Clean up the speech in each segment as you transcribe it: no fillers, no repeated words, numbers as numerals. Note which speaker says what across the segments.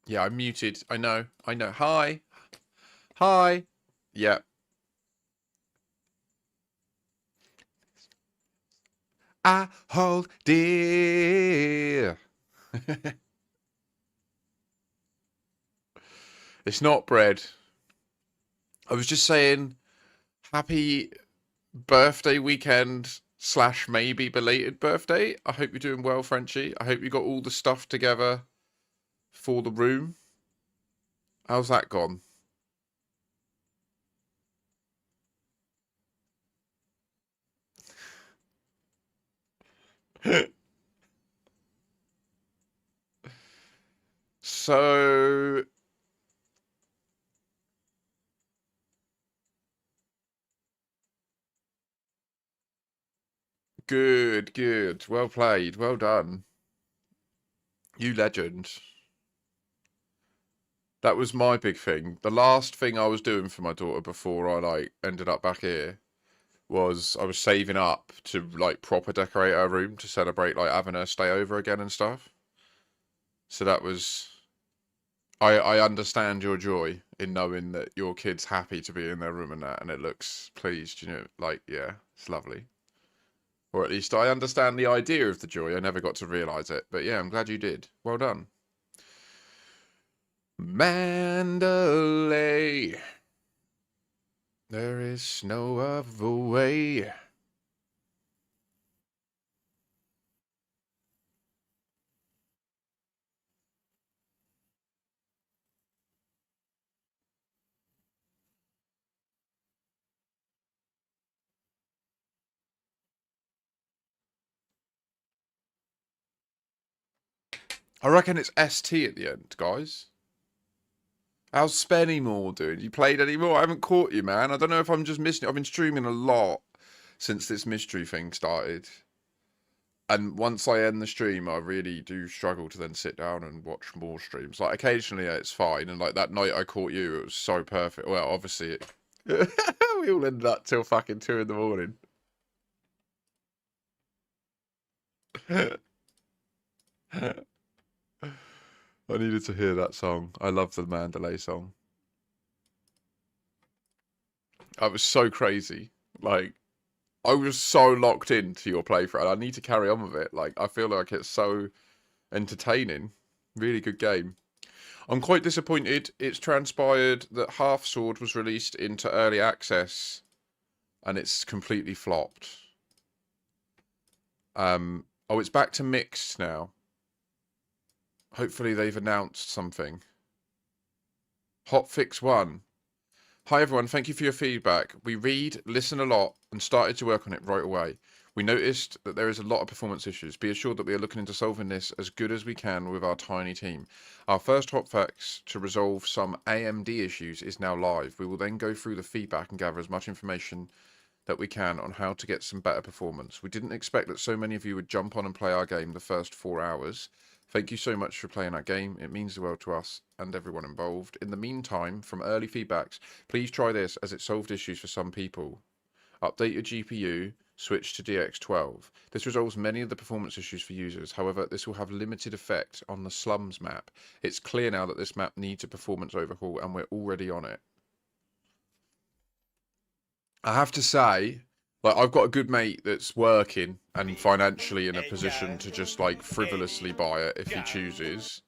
Speaker 1: Yeah, I'm muted. I know. I know. Hi. Hi. Yeah. I hold dear. It's not bread. I was just saying happy birthday weekend slash maybe belated birthday. I hope you're doing well, Frenchie. I hope you got all the stuff together for the room. How's that gone? So good, good. Well played. Well done. You legend. That was my big thing. The last thing I was doing for my daughter before I ended up back here was I was saving up to proper decorate her room to celebrate having her stay over again and stuff. So that was I understand your joy in knowing that your kid's happy to be in their room and that and it looks pleased, yeah, it's lovely. Or at least I understand the idea of the joy. I never got to realise it. But yeah, I'm glad you did. Well done. Mandalay. There is no other way. I reckon it's ST at the end, guys. How's Spenny doing? You played any more? I haven't caught you, man. I don't know if I'm just missing it. I've been streaming a lot since this mystery thing started. And once I end the stream, I really do struggle to then sit down and watch more streams. Like, occasionally it's fine. And like that night I caught you, it was so perfect. Well, obviously, we all ended up till fucking 2 in the morning. I needed to hear that song. I love the Mandalay song. I was so crazy. Like, I was so locked into your playthrough. And I need to carry on with it. Like, I feel like it's so entertaining. Really good game. I'm quite disappointed. It's transpired that Half Sword was released into early access and it's completely flopped. Oh, it's back to mixed now. Hopefully they've announced something. Hotfix 1. Hi everyone, thank you for your feedback. We read, listen a lot, and started to work on it right away. We noticed that there is a lot of performance issues. Be assured that we are looking into solving this as good as we can with our tiny team. Our first hotfix to resolve some AMD issues is now live. We will then go through the feedback and gather as much information that we can on how to get some better performance. We didn't expect that so many of you would jump on and play our game the first 4 hours. Thank you so much for playing our game. It means the world to us and everyone involved. In the meantime, from early feedbacks, please try this as it solved issues for some people. Update your GPU, switch to DX12. This resolves many of the performance issues for users. However, this will have limited effect on the slums map. It's clear now that this map needs a performance overhaul and we're already on it. I have to say, like, I've got a good mate that's working and financially in a position to just frivolously buy it if he chooses.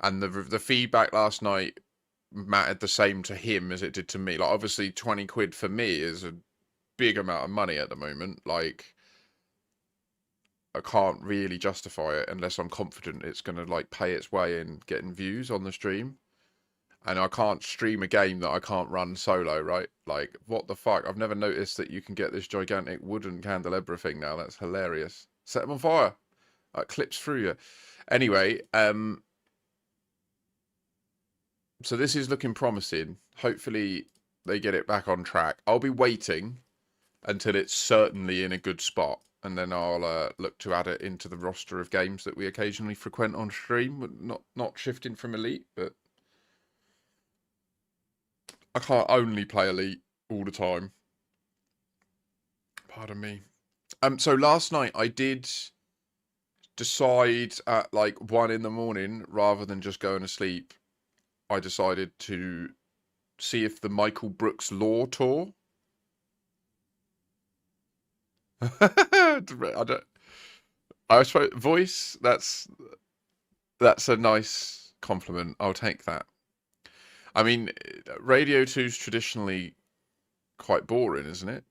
Speaker 1: And the feedback last night mattered the same to him as it did to me. Like, obviously, 20 quid for me is a big amount of money at the moment. Like, I can't really justify it unless I'm confident it's going to pay its way in getting views on the stream. And I can't stream a game that I can't run solo, right? Like, what the fuck? I've never noticed that you can get this gigantic wooden candelabra thing now. That's hilarious. Set them on fire. It clips through you. Anyway, so this is looking promising. Hopefully they get it back on track. I'll be waiting until it's certainly in a good spot. And then I'll look to add it into the roster of games that we occasionally frequent on stream. Not shifting from Elite, but I can't only play Elite all the time. Pardon me. So last night I did decide at 1 in the morning, rather than just going to sleep, I decided to see if the Michael Brooks Law tour. I don't. I suppose voice. That's a nice compliment. I'll take that. I mean, Radio 2's traditionally quite boring, isn't it?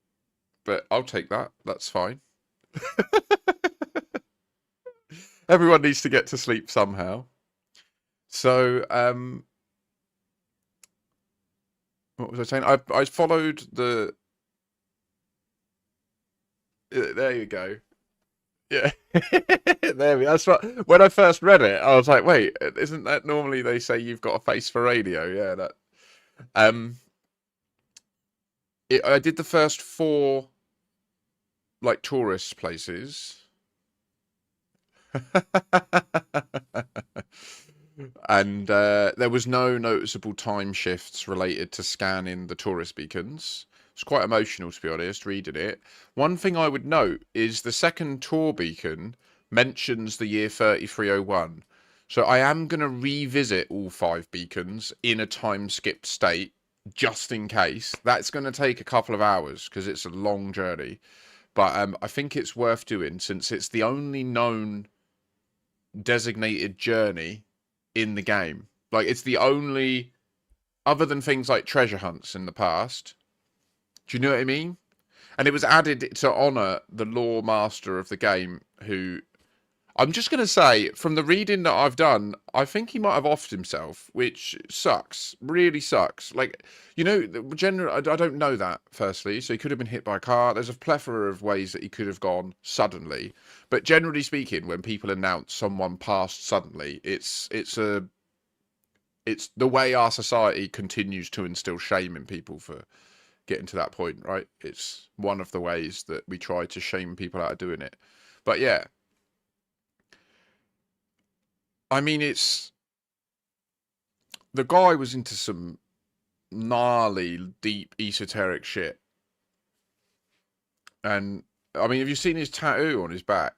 Speaker 1: But I'll take that. That's fine. Everyone needs to get to sleep somehow. So, what was I saying? I followed the. There you go. Yeah, there we. That's what. When I first read it, I was like, "Wait, isn't that normally they say you've got a face for radio?" Yeah, that. Um, I did the first four like tourist places, and there was no noticeable time shifts related to scanning the tourist beacons. It's quite emotional, to be honest, reading it. One thing I would note is the second tour beacon mentions the year 3301. So I am going to revisit all five beacons in a time skipped state, just in case. That's going to take a couple of hours because it's a long journey. But I think it's worth doing since it's the only known designated journey in the game. Like, it's the only, other than things like treasure hunts in the past. Do you know what I mean? And it was added to honour the lore master of the game, who I'm just going to say, from the reading that I've done, I think he might have offed himself, which sucks. Really sucks. Like, generally, I don't know that, firstly. So he could have been hit by a car. There's a plethora of ways that he could have gone suddenly. But generally speaking, when people announce someone passed suddenly, it's the way our society continues to instill shame in people for getting to that point, right? It's one of the ways that we try to shame people out of doing it. But yeah, I mean, it's the guy was into some gnarly, deep, esoteric shit. And I mean, have you seen his tattoo on his back?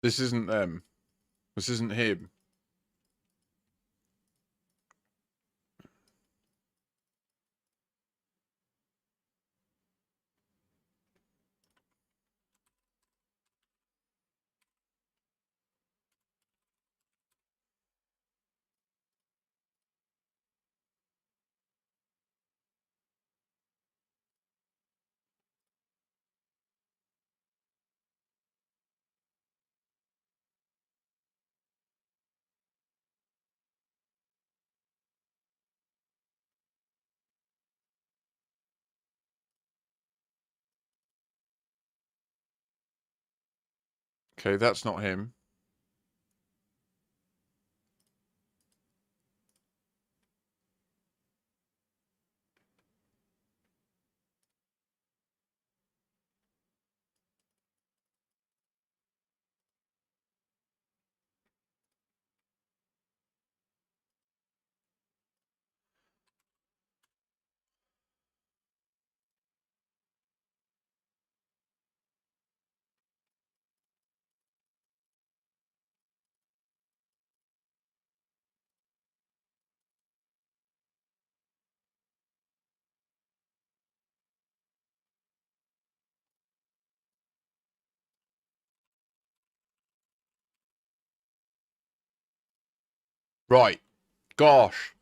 Speaker 1: This isn't them. This isn't him. Okay, that's not him. Right. Gosh.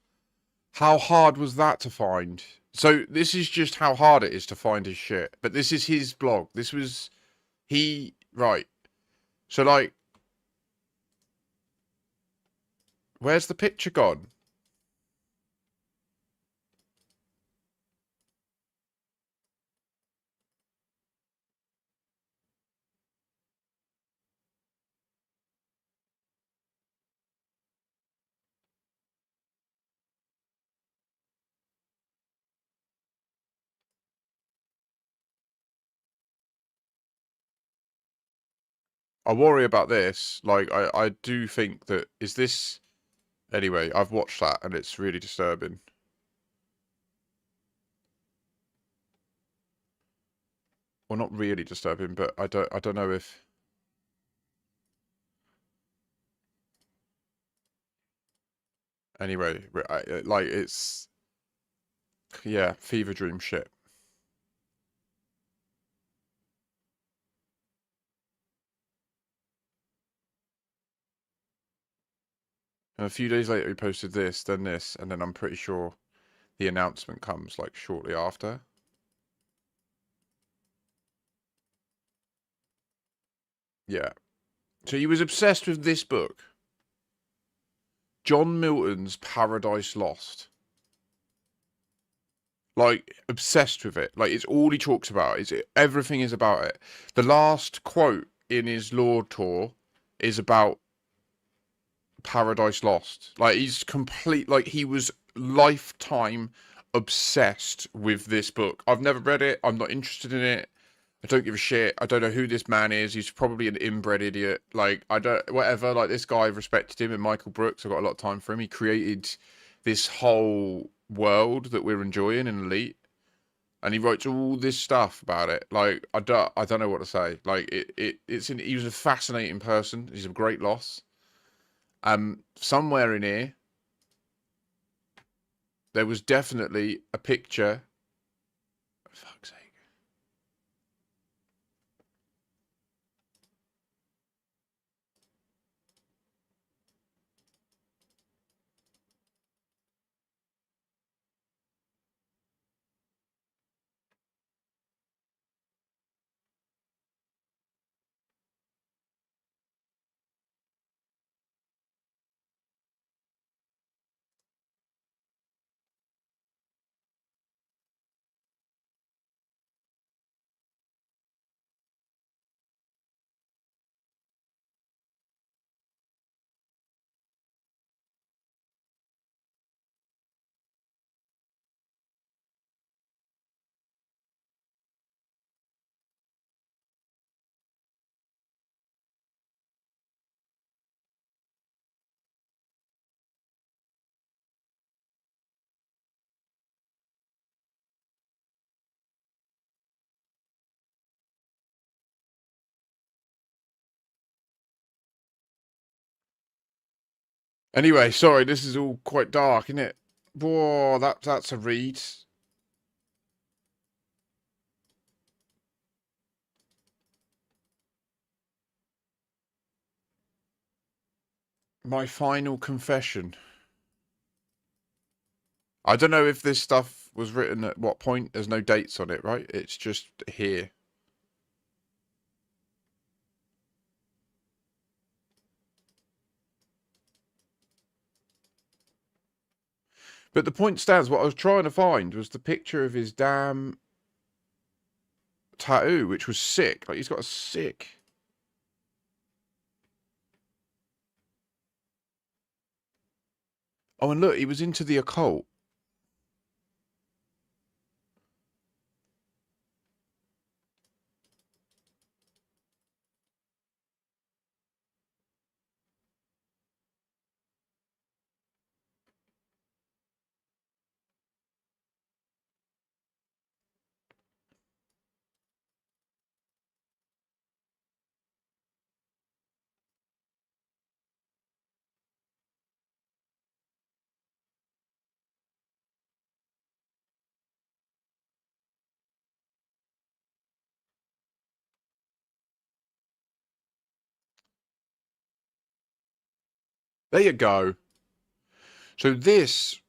Speaker 1: How hard was that to find? So this is just how hard it is to find his shit. But this is his blog. This was he right. So like, where's the picture gone? I worry about this. Like, I do think that is this anyway. I've watched that and it's really disturbing. Well, not really disturbing, but I don't know if anyway. Like it's yeah, fever dream shit. And a few days later, he posted this, then this, and then I'm pretty sure the announcement comes like shortly after. Yeah. So he was obsessed with this book, John Milton's Paradise Lost. Like obsessed with it. Like it's all he talks about. Everything is about it. The last quote in his Lord tour is about Paradise Lost. Like he's complete. Like he was lifetime obsessed with this book. I've never read it. I'm not interested in it. I don't give a shit. I don't know who this man is. He's probably an inbred idiot. Like I don't whatever. Like this guy, I've respected him, and Michael Brooks. I've got a lot of time for him. He created this whole world that we're enjoying in Elite, and he writes all this stuff about it. Like I don't know what to say. Like he was a fascinating person. He's a great loss. Somewhere in here, there was definitely a picture. For fuck's sake. Anyway, sorry, this is all quite dark, isn't it? Whoa, that's a read. My final confession. I don't know if this stuff was written at what point. There's no dates on it, right? It's just here. But the point stands. What I was trying to find was the picture of his damn tattoo, which was sick. Like he's got a sick. Oh, and look, he was into the occult. There you go. So this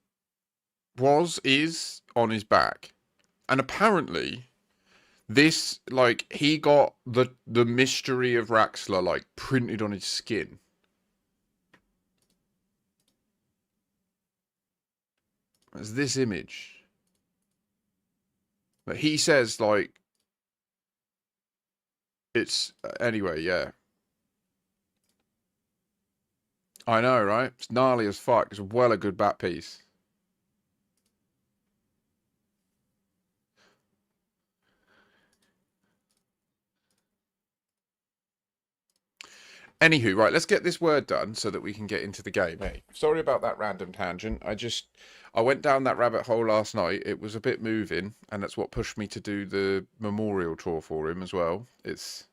Speaker 1: is on his back, and apparently this like he got the mystery of Raxler like printed on his skin. It's this image. But he says like it's anyway, yeah. I know, right? It's gnarly as fuck. It's well a good bat piece. Anywho, right, let's get this word done so that we can get into the game. Hey, sorry about that random tangent. I went down that rabbit hole last night. It was a bit moving, and that's what pushed me to do the memorial tour for him as well. It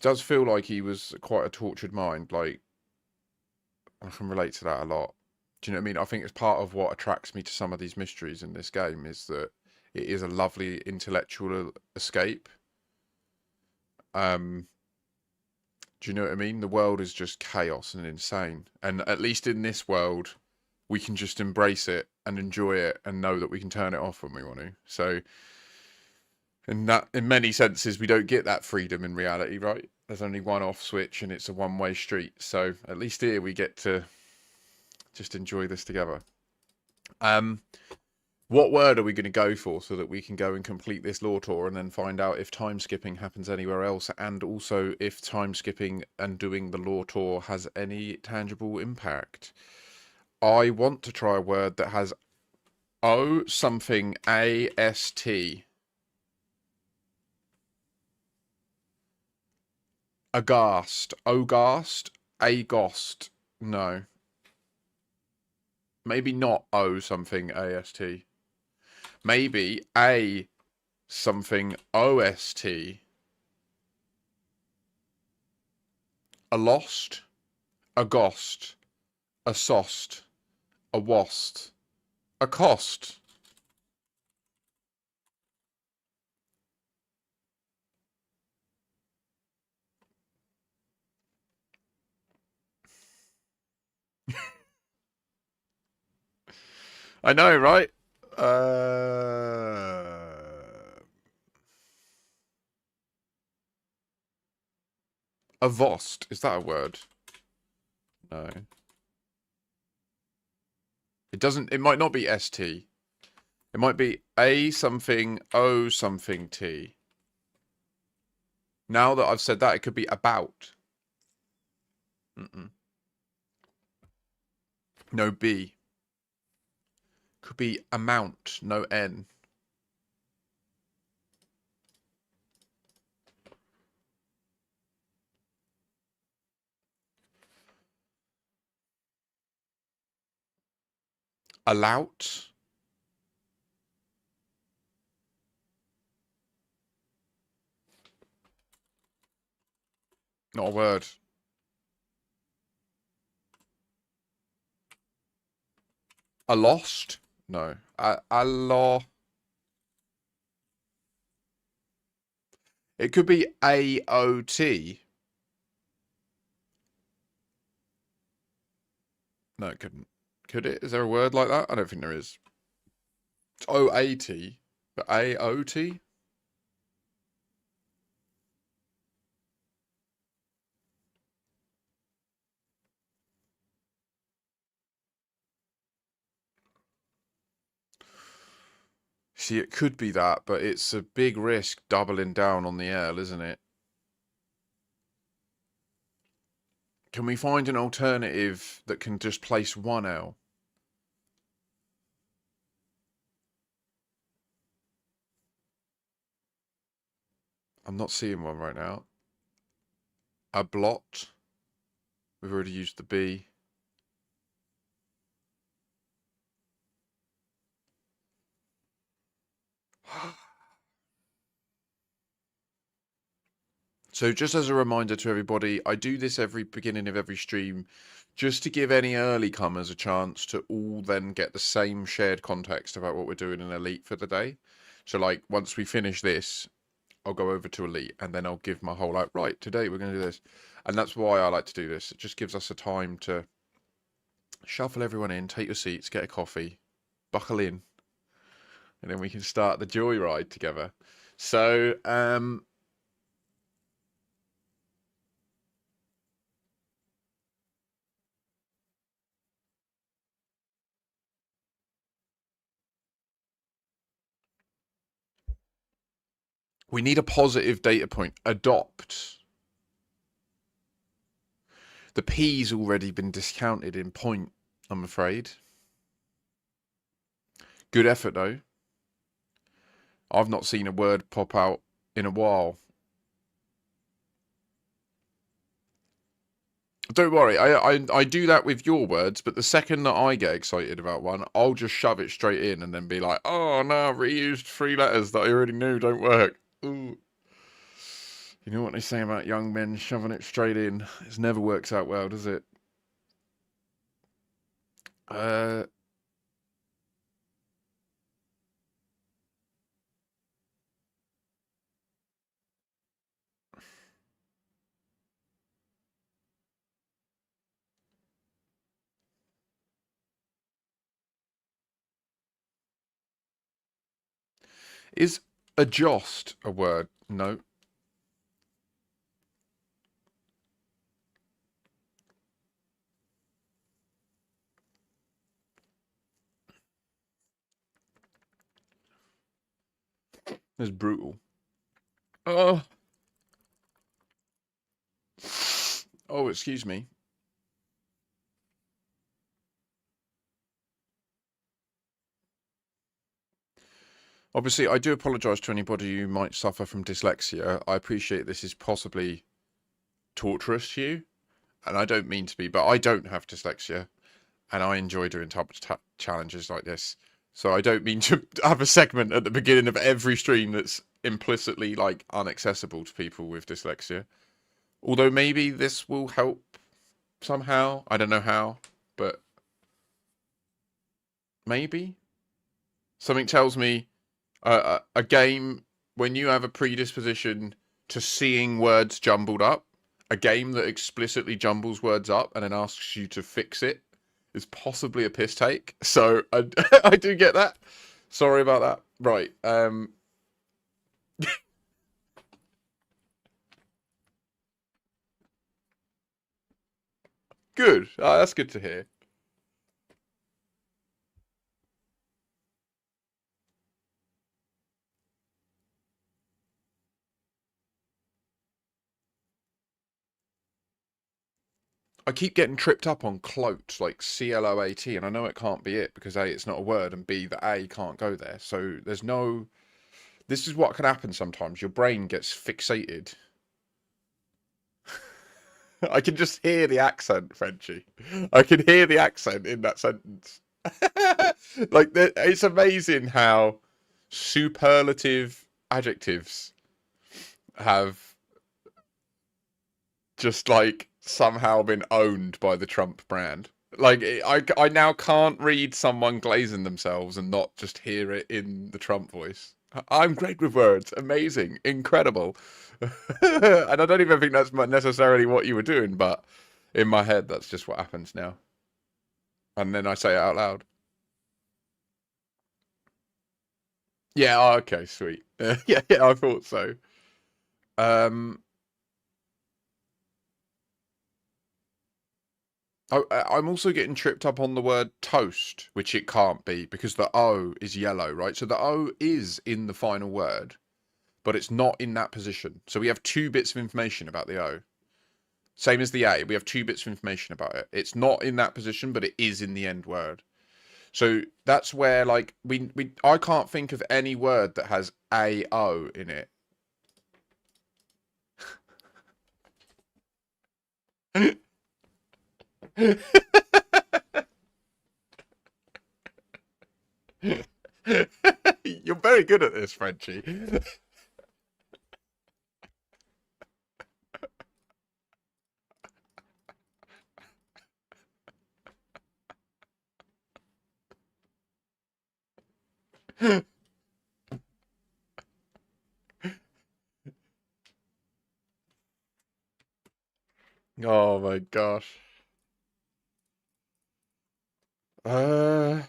Speaker 1: does feel like he was quite a tortured mind. Like, I can relate to that a lot. Do you know what I mean? I think it's part of what attracts me to some of these mysteries in this game is that it is a lovely intellectual escape. Um, do you know what I mean? The world is just chaos and insane. And at least in this world, we can just embrace it and enjoy it and know that we can turn it off when we want to. So in many senses, we don't get that freedom in reality, right? There's only one off switch and it's a one-way street. So at least here we get to just enjoy this together. What word are we going to go for so that we can go and complete this lore tour and then find out if time skipping happens anywhere else, and also if time skipping and doing the lore tour has any tangible impact? I want to try a word that has O something A-S-T. Aghast. Oghast. Aghost. No. Maybe not O something A-S-T. Maybe A something O-S-T. A lost. A ghost. A sost. A wast. A cost. I know, right? Avost. Is that a word? No. It doesn't. It might not be ST. It might be A something O something T. Now that I've said that, it could be about. Mm-mm. No B. Could be amount. No N. Allout. Not a word. A lost. No. A lo. It could be AOT. No, it couldn't. Could it? Is there a word like that? I don't think there is. It's OAT, but AOT? See, it could be that, but it's a big risk doubling down on the L, isn't it? Can we find an alternative that can just place one L? I'm not seeing one right now. A blot. We've already used the B. So just as a reminder to everybody, I do this every beginning of every stream just to give any early comers a chance to all then get the same shared context about what we're doing in Elite for the day. So like once we finish this, I'll go over to Elite and then I'll give my whole like, right, today we're going to do this. And that's why I like to do this. It just gives us a time to shuffle everyone in, take your seats, get a coffee, buckle in, and then we can start the joyride together. So, we need a positive data point. Adopt. The P's already been discounted in point, I'm afraid. Good effort, though. I've not seen a word pop out in a while. Don't worry, I do that with your words, but the second that I get excited about one, I'll just shove it straight in and then be like, oh no, reused three letters that I already knew don't work. Ooh. You know what they say about young men shoving it straight in? It never works out well, does it? Uh, is adjust a word? No. It's brutal. Oh, oh, excuse me. Obviously, I do apologise to anybody who might suffer from dyslexia. I appreciate this is possibly torturous to you, and I don't mean to be, but I don't have dyslexia, and I enjoy doing challenges like this. So I don't mean to have a segment at the beginning of every stream that's implicitly like unaccessible to people with dyslexia. Although maybe this will help somehow. I don't know how, but maybe. Something tells me a game when you have a predisposition to seeing words jumbled up, a game that explicitly jumbles words up and then asks you to fix it is possibly a piss take. So I, I do get that. Sorry about that. Right. Good. That's good to hear. I keep getting tripped up on cloat, like CLOAT, and I know it can't be it because A, it's not a word, and B, the A can't go there. So there's no. This is what can happen sometimes. Your brain gets fixated. I can just hear the accent, Frenchie. I can hear the accent in that sentence. Like, it's amazing how superlative adjectives have just like somehow been owned by the Trump brand. Like I now can't read someone glazing themselves and not just hear it in the Trump voice. I'm great with words, amazing, incredible, and I don't even think that's necessarily what you were doing, but in my head that's just what happens now. And then I say it out loud. Yeah, oh, okay, sweet. Yeah, yeah, I thought so. Um, I'm also getting tripped up on the word toast, which it can't be because the O is yellow, right? So the O is in the final word, but it's not in that position. So we have two bits of information about the O. Same as the A, we have two bits of information about it. It's not in that position, but it is in the end word. So that's where like we I can't think of any word that has a O in it. You're very good at this, Frenchie. Oh my gosh. uh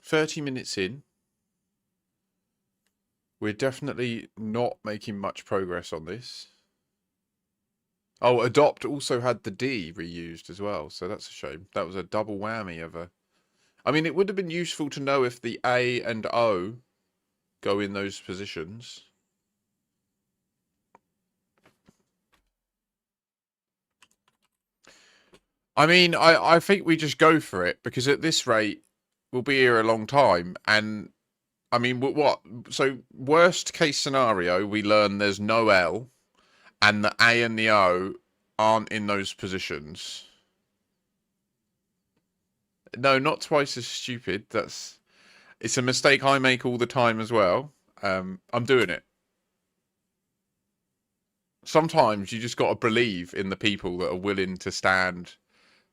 Speaker 1: 30 minutes in. We're definitely not making much progress on this. Oh, adopt also had the D reused as well, so that's a shame. That was a double whammy of a... I mean, it would have been useful to know if the A and O go in those positions. I mean, I think we just go for it, because at this rate, we'll be here a long time. And, I mean, what? So, worst case scenario, we learn there's no L, and the A and the O aren't in those positions. No, not twice as stupid. It's a mistake I make all the time as well. I'm doing it. Sometimes you just got to believe in the people that are willing to stand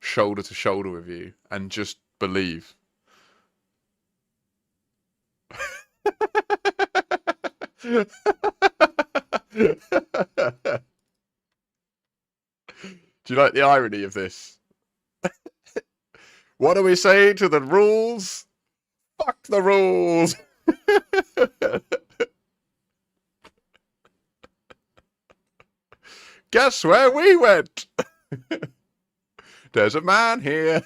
Speaker 1: shoulder to shoulder with you and just believe. Do you like the irony of this? What are we saying to the rules? Fuck the rules. Guess where we went? There's a man here.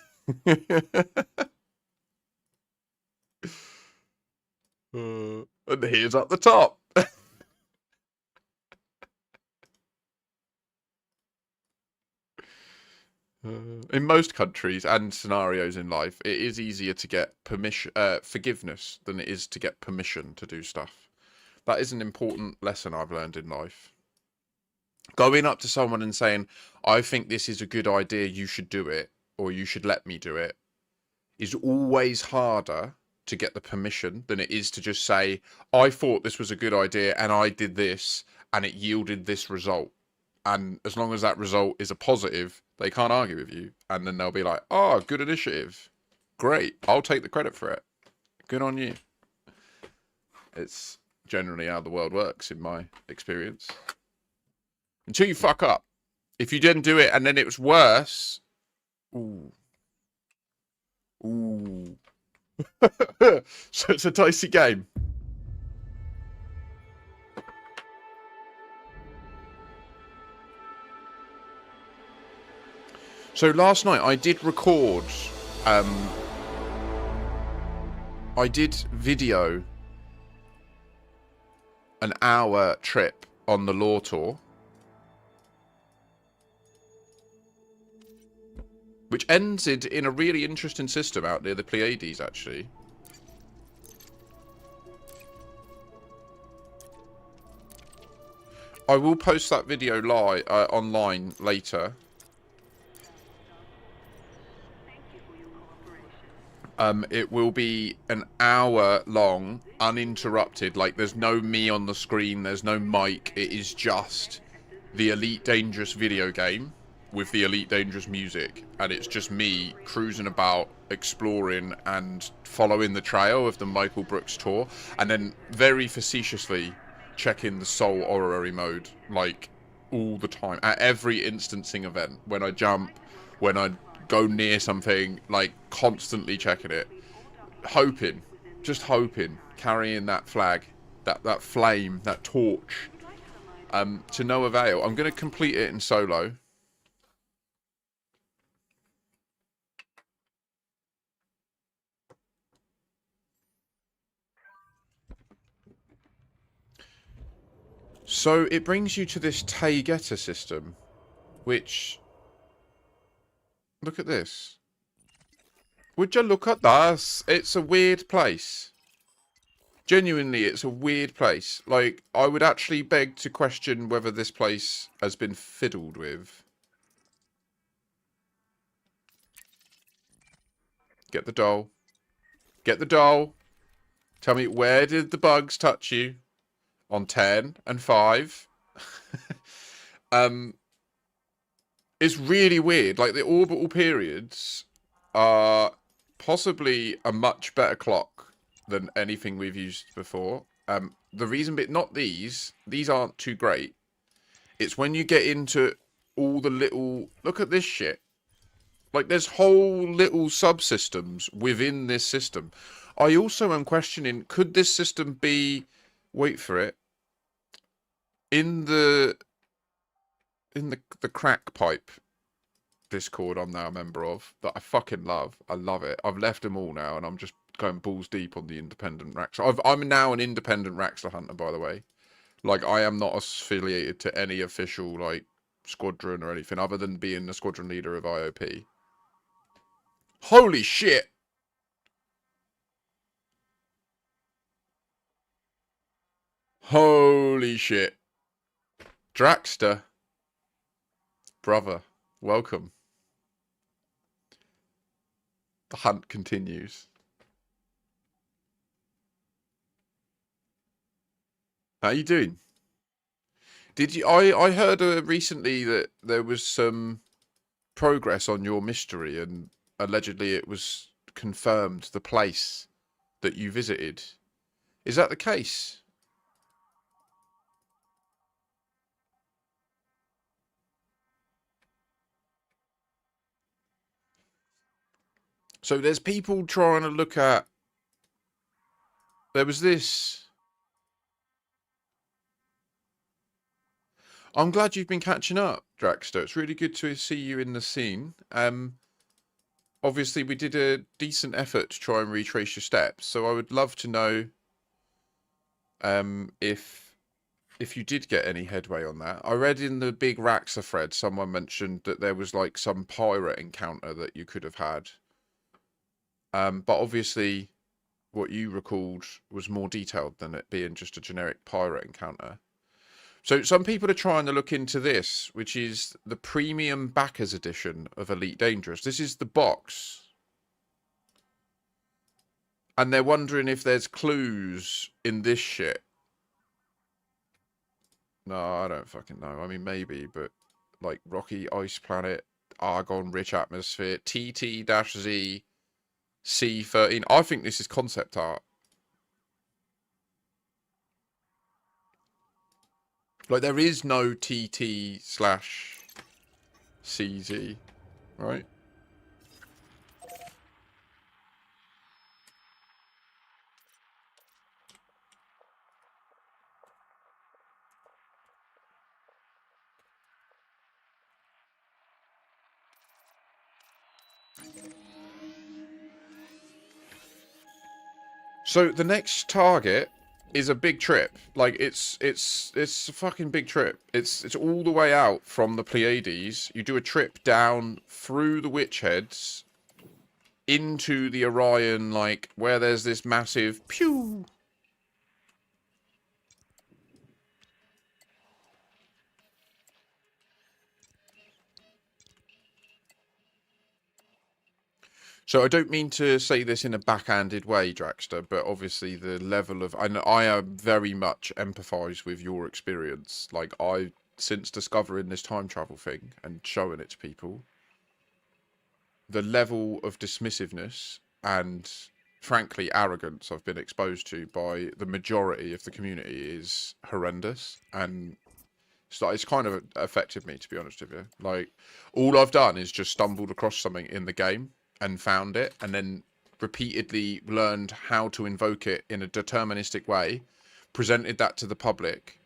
Speaker 1: And here's at the top. In most countries and scenarios in life, it is easier to get forgiveness than it is to get permission to do stuff. That is an important lesson I've learned in life. Going up to someone and saying, I think this is a good idea, you should do it, or you should let me do it, is always harder to get the permission than it is to just say, I thought this was a good idea and I did this and it yielded this result. And as long as that result is a positive, they can't argue with you. And then they'll be like, oh, good initiative. Great. I'll take the credit for it. Good on you. It's generally how the world works in my experience. Until you fuck up. If you didn't do it and then it was worse. Ooh. Ooh. So it's a dicey game. So last night I did record, I did video an hour trip on the law tour, which ended in a really interesting system out near the Pleiades, actually. I will post that video live online later. It will be an hour long, uninterrupted. Like, there's no me on the screen, there's no mic. It is just the Elite Dangerous video game with the Elite Dangerous music. And it's just me cruising about, exploring and following the trail of the Michael Brooks tour. And then very facetiously checking the Soul Orrery mode, like, all the time. At every instancing event. When I jump, when I go near something, like, constantly checking it, hoping, just hoping, carrying that flag, that flame, that torch, to no avail. I'm going to complete it in solo. So it brings you to this Taygeta system, which, look at this. Would you look at that? It's a weird place. Genuinely, it's a weird place. Like, I would actually beg to question whether this place has been fiddled with. Get the doll. Get the doll. Tell me, where did the bugs touch you? On 10 and 5. It's really weird. Like, the orbital periods are possibly a much better clock than anything we've used before. The reason, not these aren't too great. It's when you get into all the little, look at this shit. Like, there's whole little subsystems within this system. I also am questioning, could this system be Wait for it. In the crack pipe Discord I'm now a member of that I fucking love. I love it. I've left them all now and I'm just going balls deep on the independent Raxler. I'm now an independent Raxler hunter, by the way. Like, I am not affiliated to any official, like, squadron or anything other than being the squadron leader of IOP. Holy shit! Holy shit. Draxter. Brother, welcome. The hunt continues. How you doing? Did you? I heard recently that there was some progress on your mystery, and allegedly it was confirmed the place that you visited. Is that the case? So there's people trying to look at. There was this. I'm glad you've been catching up, Draxter. It's really good to see you in the scene. Obviously, we did a decent effort to try and retrace your steps, so I would love to know if you did get any headway on that. I read in the big Raxa thread someone mentioned that there was like some pirate encounter that you could have had. But obviously what you recalled was more detailed than it being just a generic pirate encounter. So some people are trying to look into this, which is the premium backers edition of Elite Dangerous. This is the box. And they're wondering if there's clues in this shit. No, I don't fucking know. I mean, maybe, but like rocky ice planet, argon rich atmosphere, TT-Z C13. I think this is concept art. Like, there is no TT/CZ, right? So the next target is a big trip. Like, it's a fucking big trip. It's all the way out from the Pleiades. You do a trip down through the Witch Heads into the Orion, like where there's this massive pew. So I don't mean to say this in a backhanded way, Draxter, but obviously the level of I am very much empathise with your experience. Like, I, since discovering this time travel thing and showing it to people, the level of dismissiveness and frankly arrogance I've been exposed to by the majority of the community is horrendous, and so it's kind of affected me, to be honest with you. Like, all I've done is just stumbled across something in the game and found it, and then repeatedly learned how to invoke it in a deterministic way, presented that to the public,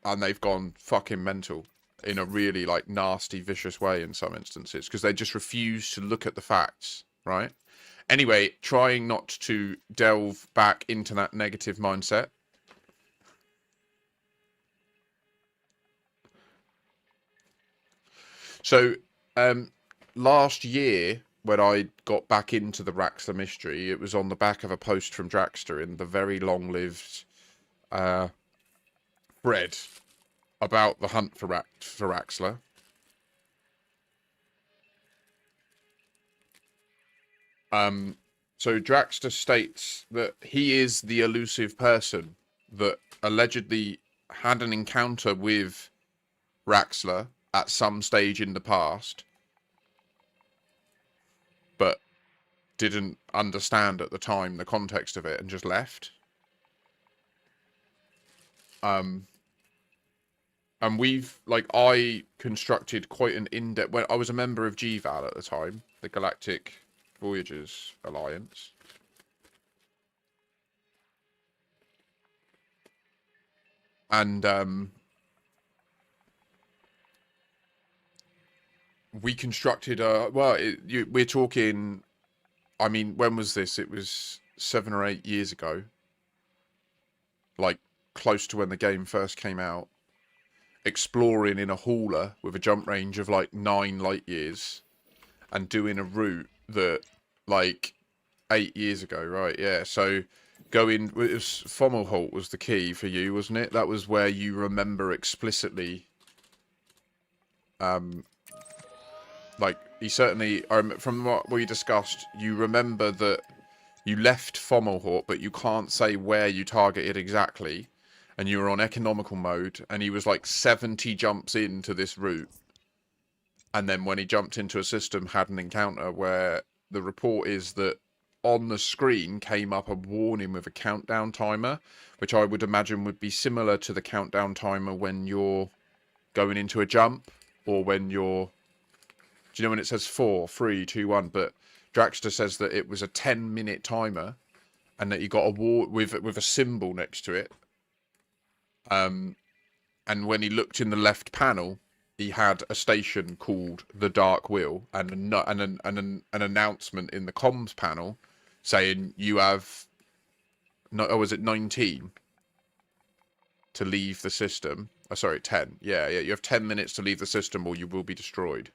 Speaker 1: and they've gone fucking mental in a really, like, nasty, vicious way in some instances, because they just refuse to look at the facts, right? Anyway, trying not to delve back into that negative mindset. So, last year, when I got back into the Raxler mystery, it was on the back of a post from Draxter in the very long-lived thread about the hunt for Raxler. So Draxter states that he is the elusive person that allegedly had an encounter with Raxler at some stage in the past, but didn't understand at the time the context of it and just left. And we've, like, I constructed quite an in-depth, when I was a member of GVAL at the time, the Galactic Voyagers Alliance. And we constructed a, well, we're talking, I mean, when was this? It was 7 or 8 years ago, like close to when the game first came out, exploring in a hauler with a jump range of like 9 light years and doing a route that, like, 8 years ago, right? Yeah. So going, it was Fomalhaut was the key for you, wasn't it? That was where you remember explicitly, like, he certainly, from what we discussed, you remember that you left Fomalhaut, but you can't say where you targeted exactly, and you were on economical mode, and he was like 70 jumps into this route, and then when he jumped into a system, had an encounter where the report is that on the screen came up a warning with a countdown timer, which I would imagine would be similar to the countdown timer when you're going into a jump, or when you're, do you know when it says 4, 3, 2, 1? But Draxter says that it was a 10-minute timer, and that you got a war with a symbol next to it. And when he looked in the left panel, he had a station called the Dark Wheel, and an announcement in the comms panel saying you have, no, or was it 19 to leave the system? Oh, sorry, 10. Yeah, you have 10 minutes to leave the system, or you will be destroyed.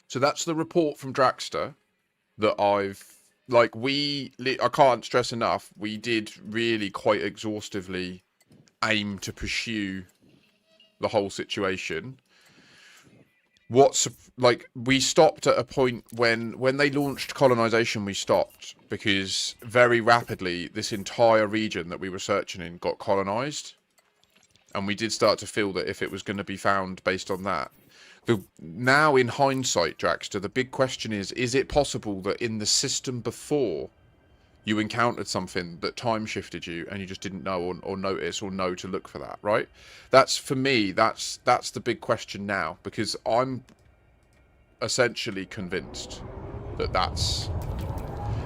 Speaker 1: So that's the report from Draxter that I can't stress enough, we did really quite exhaustively aim to pursue the whole situation. We stopped at a point when they launched colonization, we stopped, because very rapidly this entire region that we were searching in got colonized, and we did start to feel that if it was going to be found based on that, now in hindsight, Draxter, the big question is it possible that in the system before you encountered something that time shifted you and you just didn't know or notice or know to look for that, right? That's, for me, that's the big question now, because I'm essentially convinced that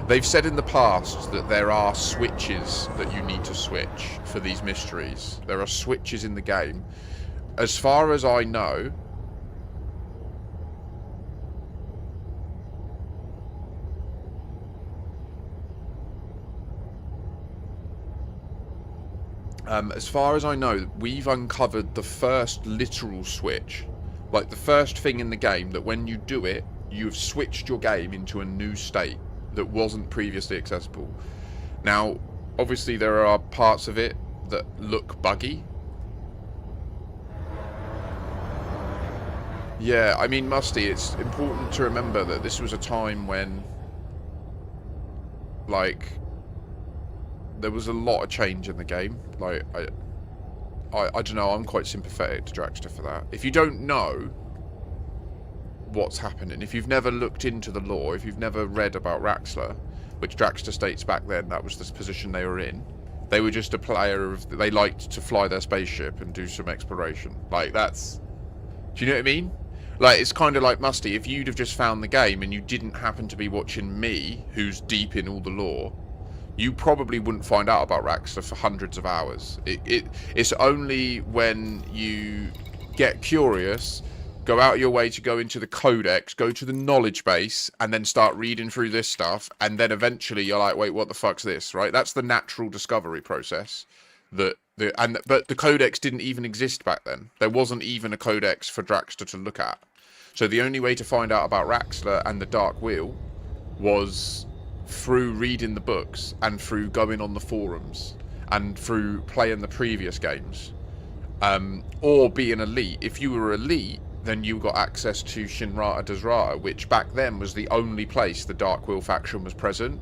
Speaker 1: they've said in the past that there are switches that you need to switch for these mysteries. There are switches in the game. As far as I know, we've uncovered the first literal switch. Like, the first thing in the game that when you do it, you've switched your game into a new state that wasn't previously accessible. Now, obviously there are parts of it that look buggy. Yeah, I mean, Musty, it's important to remember that this was a time when, like, there was a lot of change in the game. Like, I don't know, I'm quite sympathetic to Draxter for that. If you don't know what's happening, if you've never looked into the lore, if you've never read about Raxler, which Draxter states back then that was the position they were in, they were just a player of, they liked to fly their spaceship and do some exploration. Like, that's, do you know what I mean? Like, it's kind of like, Musty, if you'd have just found the game and you didn't happen to be watching me, who's deep in all the lore, you probably wouldn't find out about Raxler for hundreds of hours. It's only when you get curious, go out of your way to go into the codex, go to the knowledge base, and then start reading through this stuff, and then eventually you're like, wait, what the fuck's this, right? That's the natural discovery process. But the codex didn't even exist back then. There wasn't even a codex for Draxter to look at. So the only way to find out about Raxler and the Dark Wheel was through reading the books and through going on the forums and through playing the previous games, or being elite. If you were elite, then you got access to Shinrata Dazrata, which back then was the only place the Dark Wheel faction was present.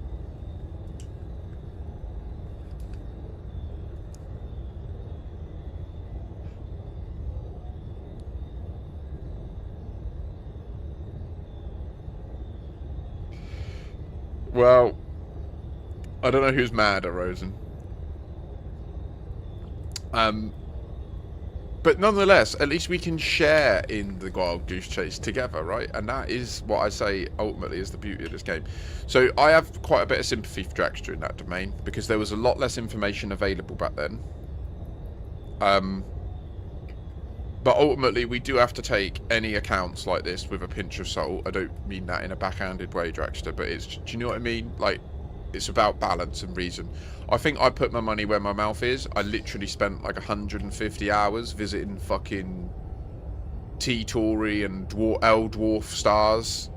Speaker 1: Well, I don't know who's mad at Rosen. But nonetheless, at least we can share in the wild goose chase together, right? And that is what I say ultimately is the beauty of this game. So I have quite a bit of sympathy for Dragster in that domain because there was a lot less information available back then. But ultimately, we do have to take any accounts like this with a pinch of salt. I don't mean that in a backhanded way, Dragster, but it's, do you know what I mean? Like, it's about balance and reason. I think I put my money where my mouth is. I literally spent like 150 hours visiting fucking T-Tauri and L dwarf stars,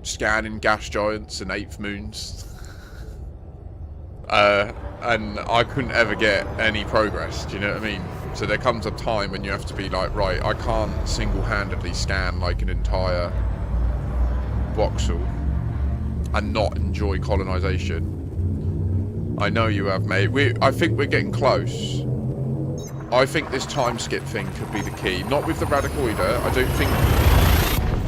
Speaker 1: scanning gas giants and eighth moons. And I couldn't ever get any progress, do you know what I mean? So there comes a time when you have to be like, right, I can't single-handedly scan like an entire voxel and not enjoy colonisation. I know you have, mate. I think we're getting close. I think this time skip thing could be the key. Not with the Radicoida. I don't think...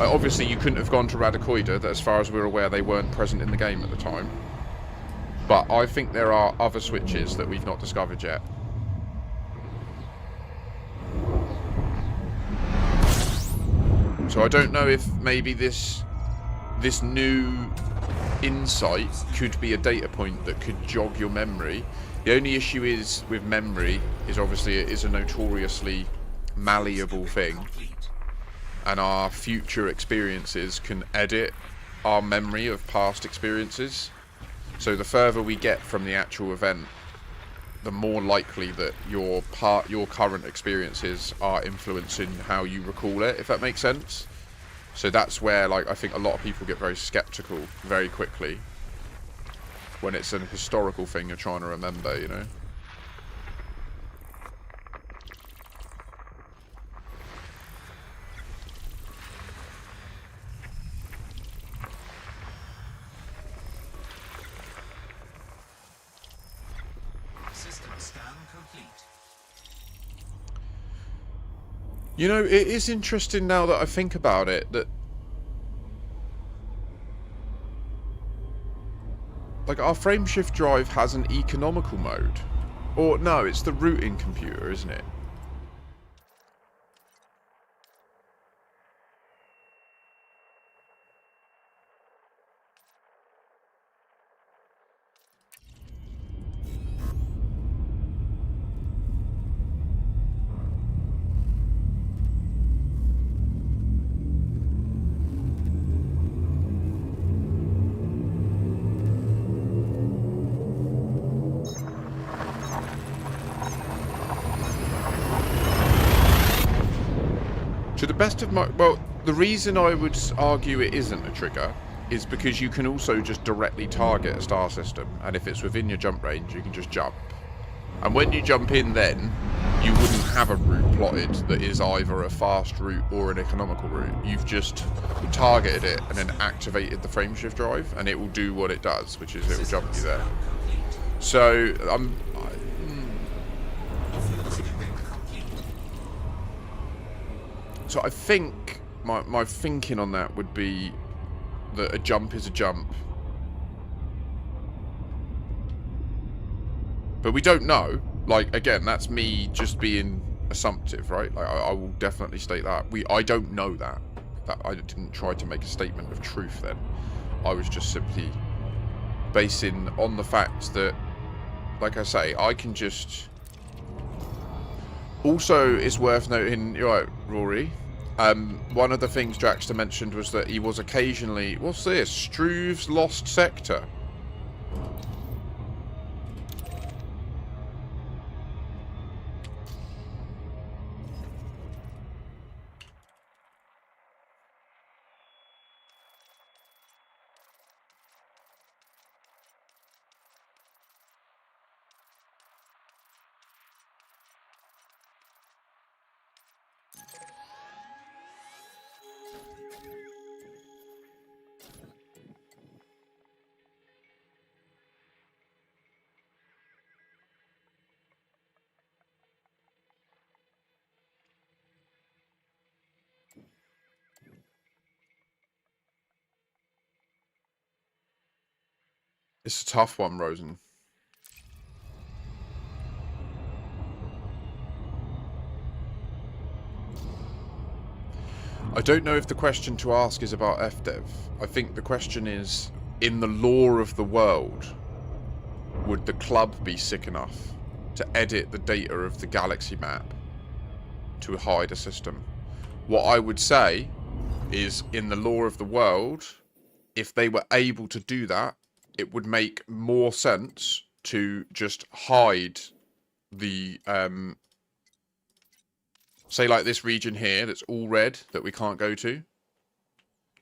Speaker 1: obviously, you couldn't have gone to Radicoida. That, as far as we're aware, they weren't present in the game at the time. But I think there are other switches that we've not discovered yet. So I don't know if maybe this new insight could be a data point that could jog your memory. The only issue is with memory is obviously it is a notoriously malleable thing, and our future experiences can edit our memory of past experiences. So the further we get from the actual event, the more likely that your current experiences are influencing how you recall it, if that makes sense. So that's where, like, I think a lot of people get very skeptical very quickly when it's an historical thing you're trying to remember, you know? You know, it is interesting now that I think about it, that like our frameshift drive has an economical mode. Or no, it's the routing computer, isn't it? To the best of my... Well, the reason I would argue it isn't a trigger is because you can also just directly target a star system, and if it's within your jump range, you can just jump. And when you jump in then, you wouldn't have a route plotted that is either a fast route or an economical route. You've just targeted it and then activated the frameshift drive, and it will do what it does, which is it will jump you there. So, So I think my thinking on that would be that a jump is a jump. But we don't know. Like, again, that's me just being assumptive, right? Like, I will definitely state that. I don't know that. I didn't try to make a statement of truth then. I was just simply basing on the fact that, like I say, I can just... Also, it's worth noting, you're right, Rory. One of the things Draxter mentioned was that he was occasionally... What's this? Struve's Lost Sector. It's a tough one, Rosen. I don't know if the question to ask is about FDev. I think the question is, in the lore of the world, would the club be sick enough to edit the data of the galaxy map to hide a system? What I would say is, in the lore of the world, if they were able to do that, it would make more sense to just hide the say like this region here that's all red that we can't go to.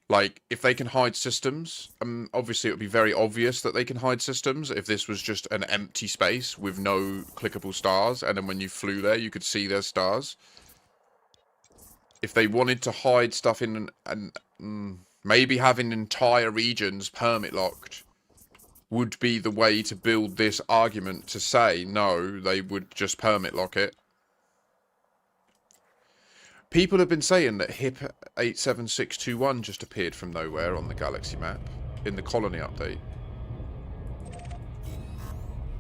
Speaker 1: Like, if they can hide systems, obviously it would be very obvious that they can hide systems if this was just an empty space with no clickable stars, and then when you flew there you could see their stars. If they wanted to hide stuff in and maybe having entire regions permit locked would be the way to build this argument to say no, they would just permit lock it. People have been saying that HIP 87621 just appeared from nowhere on the galaxy map in the colony update,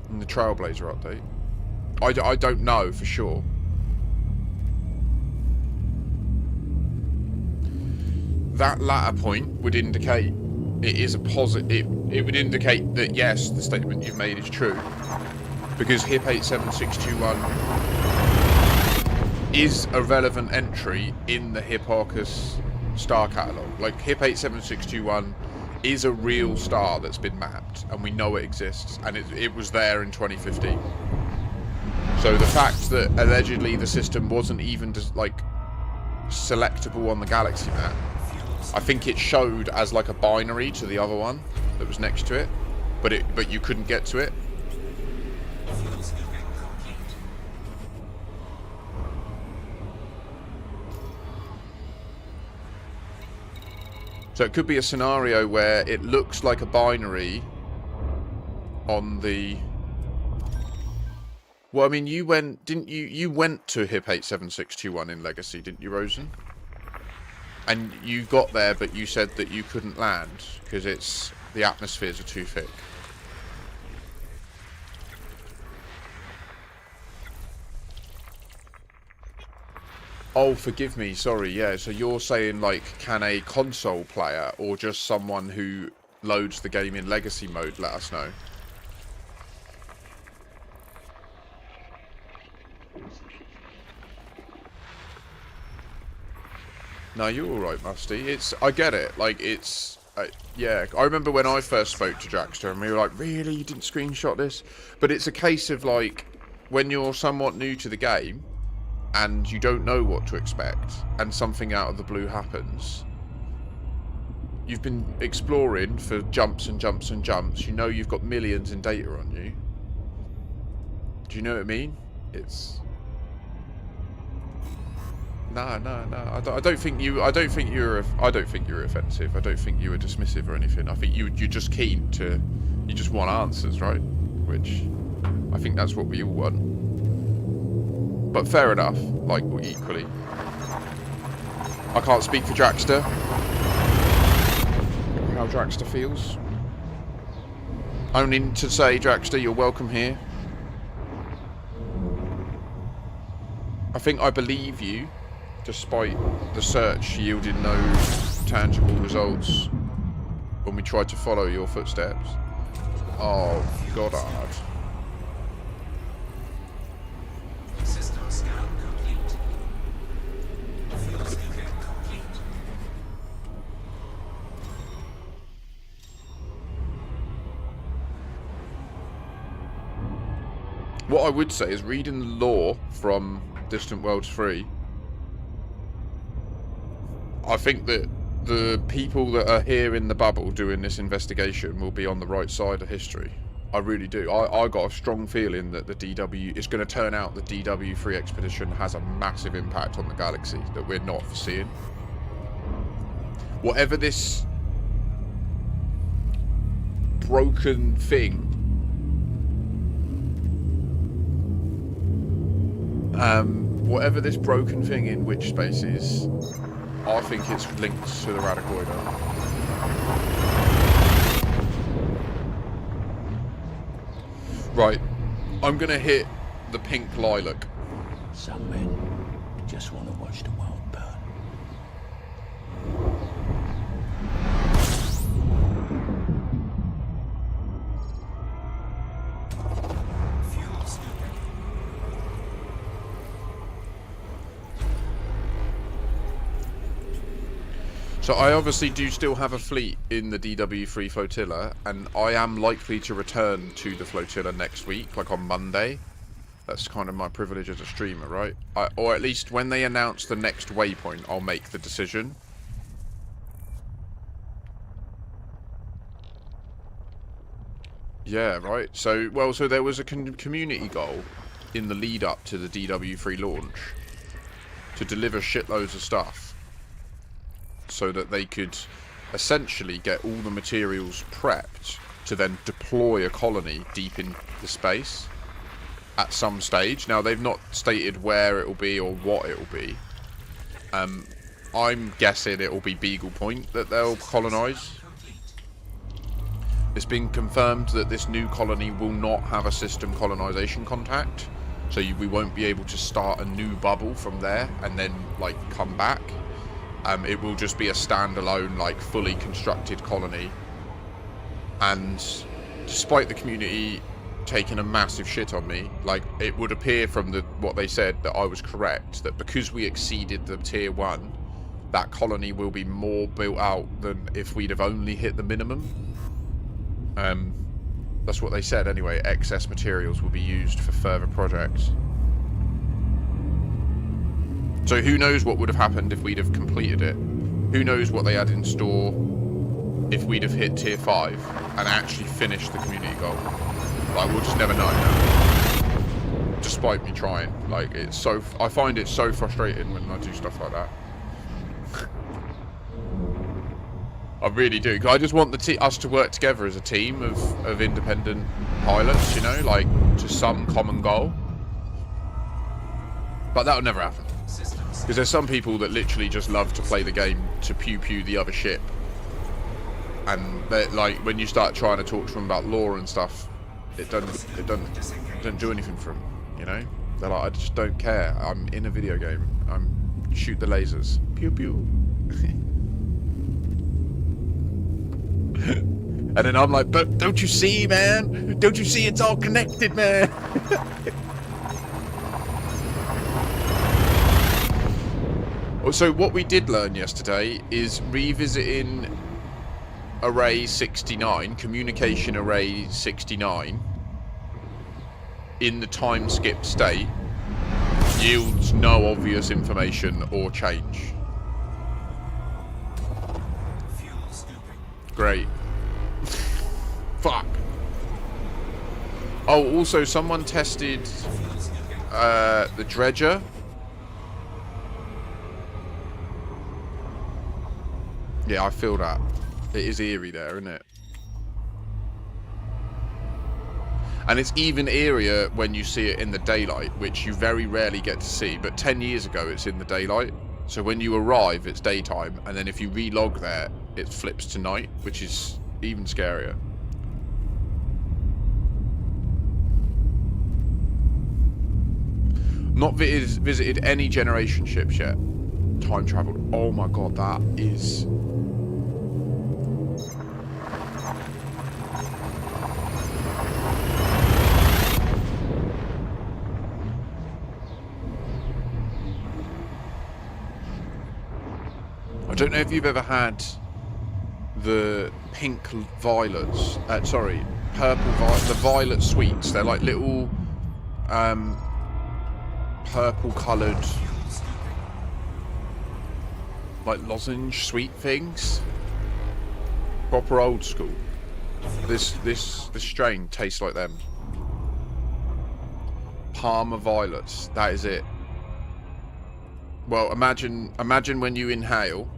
Speaker 1: in the Trailblazer update. I don't know for sure. That latter point would indicate it is a positive. It would indicate that yes, the statement you've made is true, because HIP 87621 is a relevant entry in the Hipparchus star catalogue. Like, HIP 87621 is a real star that's been mapped, and we know it exists, and it was there in 2015. So the fact that allegedly the system wasn't even just like selectable on the galaxy map, I think it showed as like a binary to the other one that was next to it, but you couldn't get to it. So it could be a scenario where it looks like a binary on the... Well, I mean, you went, didn't you? You went to HIP 87621 in Legacy, didn't you, Rosen? And you got there, but you said that you couldn't land because the atmospheres are too thick. Oh, forgive me, sorry, yeah. So you're saying, like, can a console player or just someone who loads the game in Legacy mode let us know? No, you're alright, Musty. I get it. Like, yeah. I remember when I first spoke to Jackster and we were like, really? You didn't screenshot this? But it's a case of, like, when you're somewhat new to the game and you don't know what to expect and something out of the blue happens, you've been exploring for jumps and jumps and jumps. You know you've got millions in data on you. Do you know what I mean? It's... No. I don't think you're offensive. I don't think you were dismissive or anything. I think you're just keen to, you just want answers, right? Which I think that's what we all want. But fair enough. Like, equally, I can't speak for Draxter. How Draxter feels. Only to say, Draxter, you're welcome here. I think I believe you, despite the search yielding no tangible results when we tried to follow your footsteps. Oh, Goddard. System scan complete. Fuel scan complete. What I would say is, reading the lore from Distant Worlds 3, I think that the people that are here in the bubble doing this investigation will be on the right side of history. I really do. I got a strong feeling that the DW... It's going to turn out the DW3 expedition has a massive impact on the galaxy that we're not foreseeing. Whatever this broken thing... whatever this broken thing in Witch Space is, I think it's linked to the Radicoida. Right, I'm gonna hit the pink lilac.
Speaker 2: Some men just want to watch the world burn.
Speaker 1: So I obviously do still have a fleet in the DW3 flotilla, and I am likely to return to the flotilla next week, like on Monday. That's kind of my privilege as a streamer, right? Or at least when they announce the next waypoint, I'll make the decision. Yeah, right. So, well, so there was a community goal in the lead up to the DW3 launch to deliver shitloads of stuff so that they could essentially get all the materials prepped to then deploy a colony deep in the space at some stage. Now, they've not stated where it will be or what it will be. I'm guessing it will be Beagle Point that they'll colonise. It's been confirmed that this new colony will not have a system colonisation contact, so we won't be able to start a new bubble from there and then, like, come back. It will just be a standalone, like, fully constructed colony. And despite the community taking a massive shit on me, like, it would appear from what they said that I was correct, that because we exceeded the tier 1, that colony will be more built out than if we'd have only hit the minimum. That's what they said anyway. Excess materials will be used for further projects. So who knows what would have happened if we'd have completed it? Who knows what they had in store if we'd have hit tier 5 and actually finished the community goal? Like, we'll just never know. Despite me trying. Like, it's so... I find it so frustrating when I do stuff like that. I really do. Cause I just want us to work together as a team of independent pilots, you know, like, to some common goal. But that'll never happen. Because there's some people that literally just love to play the game to pew-pew the other ship. And, like, when you start trying to talk to them about lore and stuff, it doesn't do anything for them, you know? They're like, I just don't care. I'm in a video game. Shoot the lasers. Pew-pew. And then I'm like, but don't you see, man? Don't you see it's all connected, man? So what we did learn yesterday is revisiting array 69, communication array 69, in the time skip state yields no obvious information or change. Great. Fuck. Oh, also someone tested the dredger. Yeah, I feel that. It is eerie there, isn't it? And it's even eerier when you see it in the daylight, which you very rarely get to see. But 10 years ago, it's in the daylight. So when you arrive, it's daytime. And then if you relog there, it flips to night, which is even scarier. Not visited any generation ships yet. Time traveled. Oh my god, that is... I don't know if you've ever had the pink violets, sorry, purple violet, the violet sweets. They're like little purple coloured, like lozenge sweet things. Proper old school. This strain tastes like them. Parma violets, that is it. Well, imagine when you inhale.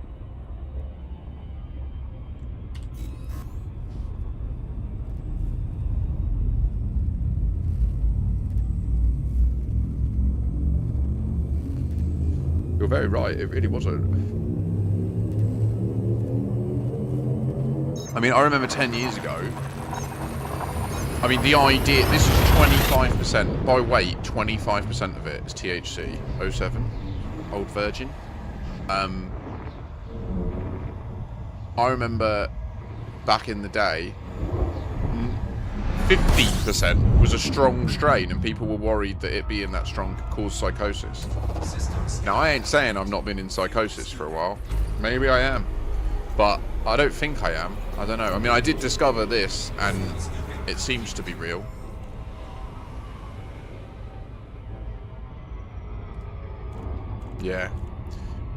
Speaker 1: You're very right, it really wasn't. I mean, I remember 10 years ago, I mean, the idea, this is 25%, by weight, 25% of it is THC, 07, Old Virgin. I remember back in the day, 15% was a strong strain, and people were worried that it being that strong could cause psychosis. Now, I ain't saying I've not been in psychosis for a while. Maybe I am. But I don't think I am. I don't know. I mean, I did discover this, and it seems to be real. Yeah.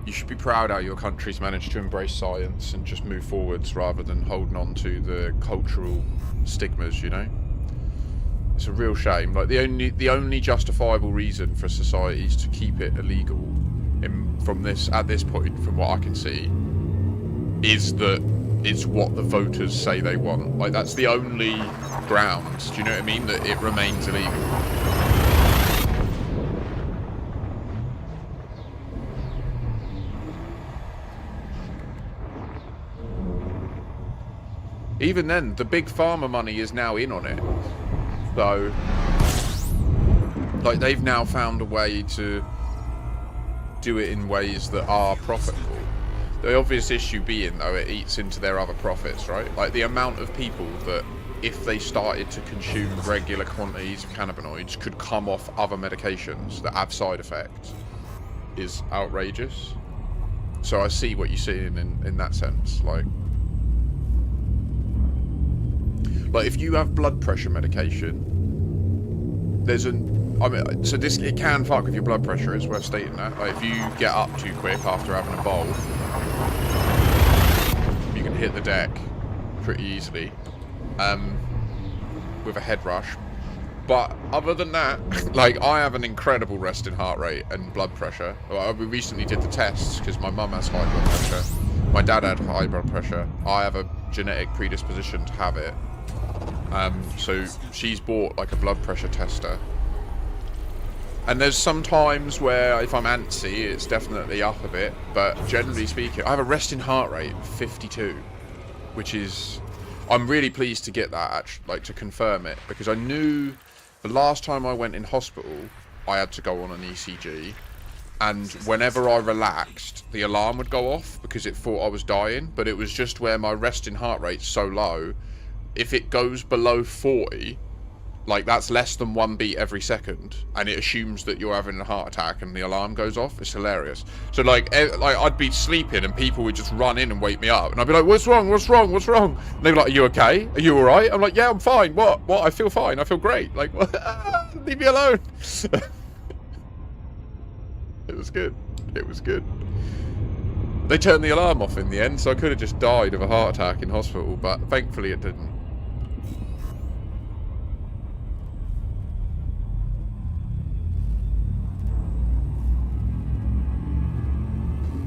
Speaker 1: You should be proud how your country's managed to embrace science and just move forwards rather than holding on to the cultural stigmas, you know? It's a real shame. Like, the only justifiable reason for societies to keep it illegal at this point, from what I can see, is that it's what the voters say they want. Like, that's the only grounds, do you know what I mean, that it remains illegal. Even then, the big pharma money is now in on it. So, like, they've now found a way to do it in ways that are profitable. The obvious issue being, though, it eats into their other profits, right? Like, the amount of people that, if they started to consume regular quantities of cannabinoids, could come off other medications that have side effects is outrageous. So I see what you're seeing in that sense. Like, if you have blood pressure medication, it can fuck with your blood pressure, it's worth stating that. Like, if you get up too quick after having a bowl, you can hit the deck pretty easily, with a head rush. But other than that, like, I have an incredible resting heart rate and blood pressure. We recently did the tests because my mum has high blood pressure. My dad had high blood pressure. I have a genetic predisposition to have it. So she's bought like a blood pressure tester. And there's some times where if I'm antsy, it's definitely up a bit. But generally speaking, I have a resting heart rate of 52, which is... I'm really pleased to get that, actually, like, to confirm it. Because I knew the last time I went in hospital, I had to go on an ECG. And whenever I relaxed, the alarm would go off because it thought I was dying. But it was just where my resting heart rate's so low. If it goes below 40, like, that's less than 1 beat every second, and it assumes that you're having a heart attack and the alarm goes off. It's hilarious. So, like I'd be sleeping and people would just run in and wake me up, and I'd be like, what's wrong? What's wrong? What's wrong? And they'd be like, are you okay? Are you alright? I'm like, yeah, I'm fine. What? I feel fine. I feel great. Like, what? Leave me alone. It was good. It was good. They turned the alarm off in the end, so I could have just died of a heart attack in hospital, but thankfully it didn't.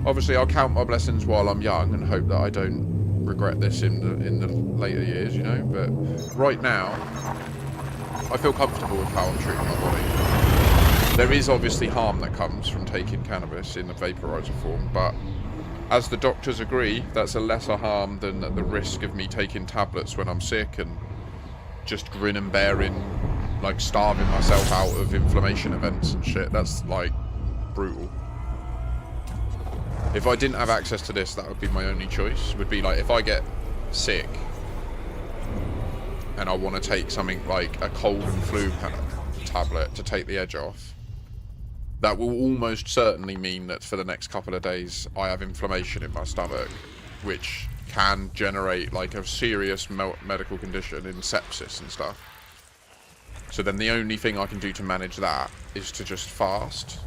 Speaker 1: Obviously, I'll count my blessings while I'm young and hope that I don't regret this in the later years, you know. But right now, I feel comfortable with how I'm treating my body. There is obviously harm that comes from taking cannabis in the vaporizer form, but as the doctors agree, that's a lesser harm than the risk of me taking tablets when I'm sick and just grin and bearing, like, starving myself out of inflammation events and shit. That's, like, brutal. If I didn't have access to this, that would be my only choice. Would be like, if I get sick and I want to take something like a cold and flu tablet to take the edge off, that will almost certainly mean that for the next couple of days I have inflammation in my stomach, which can generate like a serious medical condition in sepsis and stuff. So then the only thing I can do to manage that is to just fast,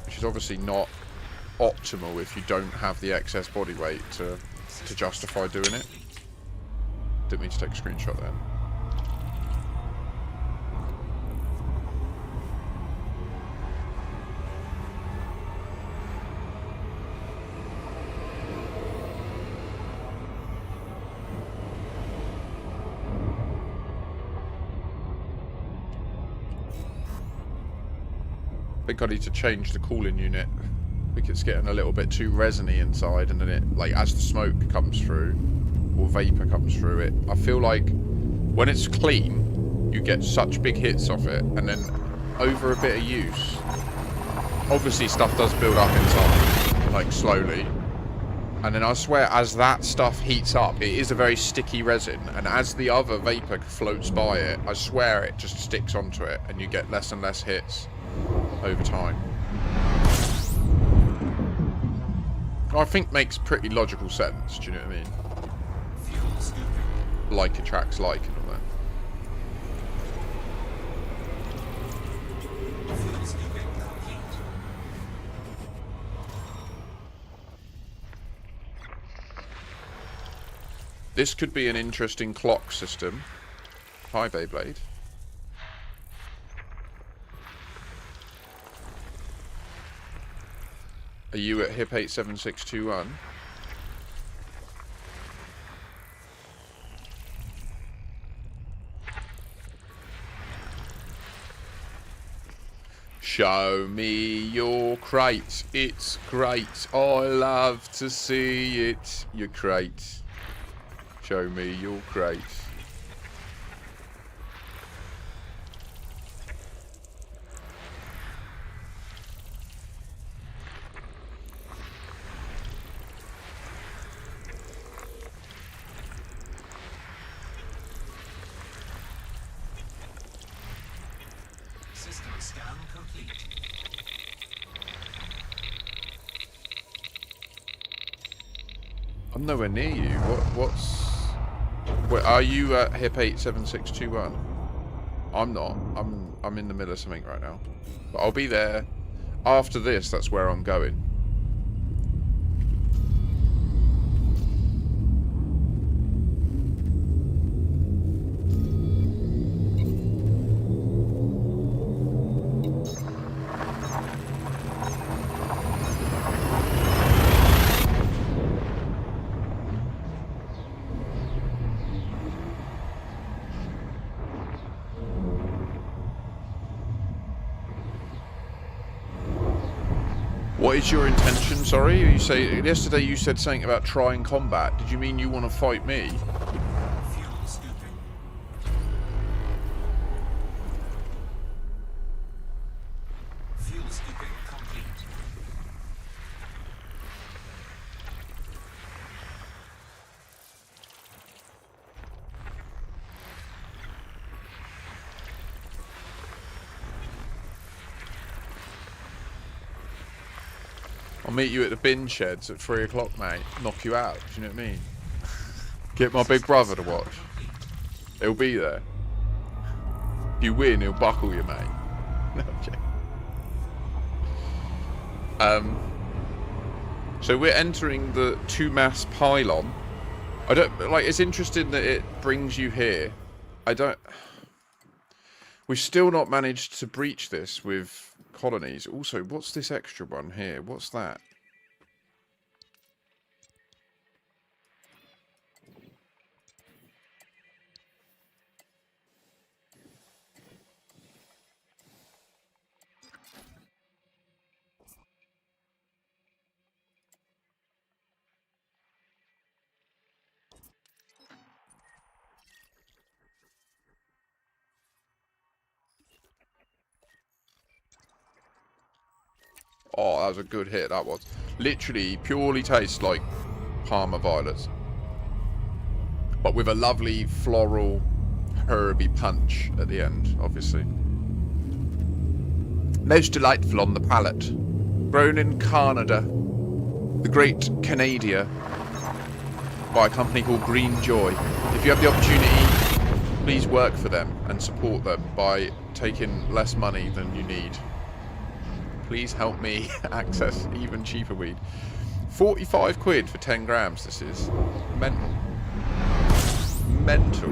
Speaker 1: which is obviously not optimal if you don't have the excess body weight to justify doing it. Didn't mean to take a screenshot then. I think I need to change the cooling unit. I think it's getting a little bit too resiny inside, and then it, like, as the smoke comes through or vapor comes through it, I feel like when it's clean you get such big hits off it, and then over a bit of use, obviously stuff does build up inside, like, slowly, and then I swear as that stuff heats up, it is a very sticky resin, and as the other vapor floats by it, I swear it just sticks onto it and you get less and less hits over time. I think makes pretty logical sense, do you know what I mean? Like attracts like and all that. This could be an interesting clock system. Hi, Beyblade. Are you at hip 87621? Show me your crate. It's great. I love to see it. Your crate. Show me your crate.
Speaker 2: System scan complete.
Speaker 1: I'm nowhere near you. Where are you at hip 87621? I'm not. I'm in the middle of something right now. But I'll be there after this. That's where I'm going. What is your intention? Sorry, you say yesterday you said something about trying combat. Did you mean you want to fight me?
Speaker 2: Fuel scooping. Fuel scooping complete.
Speaker 1: I'll meet you at the bin sheds at 3 o'clock, mate. Knock you out. Do you know what I mean? Get my big brother to watch. He'll be there. If you win, he'll buckle you, mate. Okay. So we're entering the 2-mass pylon. I don't like. It's interesting that it brings you here. I don't. We've still not managed to breach this with colonies. Also, what's this extra one here? What's that? Oh, that was a good hit, that was. Literally, purely tastes like Parma violets. But with a lovely floral, herby punch at the end, obviously. Most delightful on the palate. Grown in Canada, the great Canada, by a company called Green Joy. If you have the opportunity, please work for them and support them by taking less money than you need. Please help me access even cheaper weed. 45 quid for 10 grams, this is mental. Mental.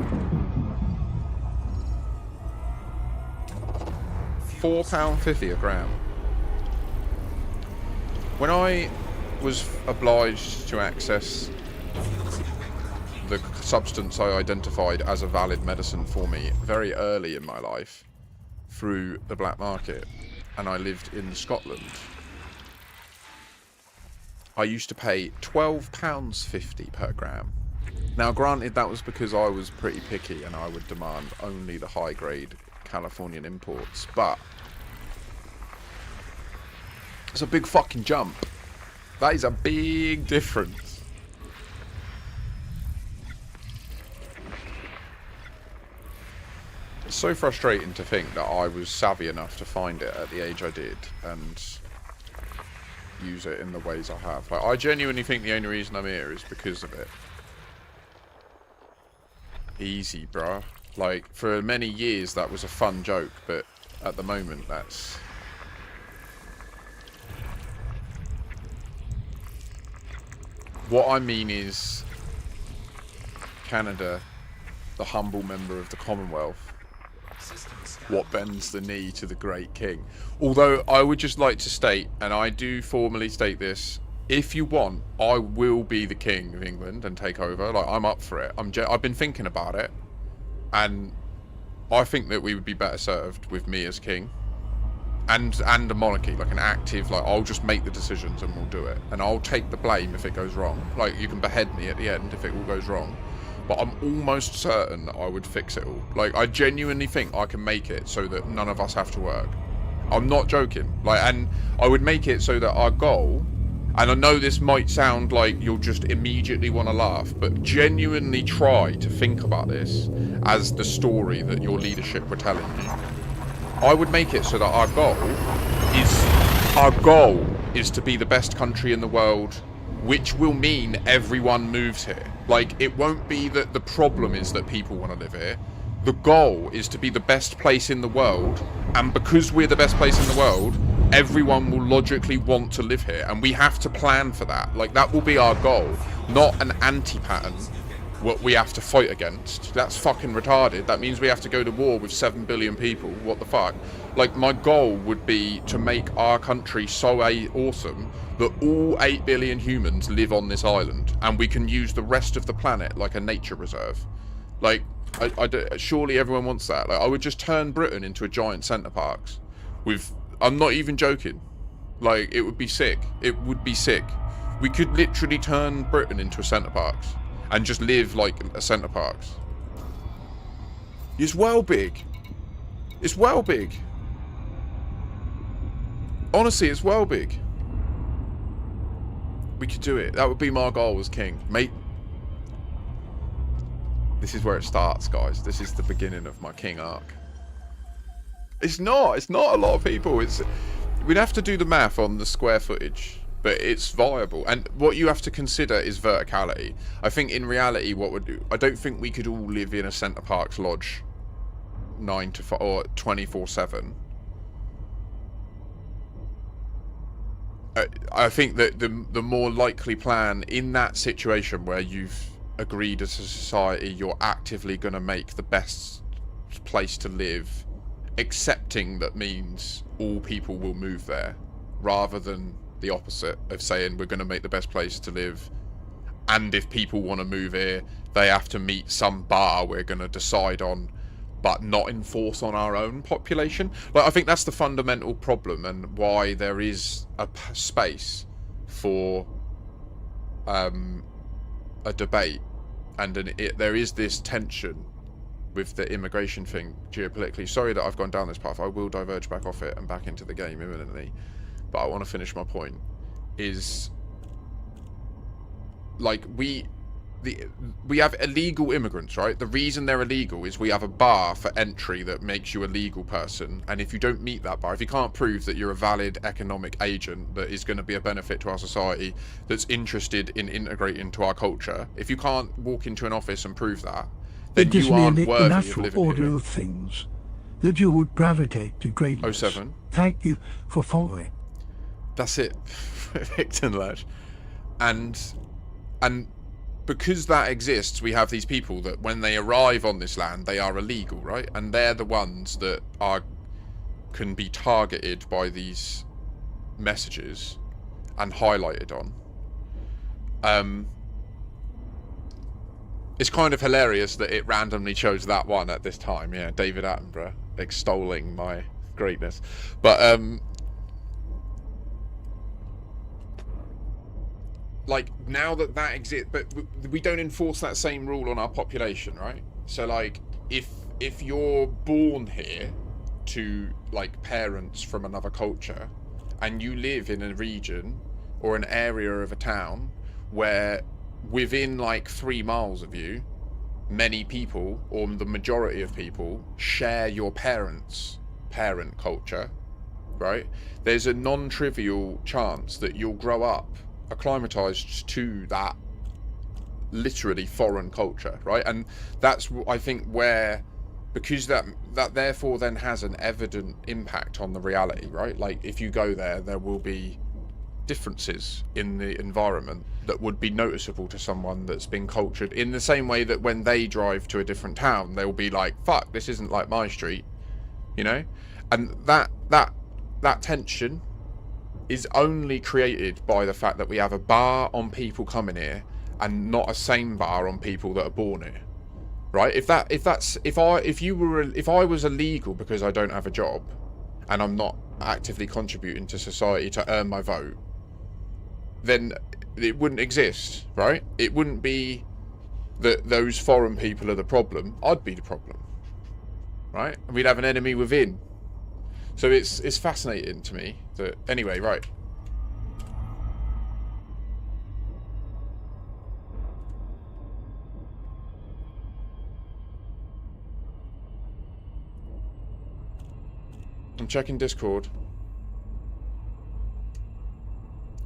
Speaker 1: £4.50 a gram. When I was obliged to access the substance I identified as a valid medicine for me very early in my life through the black market, and I lived in Scotland, I used to pay £12.50 per gram. Now, granted, that was because I was pretty picky and I would demand only the high-grade Californian imports, but it's a big fucking jump. That is a big difference. It's so frustrating to think that I was savvy enough to find it at the age I did, and use it in the ways I have. Like, I genuinely think the only reason I'm here is because of it. Easy, bruh. Like, for many years that was a fun joke, but at the moment that's... What I mean is, Canada, the humble member of the Commonwealth,
Speaker 2: System scan
Speaker 1: what bends the knee to the great king. Although I would just like to state, and I do formally state this, if you want, I will be the king of England and take over. Like, I'm up for it. I've been thinking about it, and I think that we would be better served with me as king, and a monarchy, like an active, like, I'll just make the decisions and we'll do it, and I'll take the blame if it goes wrong. Like, you can behead me at the end if it all goes wrong. But I'm almost certain that I would fix it all. Like, I genuinely think I can make it so that none of us have to work. I'm not joking. Like, and I would make it so that our goal, and I know this might sound like you'll just immediately want to laugh, but genuinely try to think about this as the story that your leadership were telling you. I would make it so that our goal is to be the best country in the world, which will mean everyone moves here. Like, it won't be that the problem is that people want to live here. The goal is to be the best place in the world, and because we're the best place in the world, everyone will logically want to live here, and we have to plan for that. Like, that will be our goal, not an anti-pattern what we have to fight against. That's fucking retarded. That means we have to go to war with 7 billion people. What the fuck? Like, my goal would be to make our country so awesome that all 8 billion humans live on this island, and we can use the rest of the planet like a nature reserve. Like, surely everyone wants that. Like, I would just turn Britain into a giant centre parks with... I'm not even joking. Like, it would be sick. It would be sick. We could literally turn Britain into a centre parks and just live like a centre parks. It's well big. It's well big. Honestly, it's well big. We could do it. That would be my goal as king. Mate, this is where it starts, guys. This is the beginning of my king arc. It's not a lot of people. We'd have to do the math on the square footage, but it's viable. And what you have to consider is verticality. I think in reality, I don't think we could all live in a Centre Parks lodge 9 to 5 or 24/7. I think that the more likely plan in that situation where you've agreed as a society you're actively going to make the best place to live, accepting that means all people will move there, rather than the opposite of saying we're going to make the best place to live, and if people want to move here they have to meet some bar we're going to decide on, but not enforce on our own population. Like, I think that's the fundamental problem, and why there is a space for a debate, and there is this tension with the immigration thing geopolitically. Sorry that I've gone down this path. I will diverge back off it and back into the game imminently, but I want to finish my point. Is like, we have illegal immigrants, right? The reason they're illegal is we have a bar for entry that makes you a legal person, and if you don't meet that bar, if you can't prove that you're a valid economic agent that is going to be a benefit to our society, that's interested in integrating into our culture, if you can't walk into an office and prove that, then you aren't worthy
Speaker 3: the
Speaker 1: of
Speaker 3: natural
Speaker 1: living
Speaker 3: order
Speaker 1: here.
Speaker 3: of things that you would gravitate to greatness.
Speaker 1: 07.
Speaker 3: Thank you for following.
Speaker 1: That's it. Victor Lurch. And because that exists, we have these people that when they arrive on this land, they are illegal, right? And they're the ones that can be targeted by these messages and highlighted on. It's kind of hilarious that it randomly chose that one at this time. Yeah, David Attenborough extolling my greatness. But like, now that exists, but we don't enforce that same rule on our population, right? So like, if you're born here to like parents from another culture, and you live in a region or an area of a town where within like 3 miles of you, many people, or the majority of people, share your parents' parent culture, right? There's a non-trivial chance that you'll grow up acclimatized to that literally foreign culture, right? And that's, I think, where, because that therefore then has an evident impact on the reality, right? Like, if you go there, there will be differences in the environment that would be noticeable to someone that's been cultured, in the same way that when they drive to a different town, they'll be like, fuck, this isn't like my street, you know? And that tension is only created by the fact that we have a bar on people coming here and not a same bar on people that are born here, right? If I was illegal because I don't have a job and I'm not actively contributing to society to earn my vote, then it wouldn't exist, right? It wouldn't be that those foreign people are the problem. I'd be the problem, right? And we'd have an enemy within. So it's fascinating to me that, anyway, right. I'm checking Discord.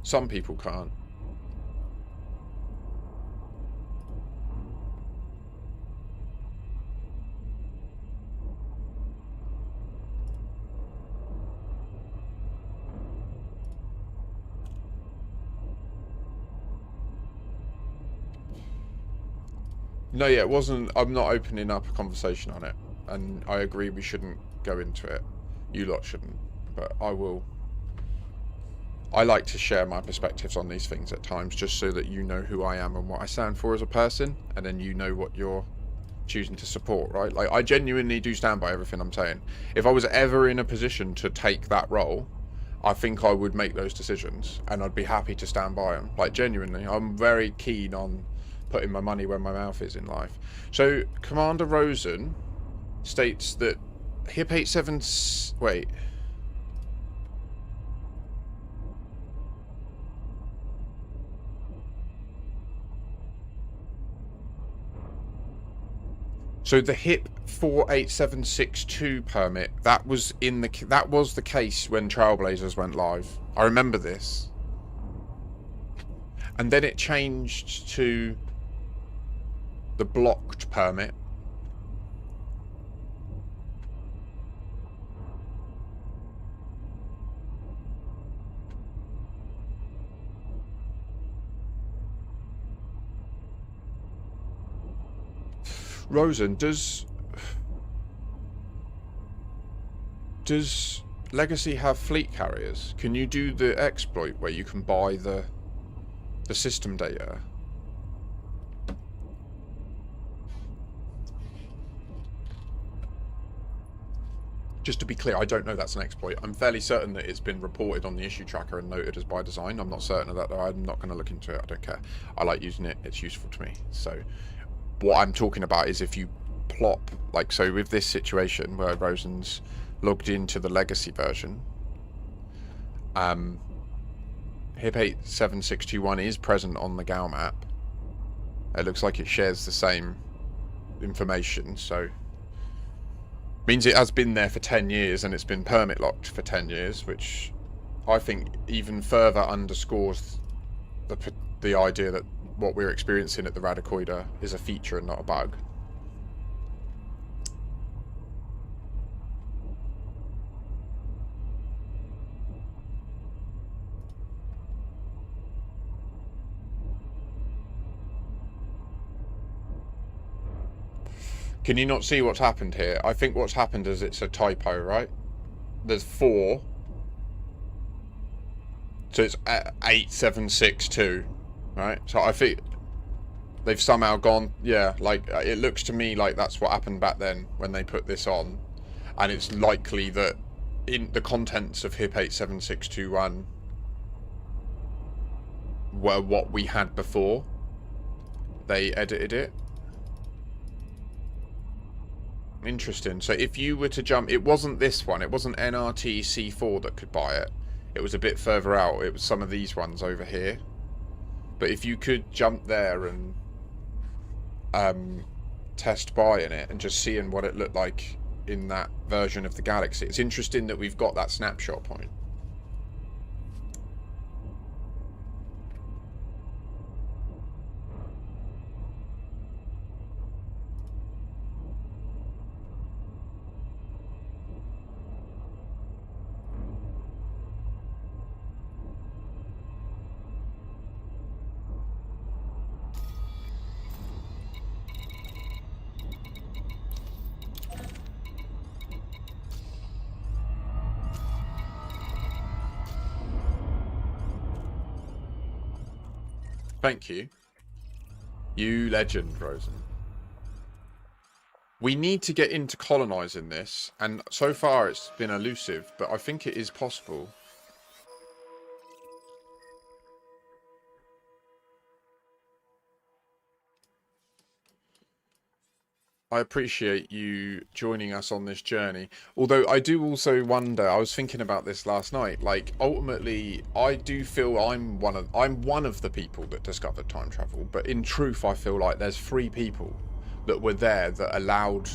Speaker 1: Some people can't. No, yeah, it wasn't. I'm not opening up a conversation on it, and I agree we shouldn't go into it. You lot shouldn't, but I will. I like to share my perspectives on these things at times, just so that you know who I am and what I stand for as a person, and then you know what you're choosing to support, right? Like, I genuinely do stand by everything I'm saying. If I was ever in a position to take that role, I think I would make those decisions, and I'd be happy to stand by them. Like, genuinely, I'm very keen on putting my money where my mouth is in life. So Commander Rosen states that Hip 87... Wait. So the HIP 48762 permit, that was the case when Trailblazers went live. I remember this. And then it changed to the blocked permit. Rosen, does Legacy have fleet carriers? Can you do the exploit where you can buy the system data? Just to be clear, I don't know that's an exploit. I'm fairly certain that it's been reported on the issue tracker and noted as by design. I'm not certain of that, though. I'm not going to look into it. I don't care. I like using it. It's useful to me. So what I'm talking about is if you plop, like, so with this situation where Rosen's logged into the legacy version, HIP 87621 is present on the GAL map. It looks like it shares the same information, so means it has been there for 10 years and it's been permit locked for 10 years, which I think even further underscores the idea that what we're experiencing at the Radicoida is a feature and not a bug. Can you not see what's happened here? I think what's happened is it's a typo, right? There's 4. So it's 8762, right? So I think they've somehow gone, yeah, like, it looks to me like that's what happened back then when they put this on. And it's likely that in the contents of HIP 87621 were what we had before they edited it. Interesting. So if you were to jump, it wasn't this one. It wasn't NRT C4 that could buy it. It was a bit further out. It was some of these ones over here. But if you could jump there and test buying it and just seeing what it looked like in that version of the galaxy. It's interesting that we've got that snapshot point. Thank you. You legend, Rosen. We need to get into colonizing this, and so far it's been elusive, but I think it is possible. I appreciate you joining us on this journey. Although I do also wonder, I was thinking about this last night, like ultimately I do feel I'm one of the people that discovered time travel, but in truth I feel like there's 3 people that were there that allowed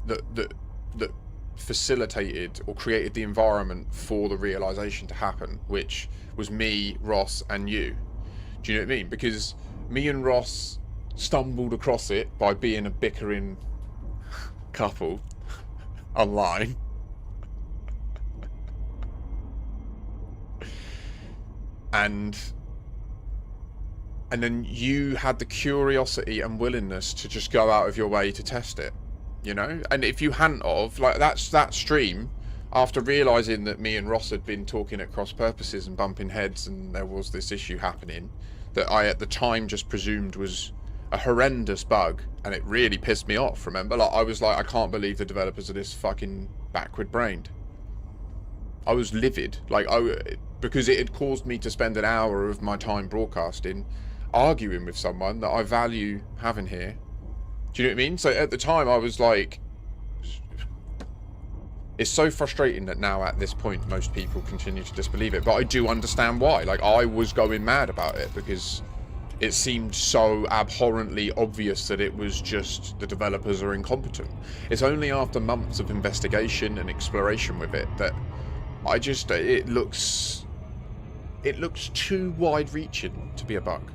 Speaker 1: that facilitated or created the environment for the realization to happen, which was me, Ross, and you. Do you know what I mean? Because me and Ross stumbled across it by being a bickering couple online, and then you had the curiosity and willingness to just go out of your way to test it, you know. And if you hadn't of, like, that stream, after realizing that me and Ross had been talking at cross purposes and bumping heads and there was this issue happening that I at the time just presumed was a horrendous bug, and it really pissed me off. Remember, like, I was like, I can't believe the developers are this fucking backward brained. I was livid, like, because it had caused me to spend an hour of my time broadcasting arguing with someone that I value having here. Do you know what I mean? So at the time I was like, it's so frustrating that now at this point most people continue to disbelieve it, but I do understand why. Like, I was going mad about it because it seemed so abhorrently obvious that it was just the developers are incompetent. It's only after months of investigation and exploration with it that I just, it looks too wide-reaching to be a bug.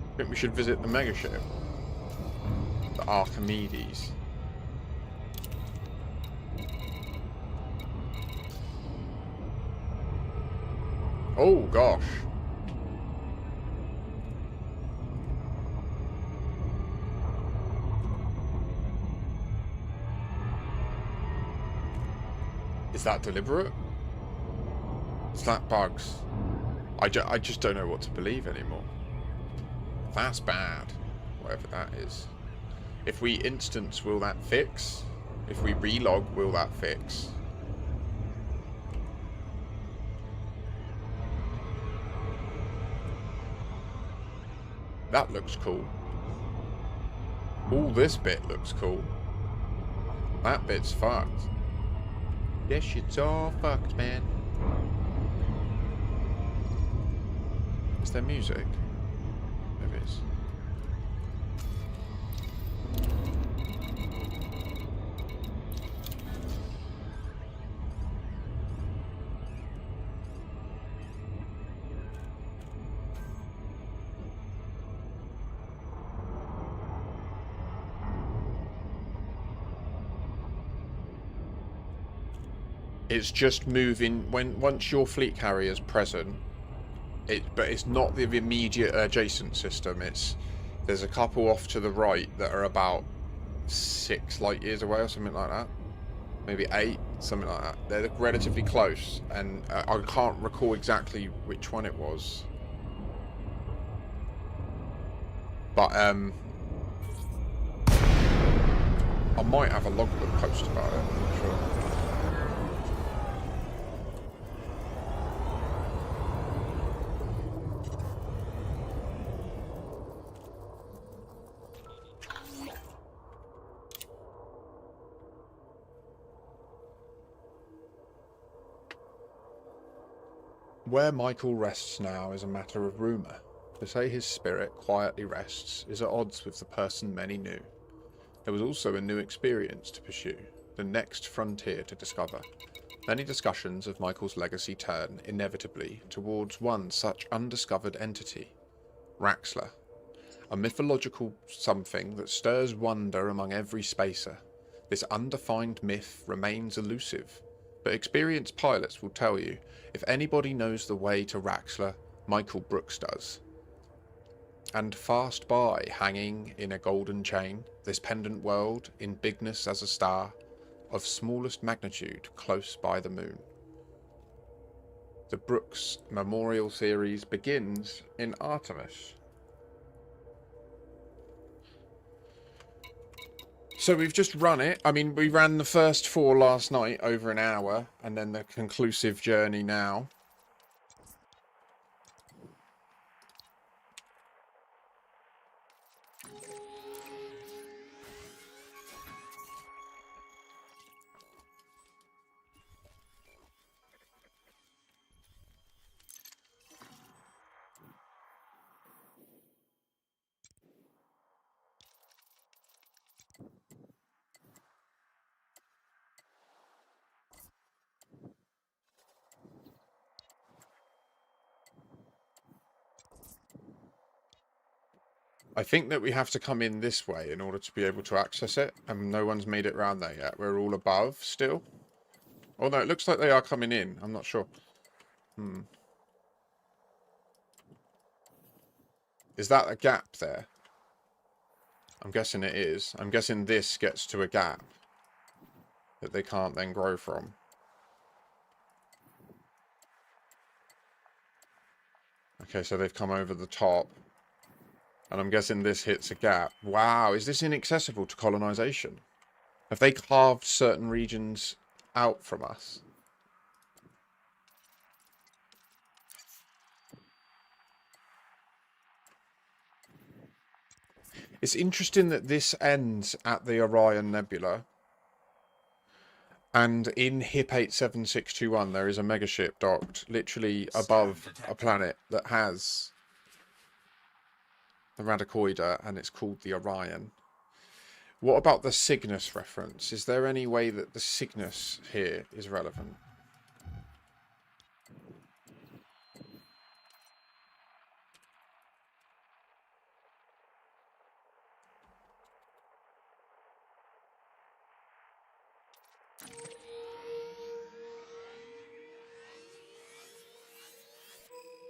Speaker 1: I think we should visit the megaship. The Archimedes. Oh gosh. Is that deliberate? Is that bugs? I just don't know what to believe anymore. That's bad, whatever that is. If we instance, will that fix? If we relog, will that fix? That looks cool. All this bit looks cool. That bit's fucked. This shit's all fucked, man. Is there music? There is. It's just moving once your fleet carrier's present. But it's not the immediate adjacent system. There's a couple off to the right that are about 6 light years away or something like that. Maybe 8, something like that. They're relatively close, and I can't recall exactly which one it was. But I might have a logbook post about it. I'm not sure. Where Michael rests now is a matter of rumour. To say his spirit quietly rests is at odds with the person many knew. There was also a new experience to pursue, the next frontier to discover. Many discussions of Michael's legacy turn, inevitably, towards one such undiscovered entity, Raxler, a mythological something that stirs wonder among every spacer. This undefined myth remains elusive, but experienced pilots will tell you, if anybody knows the way to Raxler, Michael Brooks does. And fast by, hanging in a golden chain, this pendant world, in bigness as a star, of smallest magnitude, close by the moon. The Brooks Memorial Series begins in Artemis. So we've just run it. I mean, we ran the first 4 last night, over an hour, and then the conclusive journey now. I think that we have to come in this way in order to be able to access it, and no one's made it round there yet. We're all above still. Although it looks like they are coming in. I'm not sure. Is that a gap there? I'm guessing it is. I'm guessing this gets to a gap that they can't then grow from. Okay, so they've come over the top. And I'm guessing this hits a gap. Wow, is this inaccessible to colonization? Have they carved certain regions out from us? It's interesting that this ends at the Orion Nebula. And in HIP 87621, there is a megaship docked literally above a planet that has the Radicoida, and it's called the Orion. What about the Cygnus reference? Is there any way that the Cygnus here is relevant?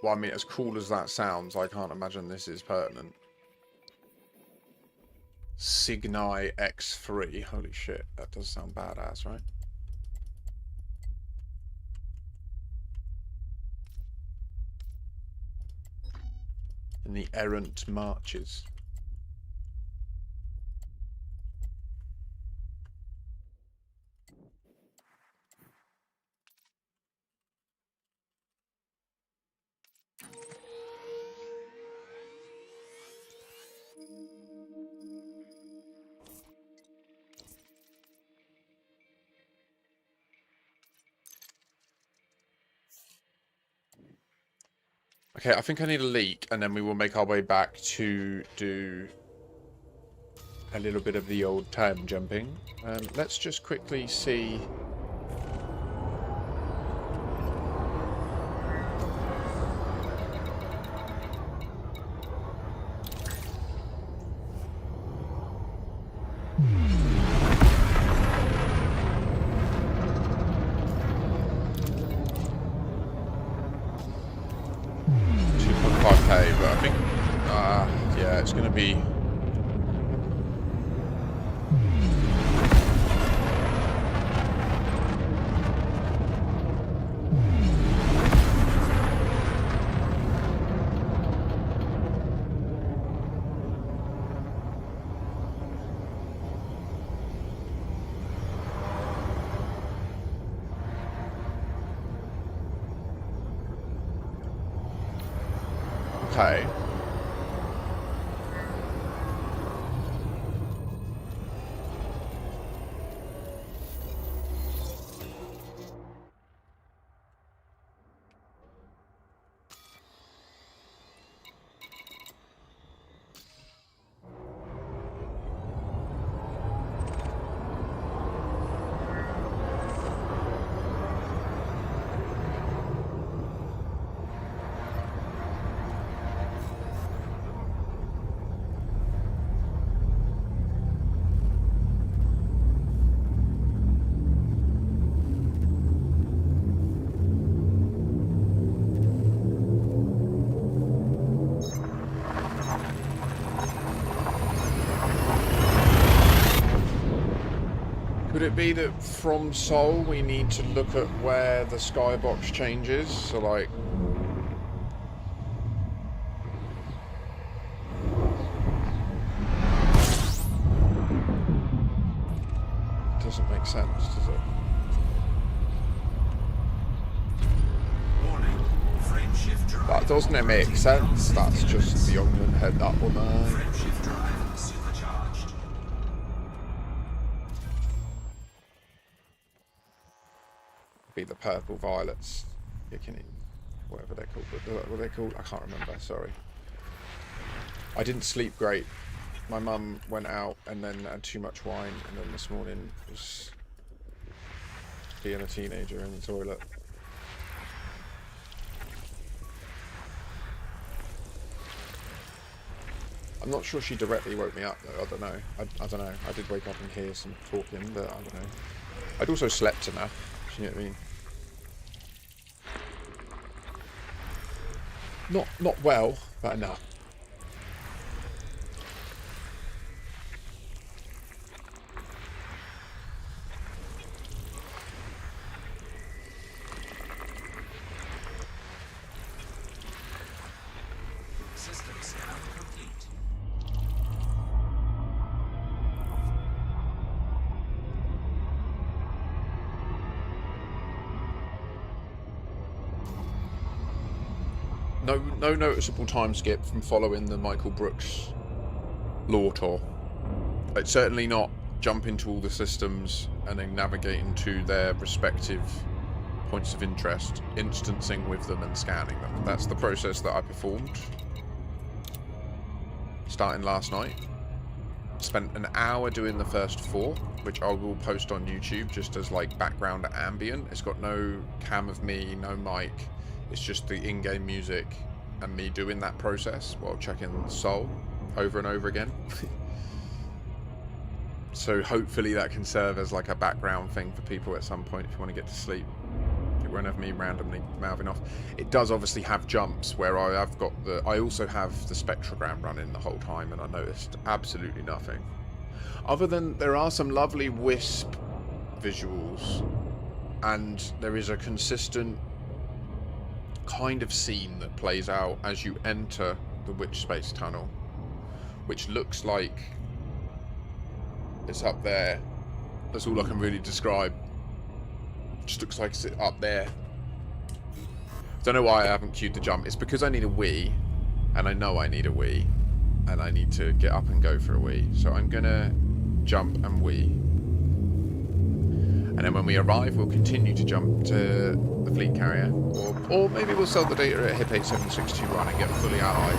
Speaker 1: Well, I mean, as cool as that sounds, I can't imagine this is pertinent. Cygni X3. Holy shit, that does sound badass, right? In the errant marches. Okay, I think I need a leak, and then we will make our way back to do a little bit of the old time jumping. Let's just quickly see. But I think, yeah, it's going to be. Okay. it be that from Sol we need to look at where the skybox changes? So like, doesn't make sense, does it?
Speaker 2: Warning. Frame shift drive.
Speaker 1: That doesn't make sense. That's just the onion head up on there.
Speaker 2: Frame shift drive supercharged.
Speaker 1: Be the purple violets kicking in, whatever they're called. What are they called? I can't remember. Sorry. I didn't sleep great. My mum went out and then had too much wine, and then this morning was being a teenager in the toilet. I'm not sure she directly woke me up though. I don't know. I don't know. I did wake up and hear some talking, but I don't know. I'd also slept enough. You know what I mean? Not well, but enough.
Speaker 2: System scan complete.
Speaker 1: No noticeable time skip from following the Michael Brooks law tour. It's certainly not jump into all the systems and then navigating to their respective points of interest, instancing with them and scanning them. That's the process that I performed starting last night. Spent an hour doing the first 4, which I will post on YouTube just as like background ambient. It's got no cam of me, no mic. It's just the in-game music and me doing that process while checking Soul over and over again. So hopefully that can serve as like a background thing for people at some point if you want to get to sleep. It won't have me randomly mouthing off. It does obviously have jumps where I also have the spectrogram running the whole time, and I noticed absolutely nothing. Other than there are some lovely wisp visuals, and there is a consistent kind of scene that plays out as you enter the Witch Space Tunnel, which looks like it's up there. That's all I can really describe. Just looks like it's up there. Don't know why I haven't queued the jump. It's because I need a wee, and I know I need a wee, and I need to get up and go for a wee. So I'm gonna jump and wee, and then when we arrive, we'll continue to jump to the fleet carrier, or maybe we'll sell the data at HIP 87621 and get fully allied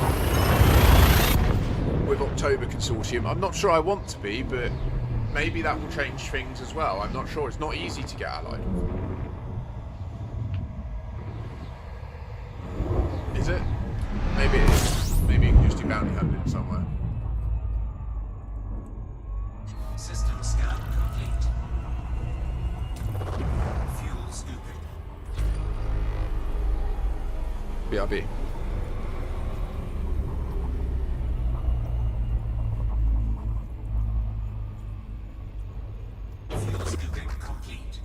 Speaker 1: with October Consortium. I'm not sure I want to be, but maybe that will change things as well. I'm not sure. It's not easy to get allied. Is it? Maybe it is. Maybe you can just do bounty hunting somewhere.
Speaker 2: System scan complete. Fuel scooping.
Speaker 1: BRB.
Speaker 2: Fuel scooping complete.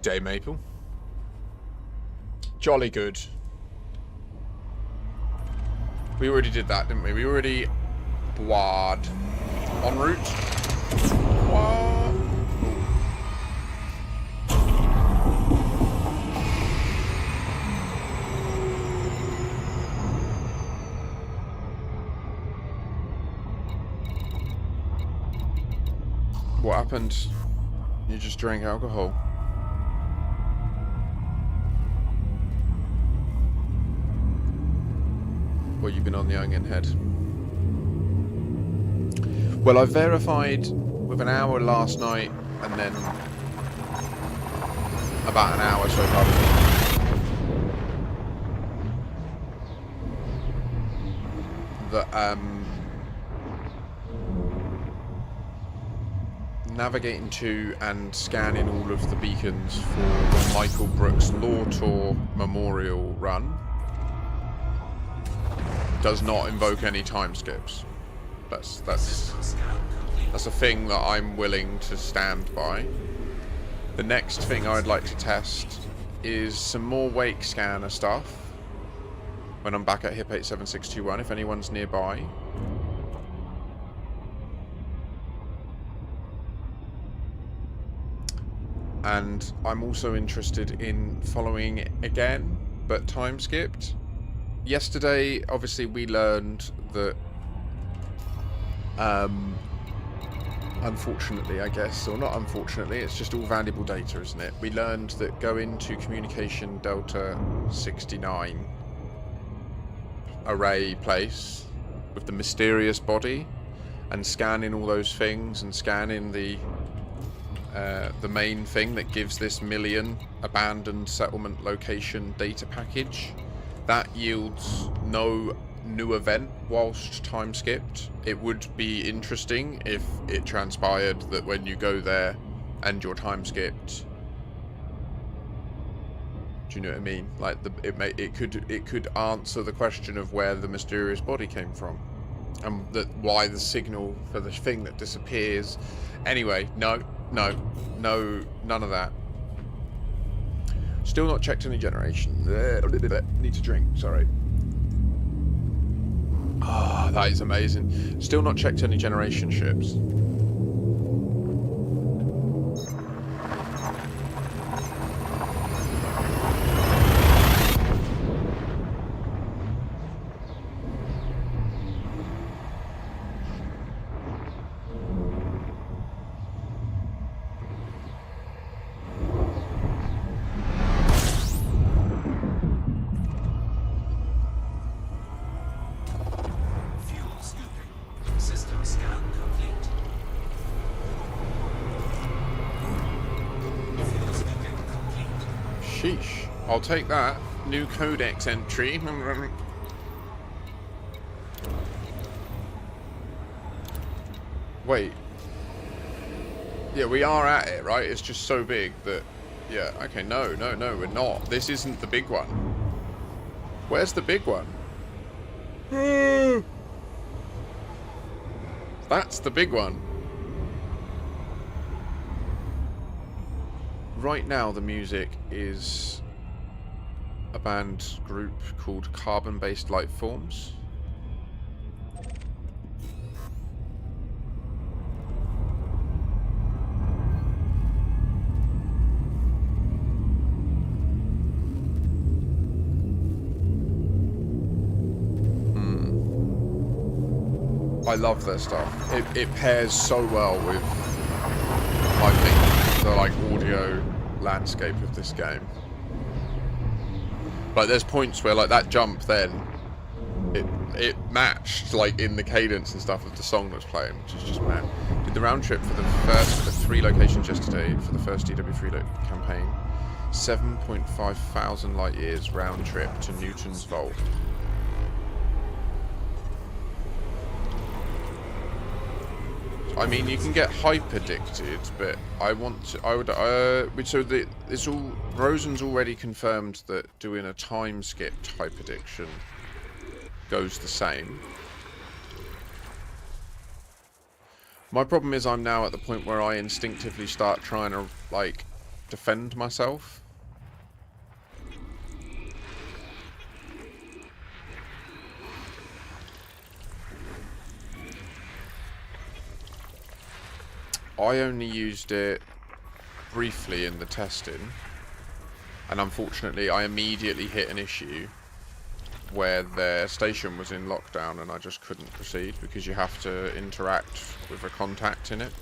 Speaker 1: day, Maple. Jolly good. We already did that, didn't we? We already... Wad. En route. Wad. What happened? You just drank alcohol. Well, you've been on the onion head. Well, I verified with an hour last night, and then about an hour so far. That navigating to and scanning all of the beacons for the Michael Brooks Law Tour Memorial Run does not invoke any time skips. That's a thing that I'm willing to stand by. The next thing I'd like to test is some more wake scanner stuff when I'm back at HIP 87621, if anyone's nearby. And I'm also interested in following it again, but time skipped. Yesterday, obviously, we learned that, unfortunately, I guess, or not unfortunately, it's just all valuable data, isn't it? We learned that go into communication Delta 69 array place with the mysterious body and scanning all those things and scanning the main thing that gives this million abandoned settlement location data package. That yields no new event whilst time skipped. It would be interesting if it transpired that when you go there and your time skipped, do you know what I mean? Like it could answer the question of where the mysterious body came from, and why the signal for the thing that disappears. Anyway, no, none of that. Still not checked any generation. Need to drink, sorry. Ah, that is amazing. Still not checked any generation ships. Sheesh. I'll take that. New codex entry. Wait. Yeah, we are at it, right? It's just so big that... Yeah, okay, no, we're not. This isn't the big one. Where's the big one? That's the big one. Right now, the music is a band group called Carbon-Based Life Forms. I love their stuff. It pairs so well with, I think, the like audio landscape of this game. Like there's points where like that jump then it matched like in the cadence and stuff of the song that's playing, which is just mad. Did the round trip for the 3 locations yesterday for the first DW3 campaign. 7.5 thousand light years round trip to Newton's Vault. I mean, you can get hype addicted, but Rosen's already confirmed that doing a time skipped hype addiction goes the same. My problem is I'm now at the point where I instinctively start trying to, like, defend myself. I only used it briefly in the testing, and unfortunately I immediately hit an issue where their station was in lockdown and I just couldn't proceed because you have to interact with a contact in it.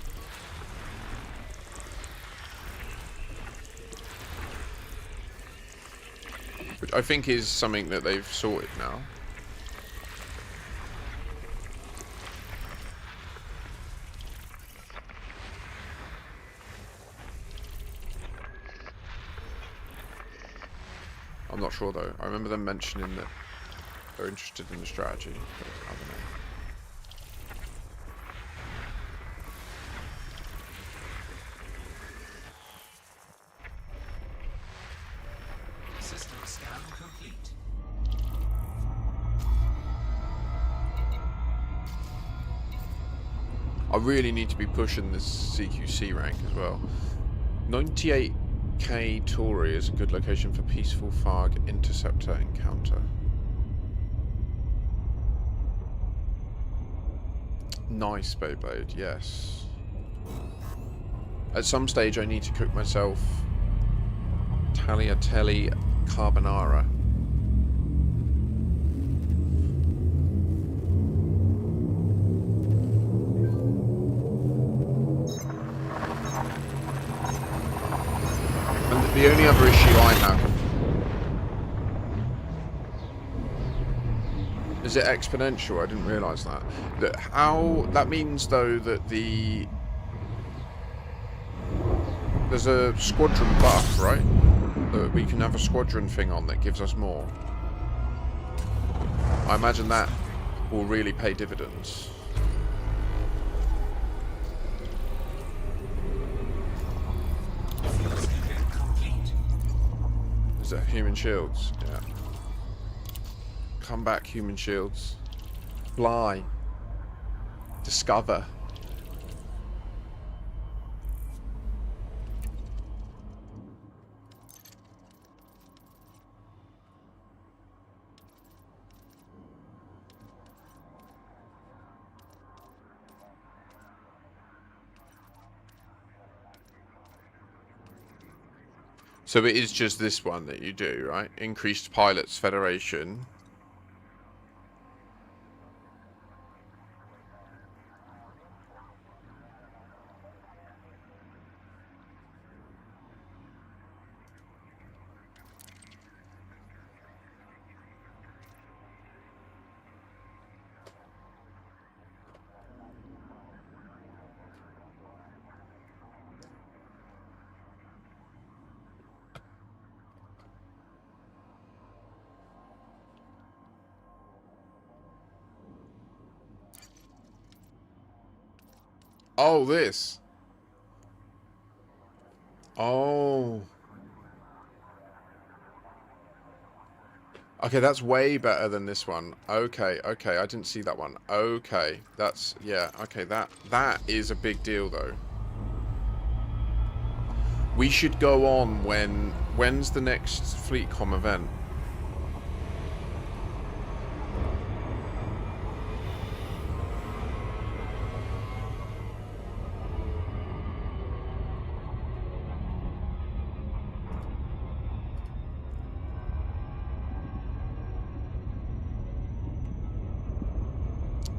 Speaker 1: Which I think is something that they've sorted now. I'm not sure though. I remember them mentioning that they're interested in the strategy, but I don't know.
Speaker 2: System scan complete.
Speaker 1: I really need to be pushing this CQC rank as well. 98k Tory is a good location for peaceful Farg interceptor encounter. Nice, Beyblade, yes. At some stage I need to cook myself tagliatelle carbonara. And the only other issue I have... Is it exponential? I didn't realise that. That means though that there's a squadron buff, right? That we can have a squadron thing on that gives us more. I imagine that will really pay dividends.
Speaker 2: Fuel scooping complete.
Speaker 1: Is that human shields? Yeah. Come back, human shields. Fly. Discover. So it is just this one that you do, right? Increased Pilots Federation. Oh, this. Oh. Okay, that's way better than this one. Okay, okay, I didn't see that one. Okay, that's, yeah, okay, that is a big deal, though. We should go on when's the next FleetCom event?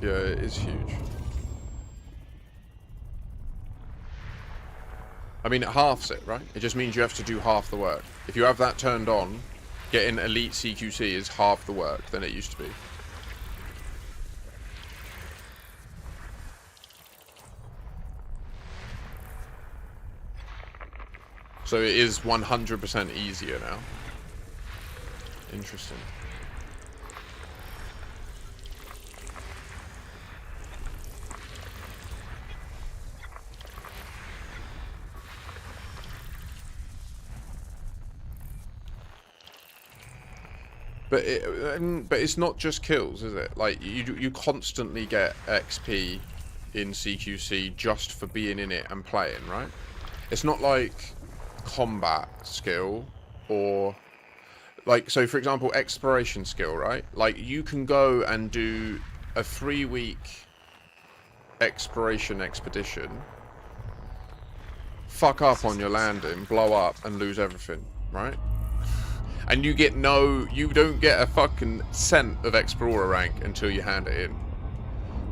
Speaker 1: Yeah, it is huge. I mean, it halves it, right? It just means you have to do half the work. If you have that turned on, getting elite CQC is half the work than it used to be. So it is 100% easier now. Interesting. But it's not just kills, is it? Like you constantly get XP in CQC just for being in it and playing, right? It's not like combat skill or like, so for example, exploration skill, right? Like you can go and do a 3-week exploration expedition, fuck up on your landing, blow up and lose everything, right? And you don't get a fucking cent of explorer rank until you hand it in.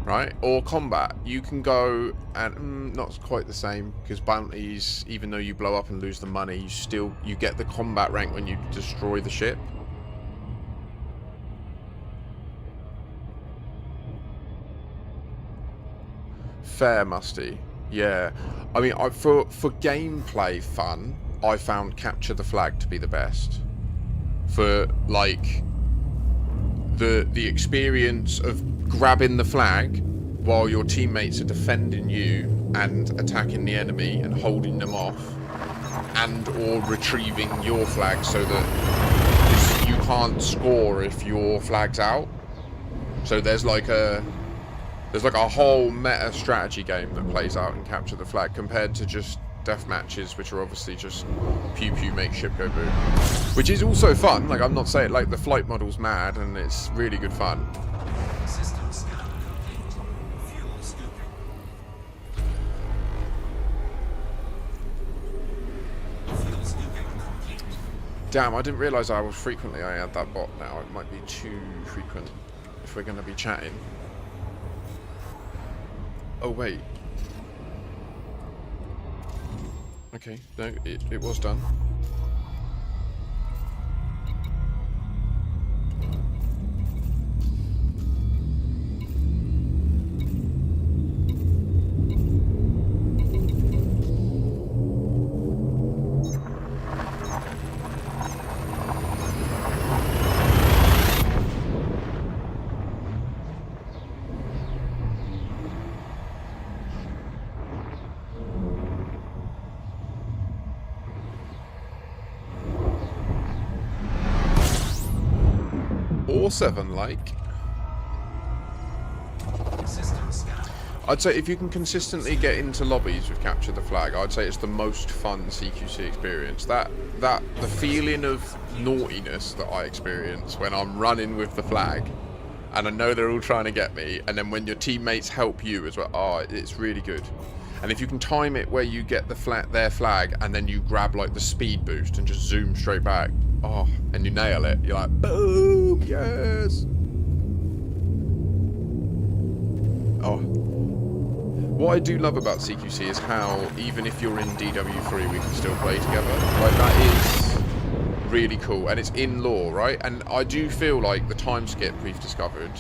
Speaker 1: Right? Or combat. You can go and not quite the same, because bounties, even though you blow up and lose the money, you get the combat rank when you destroy the ship. Fair, Musty. Yeah. I mean, for gameplay fun, I found Capture the Flag to be the best. For like the experience of grabbing the flag while your teammates are defending you and attacking the enemy and holding them off, and or retrieving your flag so that you can't score if your flag's out. So there's like a whole meta strategy game that plays out in Capture the Flag compared to just death matches, which are obviously just pew pew make ship go boom, which is also fun. Like, I'm not saying, like, the flight model's mad and it's really good fun.
Speaker 2: System scan complete. Fuel scooping. Fuel scooping complete.
Speaker 1: Damn, I didn't realise how frequently I had that bot now. It might be too frequent if we're going to be chatting. Oh wait. Okay, no, it was done. Or 7, like.
Speaker 2: System scan.
Speaker 1: I'd say if you can consistently get into lobbies with Capture the Flag, I'd say it's the most fun CQC experience. The feeling of naughtiness that I experience when I'm running with the flag, and I know they're all trying to get me, and then when your teammates help you as well, it's really good. And if you can time it where you get their flag, and then you grab like the speed boost and just zoom straight back, and you nail it, you're like, boom, yes. What I do love about CQC is how, even if you're in DW3, we can still play together. Like, that is really cool, and it's in lore, right? And I do feel like the time skip we've discovered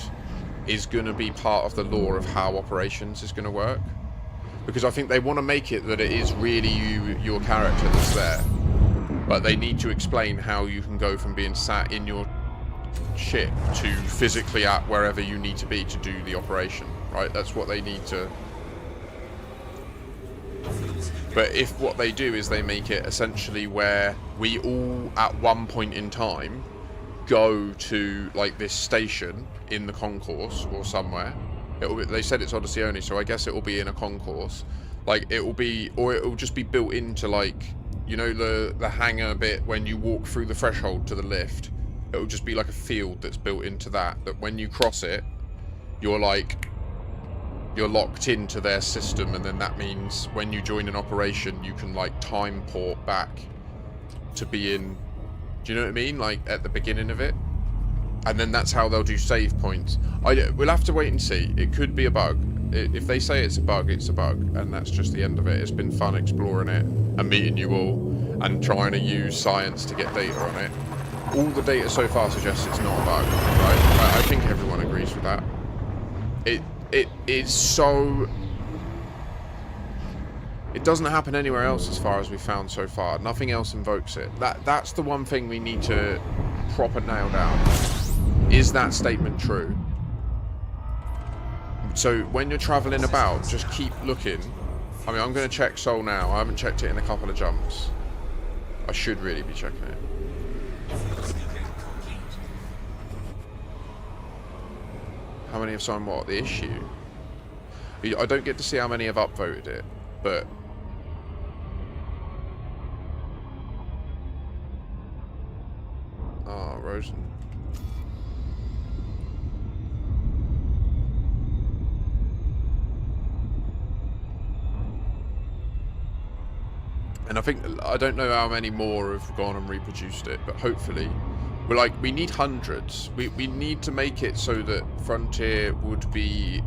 Speaker 1: is going to be part of the lore of how operations is going to work. Because I think they want to make it that it is really your character that's there. But they need to explain how you can go from being sat in your ship to physically at wherever you need to be to do the operation, right? That's what they need to... But if what they do is they make it essentially where we all, at one point in time, go to, like, this station in the concourse or somewhere. They said it's Odyssey only, so I guess it will be in a concourse. Like, it will be... Or it will just be built into, like... You know, the hangar bit when you walk through the threshold to the lift? It will just be like a field that's built into that when you cross it, you're locked into their system, and then that means when you join an operation, you can, like, time port back to be in... Do you know what I mean? Like, at the beginning of it. And then that's how they'll do save points. We'll have to wait and see. It could be a bug. If they say it's a bug, it's a bug, and that's just the end of it. It's been fun exploring it and meeting you all and trying to use science to get data on it. All the data so far suggests it's not a bug, right? I think everyone agrees with that. It is so... It doesn't happen anywhere else as far as we've found so far. Nothing else invokes it. That's the one thing we need to proper nail down. Is that statement true? So when you're travelling about, just keep looking. I mean, I'm going to check Sol now. I haven't checked it in a couple of jumps. I should really be checking it. How many have signed what? The issue? I don't get to see how many have upvoted it, but... Oh, Rosen. And I don't know how many more have gone and reproduced it, but hopefully, we need hundreds. We need to make it so that Frontier would be.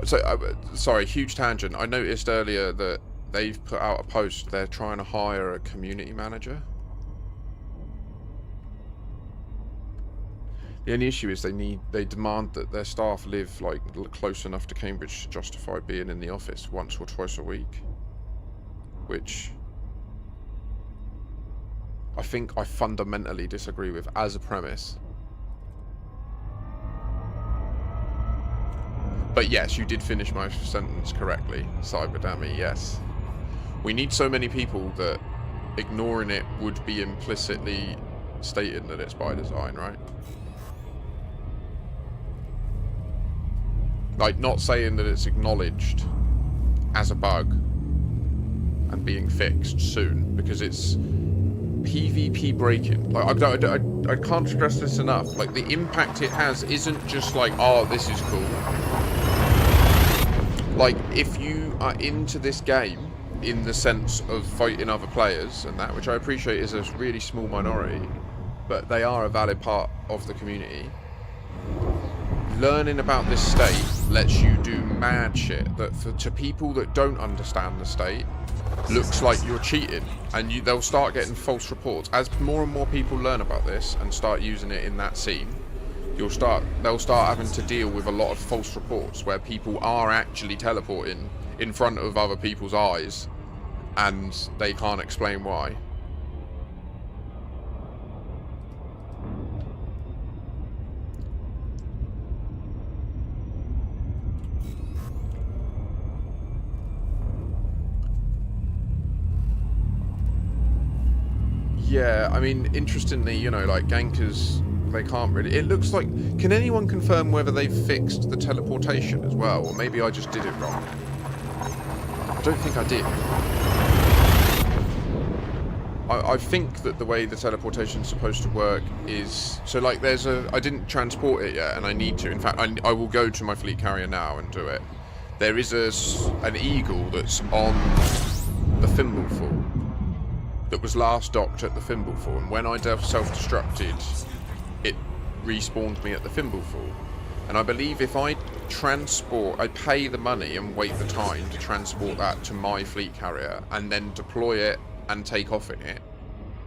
Speaker 1: So, sorry, huge tangent. I noticed earlier that they've put out a post. They're trying to hire a community manager. The only issue is they demand that their staff live like close enough to Cambridge to justify being in the office once or twice a week. Which I think I fundamentally disagree with as a premise. But yes, you did finish my sentence correctly, Cyberdammy, yes. We need so many people that ignoring it would be implicitly stating that it's by design, right? Like, not saying that it's acknowledged as a bug and being fixed soon, because it's PvP breaking. Like, I can't stress this enough. Like, the impact it has isn't just like, oh, this is cool. Like, if you are into this game in the sense of fighting other players and that, which I appreciate is a really small minority, but they are a valid part of the community, learning about this state lets you do mad shit that to people that don't understand the state looks like you're cheating, and they'll start getting false reports. As more and more people learn about this and start using it in that scene, they'll start having to deal with a lot of false reports where people are actually teleporting in front of other people's eyes and they can't explain why. Yeah, I mean, interestingly, you know, like, gankers, they can't really... It looks like... Can anyone confirm whether they've fixed the teleportation as well? Or maybe I just did it wrong. I don't think I did. I think that the way the teleportation's supposed to work is... So, like, there's a... I didn't transport it yet, and I need to. In fact, I will go to my fleet carrier now and do it. There is an eagle that's on the Thimblefall that was last docked at the Thimblefall, and when I self-destructed, it respawned me at the Thimblefall. And I believe if I pay the money and wait the time to transport that to my fleet carrier, and then deploy it and take off in it,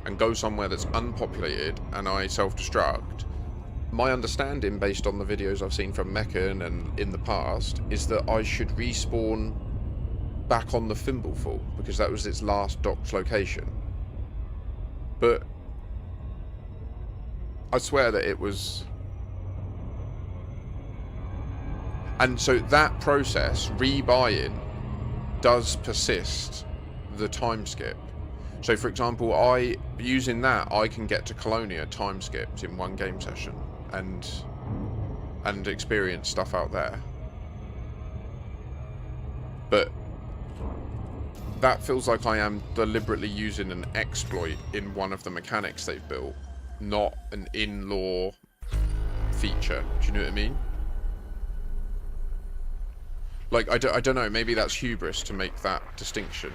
Speaker 1: and go somewhere that's unpopulated, and I self-destruct, my understanding, based on the videos I've seen from Meccan and in the past, is that I should respawn back on the Thimblefall, because that was its last docked location. But I swear that it was... And so that process, rebuying, does persist the time skip. So for example, using that, I can get to Colonia time skipped in one game session and experience stuff out there. But that feels like I am deliberately using an exploit in one of the mechanics they've built, not an in-law feature. Do you know what I mean? Like, I don't know, maybe that's hubris to make that distinction.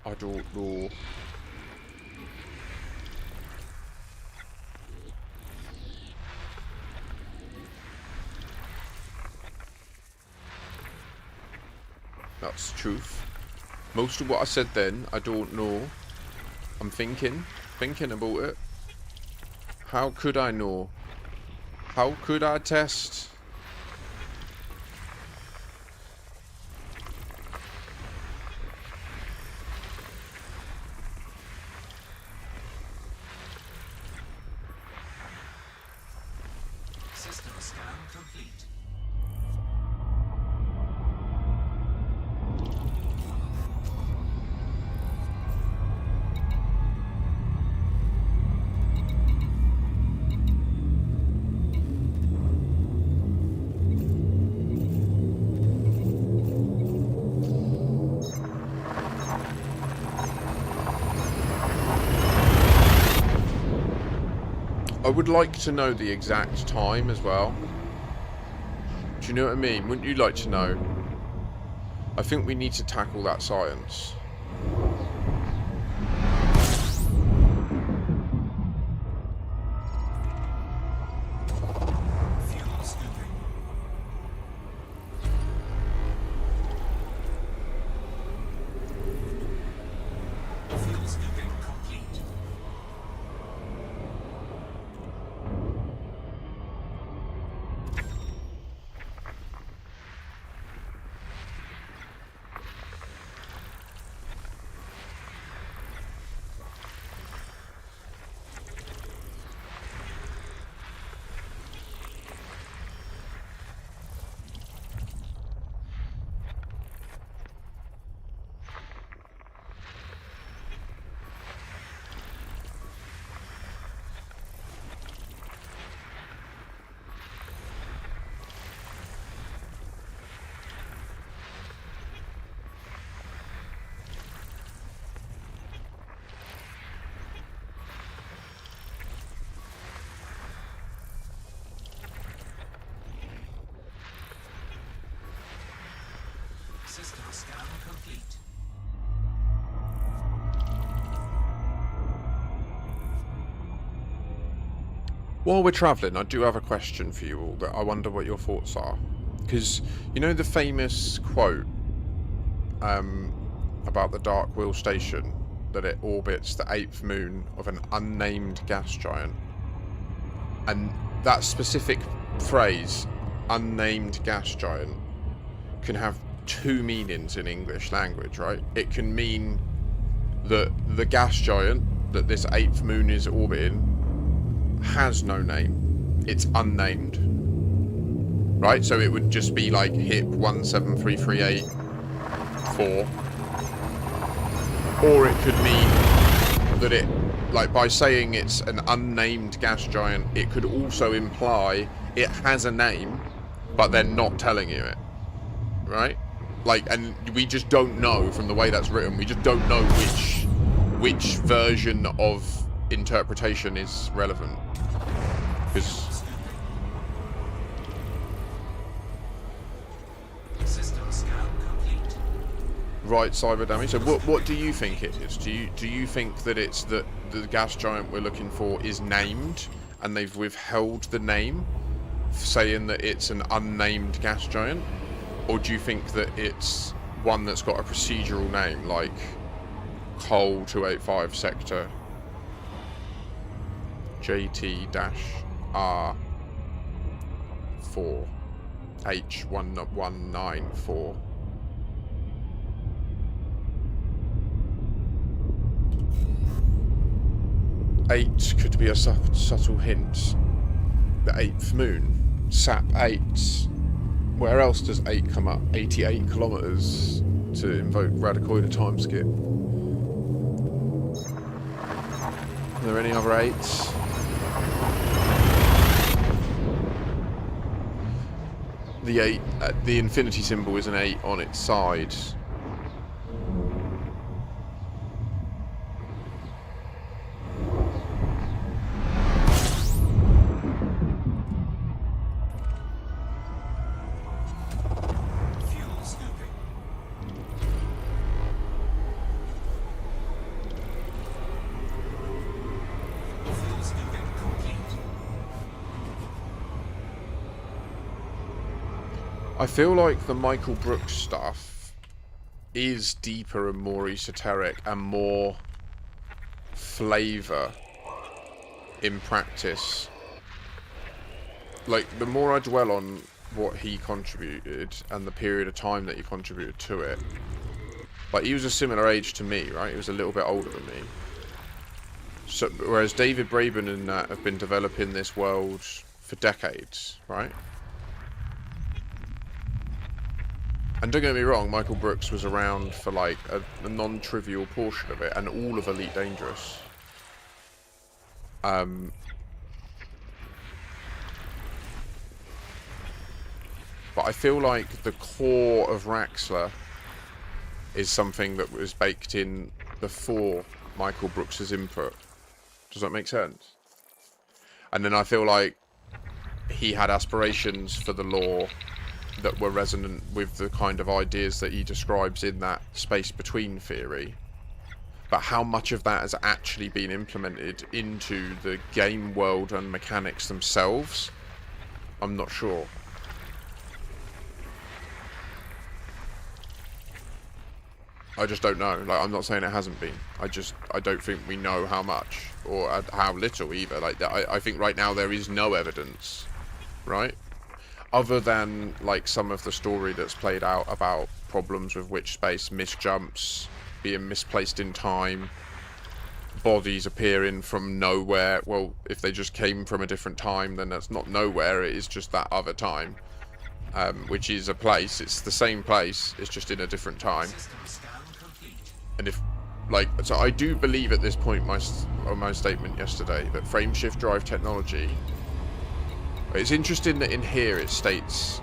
Speaker 1: I don't know. That's truth. Most of what I said then, I don't know. I'm thinking about it. How could I know? How could I test? I would like to know the exact time as well. Do you know what I mean? Wouldn't you like to know? I think we need to tackle that science.
Speaker 2: Fuel scooping. Fuel scooping complete. System scan complete.
Speaker 1: While we're travelling, I do have a question for you all that I wonder what your thoughts are. Because, you know the famous quote about the Dark Wheel Station, that it orbits the 8th moon of an unnamed gas giant? And that specific phrase, unnamed gas giant, can have two meanings in English language, right? It can mean that the gas giant that this 8th moon is orbiting has no name. It's unnamed. Right? So it would just be like HIP 17338-4. Or it could mean that it, like by saying it's an unnamed gas giant, it could also imply it has a name, but they're not telling you it. Right? Like, and we just don't know from the way that's written, we just don't know which version of interpretation is relevant. Because
Speaker 2: System scan complete.
Speaker 1: right, cyber damage. So what do you think it is? Do you think that it's that the gas giant we're looking for is named and they've withheld the name, saying that it's an unnamed gas giant? Or do you think that it's one that's got a procedural name, like Col 285 Sector JT-R4 H1194? Eight could be a subtle hint. The 8th moon. SAP 8. Where else does 8 come up? 88 kilometers to invoke Radicoida time skip. Are there any other 8s? The 8, the infinity symbol is an 8 on its side.
Speaker 2: Fuel scooping. Fuel scooping complete.
Speaker 1: I feel like the Michael Brooks stuff is deeper and more esoteric and more flavour in practice. Like, the more I dwell on what he contributed and the period of time that he contributed to it, like, he was a similar age to me, right? He was a little bit older than me. So, whereas David Braben and that have been developing this world for decades, right? And don't get me wrong, Michael Brooks was around for like a non-trivial portion of it, and all of Elite Dangerous. But I feel like the core of Raxler is something that was baked in before Michael Brooks's input. Does that make sense? And then I feel like he had aspirations for the law that were resonant with the kind of ideas that he describes in that space between theory. But how much of that has actually been implemented into the game world and mechanics themselves, I'm not sure. I just don't know. Like, I'm not saying it hasn't been. I don't think we know how much, or how little either. Like, I think right now there is no evidence, right? Other than, like, some of the story that's played out about problems with witch space, misjumps, being misplaced in time, bodies appearing from nowhere. Well, if they just came from a different time, then that's not nowhere. It is just that other time, which is a place. It's the same place. It's just in a different time.
Speaker 2: System scan complete.
Speaker 1: And if, like, so I do believe at this point, on my statement yesterday, that frame shift drive technology. It's interesting that in here it states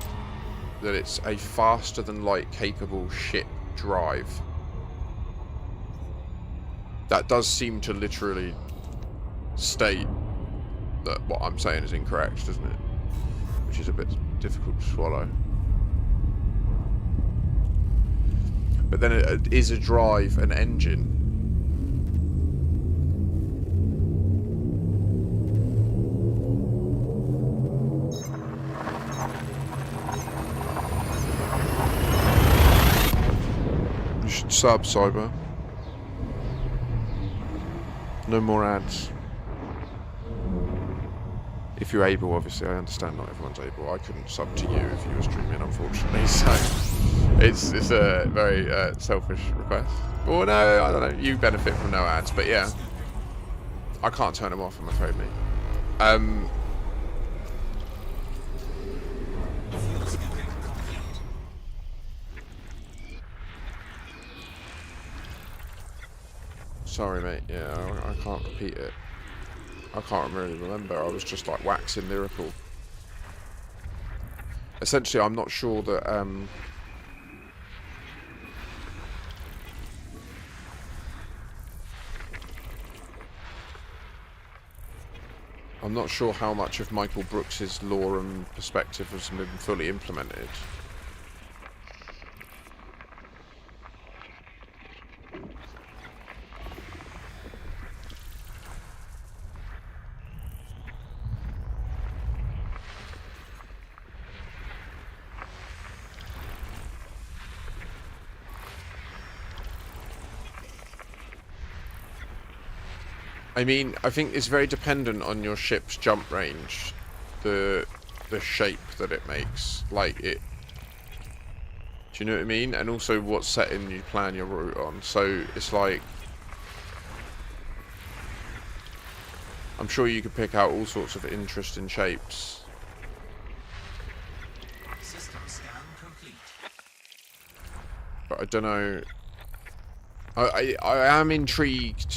Speaker 1: that it's a faster than light capable ship drive. That does seem to literally state that what I'm saying is incorrect, doesn't it? Which is a bit difficult to swallow. But then it is a drive an engine. You should sub, Cyber. No more ads. If you're able, obviously. I understand not everyone's able. I couldn't sub to you if you were streaming, unfortunately. So it's a very selfish request. Well, no, I don't know. You benefit from no ads, but yeah, I can't turn them off, I'm afraid, mate.
Speaker 2: Fuel scooping complete.
Speaker 1: Sorry, mate. Yeah, I can't repeat it. I can't really remember. I was just like waxing lyrical. Essentially, I'm not sure that I'm not sure how much of Michael Brooks's lore and perspective has been fully implemented. I mean, I think it's very dependent on your ship's jump range, the shape that it makes, like it. Do you know what I mean? And also what setting you plan your route on. So it's like, I'm sure you could pick out all sorts of interesting shapes.
Speaker 2: System scan complete.
Speaker 1: But I don't know. I am intrigued.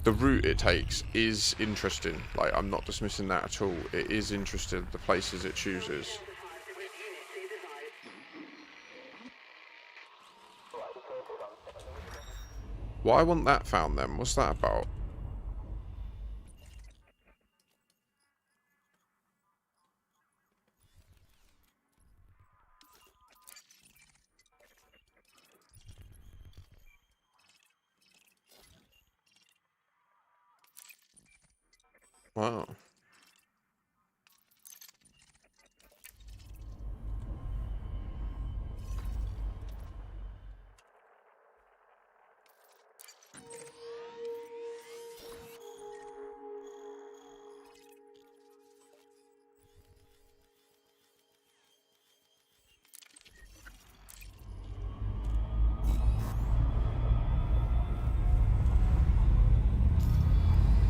Speaker 1: The route it takes is interesting. Like, I'm not dismissing that at all. It is interesting, the places it chooses. Why want that found then? What's that about? Wow.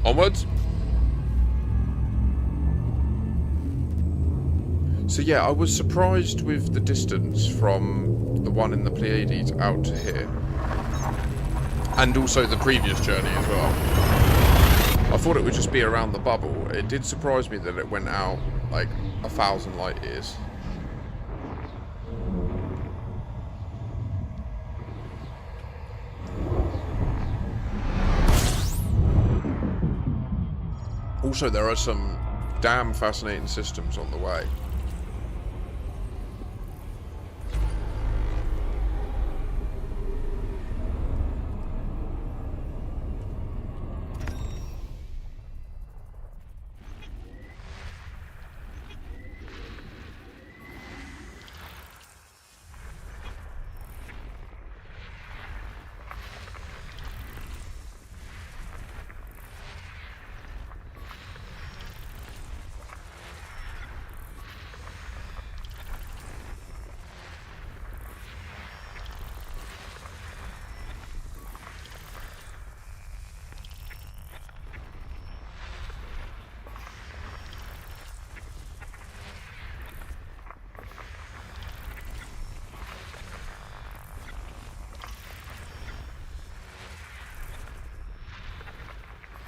Speaker 1: Onwards. So yeah, I was surprised with the distance from the one in the Pleiades out to here. And also the previous journey as well. I thought it would just be around the bubble. It did surprise me that it went out like 1,000 light years. Also, there are some damn fascinating systems on the way.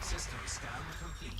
Speaker 2: System scan complete.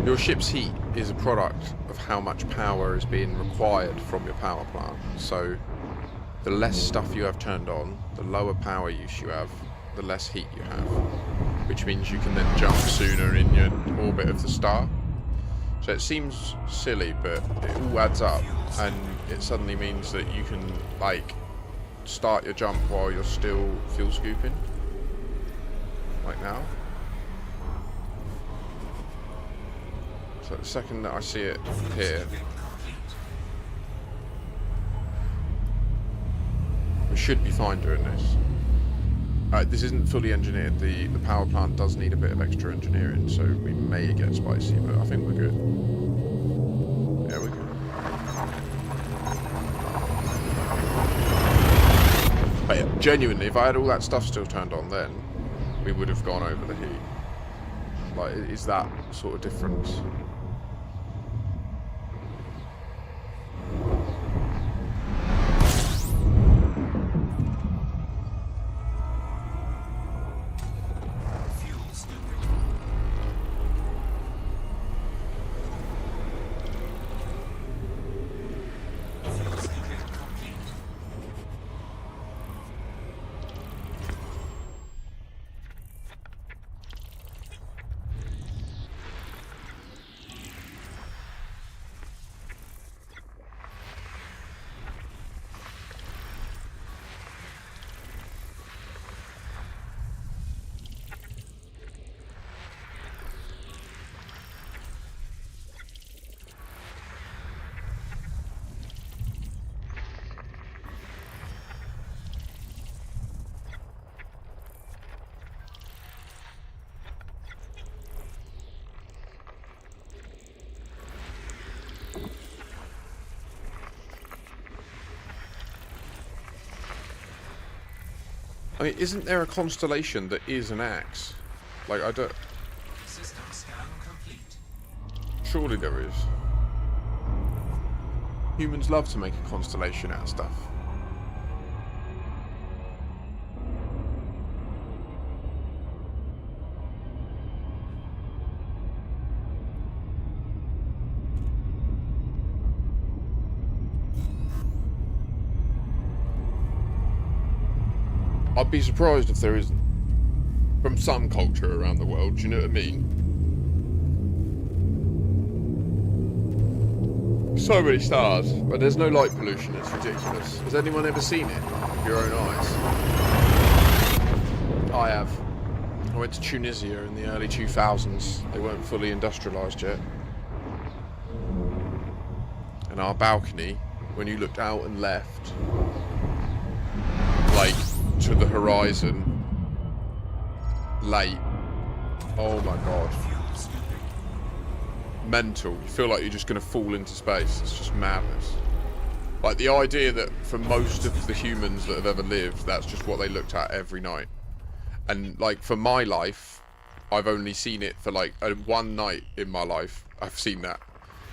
Speaker 1: Your ship's heat is a product of how much power is being required from your power plant. So the less stuff you have turned on, the lower power use you have, the less heat you have, which means you can then jump sooner in your orbit of the star. So it seems silly, but it all adds up, and it suddenly means that you can like start your jump while you're still fuel scooping, like now. So the second that I see it here, we should be fine doing this. This isn't fully engineered. The power plant does need a bit of extra engineering, so we may get spicy, but I think we're good. Yeah, we're good. But yeah, genuinely, if I had all that stuff still turned on then, we would have gone over the heat. Like, is that sort of difference? I mean, isn't there a constellation that is an axe? Like, I don't...
Speaker 2: System scan complete.
Speaker 1: Surely there is. Humans love to make a constellation out of stuff. I'd be surprised if there isn't. From some culture around the world, do you know what I mean? So many stars, but there's no light pollution, it's ridiculous. Has anyone ever seen it with your own eyes? I have. I went to Tunisia in the early 2000s. They weren't fully industrialised yet. And our balcony, when you looked out and left, like, to the horizon, late. Oh my god. Mental. You feel like you're just going to fall into space. It's just madness. Like, the idea that for most of the humans that have ever lived, that's just what they looked at every night. And, like, for my life, I've only seen it for like one night in my life. I've seen that.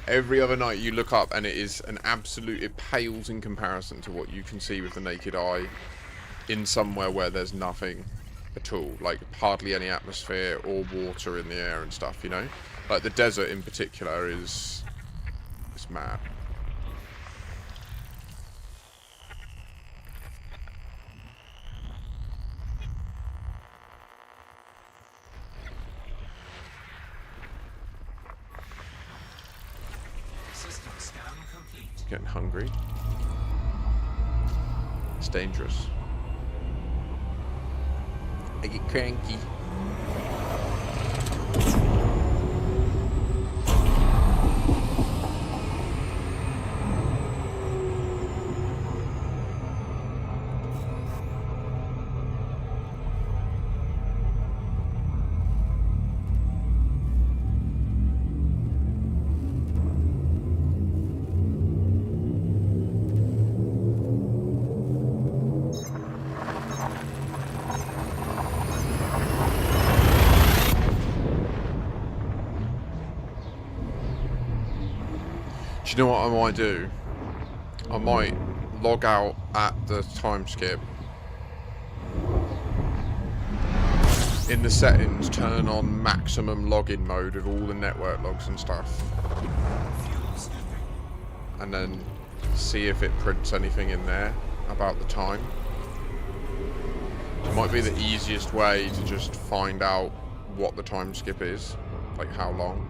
Speaker 1: Every other night you look up and it is an absolute, it pales in comparison to what you can see with the naked eye in somewhere where there's nothing at all, like hardly any atmosphere or water in the air and stuff, you know? Like the desert in particular is, it's mad.
Speaker 2: System scan complete.
Speaker 1: Getting hungry. It's dangerous. I get cranky. Do you know what I might do? I might log out at the time skip. In the settings, turn on maximum login mode with all the network logs and stuff. And then see if it prints anything in there about the time. It might be the easiest way to just find out what the time skip is, like how long.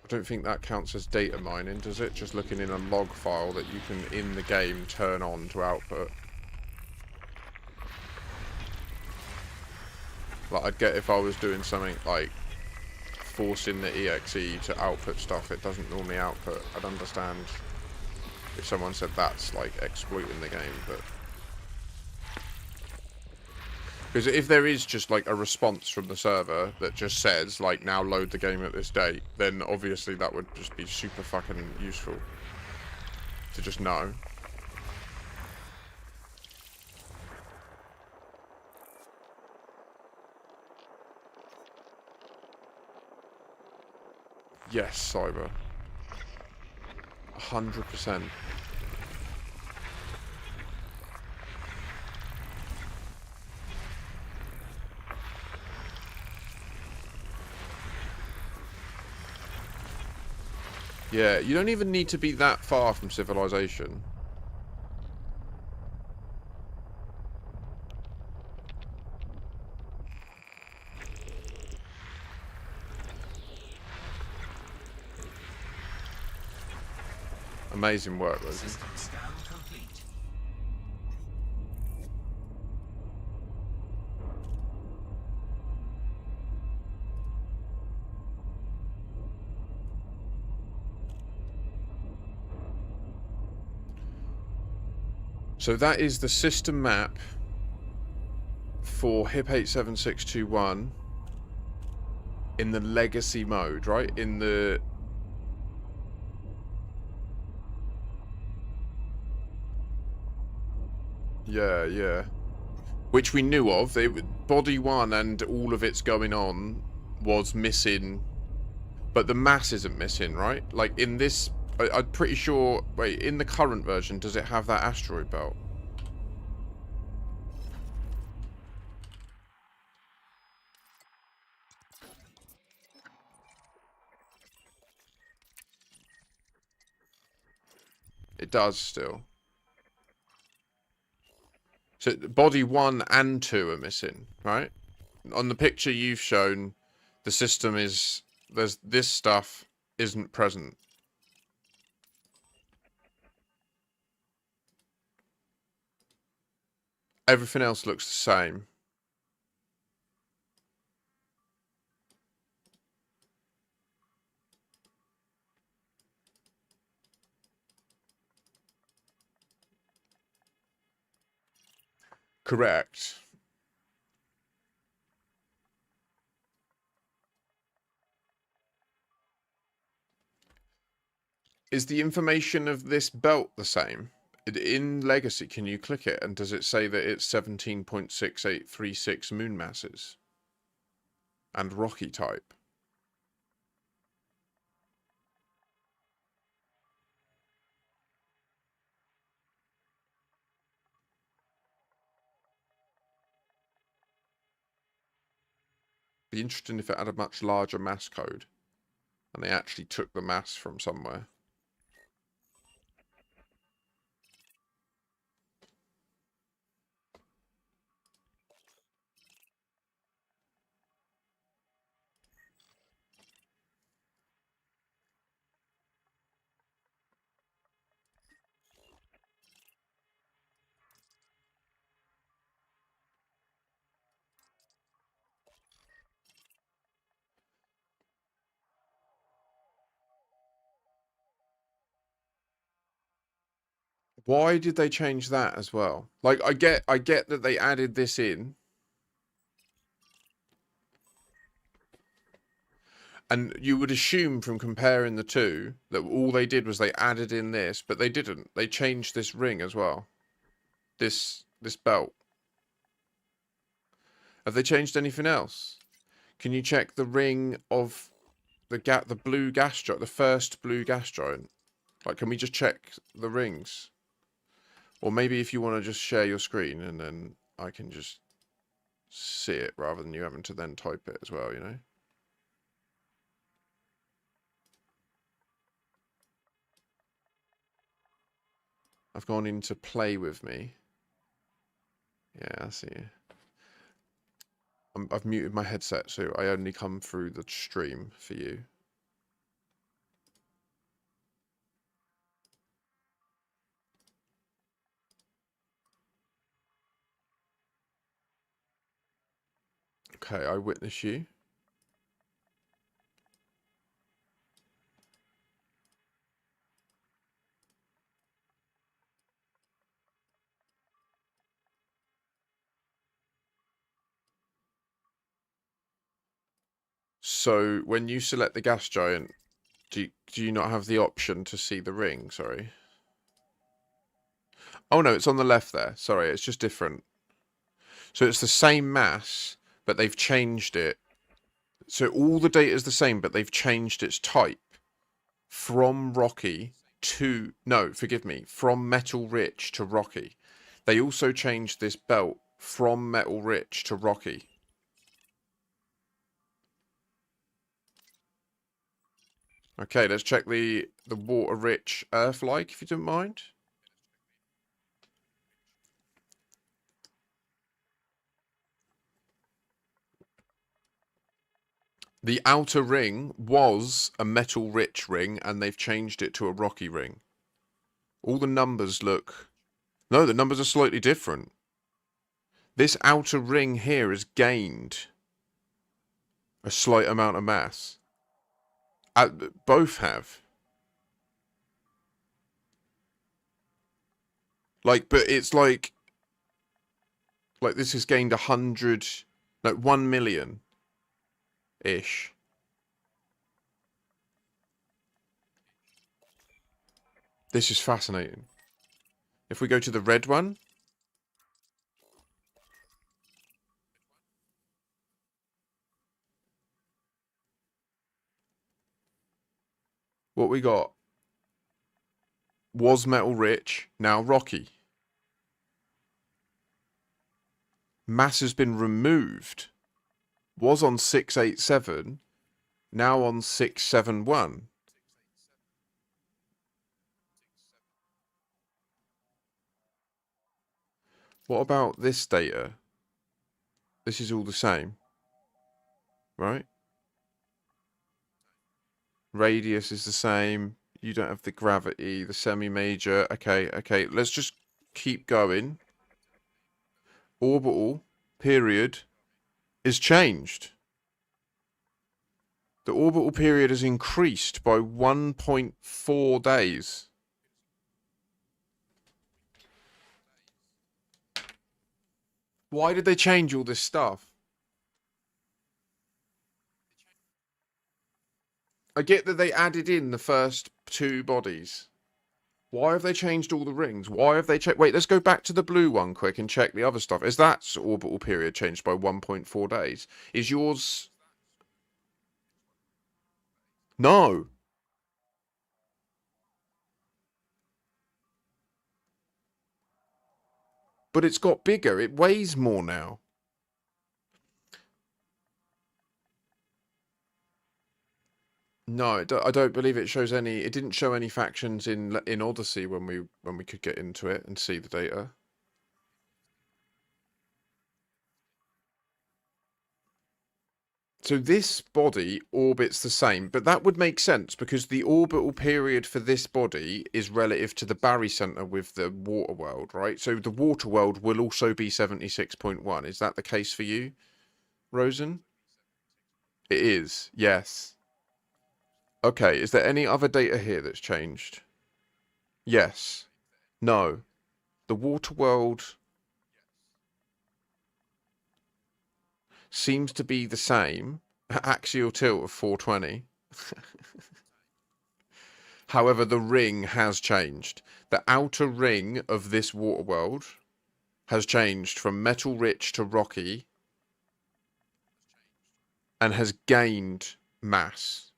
Speaker 1: I don't think that counts as data mining, does it? Just looking in a log file that you can, in the game, turn on to output. Like, I'd get if I was doing something like forcing the EXE to output stuff it doesn't normally output. I'd understand if someone said that's like exploiting the game, but... Because if there is just like a response from the server that just says, like, now load the game at this date, then obviously that would just be super fucking useful to just know. Yes, Cyber. 100%. Yeah, you don't even need to be that far from civilization. Amazing work, Rosie.
Speaker 2: System scan complete.
Speaker 1: So that is the system map for HIP 87621 in the legacy mode, right? In the... Yeah, yeah. Which we knew of. Body 1 and all of its going on was missing, but the mass isn't missing, right? Like in this... I'm pretty sure... Wait, in the current version, does it have that asteroid belt? It does still. So body 1 and 2 are missing, right? On the picture you've shown, the system is... There's this stuff isn't present. Everything else looks the same. Correct. Is the information of this belt the same? In Legacy, can you click it and does it say that it's 17.6836 moon masses and rocky type? Be interesting if it had a much larger mass code and they actually took the mass from somewhere. Why did they change that as well? Like, I get that they added this in. And you would assume from comparing the two that all they did was they added in this, but they didn't. They changed this ring as well. This belt. Have they changed anything else? Can you check the ring of the blue gas giant, the first blue gas giant? Like, can we just check the rings? Or maybe if you want to just share your screen and then I can just see it rather than you having to then type it as well, you know? I've gone into play with me. Yeah, I see you. I've muted my headset, so I only come through the stream for you. Okay, I witness you. So when you select the gas giant, do you not have the option to see the ring? Sorry. Oh no, it's on the left there. Sorry, it's just different. So it's the same mass, but they've changed it. So all the data is the same, but they've changed its type from rocky to, no, forgive me, from metal rich to rocky. They also changed this belt from metal rich to rocky. Okay, let's check the water rich earth like, if you don't mind. The outer ring was a metal rich ring and they've changed it to a rocky ring. All the numbers look... No, the numbers are slightly different. This outer ring here has gained a slight amount of mass. Both have. Like, but it's like this has gained 100, like 1 million-ish. This is fascinating. If we go to the red one, what we got was metal rich, now rocky. Mass has been removed. Was on 687, now on 671. What about this data? This is all the same, right? Radius is the same. You don't have the gravity, the semi-major. Okay. Let's just keep going. Orbital period is changed. The orbital period has increased by 1.4 days. Why did they change all this stuff? I get that they added in the first two bodies. Why have they changed all the rings? Why have they checked? Wait, let's go back to the blue one quick and check the other stuff. Is that orbital period changed by 1.4 days? Is yours... No. But it's got bigger. It weighs more now. No, I don't believe it shows any... It didn't show any factions in Odyssey when we could get into it and see the data. So this body orbits the same, but that would make sense because the orbital period for this body is relative to the barycenter with the water world, right? So the water world will also be 76.1. Is that the case for you, Rosen? It is, yes. Okay, is there any other data here that's changed? Yes. No. The water world seems to be the same. Axial tilt of 420. However, the ring has changed. The outer ring of this water world has changed from metal rich to rocky and has gained mass.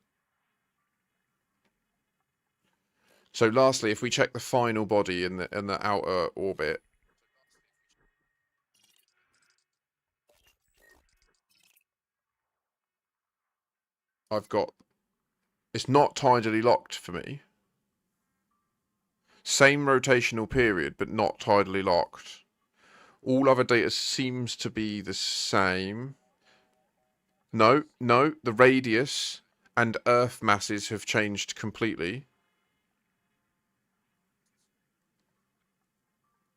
Speaker 1: So lastly, if we check the final body in the outer orbit, I've got... It's not tidally locked for me. Same rotational period, but not tidally locked. All other data seems to be the same. No, the radius and Earth masses have changed completely.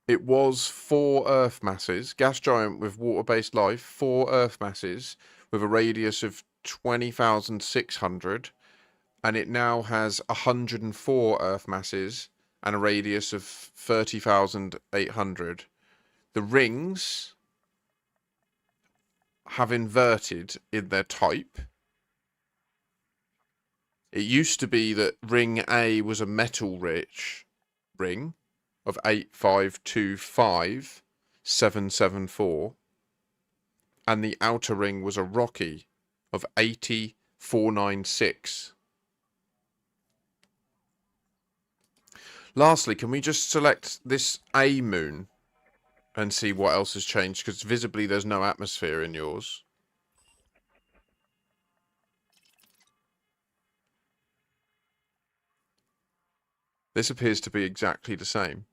Speaker 1: It was 4 Earth masses, gas giant with water-based life, 4 Earth masses with a radius of 20,600, and it now has 104 Earth masses and a radius of 30,800. The rings have inverted in their type. It used to be that ring A was a metal-rich ring of 8525774, and the outer ring was a rocky of 80496. Lastly, can we just select this A moon and see what else has changed? Because visibly there's no atmosphere in yours. This appears to be exactly the same.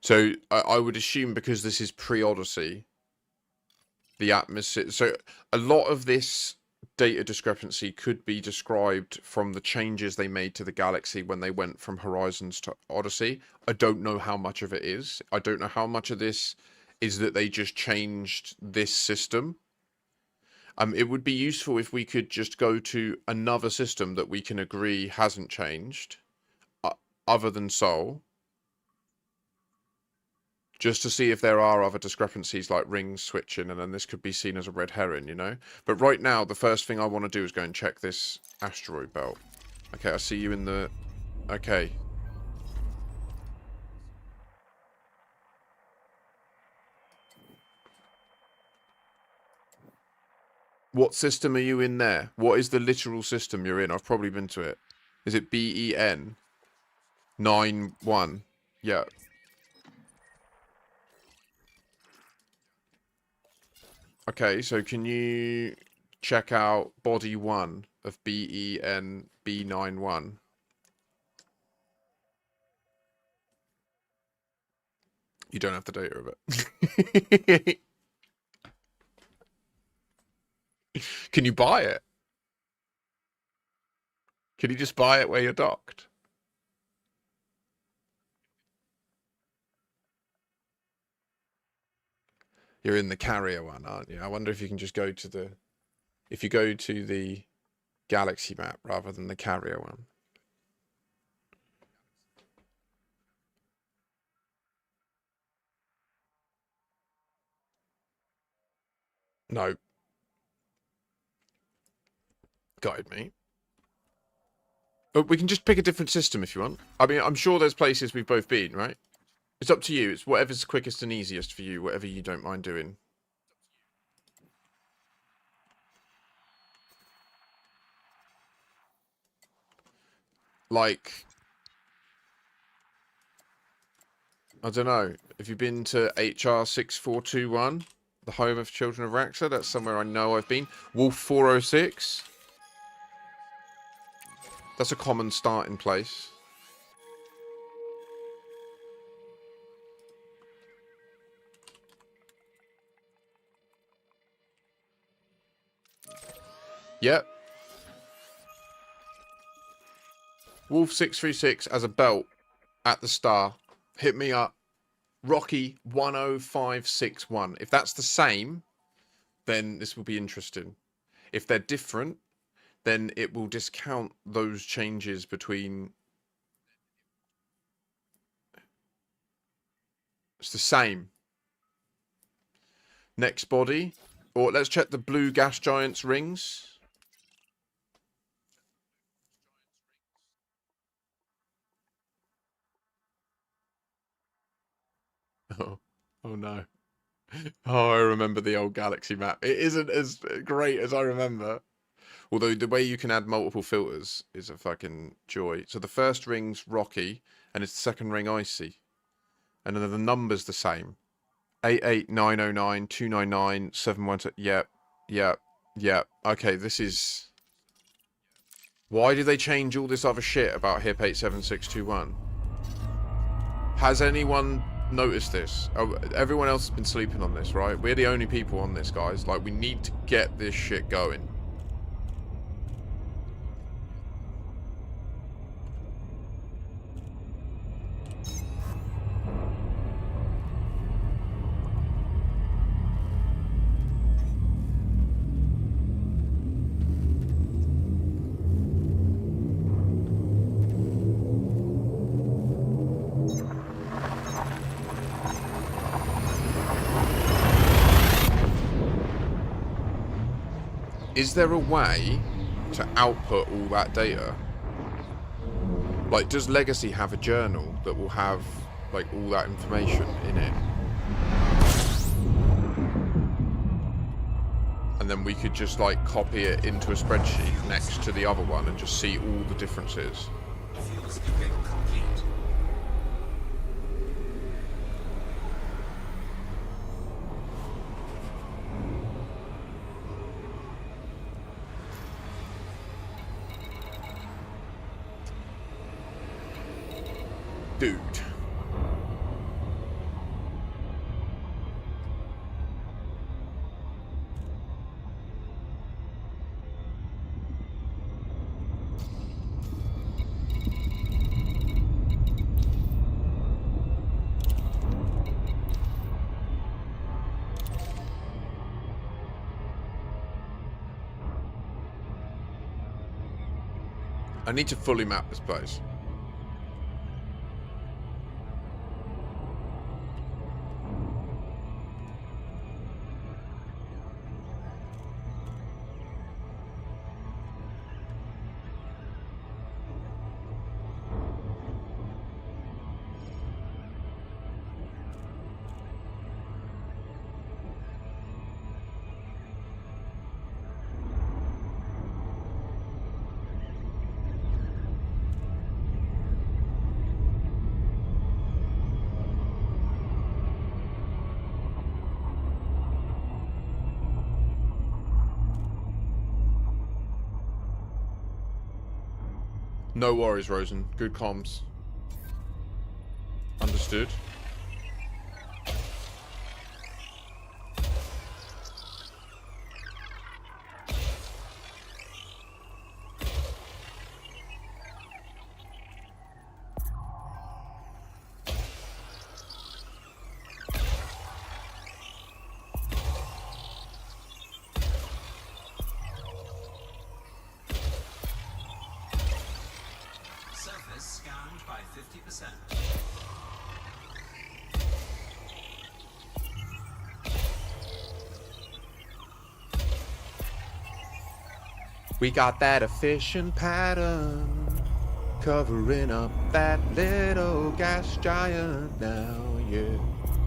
Speaker 1: So I would assume because this is pre-Odyssey, the atmosphere... So a lot of this data discrepancy could be described from the changes they made to the galaxy when they went from Horizons to Odyssey. I don't know how much of it is. I don't know how much of this is that they just changed this system. It would be useful if we could just go to another system that we can agree hasn't changed, other than Sol, just to see if there are other discrepancies like rings switching, and then this could be seen as a red herring, you know? But right now, the first thing I want to do is go and check this asteroid belt. Okay, I see you in the... Okay. What system are you in there? What is the literal system you're in? I've probably been to it. Is it BEN? 9-1. Yeah. Okay, so can you check out body 1 of BEN B91? You don't have the data of it. Can you buy it? Can you just buy it where you're docked? You're in the carrier one, aren't you? I wonder if you can just go to the... If you go to the galaxy map rather than the carrier one. No. Guide me. We can just pick a different system if you want. I mean, I'm sure there's places we've both been, right? It's up to you. It's whatever's quickest and easiest for you, whatever you don't mind doing. Like, I don't know. Have you been to HR 6421, the home of children of Raxa? That's somewhere I know I've been. Wolf 406. That's a common starting place. Yep. Wolf 636 as a belt at the star. Hit me up. Rocky 10561. If that's the same, then this will be interesting. If they're different, then it will discount those changes between... It's the same. Next body. Or let's check the blue gas giant's rings. Oh, oh no. Oh, I remember the old Galaxy map. It isn't as great as I remember. Although the way you can add multiple filters is a fucking joy. So the first ring's Rocky, and it's the second ring Icy. And then the number's the same. 88909 299 712. Yep, yep, yep. Okay, this is... Why did they change all this other shit about HIP 87621? Has anyone noticed this? Oh, everyone else has been sleeping on this, right? We're the only people on this, guys. Like, we need to get this shit going. Is there a way to output all that data? Like, does Legacy have a journal that will have, like, all that information in it? And then we could just, like, copy it into a spreadsheet next to the other one and just see all the differences.
Speaker 2: Fuel skipping complete.
Speaker 1: Dude. I need to fully map this place. No worries, Rosen. Good comms. Understood.
Speaker 2: Surface scanned by 50%.
Speaker 1: We got that efficient pattern. covering up that little gas giant now. Yeah,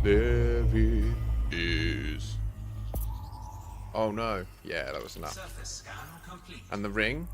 Speaker 1: there it is. Oh no. Yeah, that was enough.
Speaker 2: Surface scan complete.
Speaker 1: And the ring?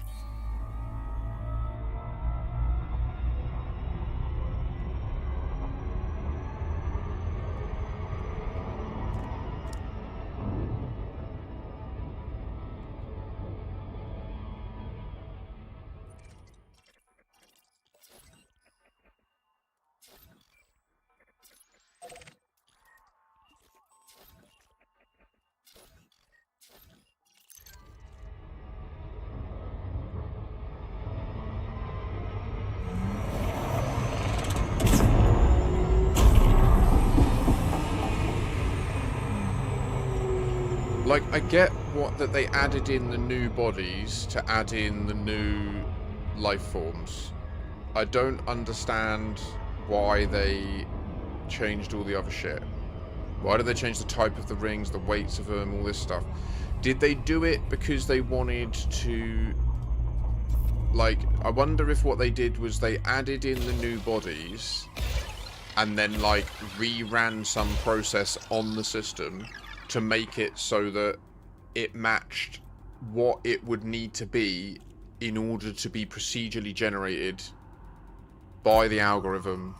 Speaker 1: Like, I get what that they added in the new bodies to add in the new life forms. I don't understand why they changed all the other shit. Why did they change the type of the rings, the weights of them, all this stuff? Did they do it because they wanted to... Like, I wonder if what they did was they added in the new bodies and then, like, reran some process on the system to make it so that it matched what it would need to be in order to be procedurally generated by the algorithm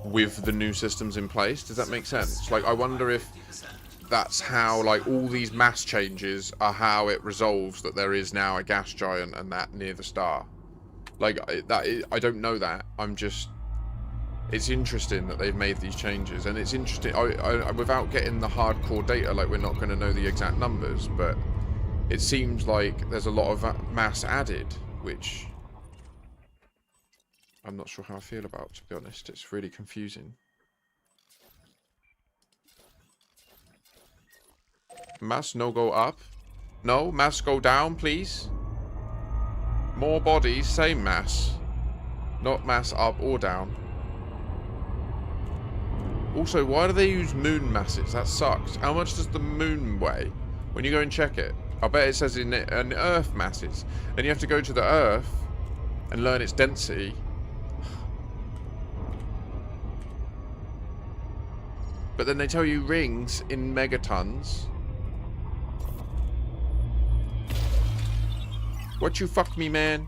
Speaker 1: with the new systems in place. Does that make sense? Like, I wonder if that's how, like, all these mass changes are how it resolves that there is now a gas giant and that near the star. Like, I don't know that. I'm just... It's interesting that they've made these changes, and it's interesting. Without getting the hardcore data, like, we're not going to know the exact numbers, but it seems like there's a lot of mass added, which I'm not sure how I feel about, to be honest. It's really confusing. Mass no go up. No, mass go down, please. More bodies, same mass. Not mass up or down. Also, why do they use moon masses? That sucks. How much does the moon weigh? When you go and check it, I bet it says in Earth masses. Then you have to go to the Earth and learn its density. But then they tell you rings in megatons. What you fuck me, man?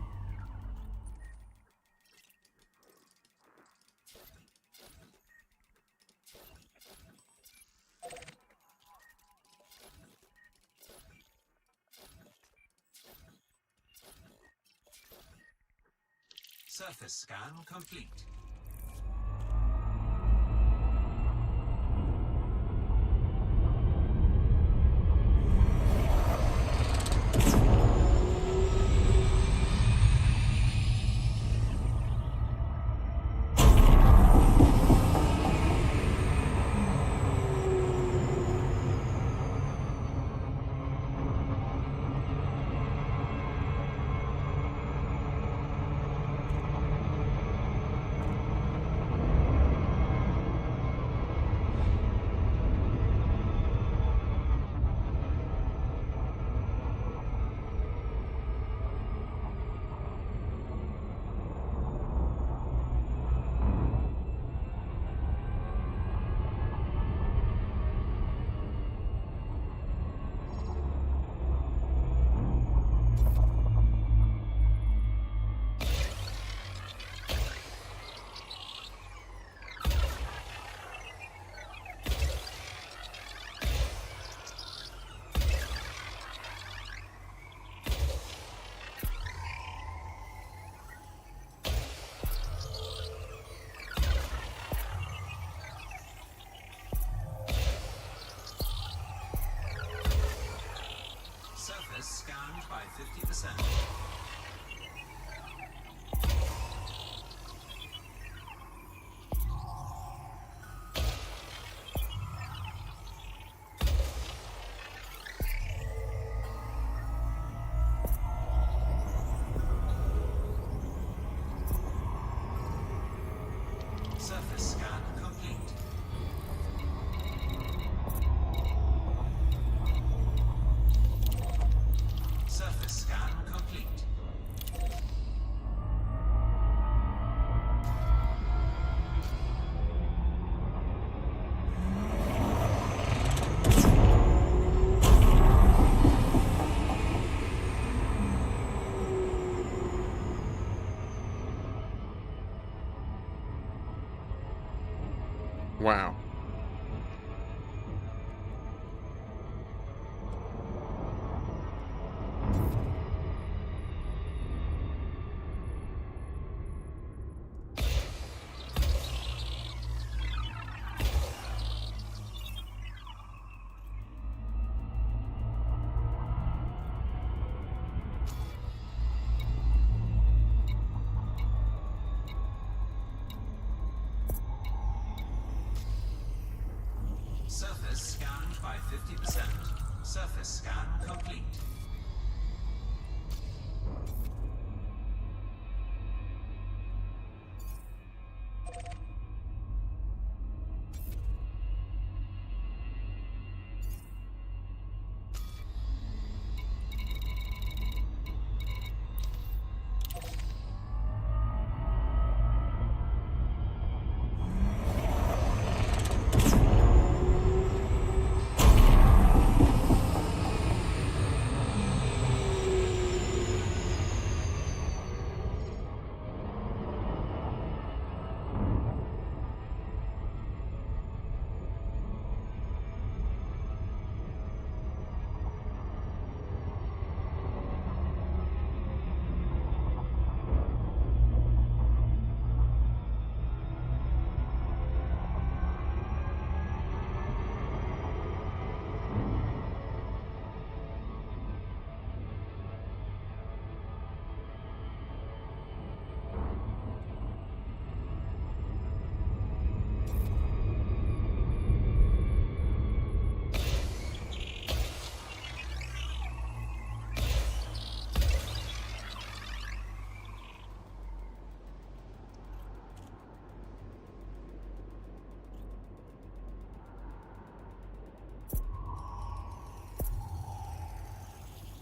Speaker 2: Surface scan complete.
Speaker 1: Wow.
Speaker 2: Surface scanned by 50%. Surface scan complete.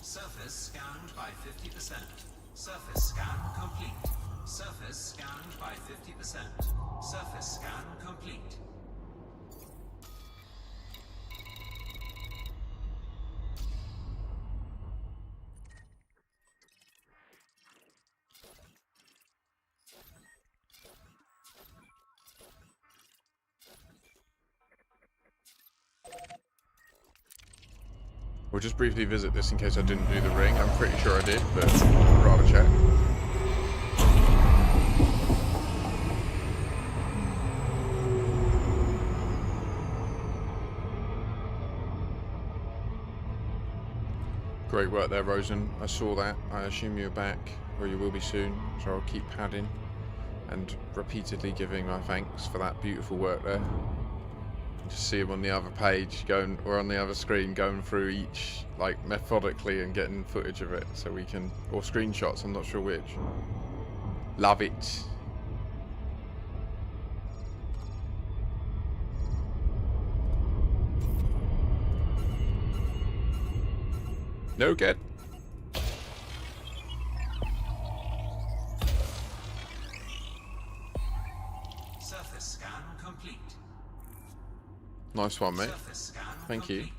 Speaker 2: Surface scanned by 50%. Surface scan complete. Surface scanned by 50%. Surface scan complete.
Speaker 1: We'll just briefly visit this in case I didn't do the ring. I'm pretty sure I did, but I'd rather check. Great work there, Rosen. I saw that. I assume you're back, or you will be soon, so I'll keep padding and repeatedly giving my thanks for that beautiful work there. Just see him on the other page going, or on the other screen, going through each, like, methodically and getting footage of it so we can, or screenshots, I'm not sure which. Love it. No good.
Speaker 2: Surface scan complete.
Speaker 1: Nice one, mate.
Speaker 2: Surface scan
Speaker 1: Thank you.
Speaker 2: complete.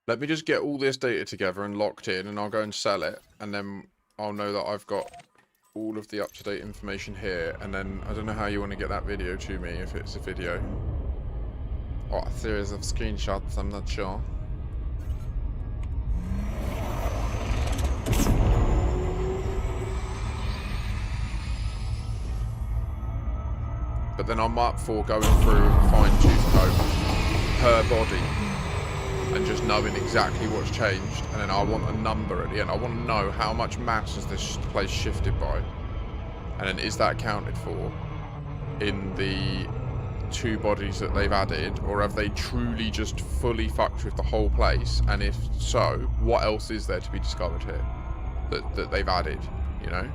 Speaker 1: Let me just get all this data together and locked in, and I'll go and sell it, and then I'll know that I've got all of the up-to-date information here, and then I don't know how you want to get that video to me, if it's a video or a series of screenshots, I'm not sure. But then I'm up for going through fine-tooth comb per body and just knowing exactly what's changed, and then I want a number at the end. I want to know how much mass has this place shifted by, and then is that accounted for in the 2 bodies that they've added, or have they truly just fully fucked with the whole place? And if so, what else is there to be discovered here that they've added, you know?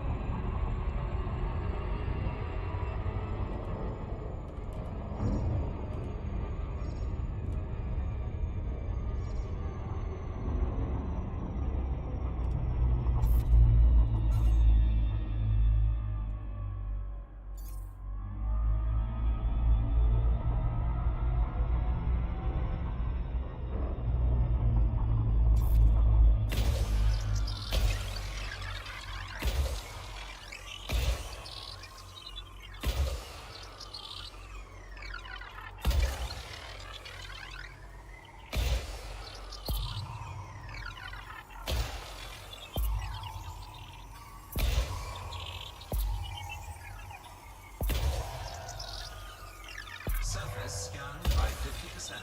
Speaker 2: Surface scanned by 50%.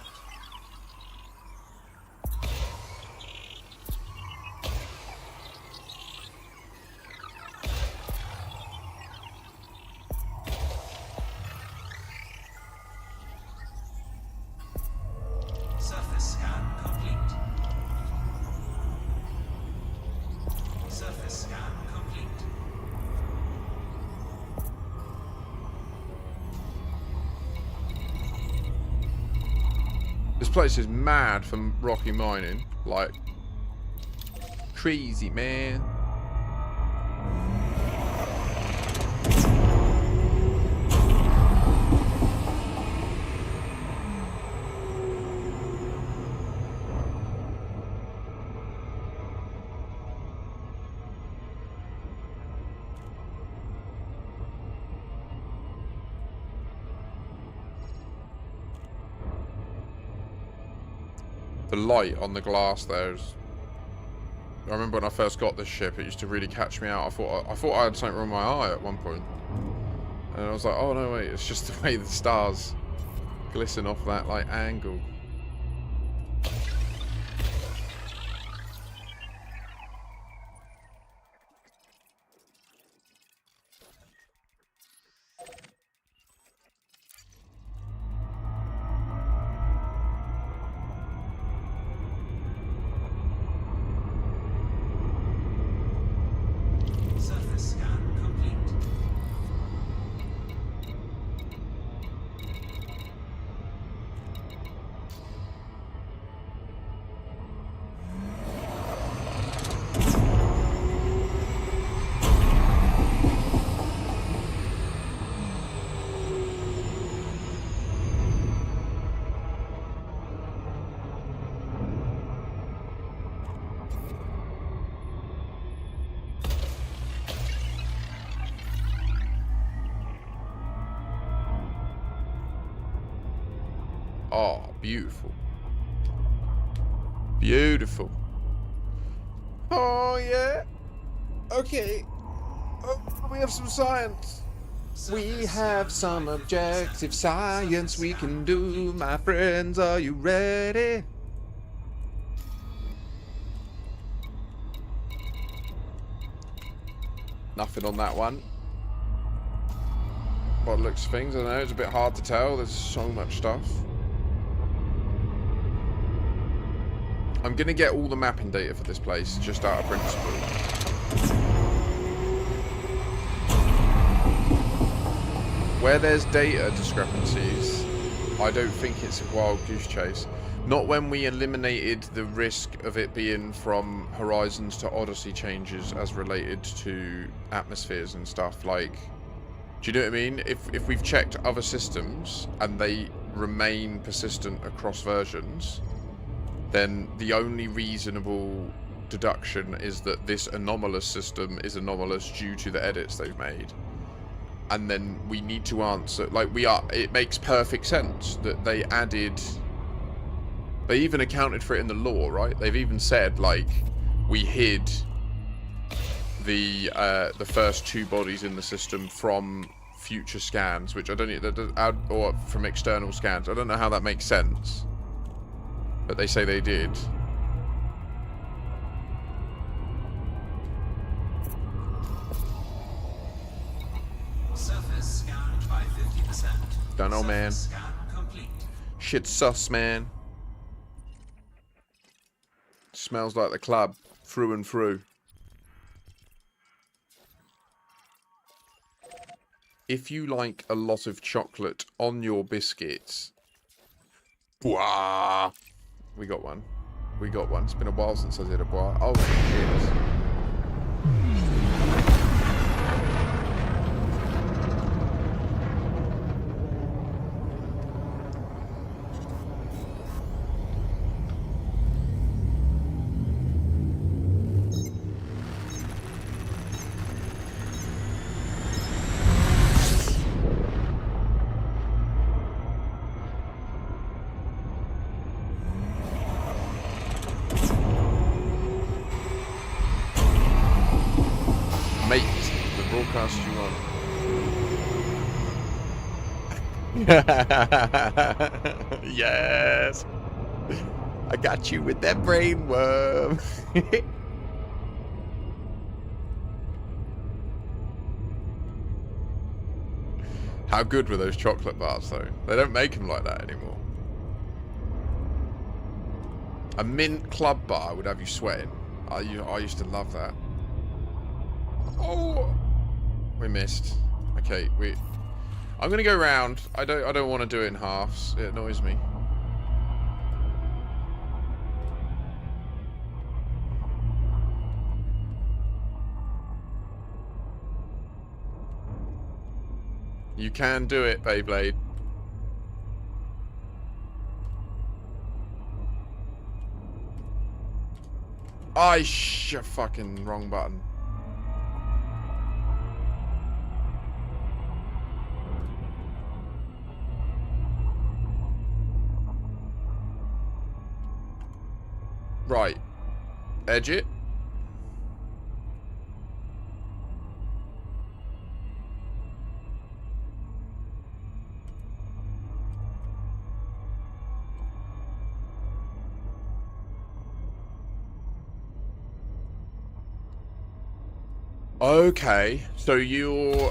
Speaker 2: Surface scan complete. Surface scan complete.
Speaker 1: This place is mad for rocky mining. Like, crazy, man. The light on the glass there is... I remember when I first got this ship, it used to really catch me out. I thought I had something wrong with my eye at one point. And I was like, oh no, wait, it's just the way the stars glisten off that, like, angle.
Speaker 2: Surface scan complete.
Speaker 1: Oh, beautiful. Beautiful. Oh, yeah. Okay. Oh, we have some science. We have some objective science we can do. My friends, are you ready? Nothing on that one. By the looks of things, I don't know, it's a bit hard to tell. There's so much stuff. I'm going to get all the mapping data for this place, just out of principle. Where there's data discrepancies, I don't think it's a wild goose chase. Not when we eliminated the risk of it being from Horizons to Odyssey changes as related to atmospheres and stuff. Like, do you know what I mean? If we've checked other systems and they remain persistent across versions, then the only reasonable deduction is that this anomalous system is anomalous due to the edits they've made. And then we need to answer, like, it makes perfect sense that they added, they even accounted for it in the lore, right? They've even said, like, we hid the first 2 bodies in the system from future scans, which I don't know, or from external scans. I don't know how that makes sense, but they say they did.
Speaker 2: Surface scanned by 50%.
Speaker 1: Don't know, man.
Speaker 2: Surface scan complete.
Speaker 1: Shit's sus, man. Smells like the club, through and through. If you like a lot of chocolate on your biscuits... Bwah! We got one. We got one. It's been a while since I did a bwah. Oh, shit. Mate, the broadcast you on. Yes! I got you with that brain worm. How good were those chocolate bars, though? They don't make them like that anymore. A mint club bar would have you sweating. I used to love that. Oh, we missed. Okay, I'm gonna go round. I don't want to do it in halves. It annoys me. You can do it, Beyblade. Fucking wrong button. Right. Edge it. Okay, so you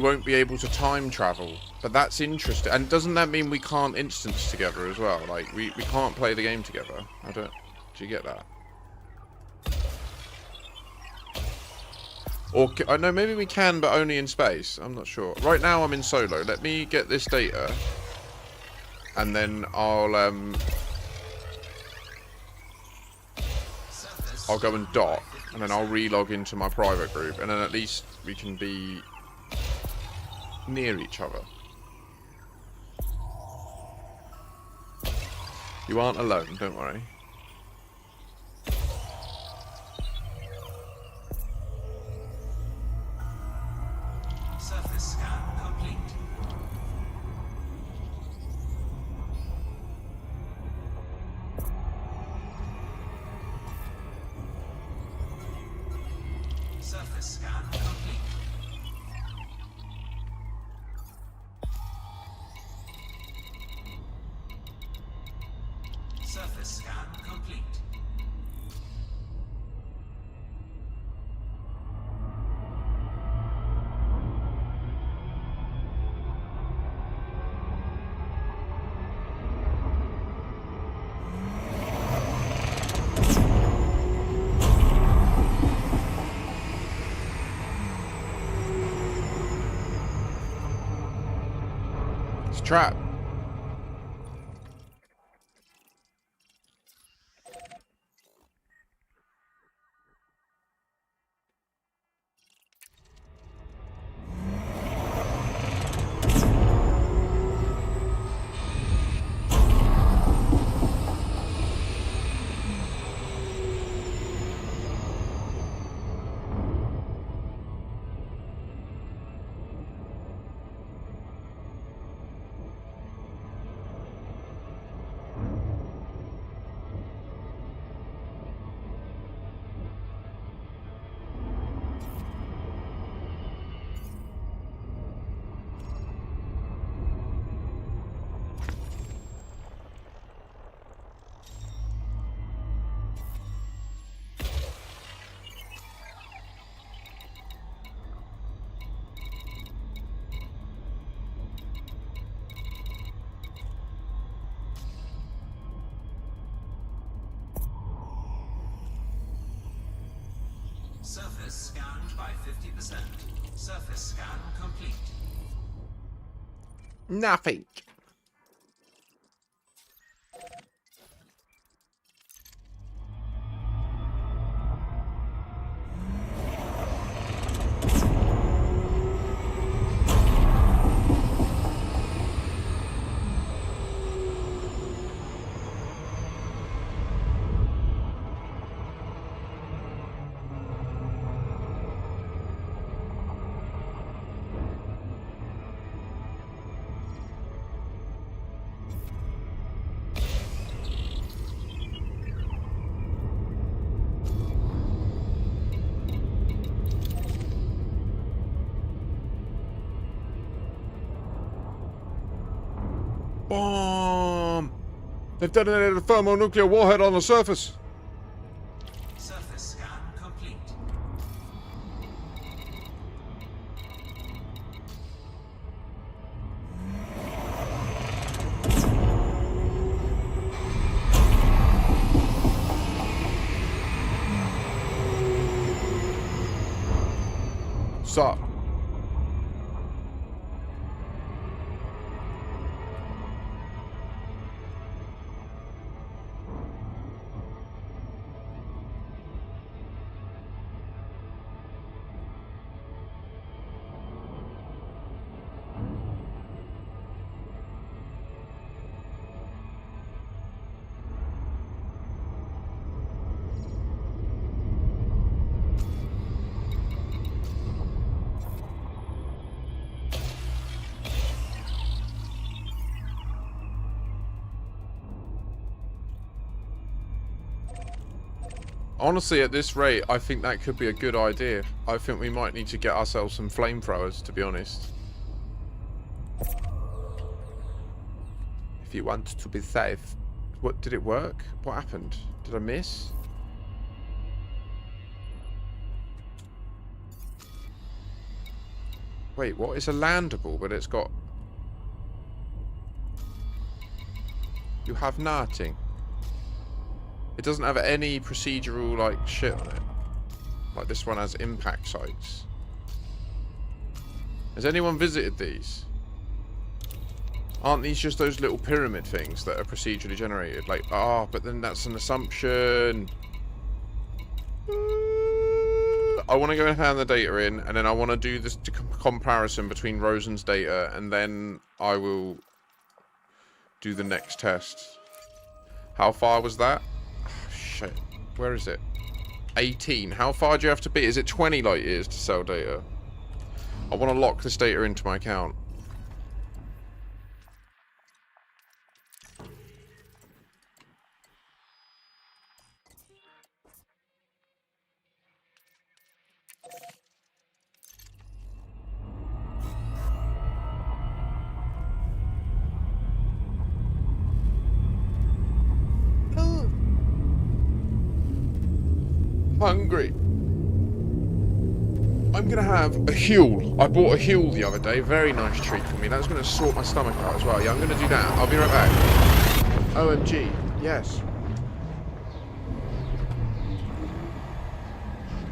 Speaker 1: won't be able to time travel, but that's interesting. And doesn't that mean we can't instance together as well? Like we can't play the game together. Do you get that? Or no, maybe we can, but only in space. I'm not sure. Right now I'm in solo. Let me get this data, and then I'll go and dock. And then I'll re-log into my private group, and then at least we can be near each other. You aren't alone, don't worry.
Speaker 2: Surface scan complete. Surface scan complete. Surface scan complete.
Speaker 1: It's a trap.
Speaker 2: Surface scanned by 50%. Surface scan complete.
Speaker 1: Nothing. Bomb! They've detonated a thermonuclear warhead on the surface.
Speaker 2: Surface scan complete.
Speaker 1: Stop. Honestly, at this rate, I think that could be a good idea. I think we might need to get ourselves some flamethrowers, to be honest. If you want to be safe. What, did it work? What happened? Did I miss? Wait, what? It's a landable, but it's got... You have nothing. It doesn't have any procedural, like, shit on it. Like, this one has impact sites. Has anyone visited these? Aren't these just those little pyramid things that are procedurally generated? Like, but then that's an assumption. I want to go and hand the data in, and then I want to do this comparison between Rosen's data, and then I will do the next test. How far was that? Shit. Where is it? 18. How far do you have to be? Is it 20 light years to sell data? I want to lock this data into my account. Hungry. I'm gonna have a Huel. I bought a Huel the other day. Very nice treat for me. That's gonna sort my stomach out as well. Yeah, I'm gonna do that. I'll be right back. OMG. Yes.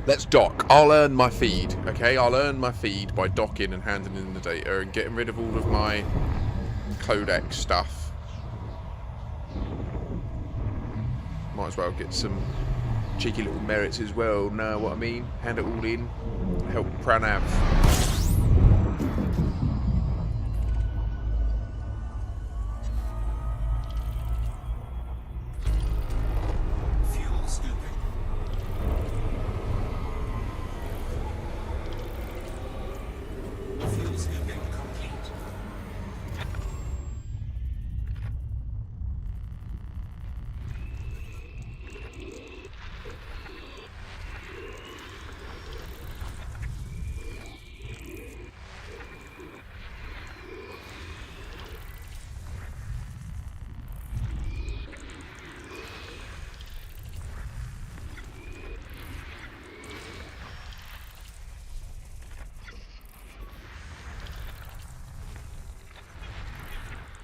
Speaker 1: Let's dock. I'll earn my feed, okay? I'll earn my feed by docking and handing in the data and getting rid of all of my codex stuff. Might as well get some cheeky little merits as well, know what I mean? Hand it all in, help Pranav.
Speaker 2: Fuel scooping. Fuel scooping complete.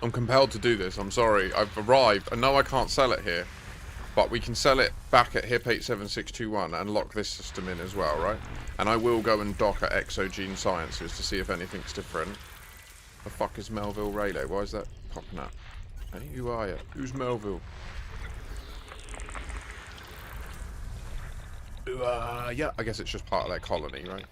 Speaker 1: I'm compelled to do this, I'm sorry. I've arrived. I know I can't sell it here, but we can sell it back at HIP 87621 and lock this system in as well, right? And I will go and dock at Exogene Sciences to see if anything's different. The fuck is Melville Rayleigh? Why is that popping up? Hey, who are you? Who's Melville? Yeah, I guess it's just part of their colony, right?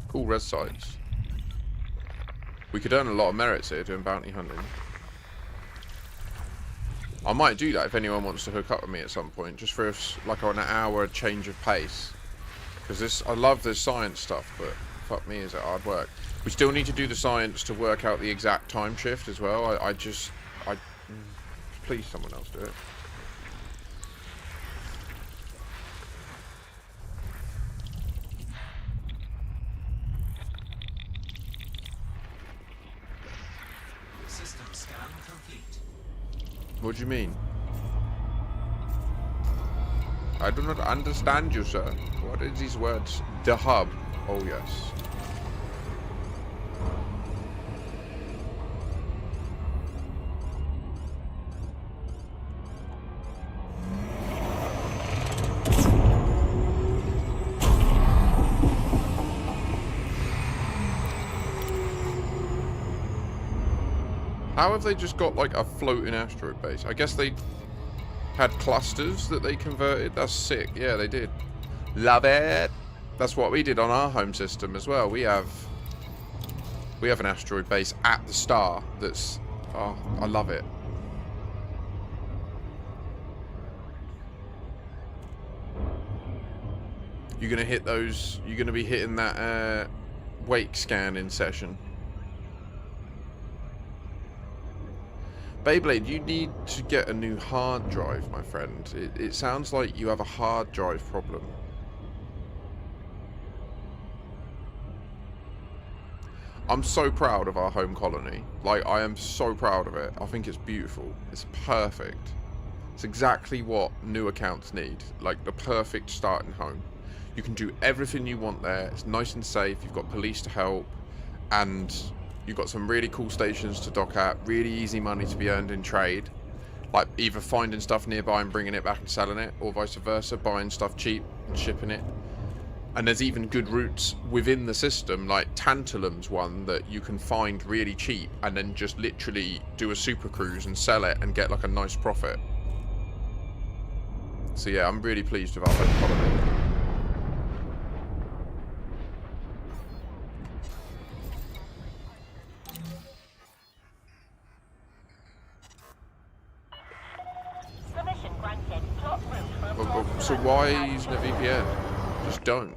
Speaker 1: Cool res sites. We could earn a lot of merits here doing bounty hunting. I might do that if anyone wants to hook up with me at some point, just for like an hour change of pace. Because I love this science stuff, but fuck me, is it hard work. We still need to do the science to work out the exact time shift as well. Please someone else do it.
Speaker 2: System scan complete.
Speaker 1: What do you mean? I do not understand you, sir. What are these words? The hub. Oh, yes. How have they just got like a floating asteroid base? I guess they had clusters that they converted. That's sick. Yeah, they did. Love it. That's what we did on our home system as well. We have an asteroid base at the star that's... Oh, I love it. You're going to hit those... You're going to be hitting that wake scan in session. Beyblade, you need to get a new hard drive, my friend. It sounds like you have a hard drive problem. I'm so proud of our home colony. Like, I am so proud of it. I think it's beautiful. It's perfect. It's exactly what new accounts need. Like, the perfect starting home. You can do everything you want there. It's nice and safe. You've got police to help. And... you've got some really cool stations to dock at, really easy money to be earned in trade. Like either finding stuff nearby and bringing it back and selling it, or vice versa, buying stuff cheap and shipping it. And there's even good routes within the system, like Tantalum's one that you can find really cheap and then just literally do a super cruise and sell it and get like a nice profit. So yeah, I'm really pleased with our home colony. So why using a VPN? Just don't.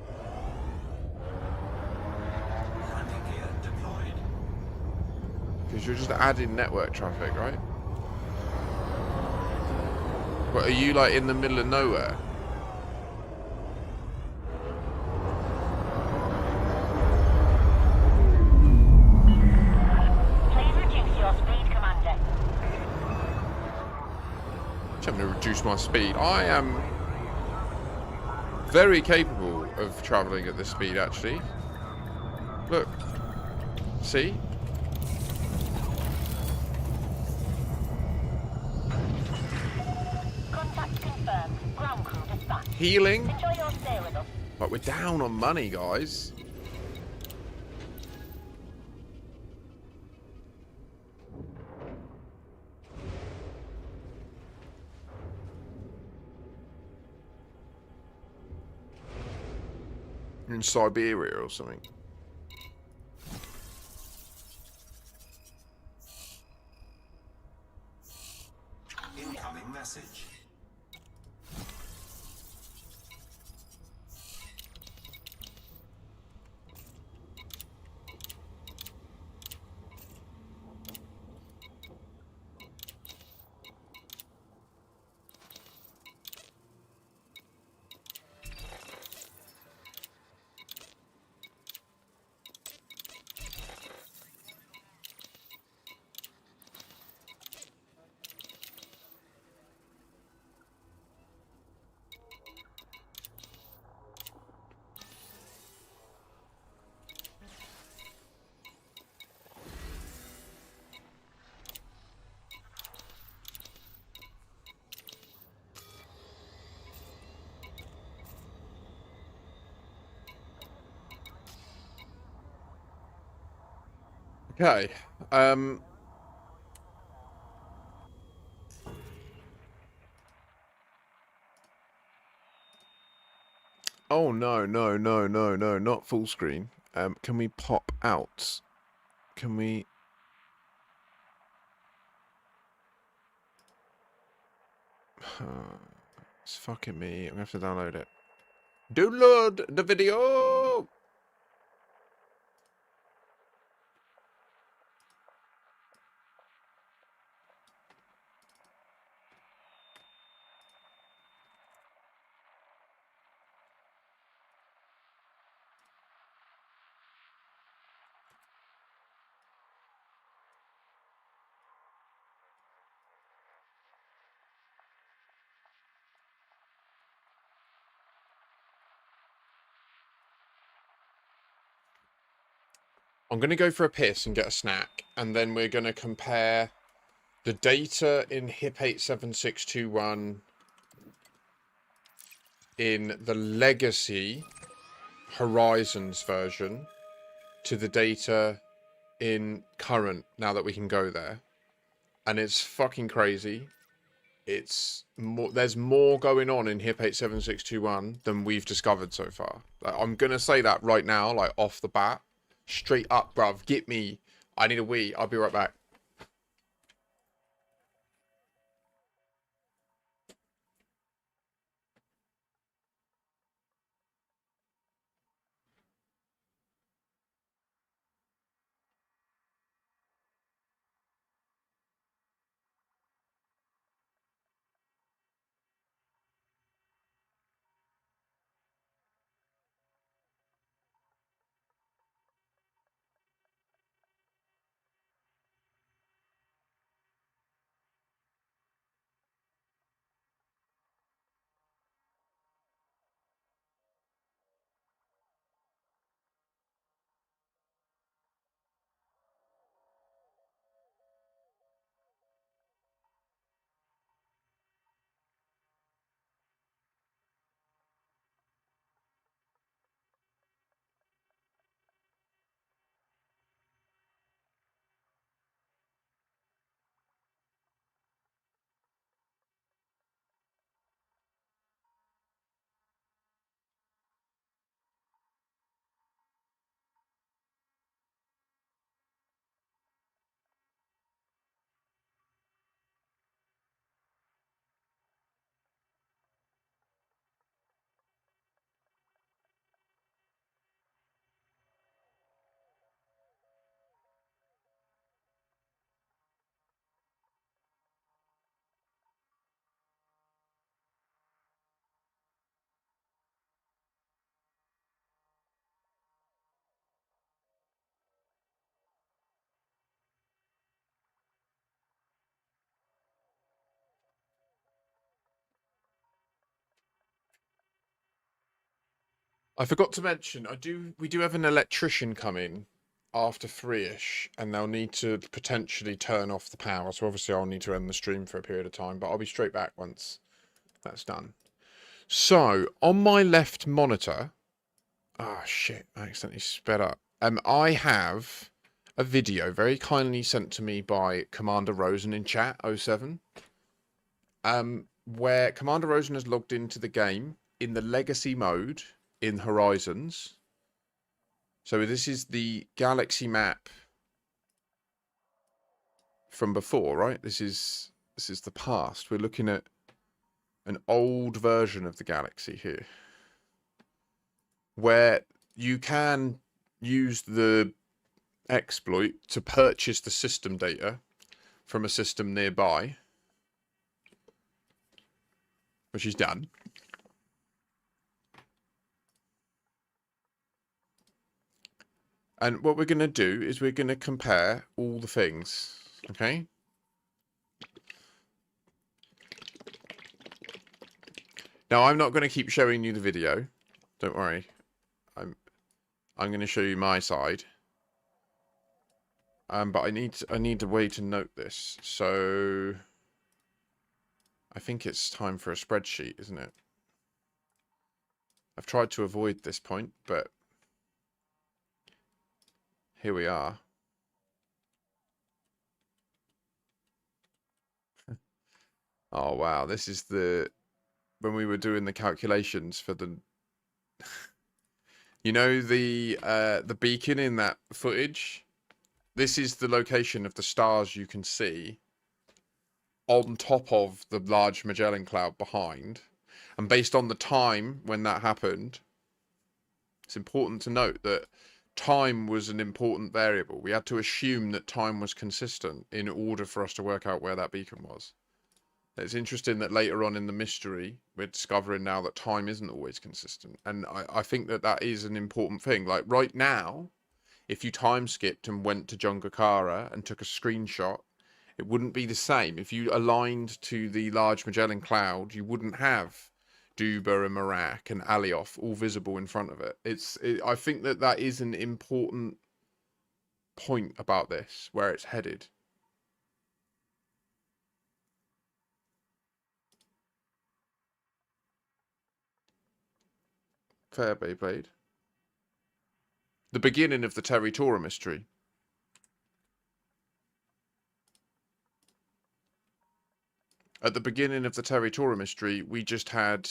Speaker 1: Because you're just adding network traffic, right? But are you like in the middle of nowhere?
Speaker 4: Please reduce your speed, Commander.
Speaker 1: I'm going to reduce my speed. I am very capable of travelling at this speed, actually. Look. See?
Speaker 4: Contact confirmed. Ground crew dispatched.
Speaker 1: Healing?
Speaker 4: Enjoy your stay with us.
Speaker 1: But we're down on money, guys. You're in Siberia or something.
Speaker 2: Incoming message.
Speaker 1: Okay. Oh no, no, no, no, no, not full screen. Can we pop out? Can we? It's fucking me. I'm gonna have to download it. Download the video. I'm gonna go for a piss and get a snack, and then we're gonna compare the data in HIP 87621 in the legacy Horizons version to the data in current, now that we can go there. And it's fucking crazy. It's more, there's more going on in HIP 87621 than we've discovered so far. Like, I'm gonna say that right now, like off the bat. Straight up, bruv. Get me. I need a wee. I'll be right back. I forgot to mention, we do have an electrician coming after 3ish, and they'll need to potentially turn off the power. So obviously I'll need to end the stream for a period of time, but I'll be straight back once that's done. So on my left monitor, ah shit, I accidentally sped up. I have a video very kindly sent to me by Commander Rosen in chat 07. Where Commander Rosen has logged into the game in the legacy mode in Horizons. So this is the galaxy map from before, right? This is the past. We're looking at an old version of the galaxy here, where you can use the exploit to purchase the system data from a system nearby, which is done. And what we're going to do is we're going to compare all the things, okay? Now, I'm not going to keep showing you the video. Don't worry. I'm going to show you my side. But I need a way to note this. So I think it's time for a spreadsheet, isn't it? I've tried to avoid this point, but here we are. Oh wow, this is the when we were doing the calculations for the the beacon in that footage. This is the location of the stars you can see on top of the large Magellan cloud behind. And based on the time when that happened, it's important to note that time was an important variable. We had to assume that time was consistent in order for us to work out where that beacon was. It's interesting that later on in the mystery, we're discovering now that time isn't always consistent. And I think that that is an important thing. Like right now, if you time skipped and went to Jungakara and took a screenshot, it wouldn't be the same. If you aligned to the large Magellan cloud, you wouldn't have Duba and Merak and Alioth all visible in front of it. I think that that is an important point about this, where it's headed. Fair Beyblade. The beginning of the Territora mystery. At the beginning of the Territora mystery, we just had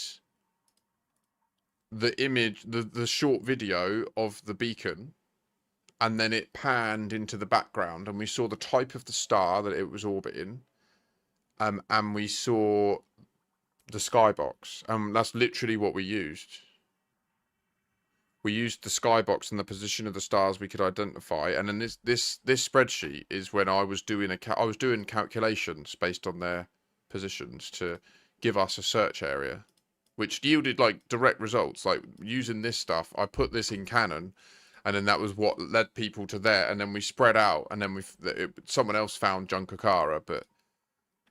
Speaker 1: the image, the short video of the beacon, and then it panned into the background, and we saw the type of the star that it was orbiting, and we saw the skybox, and that's literally what we used. We used the skybox and the position of the stars we could identify, and then this spreadsheet is when I was doing calculations based on their positions to give us a search area, which yielded like direct results. Like using this stuff, I put this in Canon, and then that was what led people to there, and then we spread out, and then someone else found Junkakara, but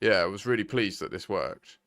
Speaker 1: yeah, I was really pleased that this worked.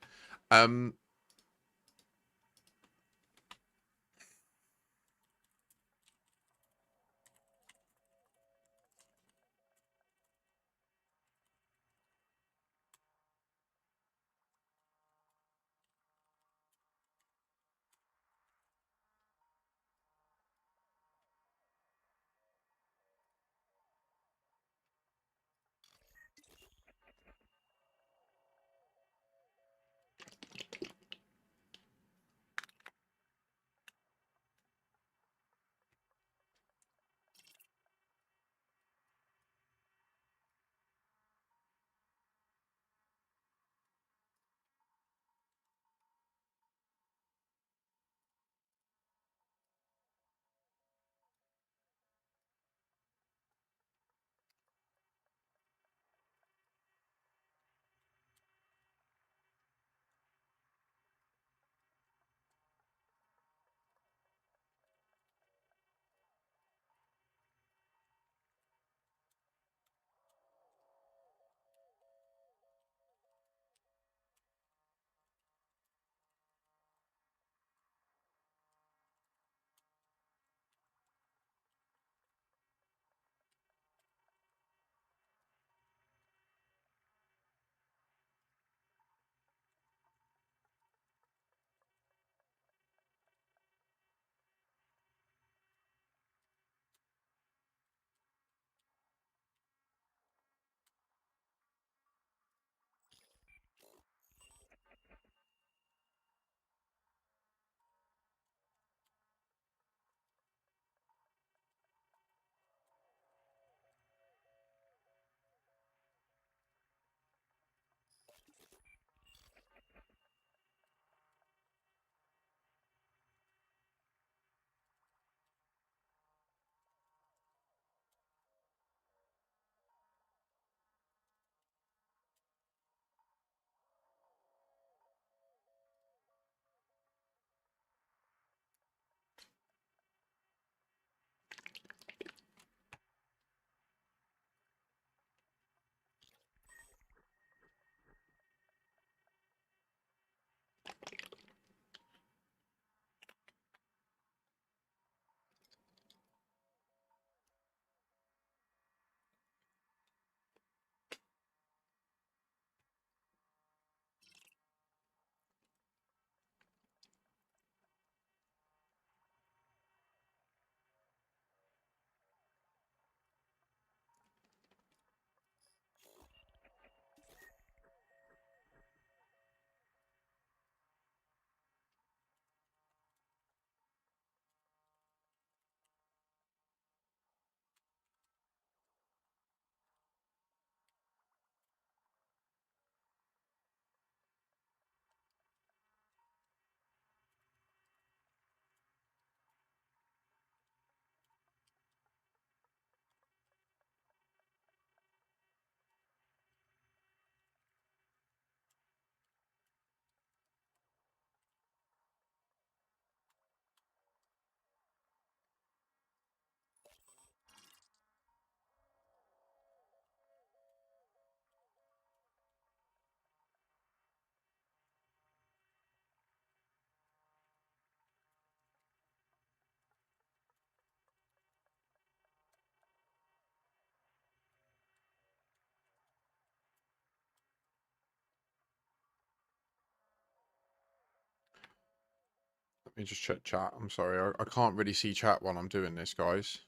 Speaker 1: Let me just check chat. I'm sorry, I can't really see chat while I'm doing this, guys.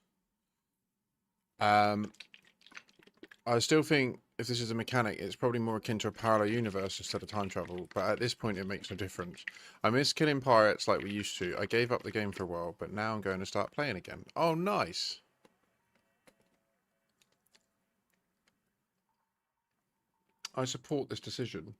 Speaker 1: I still think if this is a mechanic, it's probably more akin to a parallel universe instead of time travel, but at this point it makes no difference. I miss killing pirates like we used to. I gave up the game for a while, but now I'm going to start playing again. Oh, nice. I support this decision.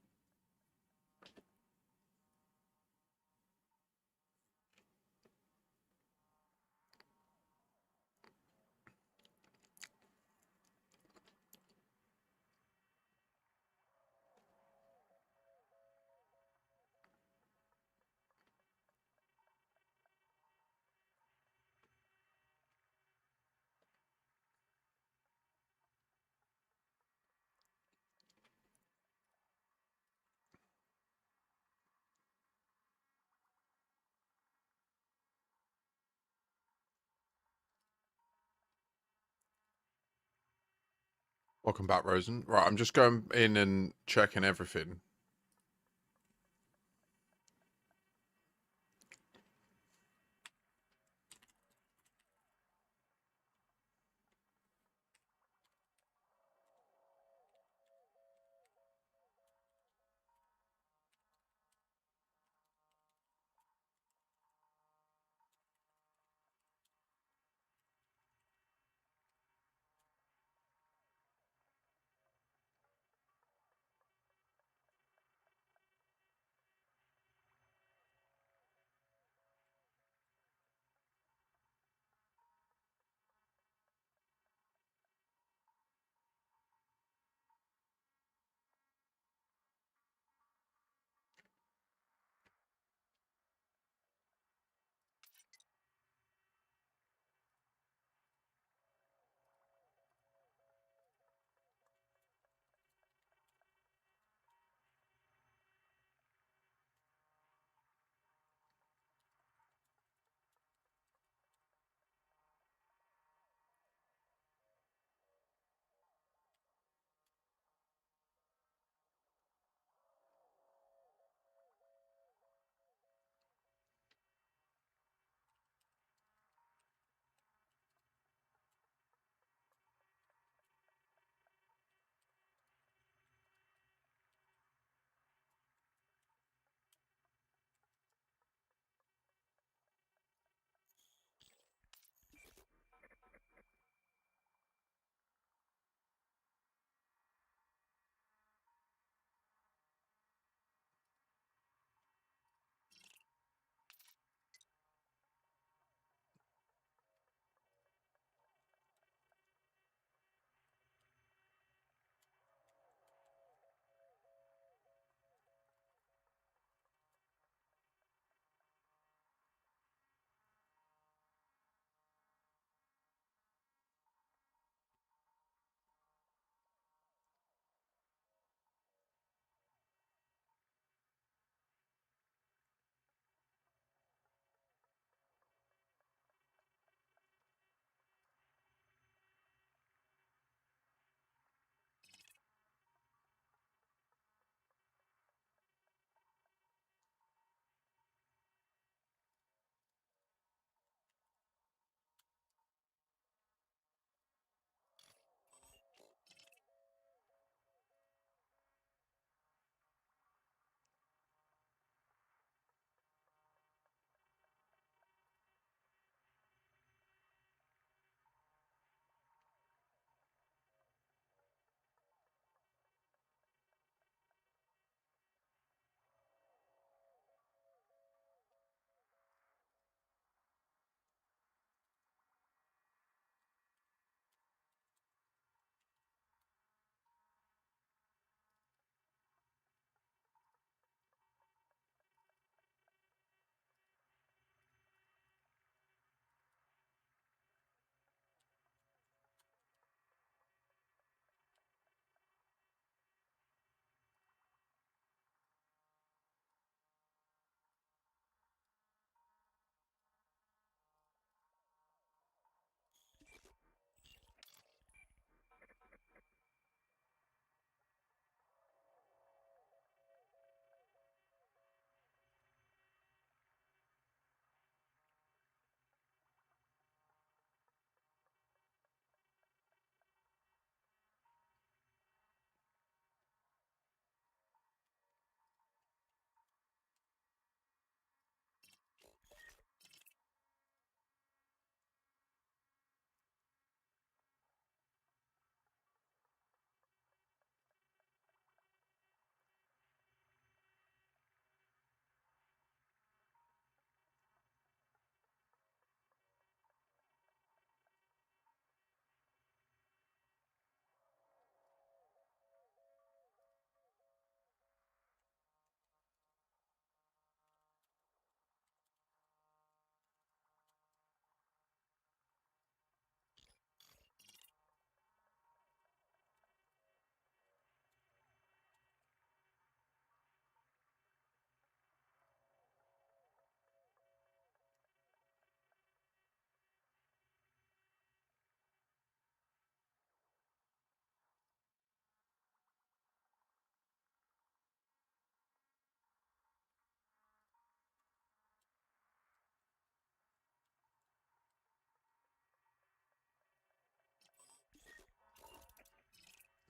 Speaker 1: Welcome back, Rosen. Right, I'm just going in and checking everything.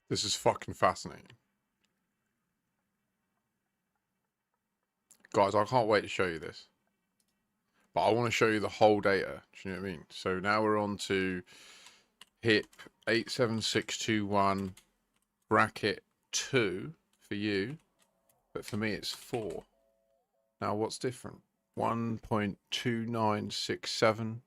Speaker 1: This is fucking fascinating. Guys, I can't wait to show you this. But I want to show you the whole data. Do you know what I mean? So now we're on to HIP 87621 bracket 2 for you. But for me, it's 4. Now, what's different? 1.2967.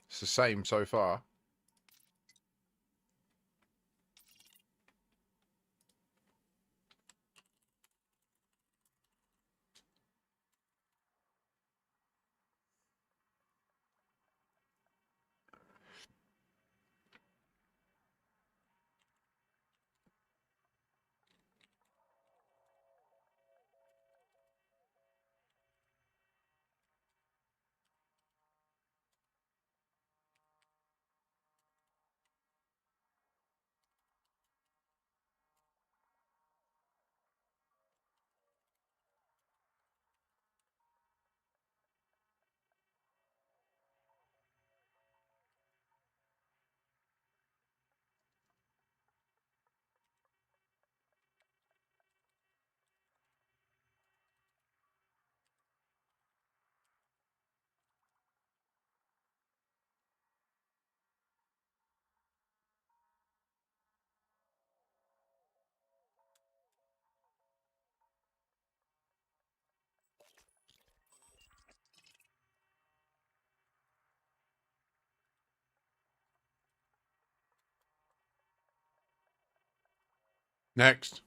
Speaker 1: It's the same so far. Next.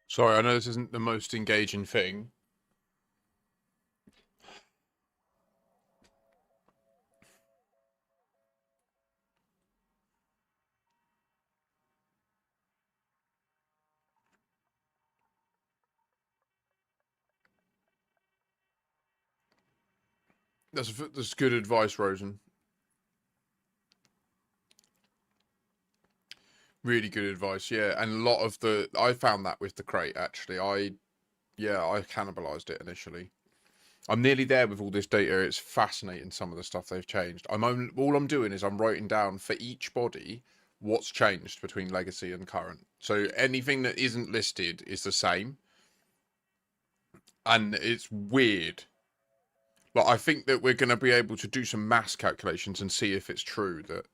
Speaker 1: Sorry, I know this isn't the most engaging thing. That's good advice, Rosen. Really good advice, yeah. And a lot of I found that with the crate actually. Yeah, I cannibalized it initially. I'm nearly there with all this data. It's fascinating, some of the stuff they've changed. All I'm doing is I'm writing down for each body what's changed between legacy and current. So anything that isn't listed is the same, and it's weird. Like, I think that we're going to be able to do some mass calculations and see if it's true that.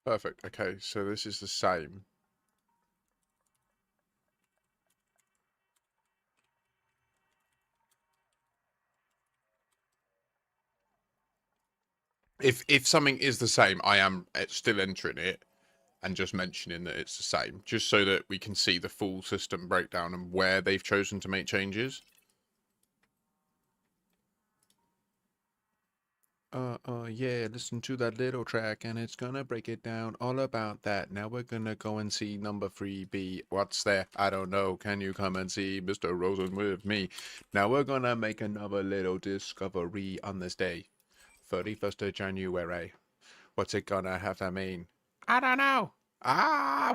Speaker 1: Perfect. Okay, so this is the same. If something is the same, I am still entering it and just mentioning that it's the same, just so that we can see the full system breakdown and where they've chosen to make changes. Yeah, listen to that little track and it's gonna break it down all about that. Now we're gonna go and see number 3B. What's there? I don't know. Can you come and see Mr. Rosen with me? Now we're gonna make another little discovery on this day, 31st of January. What's it gonna have to mean? I don't know.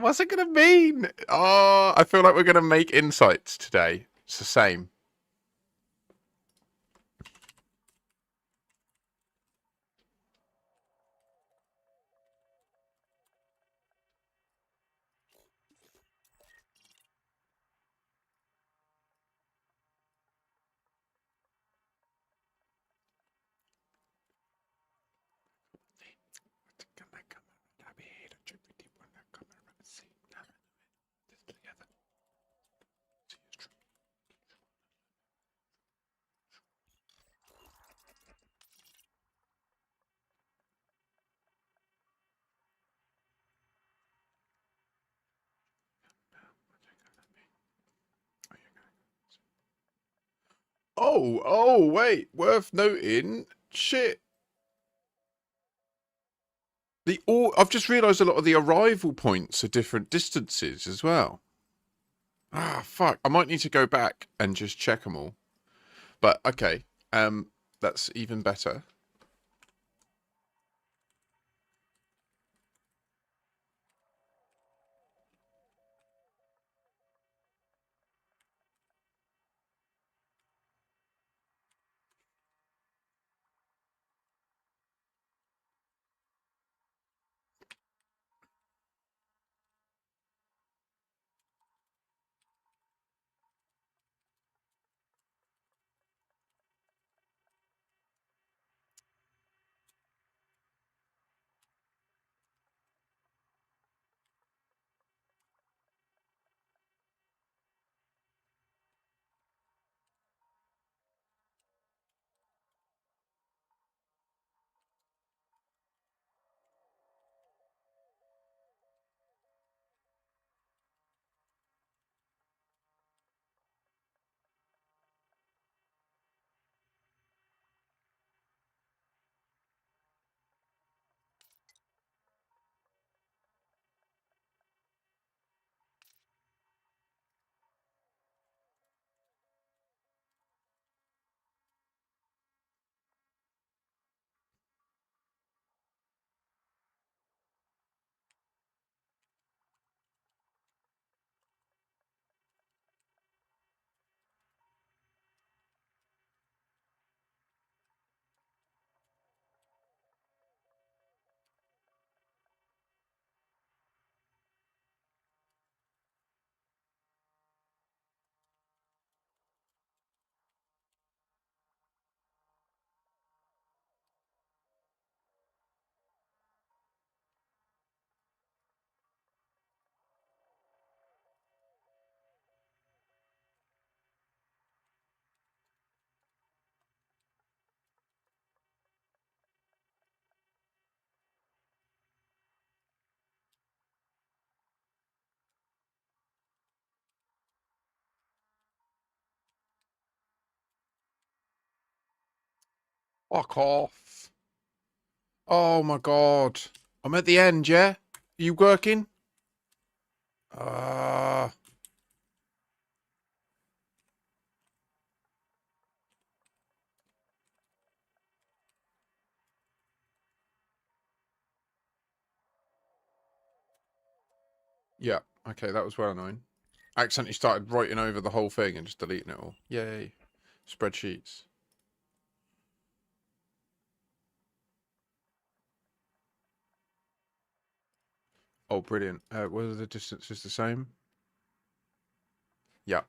Speaker 1: What's it gonna mean? Oh, I feel like we're gonna make insights today. It's the same. Oh, wait. Worth noting. Shit. I've just realised a lot of the arrival points are different distances as well. Fuck. I might need to go back and just check them all. But okay. That's even better. Fuck off. Oh my god. I'm at the end, yeah? Are you working? Ah. Yeah, okay, that was well annoying. I accidentally started writing over the whole thing and just deleting it all. Yay. Spreadsheets. Oh, brilliant. Were the distances the same? Yeah.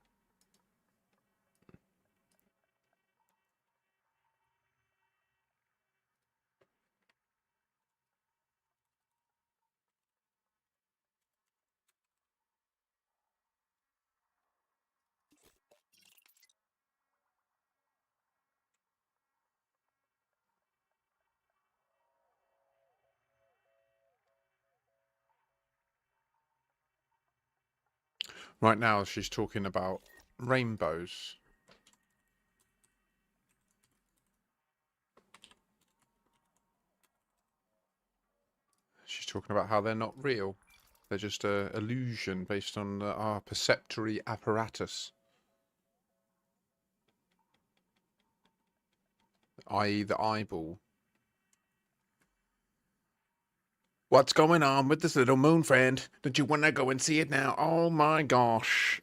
Speaker 1: Right now, she's talking about rainbows. She's talking about how they're not real. They're just a illusion based on our perceptory apparatus, i.e., the eyeball. What's going on with this little moon friend? Don't you want to go and see it now? Oh my gosh.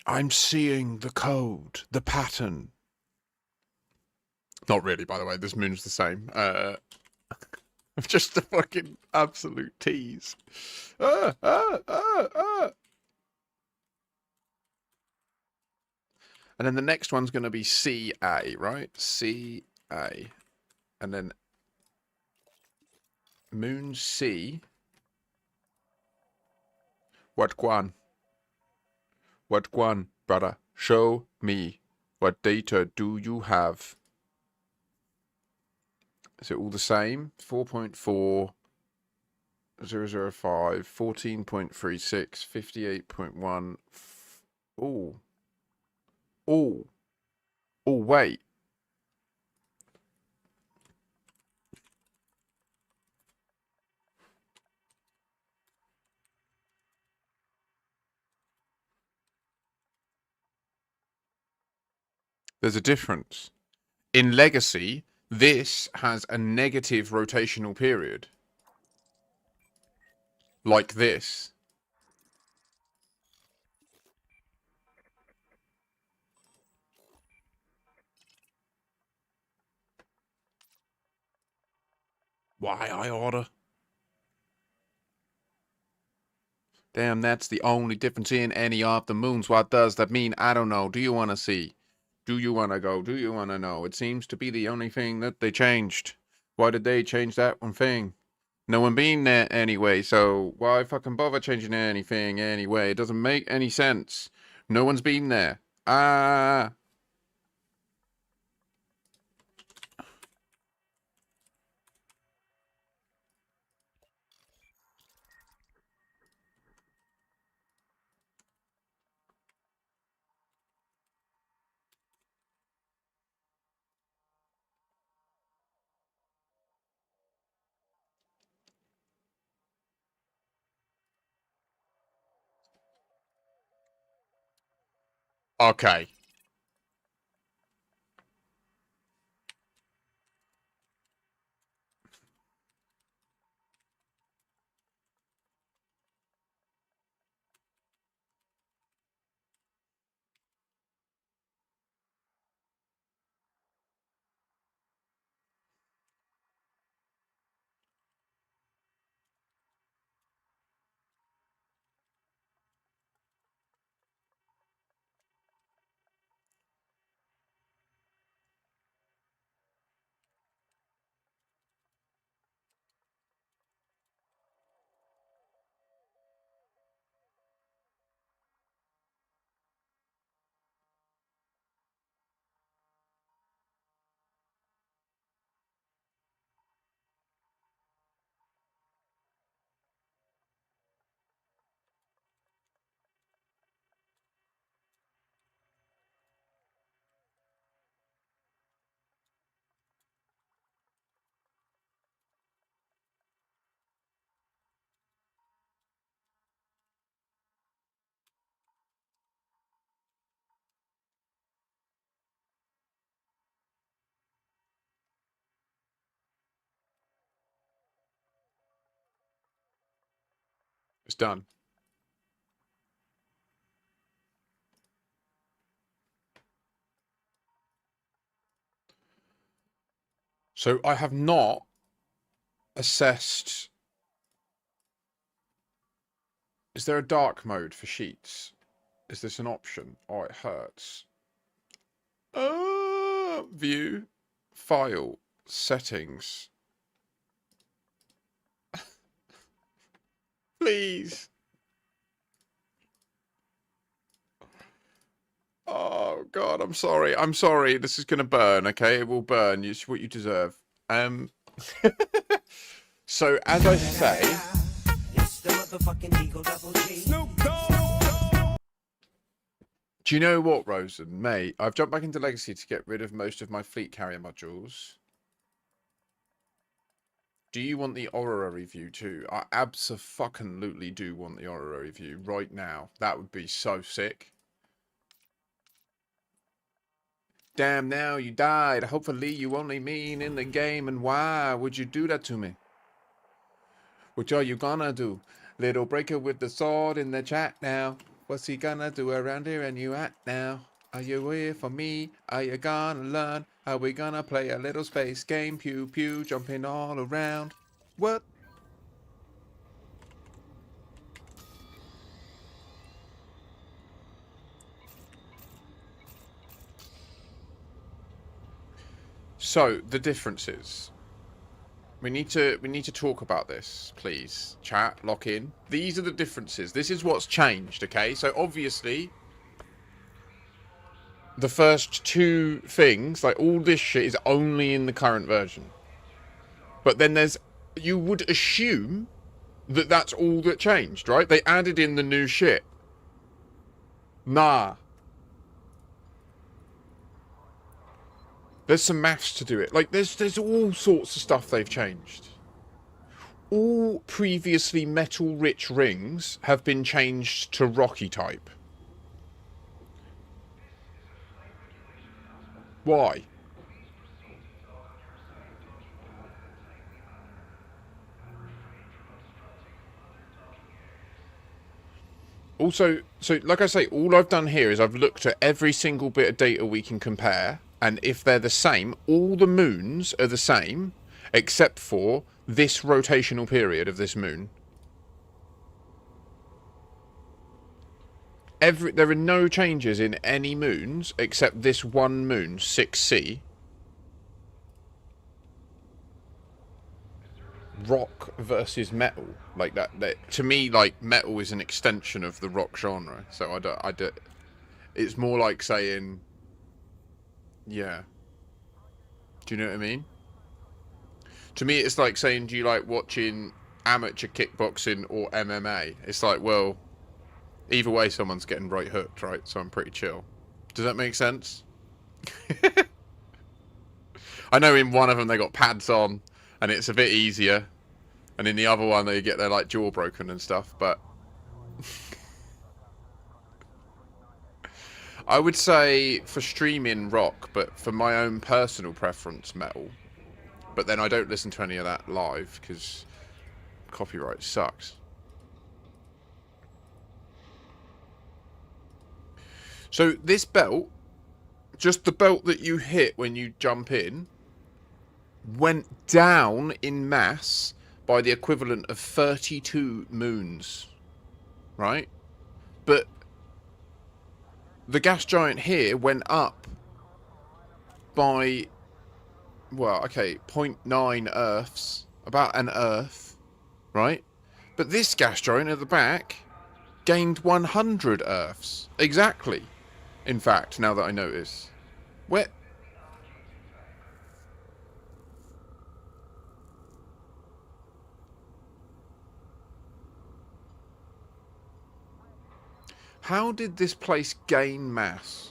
Speaker 1: I'm seeing the code, the pattern. Not really, by the way. This moon's the same. Just a fucking absolute tease. Ah, ah, ah, ah. And then the next one's going to be CA, right? CA. And then Moon C. What guan? What guan, brother? Show me. What data do you have? Is it all the same? 4.4, 005, 14.36, 58.1. Oh. Oh. Oh, wait. There's a difference. In Legacy, this has a negative rotational period. Like this. Why I order? Damn, that's the only difference in any of the moons. What does that mean? I don't know. Do you want to see? Do you want to go? Do you want to know? It seems to be the only thing that they changed. Why did they change that one thing? No one been there anyway, so why fucking bother changing anything anyway? It doesn't make any sense. No one's been there. Ah. Okay. It's done. So I have not assessed. Is there a dark mode for sheets? Is this an option? Oh, it hurts. View, file, settings. Please. Oh God, I'm sorry. I'm sorry. This is gonna burn. Okay, it will burn. It's what you deserve. So as I say. Do you know what, Rosen? Mate, I've jumped back into Legacy to get rid of most of my fleet carrier modules. Do you want the honorary view too? I abso-fucking-lutely do want the honorary view right now. That would be so sick. Damn, now you died. Hopefully you only mean in the game. And why would you do that to me? What are you gonna do? Little breaker with the sword in the chat now. What's he gonna do around here and you at now? Are you here for me? Are you gonna learn? Are we gonna play a little space game? Pew pew, jumping all around. What? So the differences. We need to talk about this, please. Chat, lock in. These are the differences. This is what's changed, okay? So obviously the first two things, like all this shit is only in the current version. But then there's, you would assume that that's all that changed, right? They added in the new shit. Nah. There's some maths to do it. Like, there's all sorts of stuff they've changed. All previously metal-rich rings have been changed to rocky type. Why? Also, so like I say, all I've done here is I've looked at every single bit of data we can compare, and if they're the same, all the moons are the same, except for this rotational period of this moon. There are no changes in any moons except this one moon, 6C. Rock versus metal, like that to me, like, metal is an extension of the rock genre, so I don't it's more like saying, yeah, do you know what I mean? To me it's like saying, do you like watching amateur kickboxing or MMA? It's like, well, either way someone's getting right hooked, right? So I'm pretty chill. Does that make sense? I know in one of them they got pads on and it's a bit easier, and in the other one they get their, like, jaw broken and stuff, but I would say for streaming rock, but for my own personal preference metal. But then I don't listen to any of that live because copyright sucks. So this belt, just the belt that you hit when you jump in, went down in mass by the equivalent of 32 moons, right? But the gas giant here went up by, well, okay, 0.9 Earths, about an Earth, right? But this gas giant at the back gained 100 Earths, exactly. In fact, now that I notice, where? How did this place gain mass?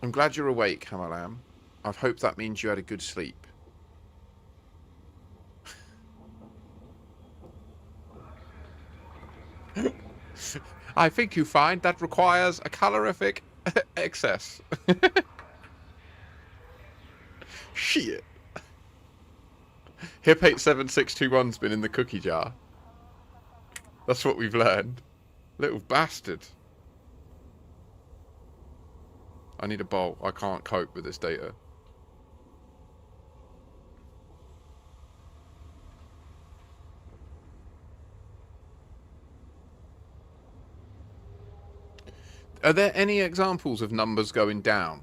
Speaker 1: I'm glad you're awake, Hamalam. I hope that means you had a good sleep. I think you find that requires a calorific excess. Shit. Hip 87621's been in the cookie jar. That's what we've learned. Little bastard. I need a bolt. I can't cope with this data. Are there any examples of numbers going down?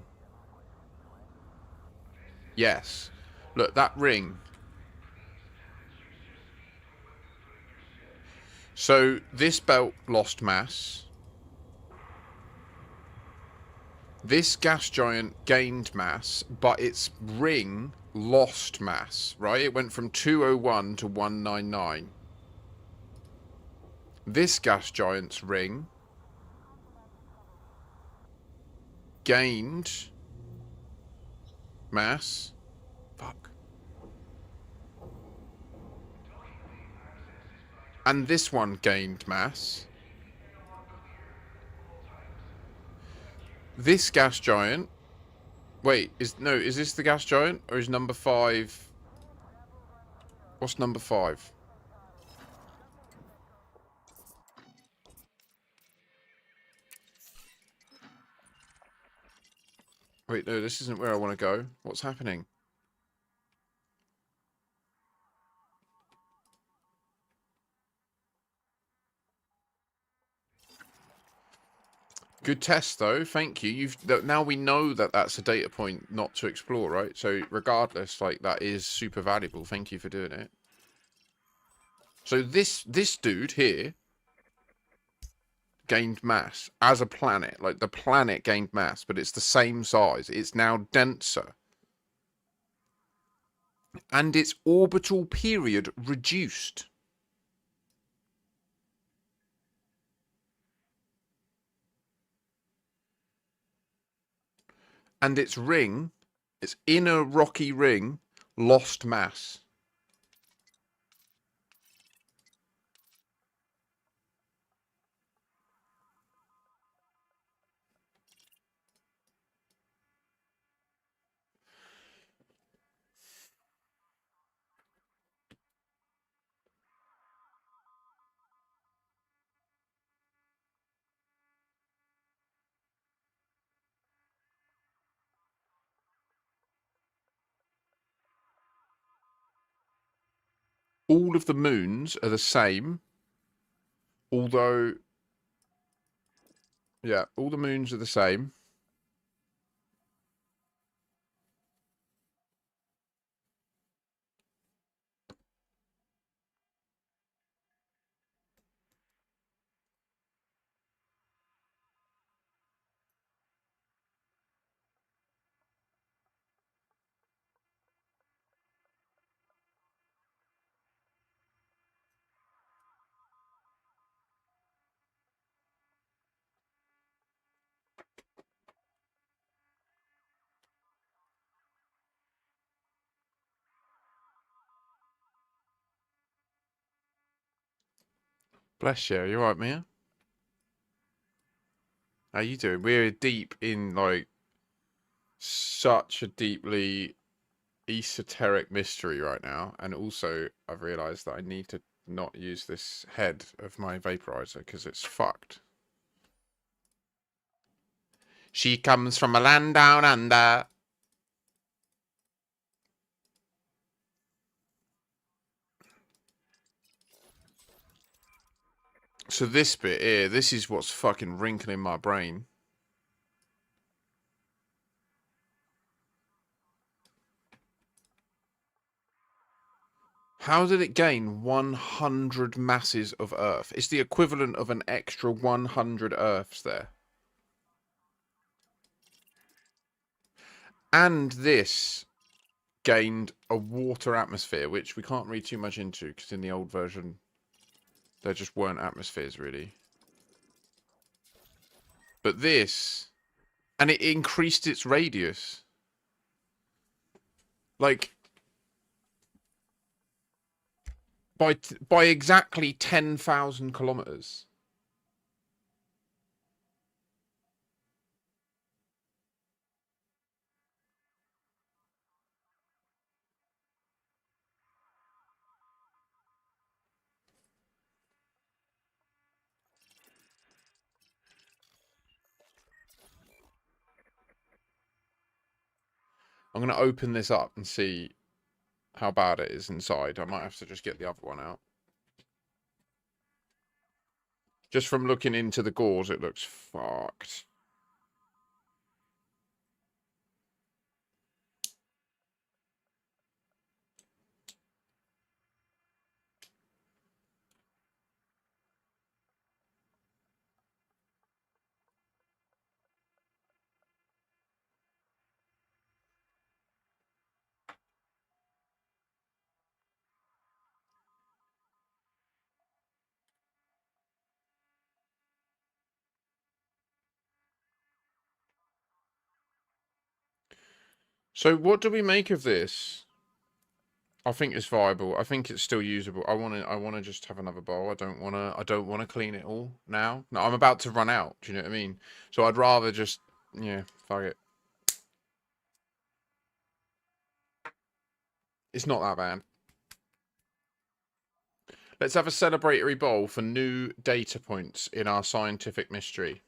Speaker 1: Yes. Look, that ring. So this belt lost mass. This gas giant gained mass, but its ring lost mass, right? It went from 201 to 199. This gas giant's ring gained mass. Fuck. And this one gained mass. This gas giant. Wait, is this the gas giant? Or is number 5... What's number 5? Wait, no, this isn't where I want to go. What's happening? Good test, though. Thank you. Now we know that that's a data point not to explore, right? So regardless, like, that is super valuable. Thank you for doing it. So this dude here gained mass as a planet. Like, the planet gained mass, but it's the same size. It's now denser. And its orbital period reduced. And its ring, its inner rocky ring, lost mass. All of the moons are the same, although, yeah, all the moons are the same. Bless you. You alright, Mia? How you doing? We're deep in, like, such a deeply esoteric mystery right now. And also, I've realised that I need to not use this head of my vaporizer because it's fucked. She comes from a land down under. So this bit here, this is what's fucking wrinkling my brain. How did it gain 100 masses of Earth? It's the equivalent of an extra 100 Earths there. And this gained a water atmosphere, which we can't read too much into because in the old version there just weren't atmospheres really. But this, and it increased its radius. Like, by exactly 10,000 kilometers. I'm going to open this up and see how bad it is inside. I might have to just get the other one out. Just from looking into the gauze, it looks fucked. So what do we make of this? I think it's viable. I think it's still usable. I want to just have another bowl. I don't want to clean it all now. No, I'm about to run out. Do you know what I mean? So I'd rather just, yeah, fuck it. It's not that bad. Let's have a celebratory bowl for new data points in our scientific mystery.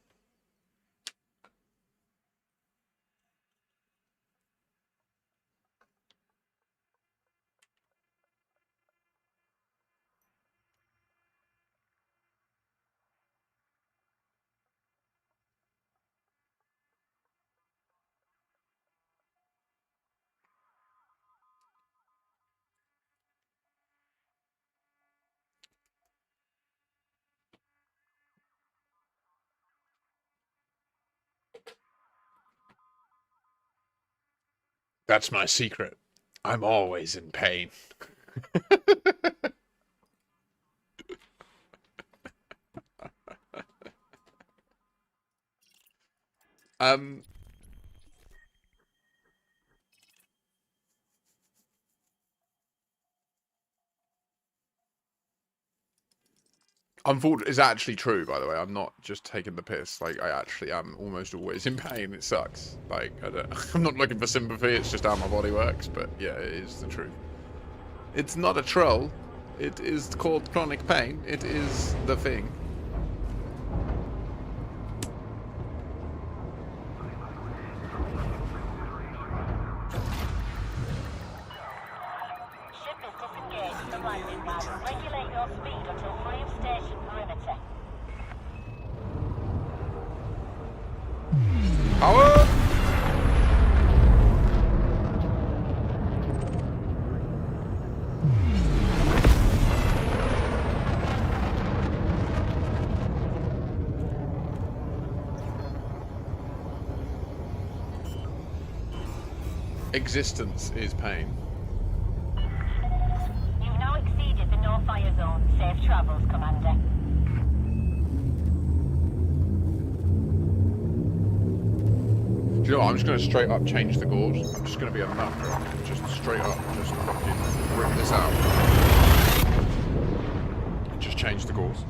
Speaker 1: That's my secret. I'm always in pain. um, Unfortunately, it's actually true, by the way. I'm not just taking the piss. Like, I actually am almost always in pain. It sucks. Like, I'm not looking for sympathy. It's just how my body works. But yeah, it is the truth. It's not a troll. It is called chronic pain. It is the thing.
Speaker 4: Ship is disengaged from landing pad. Regulate your speed until free of station perimeter.
Speaker 1: Power! Existence is pain.
Speaker 4: You've now exceeded the no-fire zone. Safe travels, Commander.
Speaker 1: Do you know what? I'm just going to straight up change the gauze. I'm just going to be a nut. Just straight up, just fucking rip this out. Just change the gauze.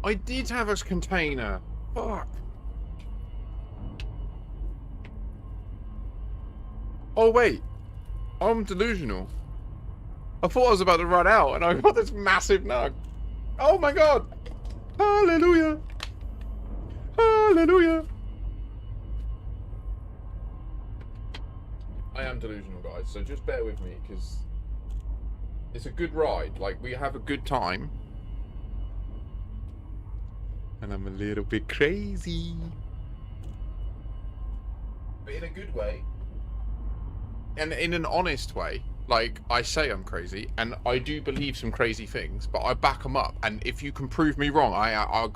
Speaker 1: I did have a container. Fuck. Oh, wait. I'm delusional. I thought I was about to run out and I got this massive nug. Oh my god. Hallelujah. Hallelujah. I am delusional, guys, so just bear with me because it's a good ride. Like, we have a good time. And I'm a little bit crazy. But in a good way. And in an honest way. Like, I say I'm crazy, and I do believe some crazy things, but I back them up. And if you can prove me wrong,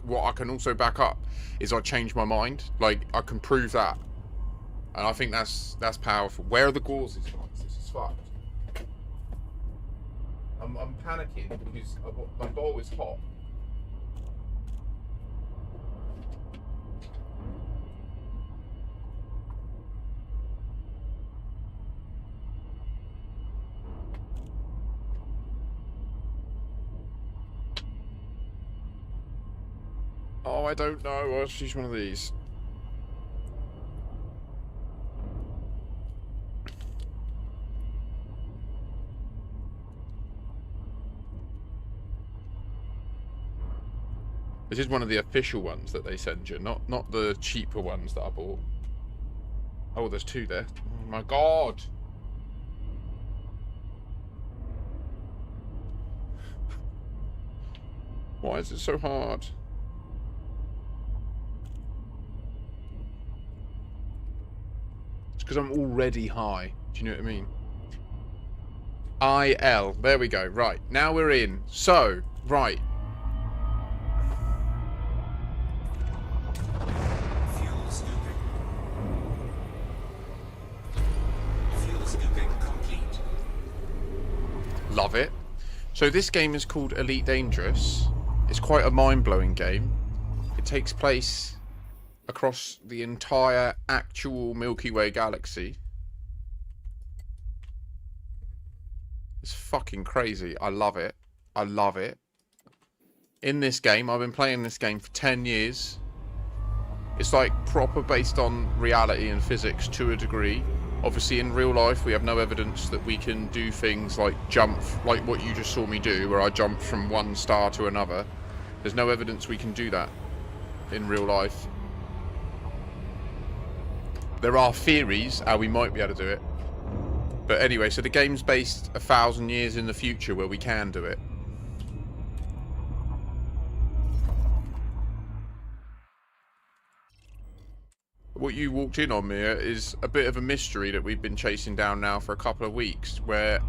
Speaker 1: what I can also back up is I change my mind. Like, I can prove that. And I think that's powerful. Where are the gauzes, guys? This is fucked. I'm panicking because my bowl is hot. Oh, I don't know. I'll choose one of these. This is one of the official ones that they send you, not the cheaper ones that I bought. Oh, there's 2 there. Oh my god! Why is it so hard? It's because I'm already high. Do you know what I mean? IL. There we go. Right. Now we're in. So, right.
Speaker 2: Fuel scooping. Fuel scooping complete.
Speaker 1: Love it. So this game is called Elite Dangerous. It's quite a mind-blowing game. It takes place across the entire actual Milky Way galaxy. It's fucking crazy. I love it. I love it. In this game, I've been playing this game for 10 years. It's like proper based on reality and physics to a degree. Obviously, in real life, we have no evidence that we can do things like jump, like what you just saw me do, where I jumped from one star to another. There's no evidence we can do that in real life. There are theories how we might be able to do it. But anyway, so the game's based 1,000 years in the future where we can do it. What you walked in on, Mia, is a bit of a mystery that we've been chasing down now for a couple of weeks, where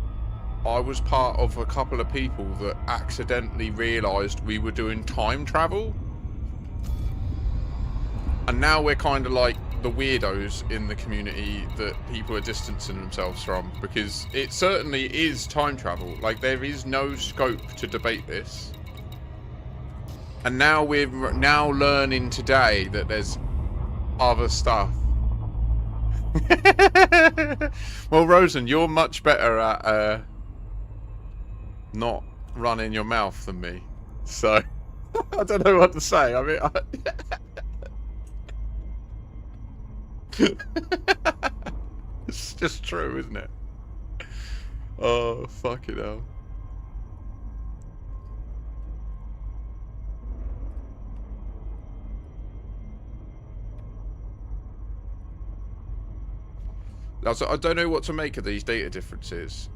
Speaker 1: I was part of a couple of people that accidentally realised we were doing time travel. And now we're kind of like the weirdos in the community that people are distancing themselves from, because it certainly is time travel. Like, there is no scope to debate this. And now we're learning today that there's other stuff. Well, Rosen, you're much better at not running your mouth than me, so I don't know what to say. I mean, it's just true, isn't it? Oh, fucking hell. So I don't know what to make of these data differences.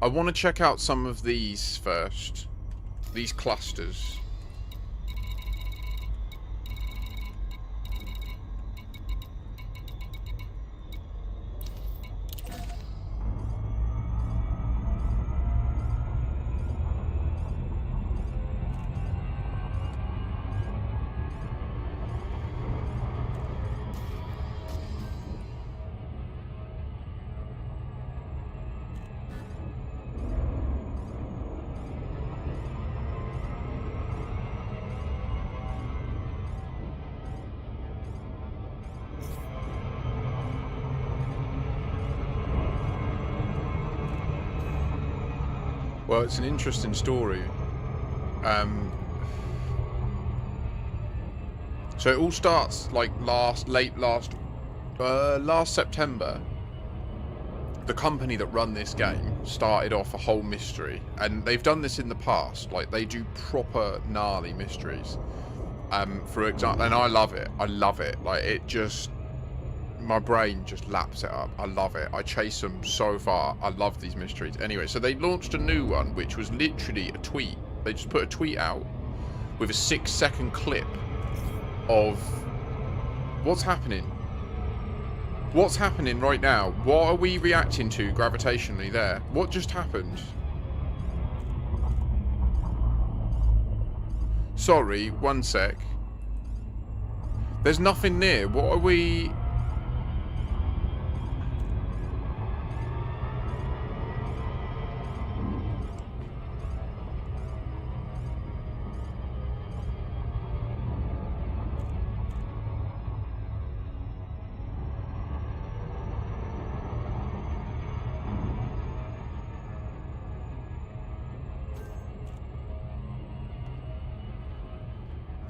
Speaker 1: I want to check out some of these first. These clusters. Well, it's an interesting story. So it all starts like last September. The company that run this game started off a whole mystery, and they've done this in the past. Like, they do proper gnarly mysteries. For example, and I love it. I love it. Like, it just, my brain just laps it up. I love it. I chase them so far. I love these mysteries. Anyway, so they launched a new one, which was literally a tweet. They just put a tweet out with a 6-second clip of what's happening. What's happening right now? What are we reacting to gravitationally there? What just happened? Sorry, one sec. There's nothing near. What are we...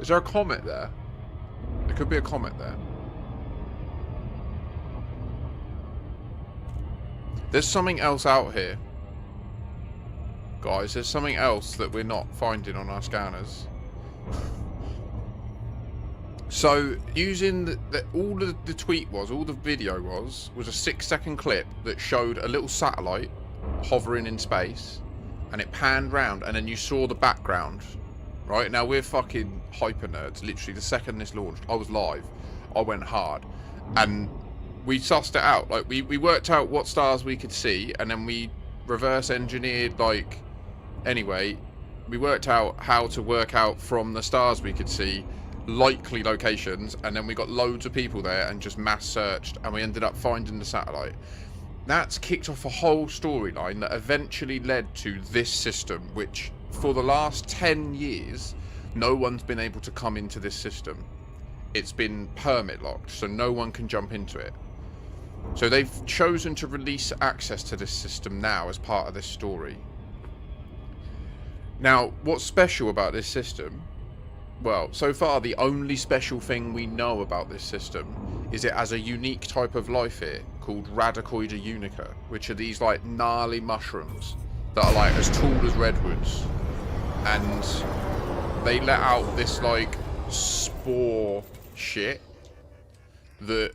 Speaker 1: Is there a comet there? There could be a comet there. There's something else out here. Guys, there's something else that we're not finding on our scanners. So, using all the tweet was, all the video was a 6-second clip that showed a little satellite hovering in space, and it panned round, and then you saw the background. Right, now we're fucking hyper nerds. Literally, the second this launched, I was live. I went hard, and we sussed it out. Like we worked out what stars we could see, and then we reverse engineered. Like, anyway, we worked out how to work out from the stars we could see likely locations, and then we got loads of people there and just mass searched, and we ended up finding the satellite. That's kicked off a whole storyline that eventually led to this system, which for the last 10 years no one's been able to come into this system. It's been permit locked, so no one can jump into it. So they've chosen to release access to this system now as part of this story. Now, what's special about this system? Well, so far the only special thing we know about this system is it has a unique type of life here called Radicoida unica, which are these like gnarly mushrooms that are like as tall as redwoods, and they let out this like spore shit that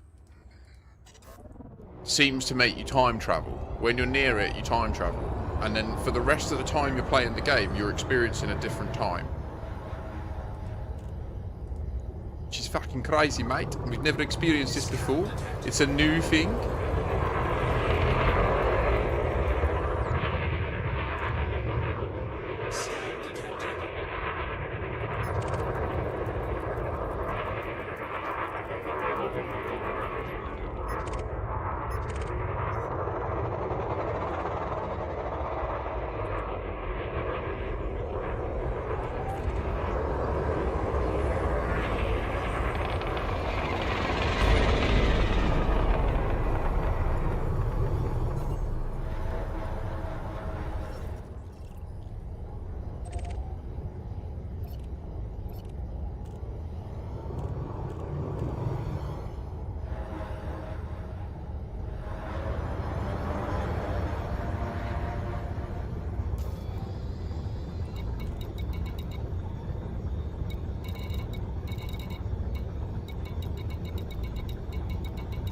Speaker 1: seems to make you time travel. When you're near it, you time travel, and then for the rest of the time you're playing the game, you're experiencing a different time. Which is fucking crazy, mate. We've never experienced this before. It's a new thing.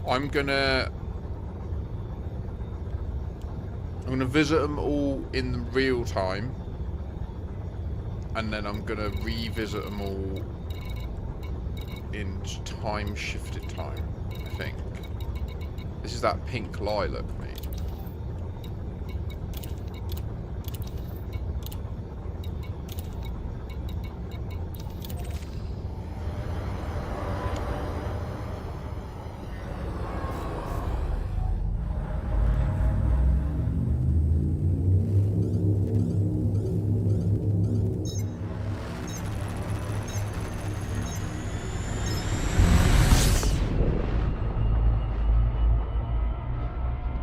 Speaker 1: I'm gonna visit them all in real time, and then I'm gonna revisit them all in time shifted time, I think. This is that pink lilac, mate.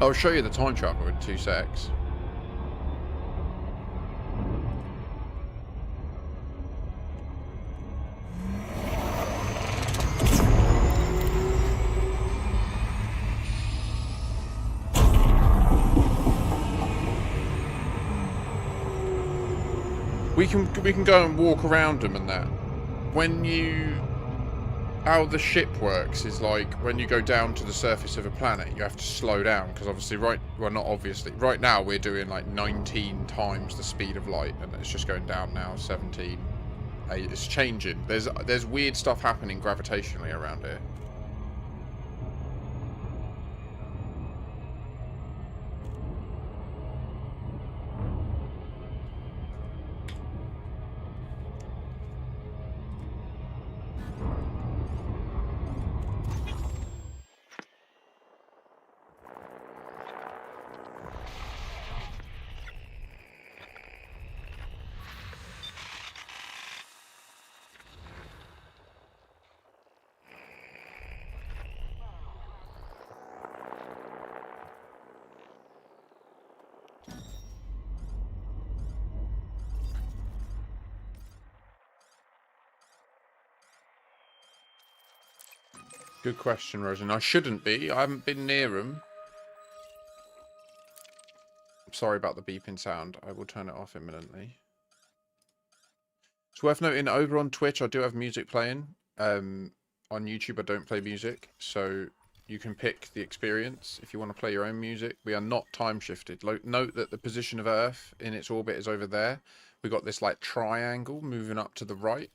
Speaker 1: I'll show you the time travel in 2 secs. We can go and walk around them and that. How the ship works is like when you go down to the surface of a planet, you have to slow down because obviously right now we're doing like 19 times the speed of light, and it's just going down now 17. It's changing. There's weird stuff happening gravitationally around here. Good question, Rosen. I shouldn't be. I haven't been near them. I'm sorry about the beeping sound. I will turn it off imminently. It's worth noting, over on Twitch, I do have music playing. On YouTube, I don't play music. So you can pick the experience if you want to play your own music. We are not time shifted. Note that the position of Earth in its orbit is over there. We got this like triangle moving up to the right.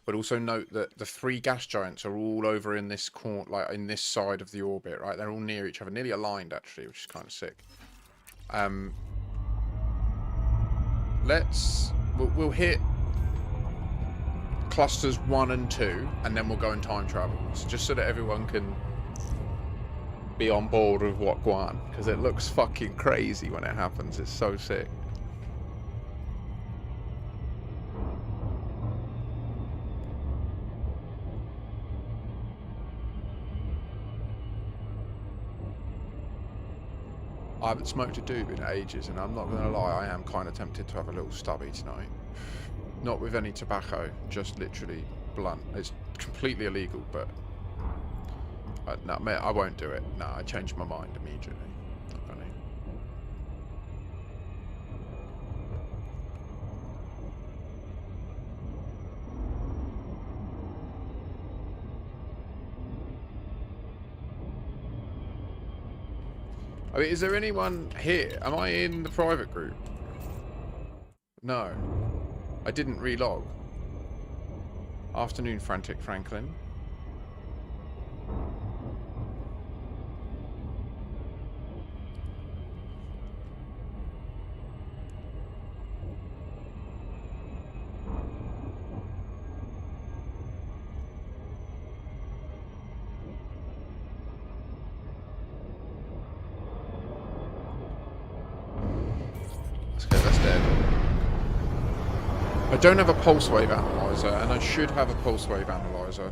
Speaker 1: But also note that the 3 gas giants are all over in this corner, like in this side of the orbit, right? They're all near each other, nearly aligned actually, which is kind of sick. We'll hit clusters 1 and 2, and then we'll go in time travel, just so that everyone can be on board with what Guan, because it looks fucking crazy when it happens. It's so sick. I haven't smoked a doob in ages, and I'm not going to lie, I am kind of tempted to have a little stubby tonight. Not with any tobacco, just literally blunt. It's completely illegal, but no, I won't do it. No, I changed my mind immediately. Not funny. I mean, is there anyone here? Am I in the private group? No. I didn't relog. Afternoon, Frantic Franklin. Okay, that's dead. I don't have a pulse wave analyzer, and I should have a pulse wave analyzer.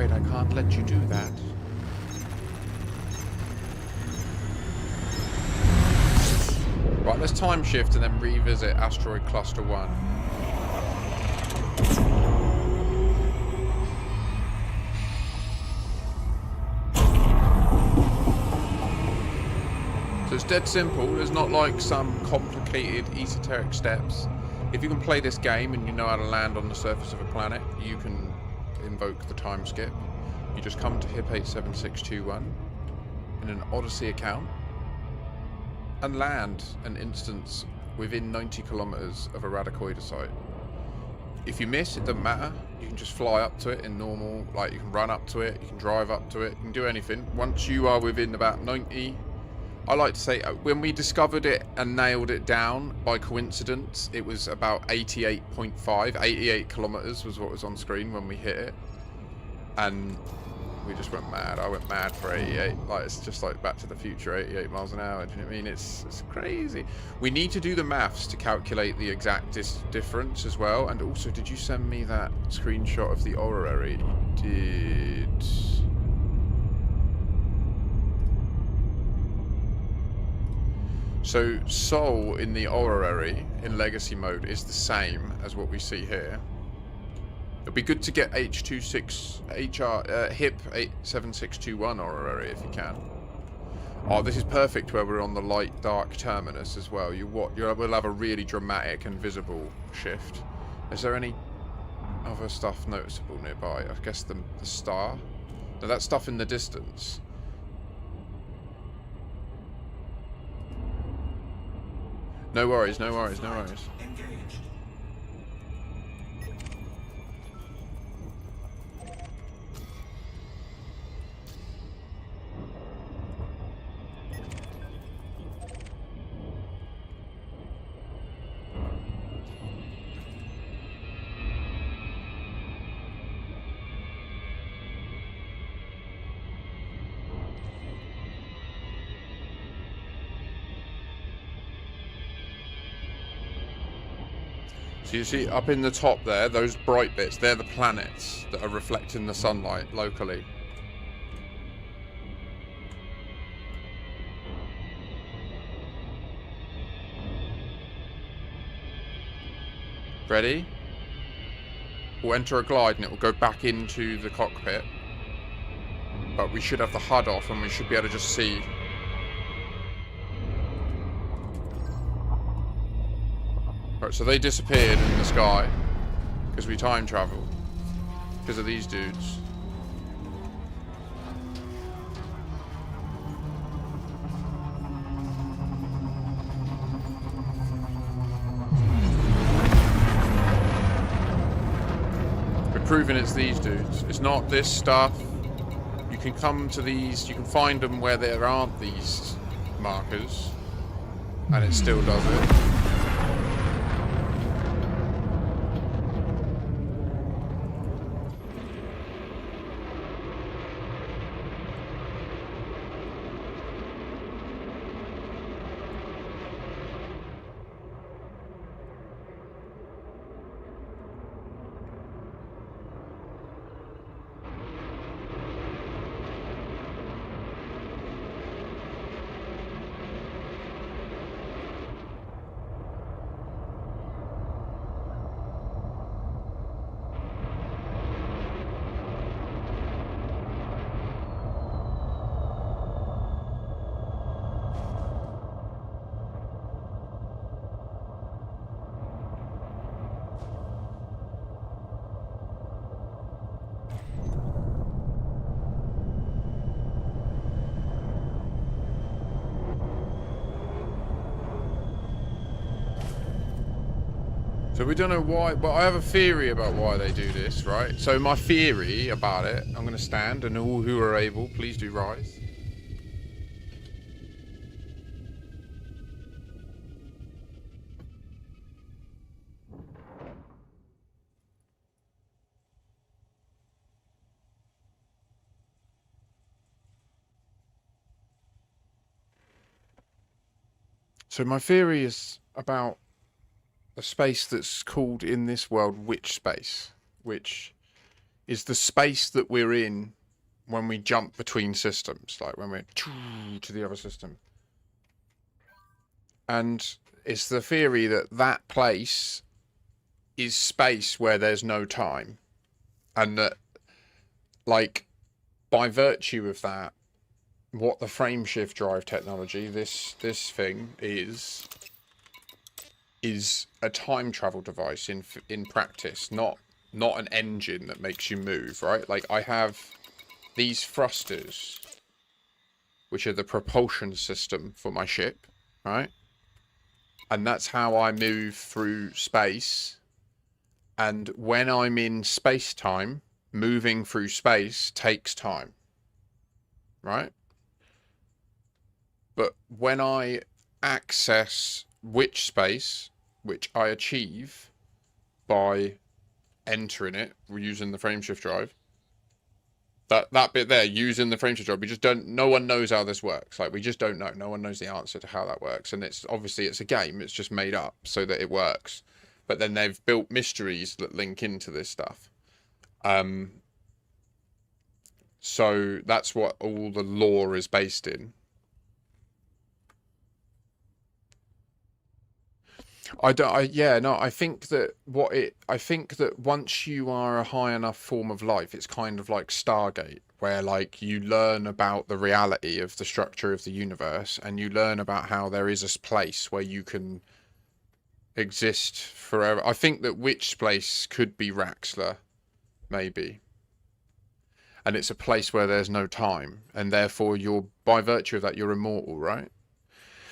Speaker 1: I can't let you do that. Right, let's time shift and then revisit Asteroid Cluster 1. So it's dead simple. There's not like some complicated esoteric steps. If you can play this game and you know how to land on the surface of a planet, you can invoke the time skip. You just come to HIP 87621 in an Odyssey account and land an instance within 90 kilometers of a Radicoida site. If you miss, it doesn't matter. You can just fly up to it in normal, like you can run up to it, you can drive up to it, you can do anything. Once you are within about 90, I like to say, when we discovered it and nailed it down by coincidence, it was about 88.5, 88 kilometers was what was on screen when we hit it. And we just went mad. I went mad for 88. Like, it's just like Back to the Future, 88 miles an hour. Do you know what I mean? It's crazy. We need to do the maths to calculate the exact difference as well. And also, did you send me that screenshot of the orrery? You did. So Sol in the orrery in legacy mode is the same as what we see here. It'd be good to get HIP 87621 orrery if you can. Oh, this is perfect where we're on the light dark terminus as well. We'll have a really dramatic and visible shift. Is there any other stuff noticeable nearby? I guess the star. No, that stuff in the distance. No worries, no worries, no worries.
Speaker 2: Engaged.
Speaker 1: So you see up in the top there, those bright bits, they're the planets that are reflecting the sunlight locally. Ready? We'll enter a glide and it will go back into the cockpit. But we should have the HUD off and we should be able to just see. Right, so they disappeared in the sky because we time traveled because of these dudes. We're proving it's these dudes. It's not this stuff. You can come to these, you can find them where there aren't these markers, and it still does it. So we don't know why, but I have a theory about why they do this, right? So my theory about it, I'm going to stand, and all who are able, please do rise. So my theory is about a space that's called in this world witch space, which is the space that we're in when we jump between systems, like when we're to the other system. And it's the theory that that place is space where there's no time, and that, like, by virtue of that, what the frame shift drive technology, this thing is a time travel device in practice, not an engine that makes you move, right? Like, I have these thrusters, which are the propulsion system for my ship, right? And that's how I move through space. And when I'm in space-time, moving through space takes time, right? But when I access witch space, which I achieve by entering it using the frameshift drive, that bit there, using the frameshift drive, we just don't, no one knows how this works. Like, we just don't know. No one knows the answer to how that works. And it's obviously, it's a game. It's just made up so that it works. But then they've built mysteries that link into this stuff. So that's what all the lore is based in. I think that once you are a high enough form of life, it's kind of like Stargate, where, like, you learn about the reality of the structure of the universe, and you learn about how there is a place where you can exist forever. I think that which place could be Raxler, maybe. And it's a place where there's no time, and therefore you're, by virtue of that, you're immortal, right?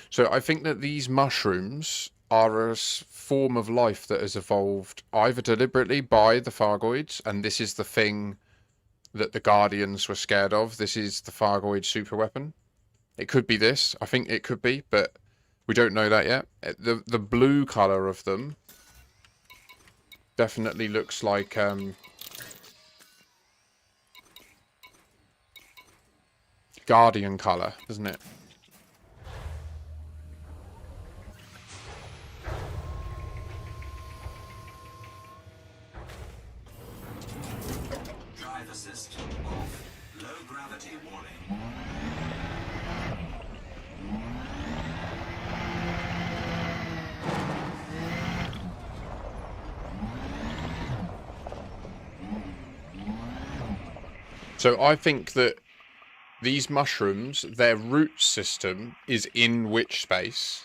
Speaker 1: So I think that these mushrooms are a form of life that has evolved either deliberately by the Thargoids, and this is the thing that the Guardians were scared of. This is the Thargoid superweapon. It could be this. I think it could be, but we don't know that yet. The blue color of them definitely looks like Guardian color, doesn't it?
Speaker 2: Gravity warning.
Speaker 1: So I think that these mushrooms, their root system is in which space,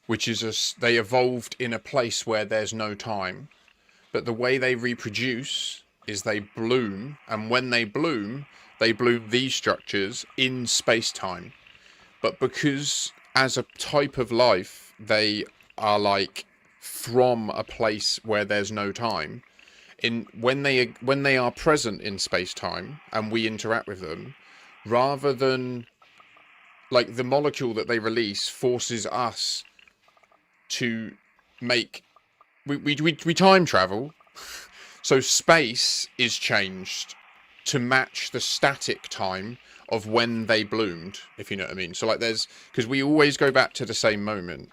Speaker 1: which is they evolved in a place where there's no time. But the way they reproduce is they bloom, and when they bloom these structures in space-time. But because as a type of life, they are like from a place where there's no time, when they are present in space-time and we interact with them, rather than like the molecule that they release forces us to make we time travel, so space is changed to match the static time of when they bloomed, if you know what I mean. So like because we always go back to the same moment.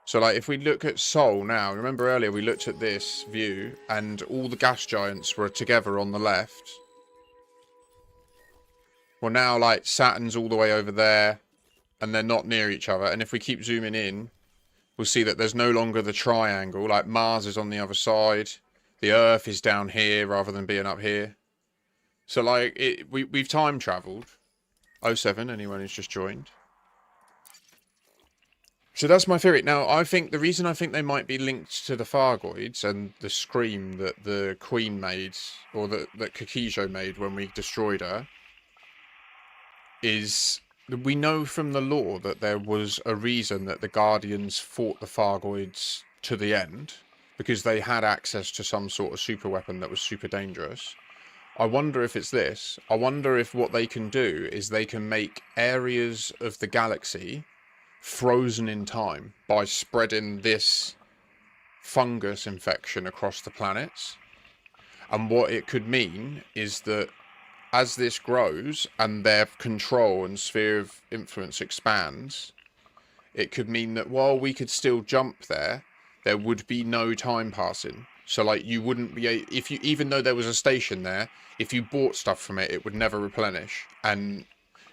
Speaker 1: So like if we look at Sol now, remember earlier we looked at this view and all the gas giants were together on the left. Well now like Saturn's all the way over there and they're not near each other, and if we keep zooming in, we'll see that there's no longer the triangle. Like Mars is on the other side, the Earth is down here rather than being up here. So like we've time traveled. 07, anyone who's just joined. So that's my theory. Now, I think the reason I think they might be linked to the Fargoids and the scream that the Queen made, or that Kakijo made when we destroyed her, is we know from the lore that there was a reason that the Guardians fought the Fargoids to the end, because they had access to some sort of super weapon that was super dangerous. I wonder if it's this. I wonder if what they can do is they can make areas of the galaxy frozen in time by spreading this fungus infection across the planets. And what it could mean is that as this grows and their control and sphere of influence expands, it could mean that while we could still jump there would be no time passing. So like you wouldn't be if you, even though there was a station there, if you bought stuff from it, it would never replenish. And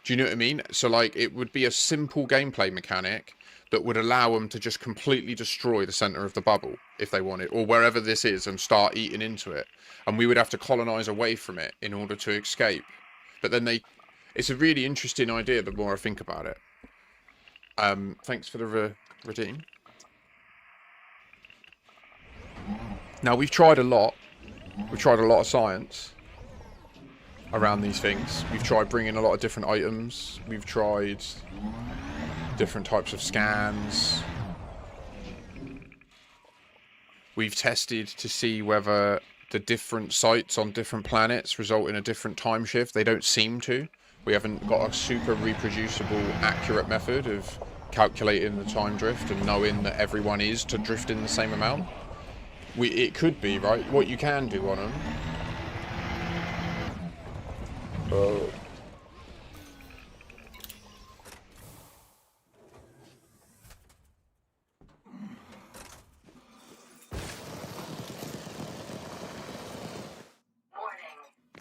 Speaker 1: do you know what I mean? So like it would be a simple gameplay mechanic that would allow them to just completely destroy the center of the bubble if they wanted, or wherever this is, and start eating into it. And we would have to colonize away from it in order to escape. But then it's a really interesting idea the more I think about it. Thanks for the redeem. Now we've tried a lot. We've tried a lot of science around these things. We've tried bringing a lot of different items. We've tried different types of scans. We've tested to see whether the different sites on different planets result in a different time shift. They don't seem to. We haven't got a super reproducible, accurate method of calculating the time drift and knowing that everyone is to drift in the same amount. It could be, right? What you can do on them.
Speaker 4: Warning.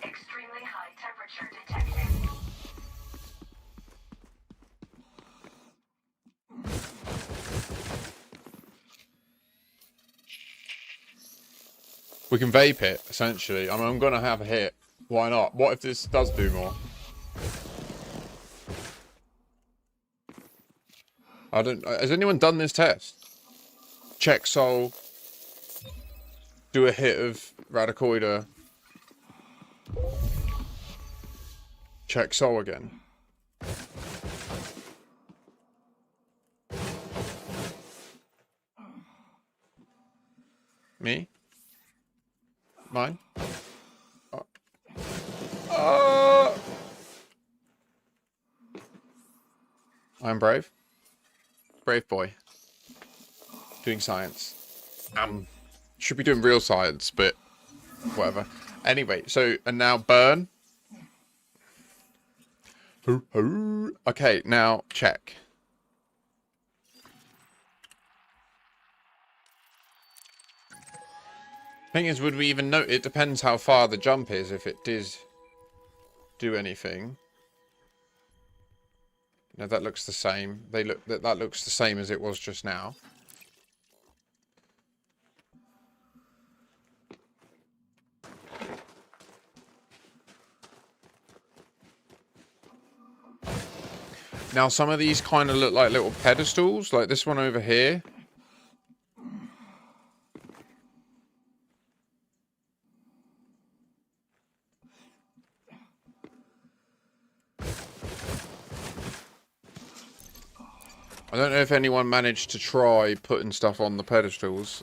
Speaker 4: Extremely high temperature detected.
Speaker 1: We can vape it, essentially. I mean, I'm going to have a hit. Why not? What if this does do more? I don't... Has anyone done this test? Check Sol. Do a hit of Radicoida. Check Sol again. Me? Mine? I'm brave. Brave boy. Doing science. Should be doing real science, but whatever. Anyway, so, and now burn. Okay, now check. Thing is, would we even know? It depends how far the jump is, if it is. do anything. No, that looks the same. That looks the same as it was just now. Now some of these kind of look like little pedestals, like this one over here. I don't know if anyone managed to try putting stuff on the pedestals.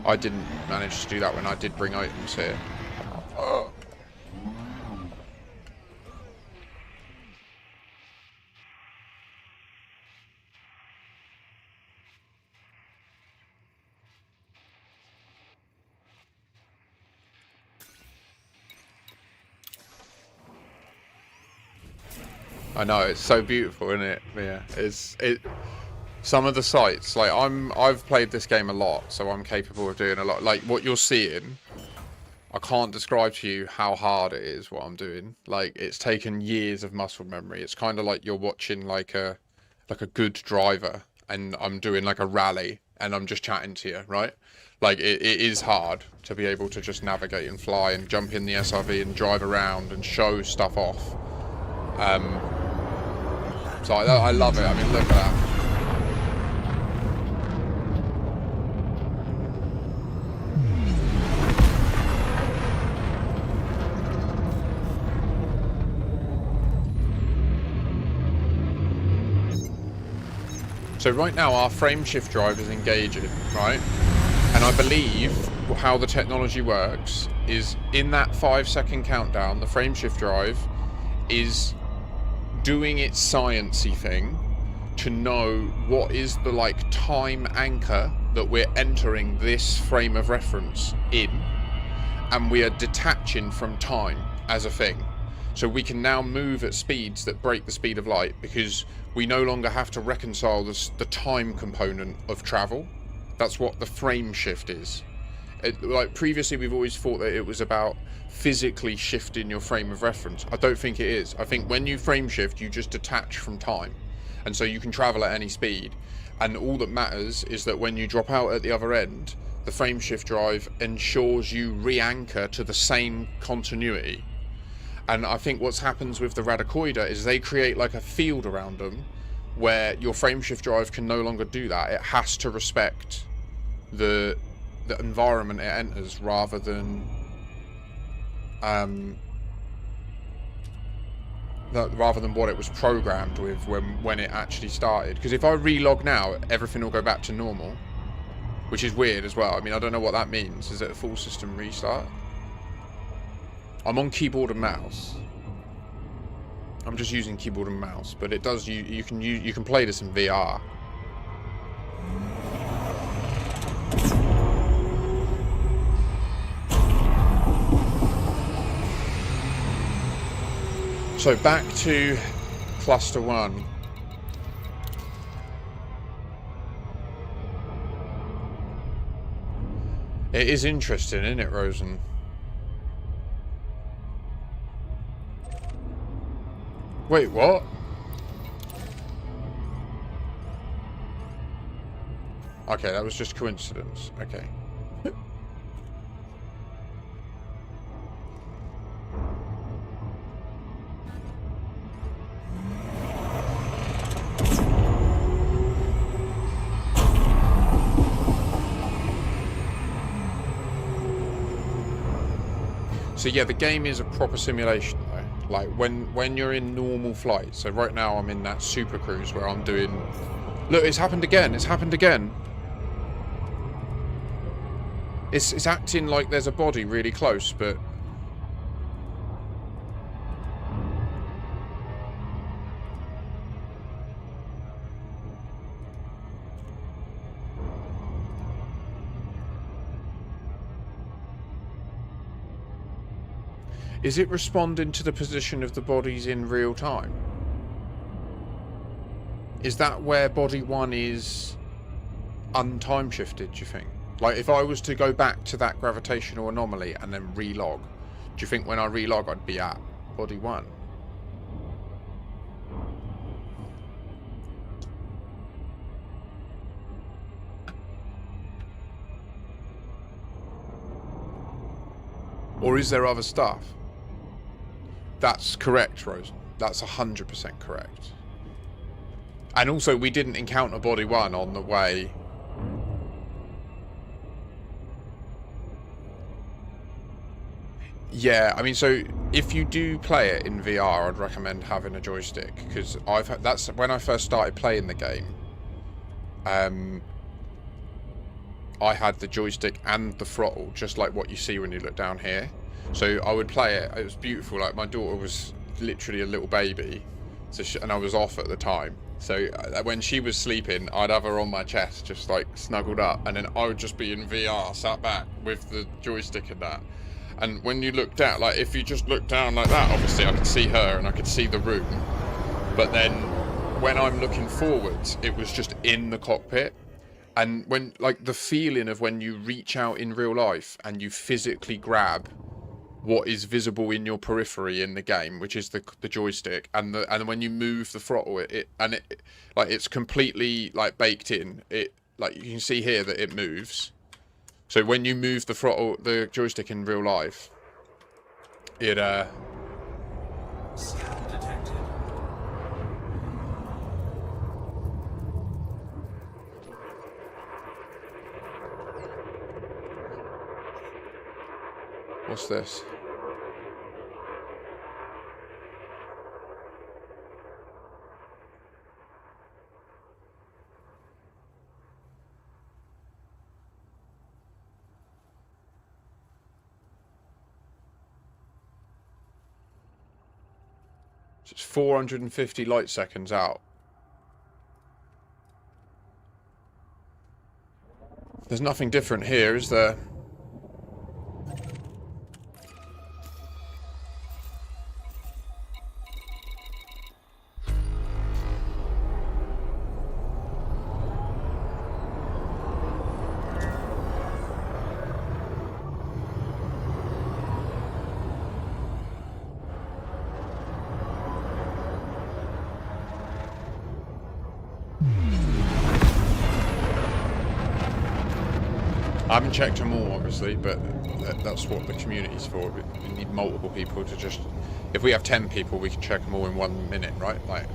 Speaker 1: I didn't manage to do that when I did bring items here. Oh. I know, it's so beautiful, isn't it? Yeah, some of the sights, like I've played this game a lot, so I'm capable of doing a lot. Like what you're seeing, I can't describe to you how hard it is what I'm doing. Like it's taken years of muscle memory. It's kind of like you're watching like a good driver, and I'm doing like a rally, and I'm just chatting to you, right? Like it is hard to be able to just navigate and fly and jump in the SRV and drive around and show stuff off. So I love it. I mean, look at that. So right now our frame shift drive is engaging, right? And I believe how the technology works is in that 5-second countdown, the frame shift drive is doing its sciencey thing to know what is the like time anchor that we're entering this frame of reference in, and we are detaching from time as a thing. So we can now move at speeds that break the speed of light because we no longer have to reconcile the time component of travel. That's what the frame shift is. Like previously we've always thought that it was about physically shifting your frame of reference. I don't think it is. I think when you frame shift, you just detach from time, and so you can travel at any speed, and all that matters is that when you drop out at the other end, the frame shift drive ensures you re-anchor to the same continuity. And I think what happens with the Radicoida is they create like a field around them where your frame shift drive can no longer do that. It has to respect the environment it enters rather than what it was programmed with when it actually started. Because if I relog now, everything will go back to normal, which is weird as well. I mean, I don't know what that means. Is it a full system restart? I'm on keyboard and mouse. I'm just using keyboard and mouse, but it does. You can play this in VR. So back to cluster 1. It is interesting, isn't it, Rosen? Wait, what? Okay, that was just coincidence. Okay. So yeah, the game is a proper simulation though. Like when you're in normal flight. So right now I'm in that super cruise where I'm doing. Look, it's happened again. It's happened again. It's acting like there's a body really close, but is it responding to the position of the bodies in real time? Is that where body 1 is untime shifted, do you think? Like if I was to go back to that gravitational anomaly and then relog, do you think when I relog I'd be at body 1. Or is there other stuff? That's correct, Rose. That's 100% correct. And also, we didn't encounter body 1 on the way. Yeah, I mean, so if you do play it in VR, I'd recommend having a joystick, because that's when I first started playing the game. I had the joystick and the throttle, just like what you see when you look down here. So I would play it. It was beautiful. Like, my daughter was literally a little baby, so and I was off at the time. So when she was sleeping, I'd have her on my chest, just like snuggled up, and then I would just be in VR, sat back with the joystick and that. And when you look down, like if you just look down like that, obviously I could see her and I could see the room. But then when I'm looking forwards, it was just in the cockpit. And when, like, the feeling of when you reach out in real life and you physically grab what is visible in your periphery in the game, which is the joystick, and when you move the throttle, it's completely like baked in. It, like, you can see here that it moves. So when you move the throttle, the joystick in real life, it
Speaker 2: Scan detected.
Speaker 1: What's this? So it's 450 light seconds out. There's nothing different here, is there? I haven't checked them all, obviously, but that's what the community's for. We need multiple people to just... If we have 10 people, we can check them all in 1 minute, right? Like...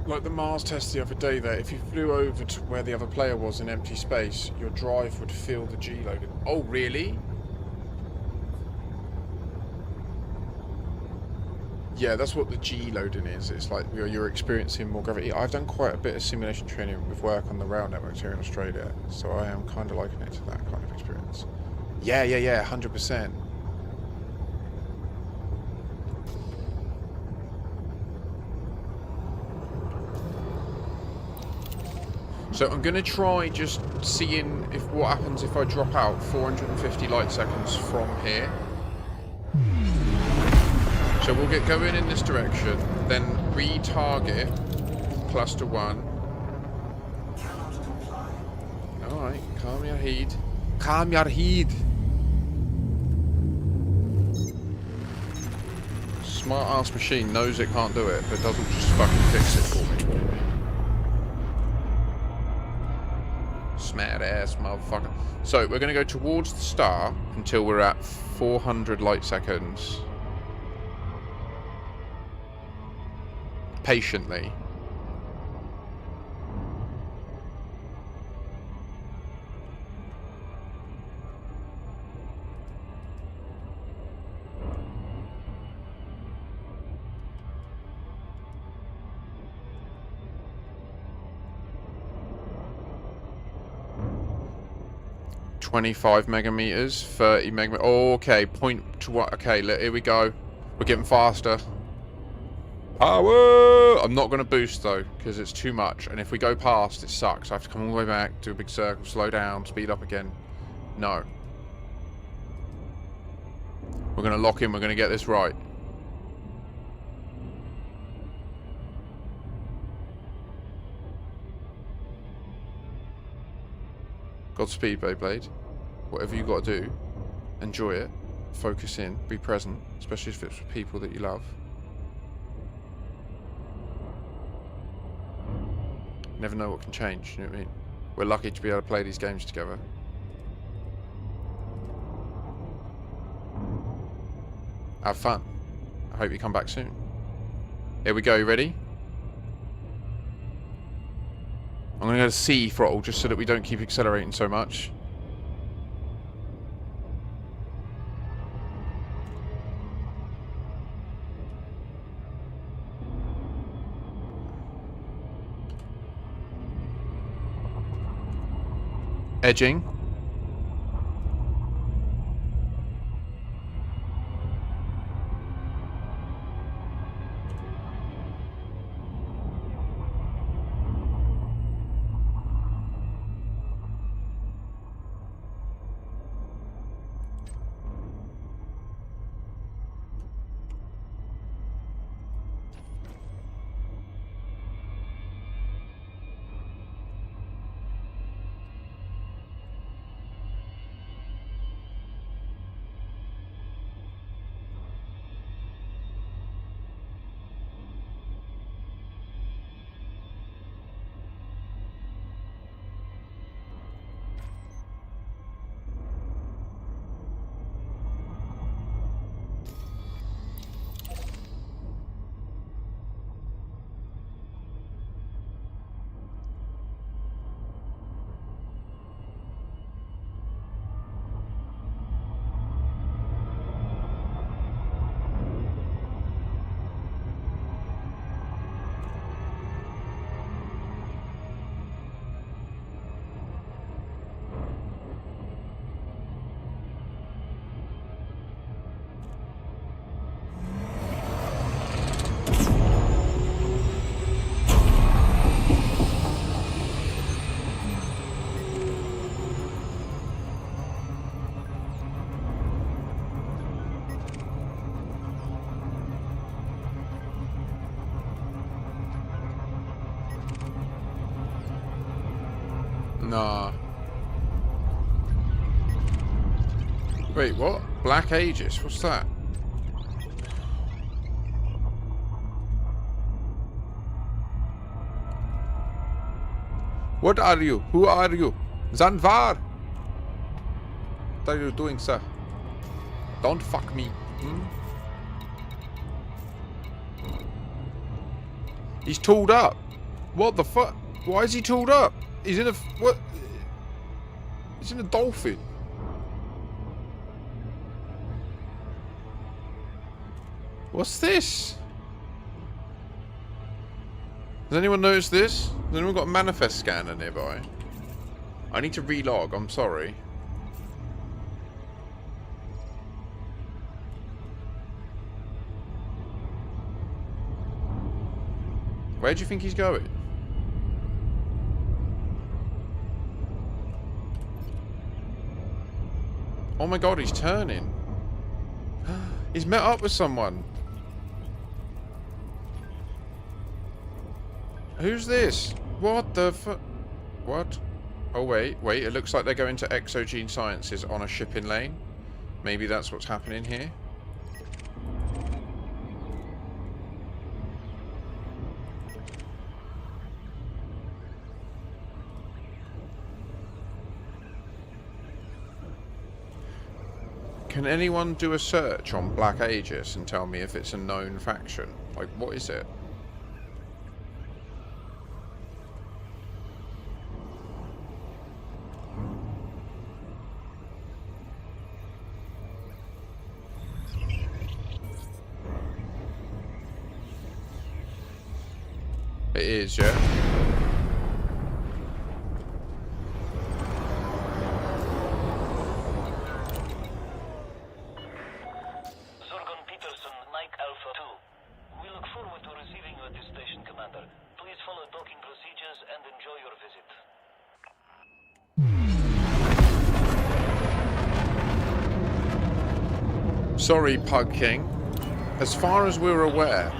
Speaker 1: Like the Mars test the other day there, if you flew over to where the other player was in empty space, your drive would fill the G-load. Oh, really? Yeah, that's what the G-loading is. It's like you're experiencing more gravity. I've done quite a bit of simulation training with work on the rail networks here in Australia, so I am kind of liking it to that kind of experience. Yeah, 100%. So I'm going to try just seeing if what happens if I drop out 450 light seconds from here. So we'll get going in this direction, then retarget cluster 1. Alright, calm your head. Calm your head. Smart ass machine knows it can't do it, but doesn't just fucking fix it for me. Mad ass motherfucker. So we're going to go towards the star until we're at 400 light seconds. Patiently. $25 megameters, 30 megameters. Oh, okay. Point to what? Okay, here we go. We're getting faster. Power! I'm not going to boost though, because it's too much. And if we go past, it sucks. I have to come all the way back, do a big circle, slow down, speed up again. No. We're going to lock in. We're going to get this right. Godspeed, Beyblade. Whatever you got to do, enjoy it. Focus in. Be present, especially if it's with people that you love. Never know what can change, you know what I mean? We're lucky to be able to play these games together. Have fun. I hope you come back soon. Here we go, you ready? I'm going to go to C throttle just so that we don't keep accelerating so much. Edging. Nah. Wait, what? Black Aegis? What's that? What are you? Who are you? Zanvar! What are you doing, sir? Don't fuck me. Hmm? He's tooled up. What the fuck? Why is he tooled up? He's in a... what? He's in a dolphin. What's this? Has anyone noticed this? Has anyone got a manifest scanner nearby? I need to relog, I'm sorry. Where do you think he's going? Oh my god, he's turning. He's met up with someone. Who's this? What the fu... What? Oh wait, it looks like they're going to Exogene Sciences on a shipping lane. Maybe that's what's happening here. Can anyone do a search on Black Aegis and tell me if it's a known faction? Like, what is it? It is, yeah.
Speaker 5: forward to receiving you at this station, Commander. Please follow docking procedures and enjoy your visit.
Speaker 1: Sorry, Pug King. As far as we're aware,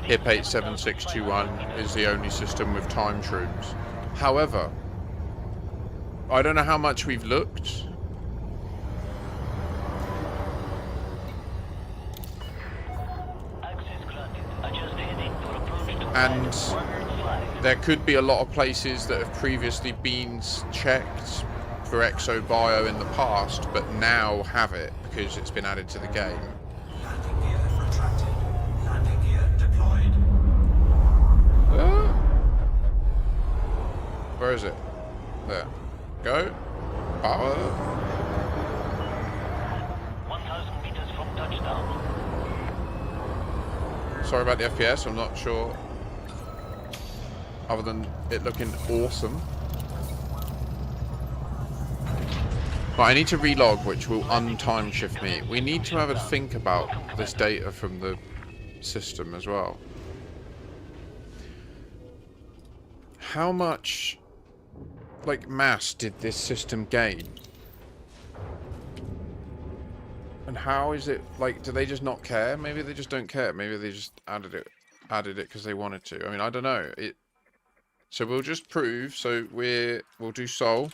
Speaker 1: HIP 87621 is the only system with time shrooms. However, I don't know how much we've looked. And there could be a lot of places that have previously been checked for exobio in the past, but now have it because it's been added to the game.
Speaker 2: Landing gear retracted. Landing gear deployed.
Speaker 1: Where is it? There. Go. Power.
Speaker 5: 1,000 meters from touchdown.
Speaker 1: Sorry about the FPS, I'm not sure. Other than it looking awesome. But I need to relog, which will untime shift me. We need to have a think about this data from the system as well. How much, like, mass did this system gain? And how is it, like, do they just not care? Maybe they just don't care. Maybe they just added it because they wanted to. I mean, I don't know. So we'll just prove. So we'll do Sol.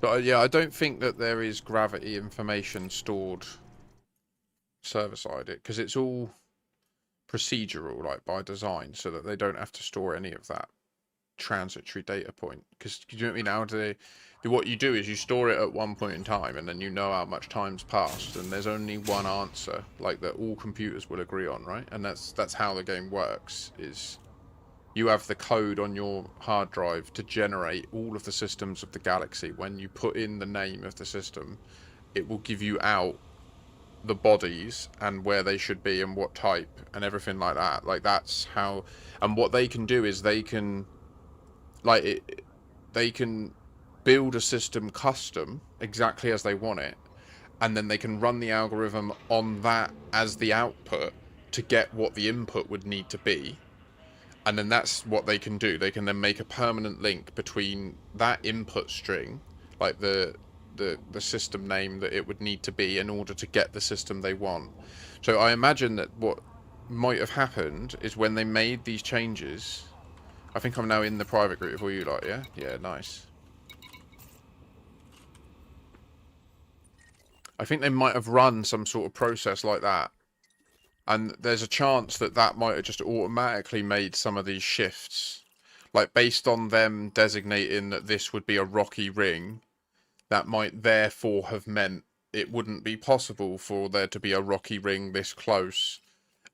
Speaker 1: But yeah, I don't think that there is gravity information stored server-side, because it's all procedural, like by design, so that they don't have to store any of that transitory data point. Because you know what I mean? What you do is you store it at one point in time, and then you know how much time's passed, and there's only one answer, like that all computers will agree on, right? And that's how the game works. Is you have the code on your hard drive to generate all of the systems of the galaxy. When you put in the name of the system, it will give you out the bodies and where they should be and what type and everything like that. Like, that's how. And what they can do is they can, like, they can build a system custom exactly as they want it, and then they can run the algorithm on that as the output to get what the input would need to be. And then that's what they can do. They can then make a permanent link between that input string, like the system name that it would need to be in order to get the system they want. So I imagine that what might have happened is when they made these changes. I think I'm now in the private group with all you lot, yeah? Yeah, nice. I think they might have run some sort of process like that. And there's a chance that that might have just automatically made some of these shifts. Like, based on them designating that this would be a rocky ring, that might therefore have meant it wouldn't be possible for there to be a rocky ring this close,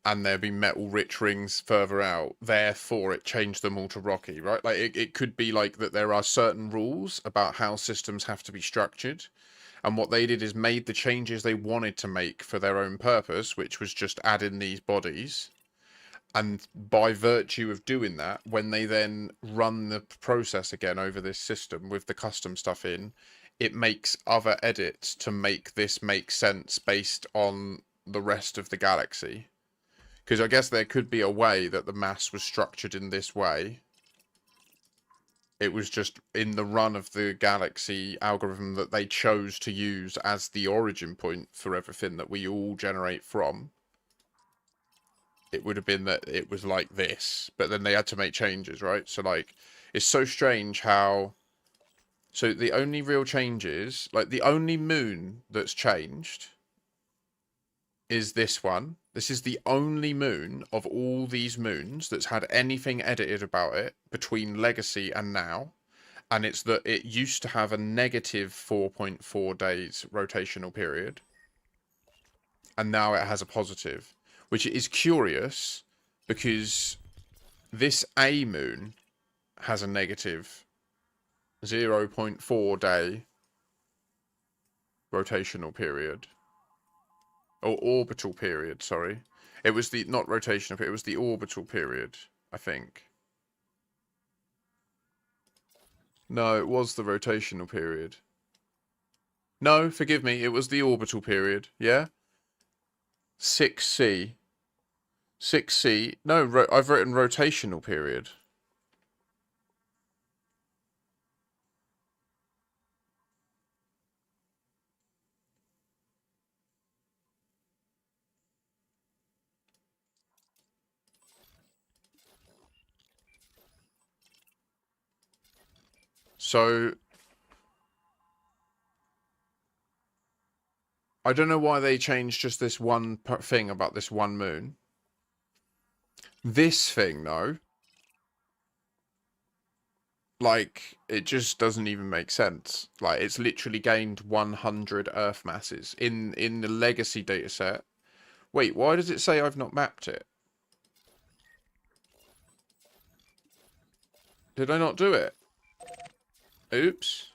Speaker 1: and there'd be metal-rich rings further out. Therefore, it changed them all to rocky, right? Like, it could be like that there are certain rules about how systems have to be structured. And what they did is made the changes they wanted to make for their own purpose, which was just add in these bodies. And by virtue of doing that, when they then run the process again over this system with the custom stuff in, it makes other edits to make this make sense based on the rest of the galaxy. Because I guess there could be a way that the mass was structured in this way. It was just in the run of the galaxy algorithm that they chose to use as the origin point for everything that we all generate from. It would have been that it was like this, but then they had to make changes, right? So, like, it's so strange how. So the only real changes, like the only moon that's changed is this one. This is the only moon of all these moons that's had anything edited about it between Legacy and now. And it's that it used to have a negative 4.4 days rotational period. And now it has a positive, which is curious because this A moon has a negative 0.4 day rotational period. Or orbital period, sorry. It was the, not rotational, it was the orbital period, I think. No, it was the rotational period. No, forgive me, it was the orbital period, yeah? 6C. 6C. No, I've written rotational period. So, I don't know why they changed just this one thing about this one moon. This thing, though, like, it just doesn't even make sense. Like, it's literally gained 100 Earth masses in the legacy dataset. Wait, why does it say I've not mapped it? Did I not do it? Oops.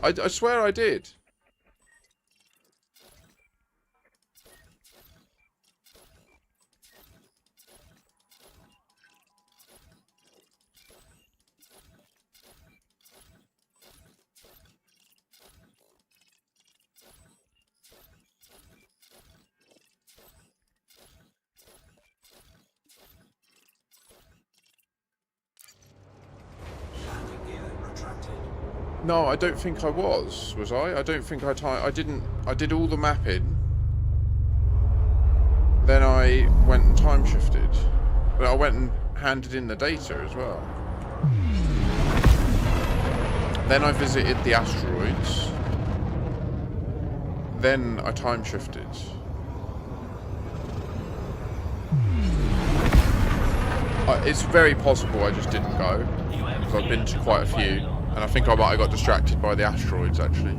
Speaker 1: I swear I did.
Speaker 2: Landing gear retracted.
Speaker 1: No, I don't think I was I? I don't think I didn't. I did all the mapping. Then I went and time shifted. But I went and handed in the data as well. Then I visited the asteroids. Then I time shifted. It's very possible I just didn't go. Because I've been to quite a few. And I think I might have got distracted by the asteroids, actually.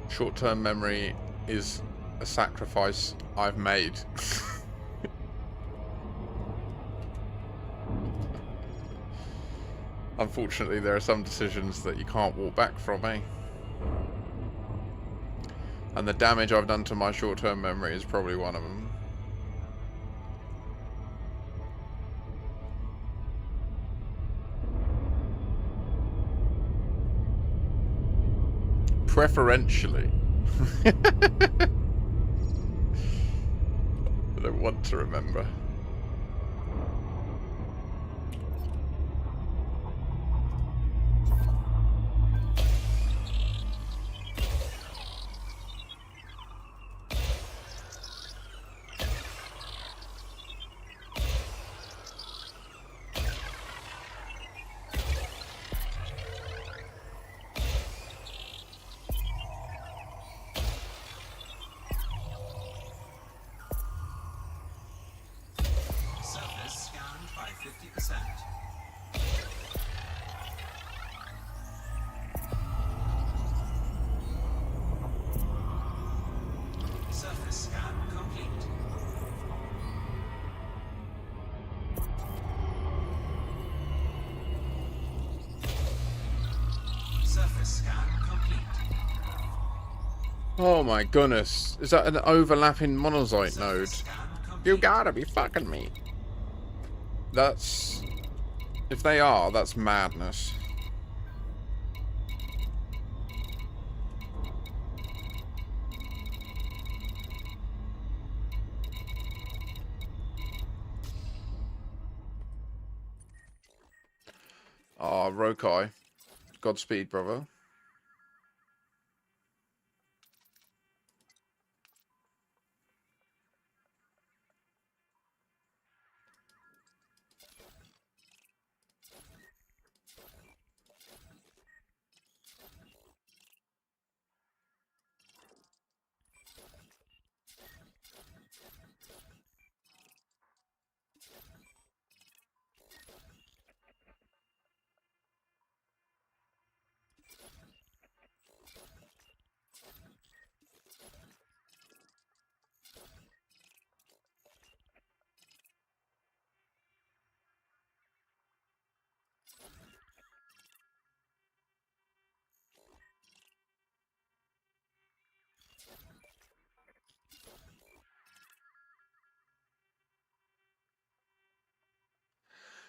Speaker 1: Short-term memory is a sacrifice I've made. Unfortunately, there are some decisions that you can't walk back from, eh? And the damage I've done to my short-term memory is probably one of them. Preferentially. I don't want to remember.
Speaker 2: Surface scanned by 50%. Surface scan complete. Surface scan complete.
Speaker 1: Oh my goodness. Is that an overlapping monocyte node?
Speaker 2: Scan complete.
Speaker 1: You gotta be fucking me. That's... If they are, that's madness. Ah, Rokai. Godspeed, brother.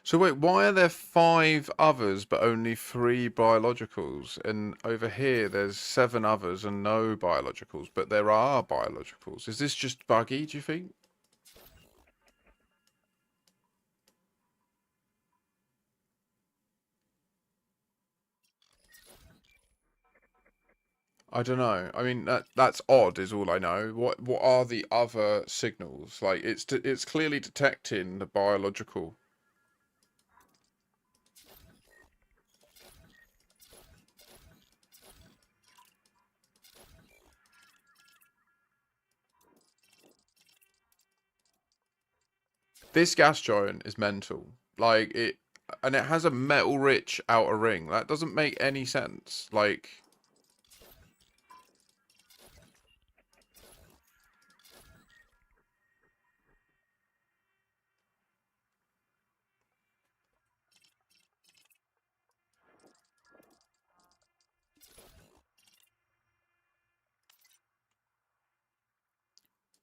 Speaker 1: So wait, why are there 5 others but only 3 biologicals? And over here there's 7 others and no biologicals, but there are biologicals. Is this just buggy, do you think? I don't know. I mean, that's odd is all I know. What are the other signals? Like it's clearly detecting the biological. This gas giant is mental. Like it, and it has a metal-rich outer ring. That doesn't make any sense. Like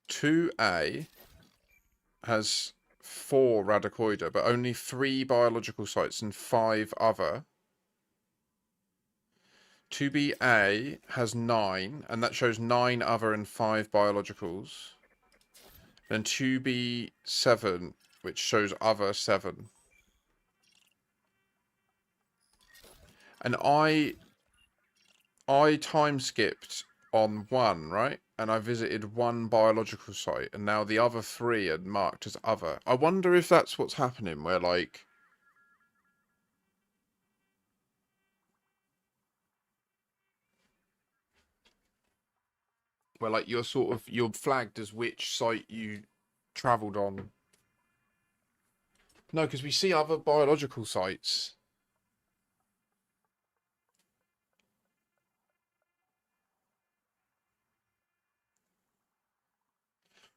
Speaker 1: 2A has 4 Radicoida, but only 3 biological sites and 5 other. 2BA has 9, and that shows 9 other and 5 biologicals. Then 2B7, which shows other 7. And I time skipped on 1, right? And I visited 1 biological site, and now the other 3 are marked as other. I wonder if that's what's happening, where like you're flagged as which site you travelled on. No, because we see other biological sites.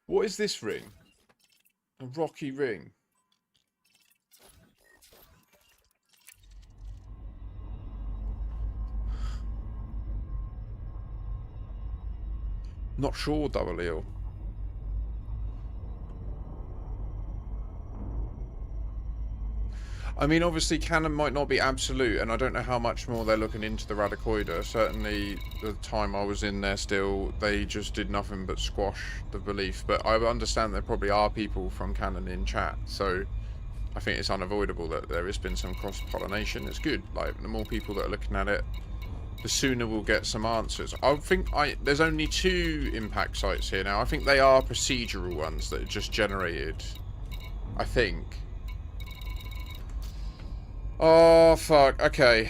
Speaker 1: What is this ring? A rocky ring. Not sure, Double Eel. I mean, obviously, canon might not be absolute, and I don't know how much more they're looking into the Radicoida. Certainly, the time I was in there still, they just did nothing but squash the belief. But I understand there probably are people from canon in chat, so I think it's unavoidable that there has been some cross-pollination. It's good. Like, the more people that are looking at it, the sooner we'll get some answers. I think there's only 2 impact sites here now. I think they are procedural ones that are just generated. I think. Oh, fuck. Okay.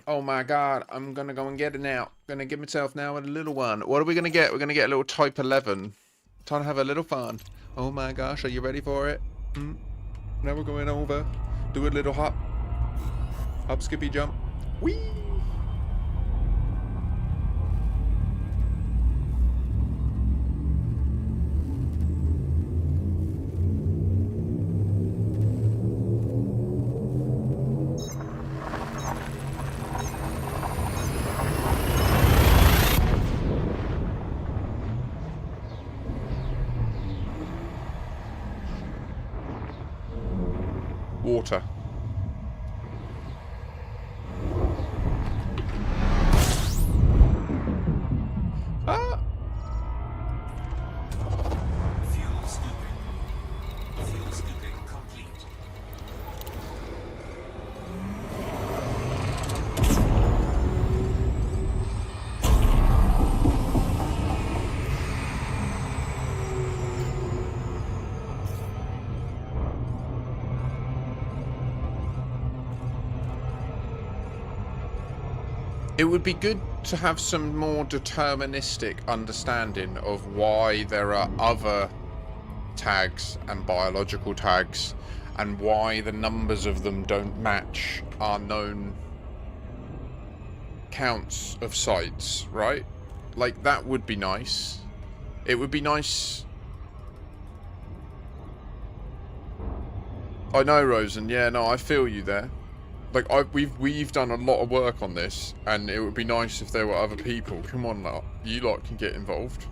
Speaker 1: Oh my god. I'm gonna go and get it now. Gonna give myself now a little one. What are we gonna get? We're gonna get a little Type 11. Trying to have a little fun. Oh my gosh. Are you ready for it? Now we're going over. Do a little hop. Hop, skippy, jump. Whee! Water. Ah!
Speaker 2: Fuel
Speaker 1: It would be good to have some more deterministic understanding of why there are other tags and biological tags, and why the numbers of them don't match our known counts of sites, right? Like, that would be nice. It would be nice. I know, Rosen. Yeah, no, I feel you there. Like, we've done a lot of work on this, and it would be nice if there were other people. Come on, lot. You lot can get involved.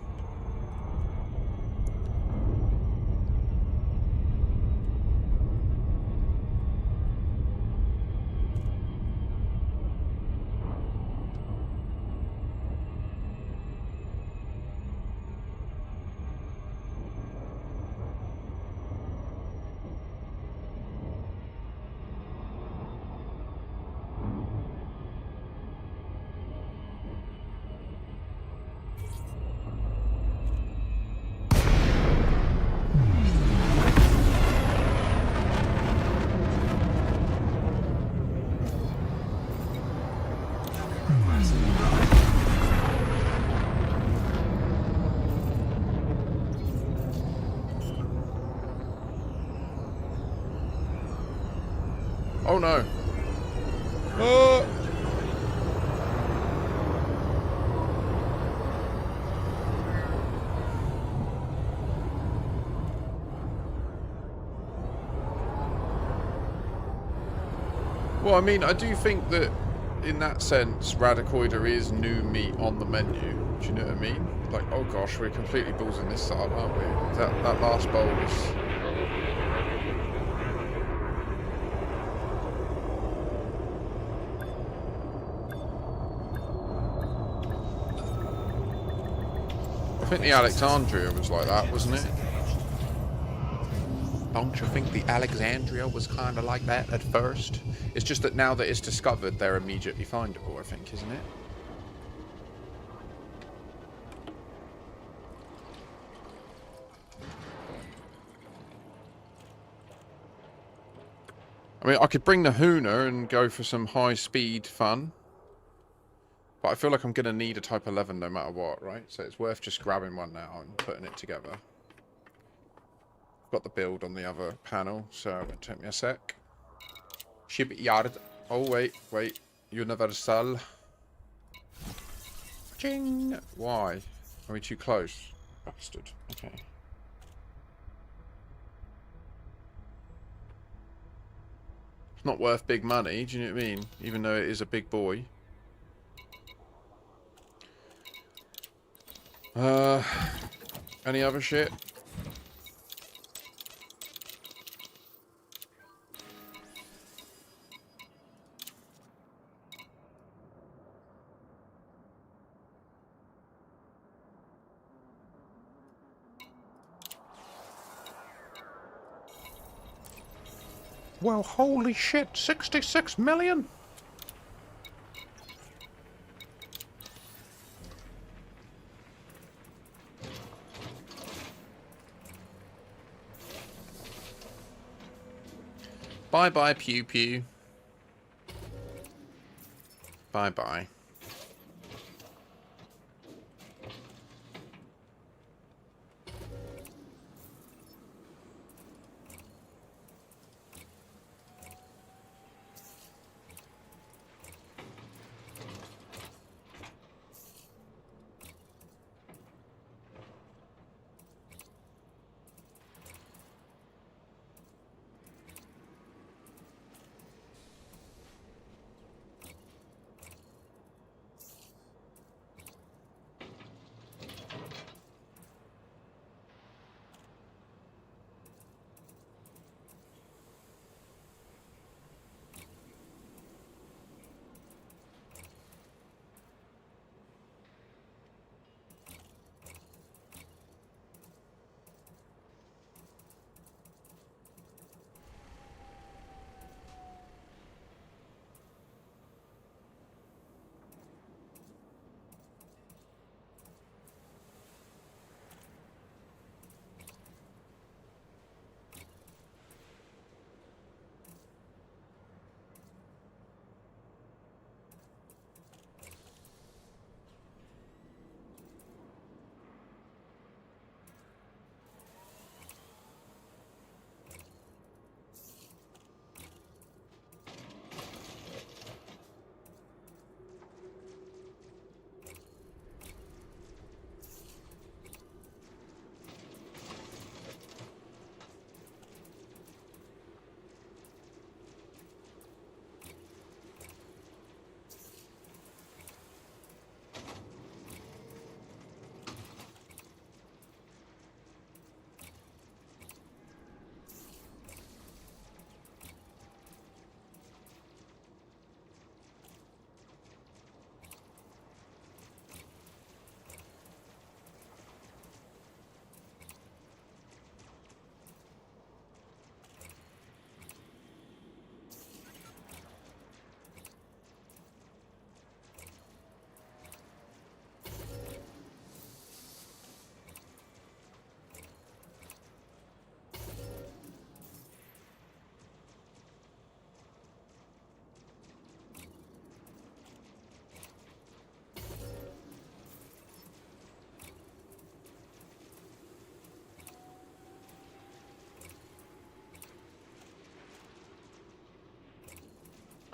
Speaker 1: Oh no. Well, I mean, I do think that in that sense, Radicoida is new meat on the menu. Do you know what I mean? Like, oh gosh, we're completely ballsing this up, aren't we? That last bowl was... I think the Alexandria was like that, wasn't it? Don't you think the Alexandria was kind of like that at first? It's just that now that it's discovered, they're immediately findable, I think, isn't it? I mean, I could bring the Huna and go for some high-speed fun. But I feel like I'm going to need a Type 11 no matter what, right? So it's worth just grabbing one now and putting it together. Got the build on the other panel, so it'll take me a sec. Shipyard. Oh, wait. Universal. Ching! Why? Are we too close? Bastard. Okay. It's not worth big money, do you know what I mean? Even though it is a big boy. Any other shit? Well, holy shit, 66 million? Bye-bye, Pew Pew. Bye-bye.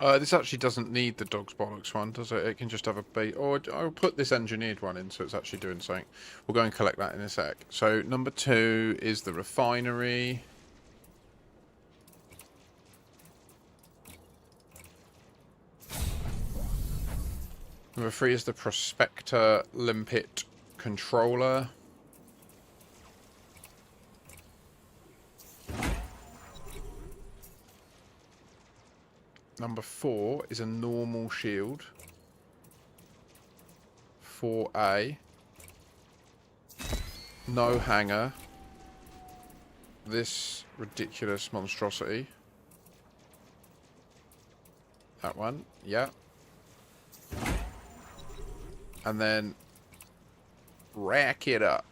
Speaker 1: This actually doesn't need the dog's bollocks one, does it? It can just have a bait. Or I'll put this engineered one in so it's actually doing something. We'll go and collect that in a sec. So number 2 is the refinery. Number 3 is the prospector limpet controller. Number 4 is a normal shield. 4A. No hanger. This ridiculous monstrosity. That one, yeah. And then rack it up.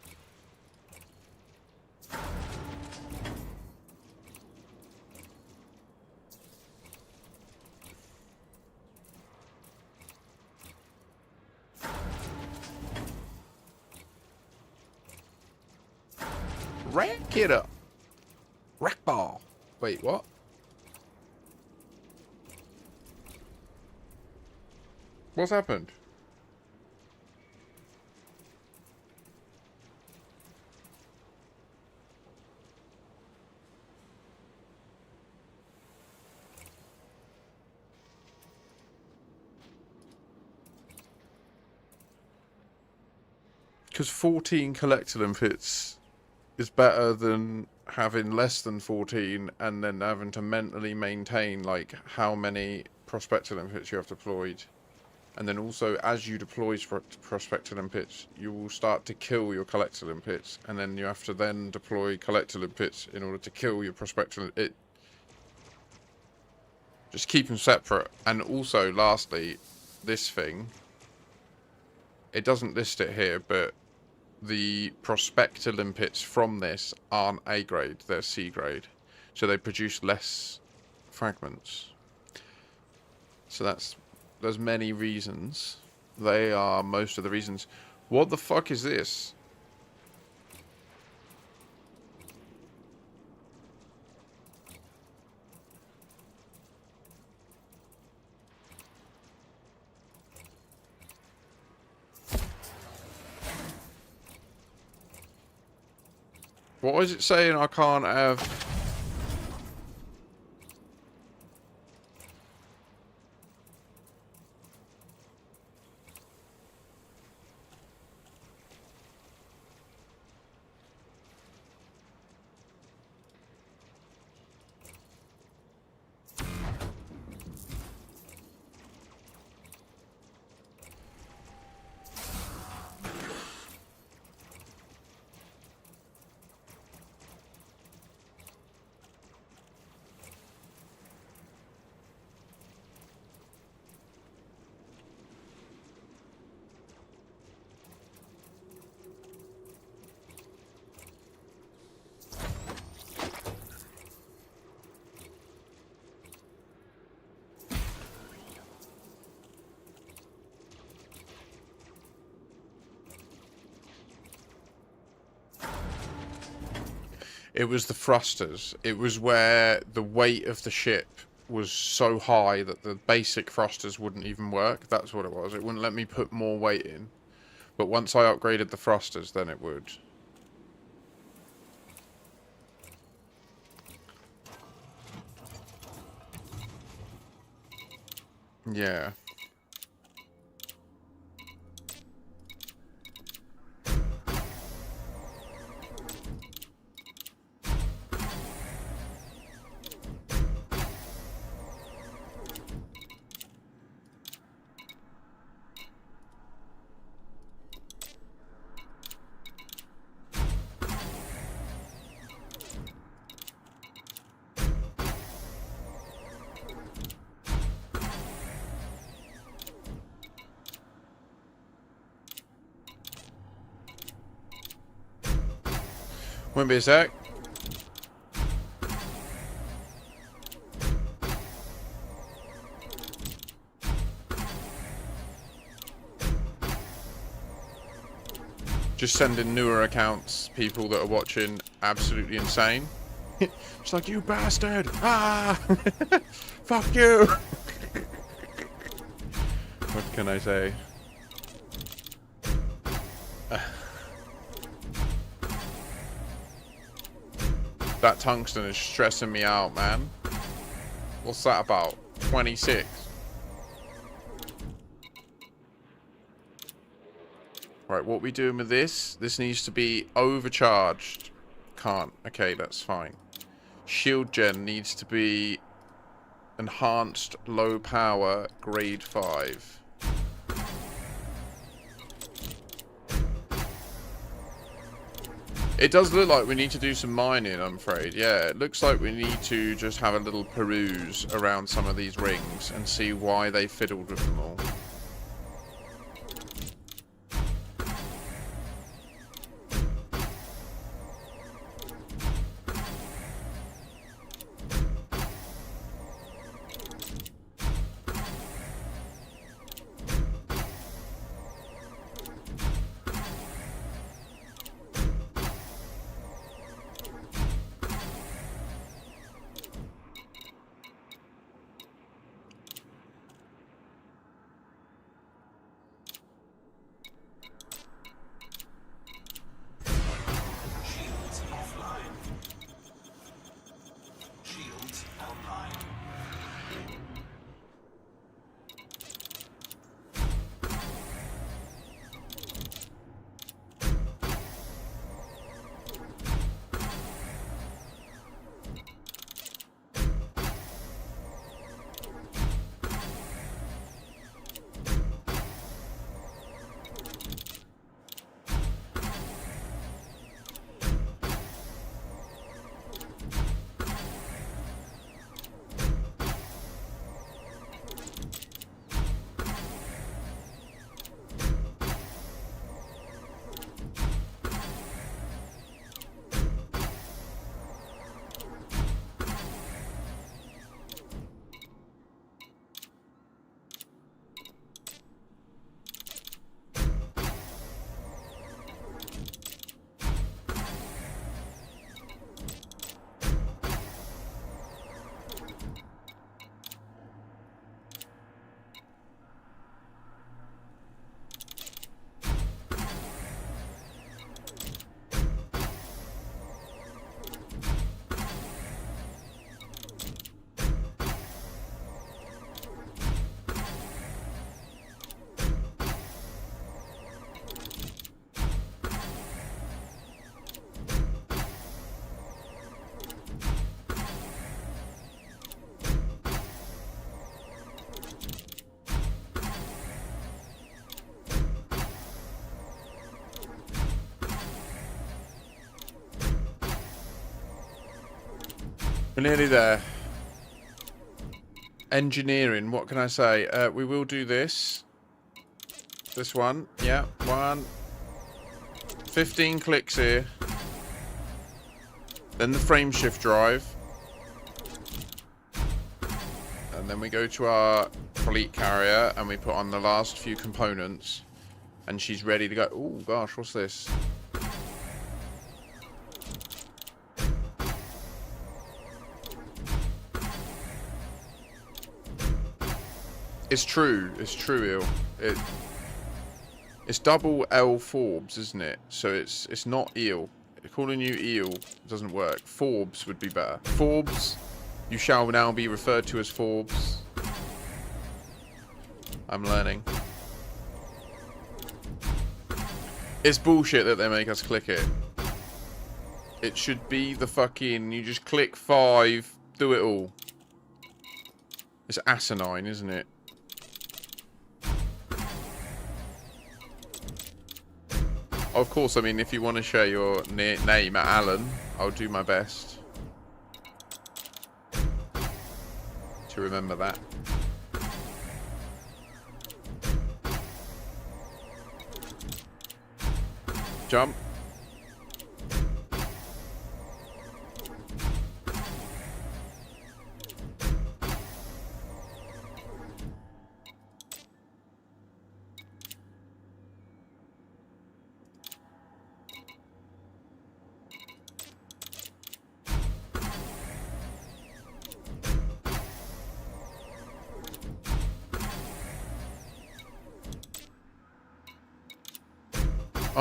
Speaker 1: Rack it up. Rack ball. Wait, what? What's happened? Because 14 collector limpets is better than having less than 14 and then having to mentally maintain like how many prospector limpets you have deployed. And then also, as you deploy prospector limpets, you will start to kill your collector limpets, and then you have to then deploy collector limpets in order to kill your prospector. Just keep them separate. And also, lastly, this thing, it doesn't list it here, but the prospector limpets from this aren't A grade, they're C grade. So they produce less fragments. So there's many reasons. They are most of the reasons. What the fuck is this? What is it saying I can't have? It was the thrusters. It was where the weight of the ship was so high that the basic thrusters wouldn't even work. That's what it was. It wouldn't let me put more weight in. But once I upgraded the thrusters, then it would. Yeah. Won't be a sec. Just sending newer accounts, people that are watching, absolutely insane. It's like, you bastard! Ah! Fuck you! What can I say? That tungsten is stressing me out, man. What's that about? 26. Right, what we doing with this? This needs to be overcharged. Can't. Okay, that's fine. Shield gen needs to be enhanced low power grade 5. It does look like we need to do some mining, I'm afraid. Yeah, it looks like we need to just have a little peruse around some of these rings and see why they fiddled with them all.
Speaker 2: Shields offline. Shields online.
Speaker 1: We're nearly there. Engineering, what can I say? We will do this. This one. Yeah, 15 clicks here. Then the frame shift drive. And then we go to our fleet carrier and we put on the last few components. And she's ready to go. Oh gosh, what's this? It's true, Il. It's double L Forbes, isn't it? So it's not eel. Calling you eel doesn't work. Forbes would be better. Forbes, you shall now be referred to as Forbes. I'm learning. It's bullshit that they make us click it. It should be the fucking, you just click 5, do it all. It's asinine, isn't it? Of course, I mean, if you want to share your name at Alan, I'll do my best to remember that. Jump.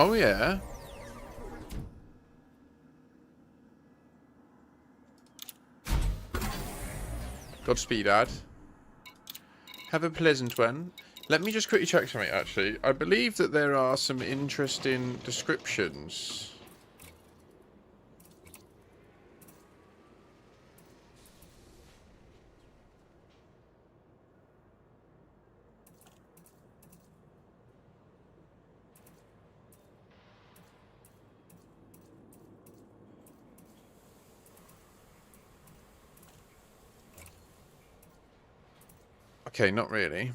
Speaker 1: Oh, yeah. Godspeed, Dad. Have a pleasant one. Let me just quickly check something, actually. I believe that there are some interesting descriptions. Okay, not really.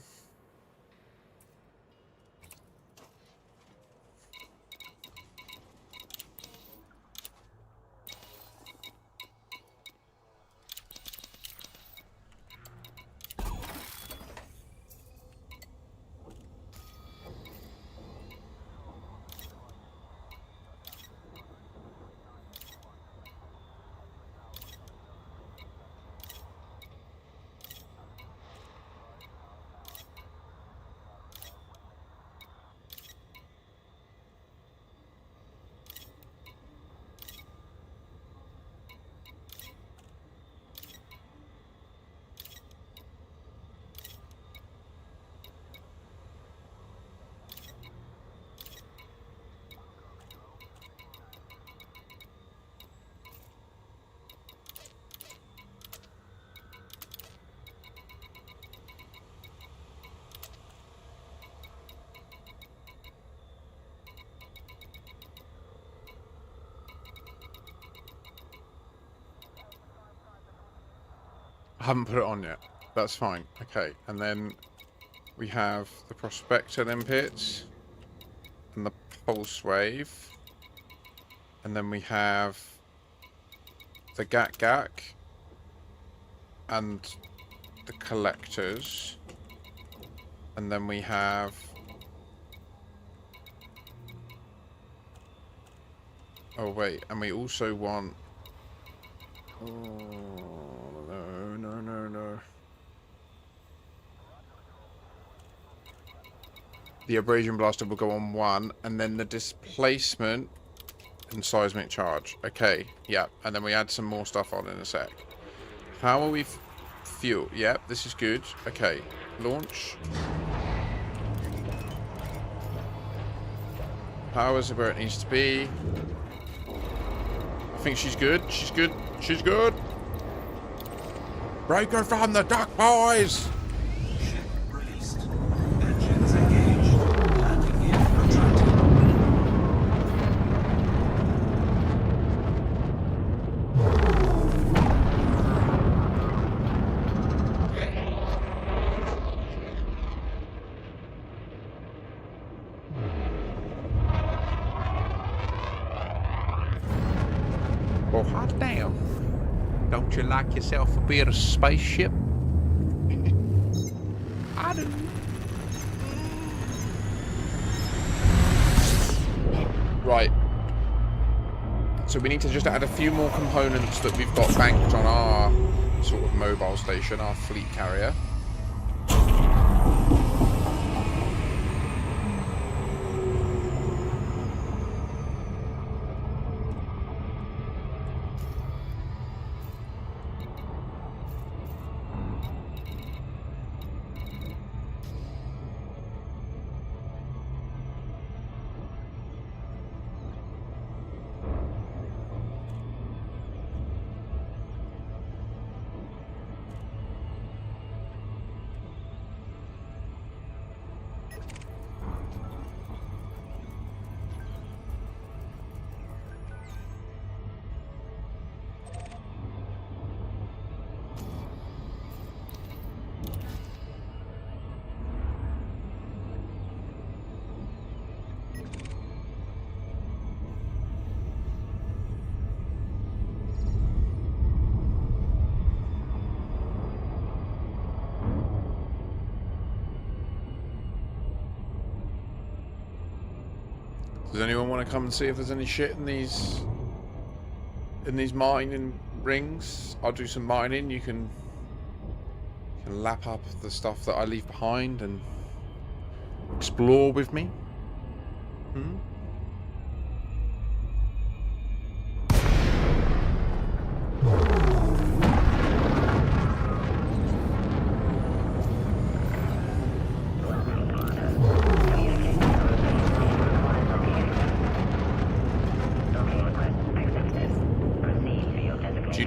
Speaker 1: I haven't put it on yet. That's fine. Okay, and then we have the Prospector then pits and the Pulse Wave. And then we have the Gak and the Collectors. And then we have... Oh, wait. And we also want... Oh, no. The Abrasion Blaster will go on 1. And then the Displacement and Seismic Charge. Okay, yeah. And then we add some more stuff on in a sec. How are we... Fuel. Yep, this is good. Okay. Launch. Power's where it needs to be. I think she's good. She's good. She's good. Break her from the duck, boys!
Speaker 2: Ship released. Engines engaged. Landing gear retracted.
Speaker 1: Oh, hot damn. Don't you like yourself a bit of spaceship? I do. Right. So we need to just add a few more components that we've got banked on our sort of mobile station, our fleet carrier. Does anyone want to come and see if there's any shit in these mining rings? I'll do some mining. You can lap up the stuff that I leave behind and explore with me. Hmm?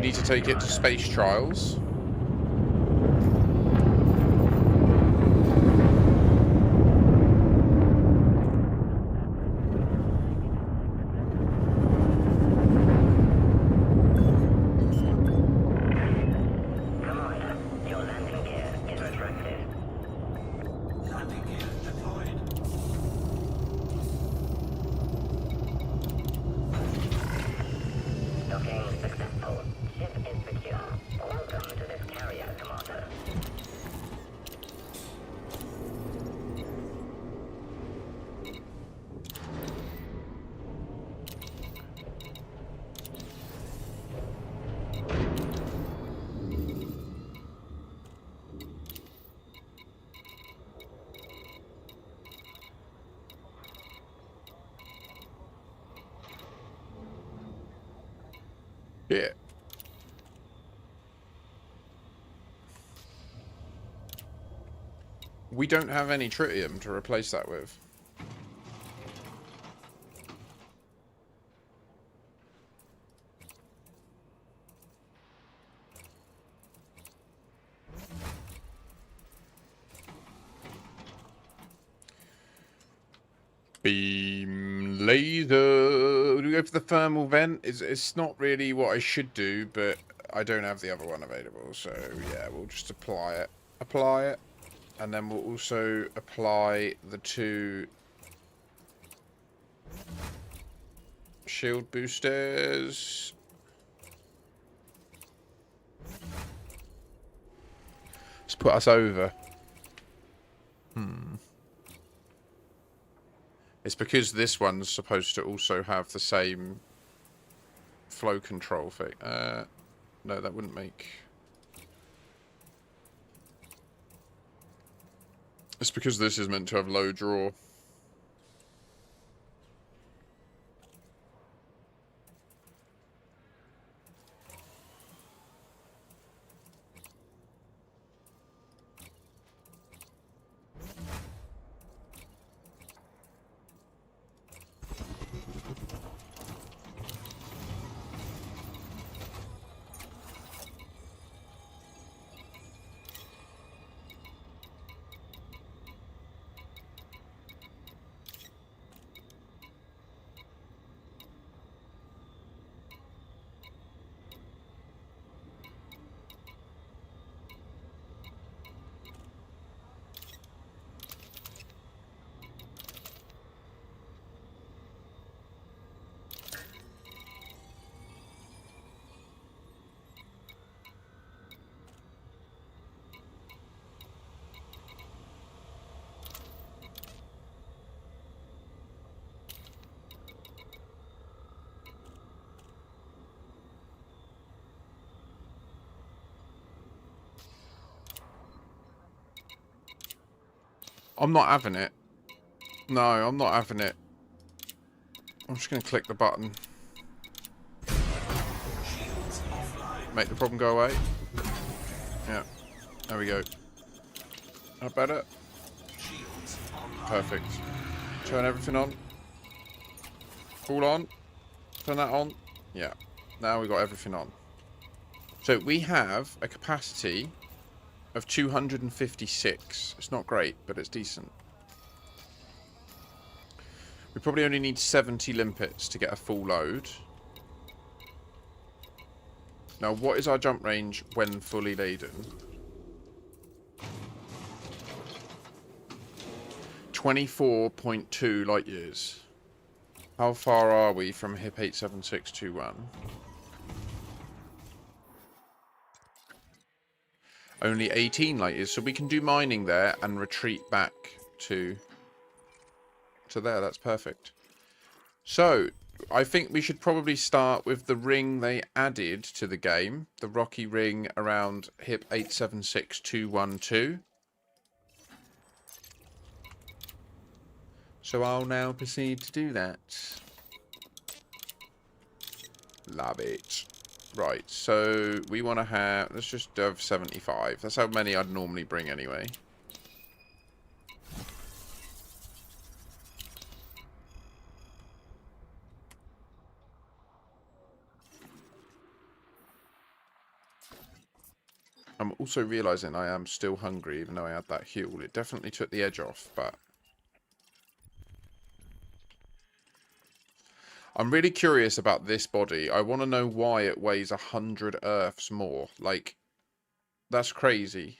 Speaker 1: need to take it to space trials.
Speaker 6: Commander, your landing gear is retracted.
Speaker 2: Landing gear deployed.
Speaker 6: Docking successful. Ship is secure. Welcome to this carrier, Commander.
Speaker 1: Yeah. We don't have any tritium to replace that with. Beam laser. Do we go for the thermal vent? It's not really what I should do, but I don't have the other one available, so yeah, we'll just apply it. Apply it. And then we'll also apply the 2 shield boosters. Let's put us over. It's because this one's supposed to also have the same flow control thing. No, that wouldn't make... It's because this is meant to have low draw. I'm not having it. No, I'm not having it. I'm just going to click the button.
Speaker 2: Shields offline.
Speaker 1: Make the problem go away. Yeah. There we go. That better?
Speaker 2: Shields online.
Speaker 1: Perfect. Turn everything on. All on. Turn that on. Yeah. Now we got everything on. So we have a capacity of 256. It's not great, but it's decent. We probably only need 70 limpets to get a full load. Now, what is our jump range when fully laden? 24.2 light years. How far are we from HIP 87621? Only 18 light years, so we can do mining there and retreat back to there. That's perfect. So, I think we should probably start with the ring they added to the game. The rocky ring around HIP 876212. So I'll now proceed to do that. Love it. Right, so we want to have... Let's just have 75. That's how many I'd normally bring anyway. I'm also realising I am still hungry, even though I had that heal. It definitely took the edge off, but... I'm really curious about this body. I want to know why it weighs 100 Earths more. Like, that's crazy.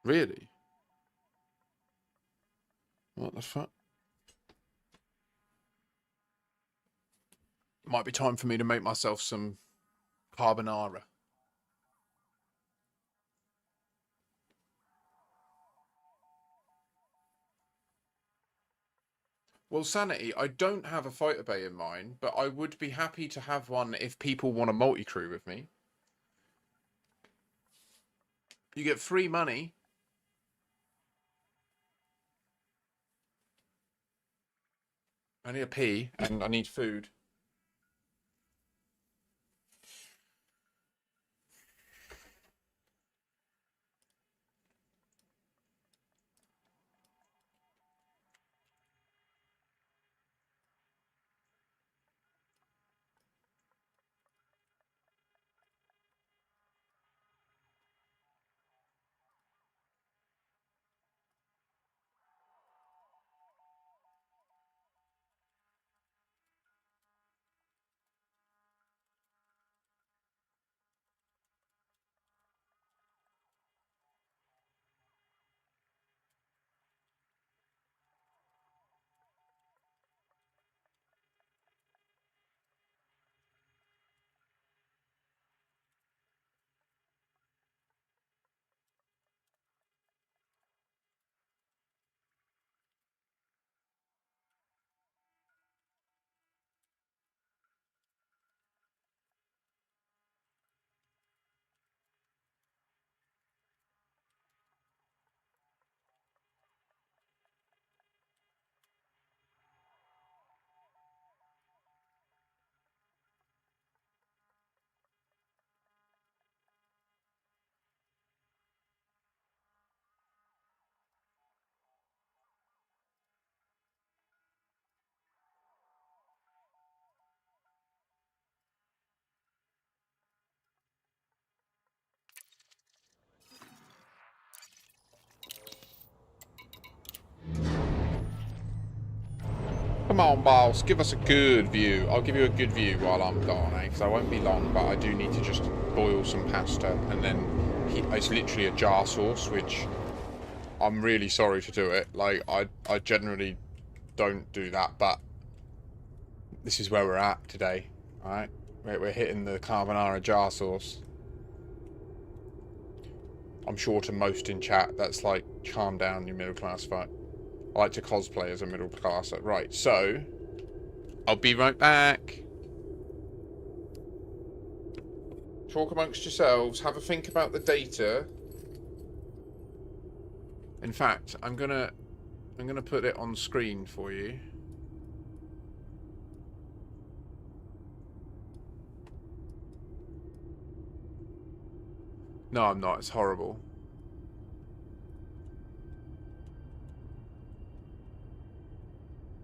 Speaker 1: Really? What the fuck? Might be time for me to make myself some carbonara. Well, Sanity, I don't have a fighter bay in mind, but I would be happy to have one if people want a multi-crew with me. You get free money. I need a pee, and I need food. Come on, boss, give us a good view. I'll give you a good view while I'm gone, eh? Because I won't be long, but I do need to just boil some pasta, and then it's literally a jar sauce, which I'm really sorry to do it. Like, I generally don't do that, but this is where we're at today, alright? We're hitting the carbonara jar sauce. I'm sure to most in chat, that's like, calm down, you middle class fuck. I like to cosplay as a middle class. Right, so I'll be right back. Talk amongst yourselves. Have a think about the data. In fact, I'm gonna put it on screen for you. No, I'm not. It's horrible.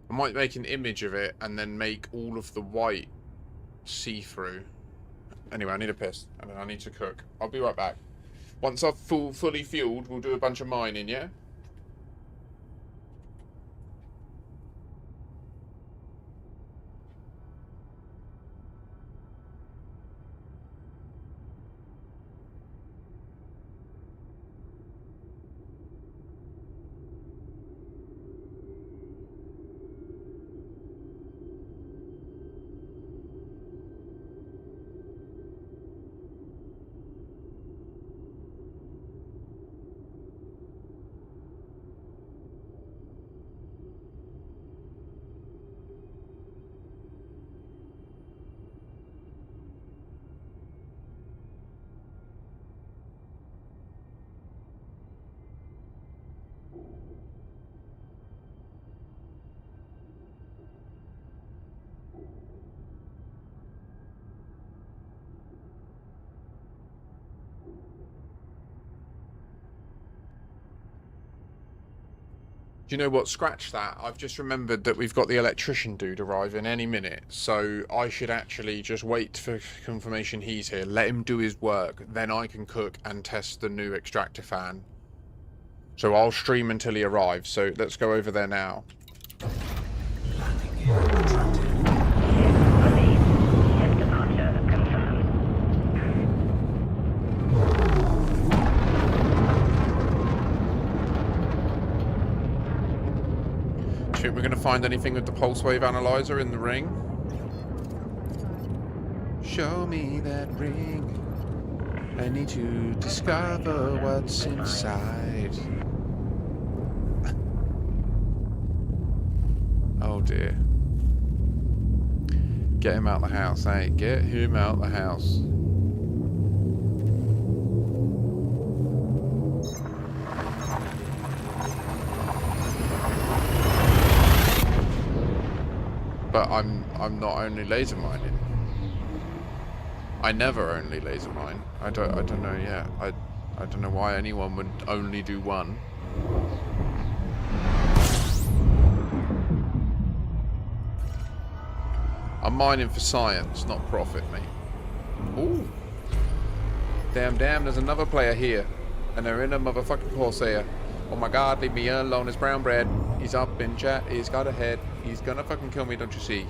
Speaker 1: I might make an image of it and then make all of the white see-through. Anyway, I need a piss and then I need to cook. I'll be right back. Once I've fully fueled, we'll do a bunch of mining, yeah? Do you know what? Scratch that. I've just remembered that we've got the electrician dude arriving any minute. So I should actually just wait for confirmation he's here. Let him do his work. Then I can cook and test the new extractor fan. So I'll stream until he arrives. So let's go over there now.
Speaker 2: Landing gear retracted.
Speaker 6: Proceed. Shift departure confirmed.
Speaker 1: Do you think we're going to find anything with the pulse wave analyzer in the ring? Show me that ring. I need to discover what's inside. Oh dear. Get him out the house, hey? Get him out the house. But I'm not only laser mining. I never only laser mine. I don't know yet. I don't know why anyone would only do one. I'm mining for science, not profit, mate. Ooh. Damn, there's another player here. And they're in a motherfucking Corsair. Oh my god, leave me alone, it's brown bread. He's up in chat, he's got a head. He's gonna fucking kill me, don't you see?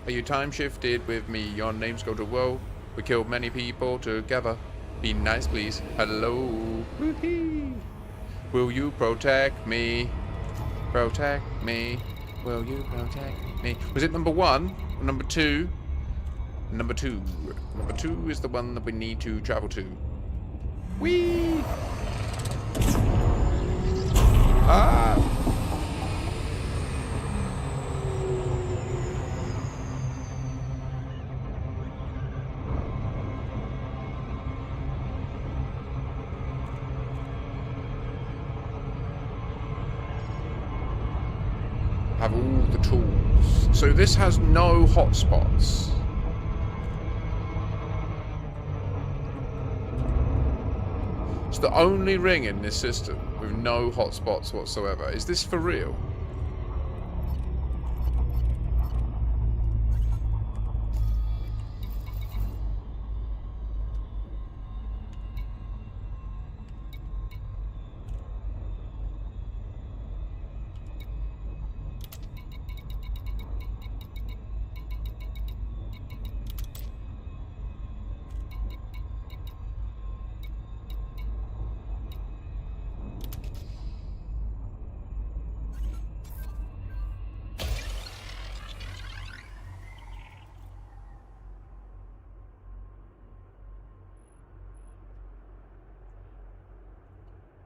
Speaker 1: Are you time shifted with me? Your names go to woe. We killed many people together. Be nice, please. Hello. Woohoo. Will you protect me? Protect me. Will you protect me? Was it number 1 or number 2? Number 2. Number 2 is the one that we need to travel to. Whee! Ah! Have all the tools. So this has no hotspots. It's the only ring in this system with no hotspots whatsoever. Is this for real?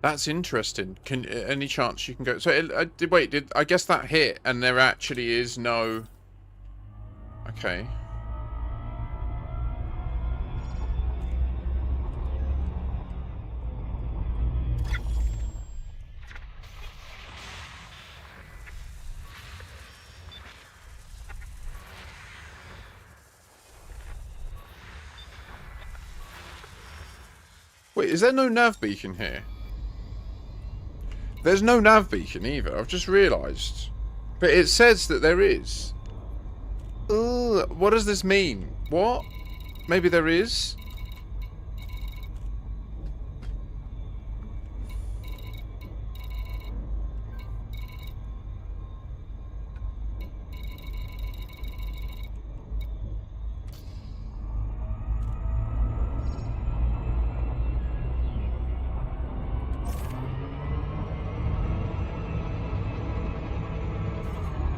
Speaker 1: That's interesting. Can any chance you can go? So wait, I guess that hit, and there actually is no. Okay. Wait, is there no nav beacon here? There's no nav beacon either, I've just realised. But it says that there is. Ugh, what does this mean? What? Maybe there is?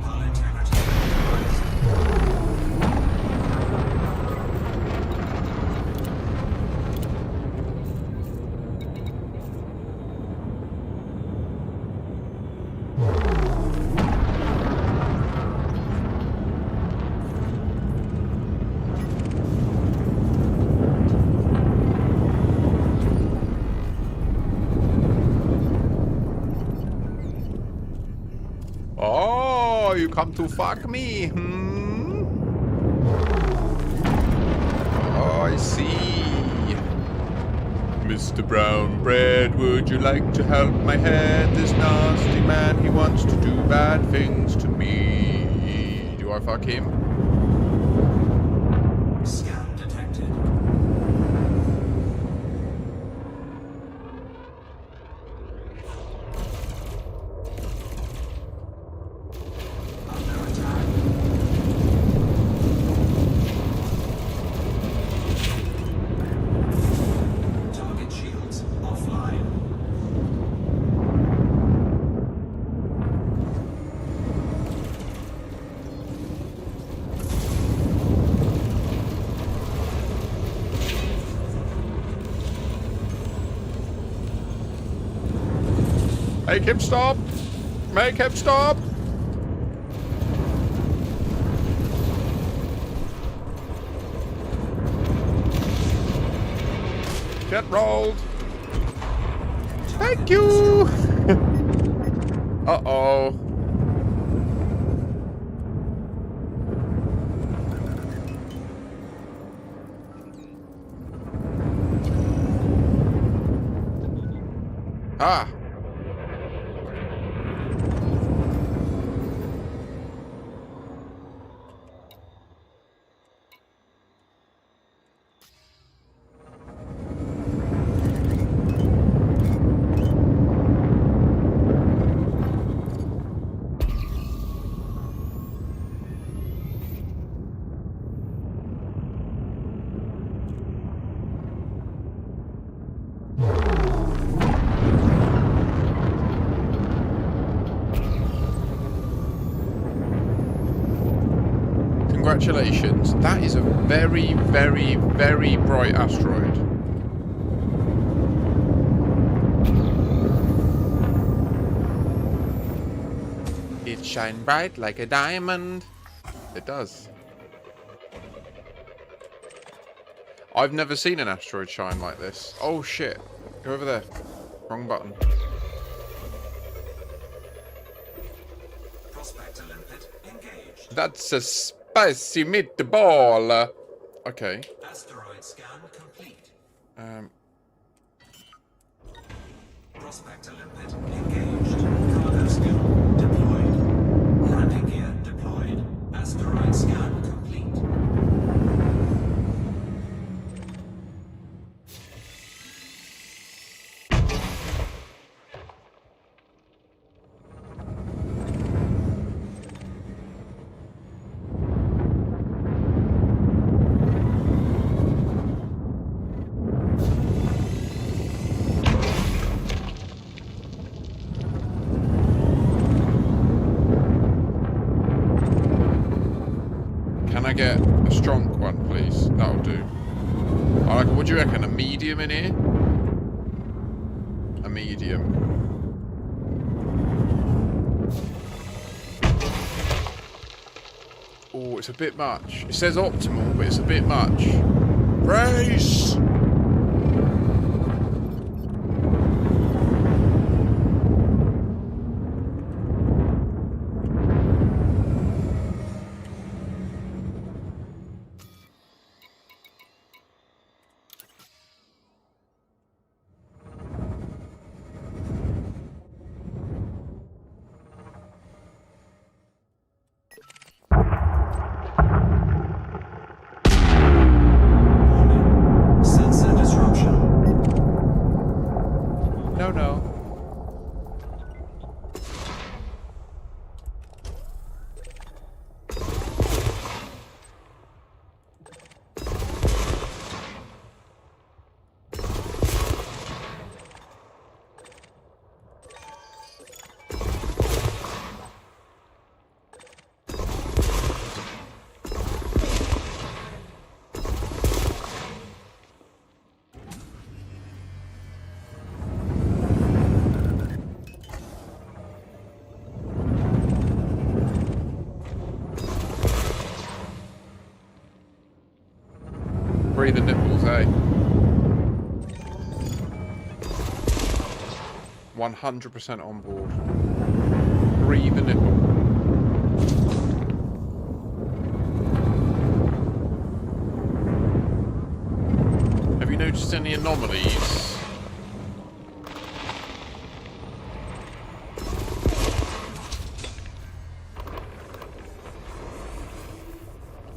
Speaker 2: Hull integrity compromised.
Speaker 1: Oh, you come to fuck me, hmm? Oh, I see. Mr. Brown Bread, would you like to help my head? This nasty man, he wants to do bad things to me. Do I fuck him?
Speaker 2: Scan detected. Under attack. Target shields offline.
Speaker 1: Make him stop! Make him stop! Get rolled! Thank you! Uh-oh. Ah! Congratulations. That is a very, very, very bright asteroid. It shines bright like a diamond. It does. I've never seen an asteroid shine like this. Oh shit. Go over there. Wrong button.
Speaker 2: Prospector limpet engaged.
Speaker 1: That's a spicy meatball. Okay.
Speaker 2: Asteroid scan complete. Prospector limpet engaged. Cargo skill deployed. Landing gear deployed. Asteroid scan complete.
Speaker 1: Can I get a strong one, please? That'll do. I like. What do you reckon? A medium in here? A medium. Oh, it's a bit much. It says optimal, but it's a bit much. Race!
Speaker 2: Warning. Sensor disruption.
Speaker 1: No, no. Breathe the nipples, eh? 100% on board. Breathe the nipple. Have you noticed any anomalies?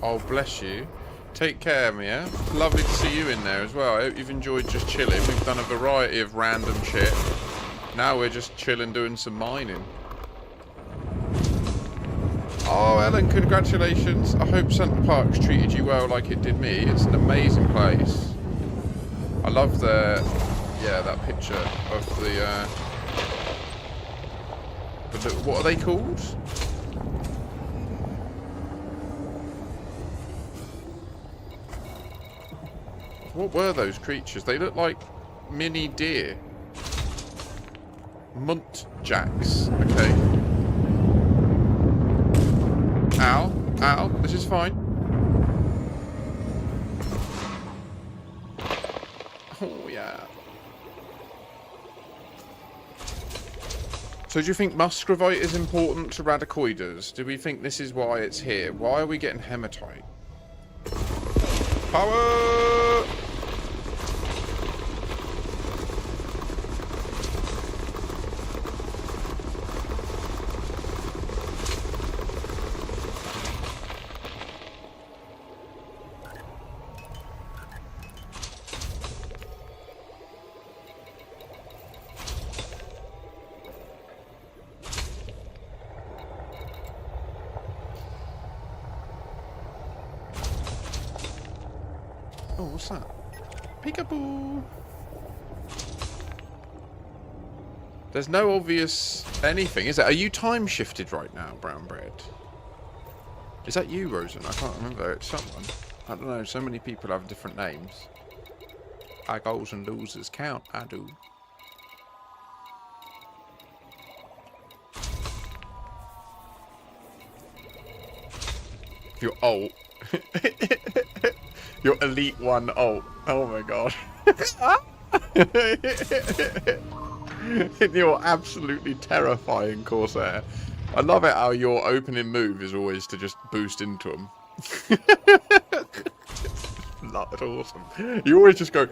Speaker 1: Oh, bless you. Take care, Mia. Lovely to see you in there as well. I hope you've enjoyed just chilling. We've done a variety of random shit. Now we're just chilling doing some mining. Oh, Ellen, congratulations. I hope Centre Park's treated you well like it did me. It's an amazing place. I love that picture of the what are they called? What were those creatures? They look like mini deer. Muntjacks. Okay. Ow. Ow. This is fine. Oh, yeah. So do you think muscovite is important to radicoidas? Do we think this is why it's here? Why are we getting hematite? Power! Oh, what's that? Peekaboo! There's no obvious anything, is there? Are you time shifted right now, brown bread? Is that you, Rosen? I can't remember. It's someone. I don't know. So many people have different names. Our goals and losers count. I do. Your ult. Your Elite 1 ult. Oh my god. You're absolutely terrifying, Corsair. I love it how your opening move is always to just boost into them. That's awesome. You always just go...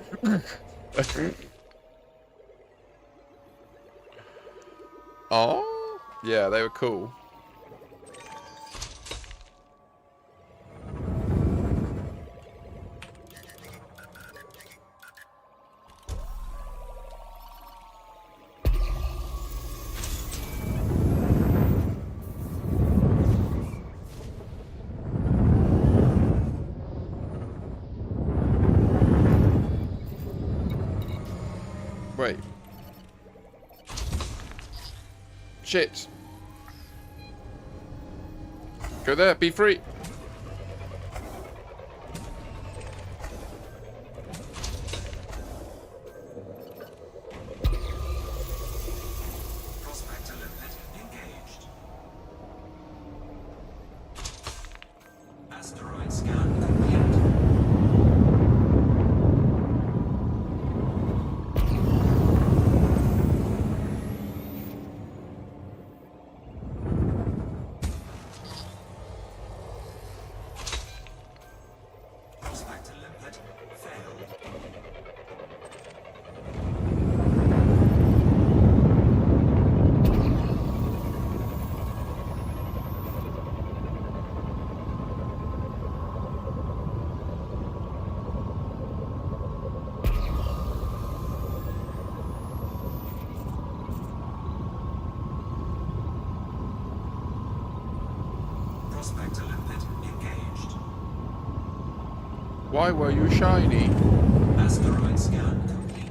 Speaker 1: Oh, yeah, they were cool. Wait. Shit. Go there, be free.
Speaker 2: Prospector limit engaged. Asteroid scan complete. Prospector limit failed. Prospector limit engaged.
Speaker 1: Why were you shiny?
Speaker 2: Asteroid scan complete.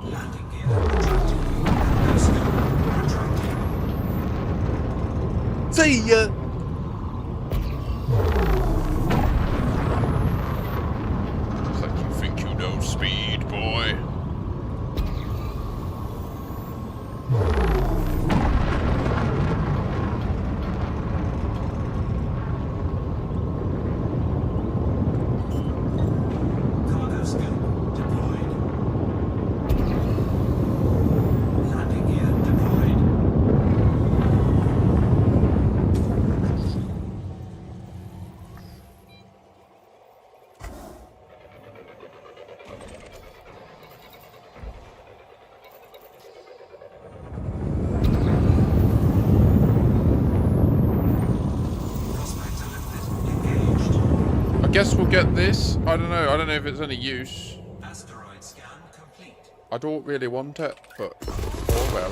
Speaker 2: Landing gear retracting. Nose cone retracting.
Speaker 1: See ya! guess we'll get this. I don't know. I don't know if it's any use.
Speaker 2: Asteroid scan complete.
Speaker 1: I don't really want it, but oh well.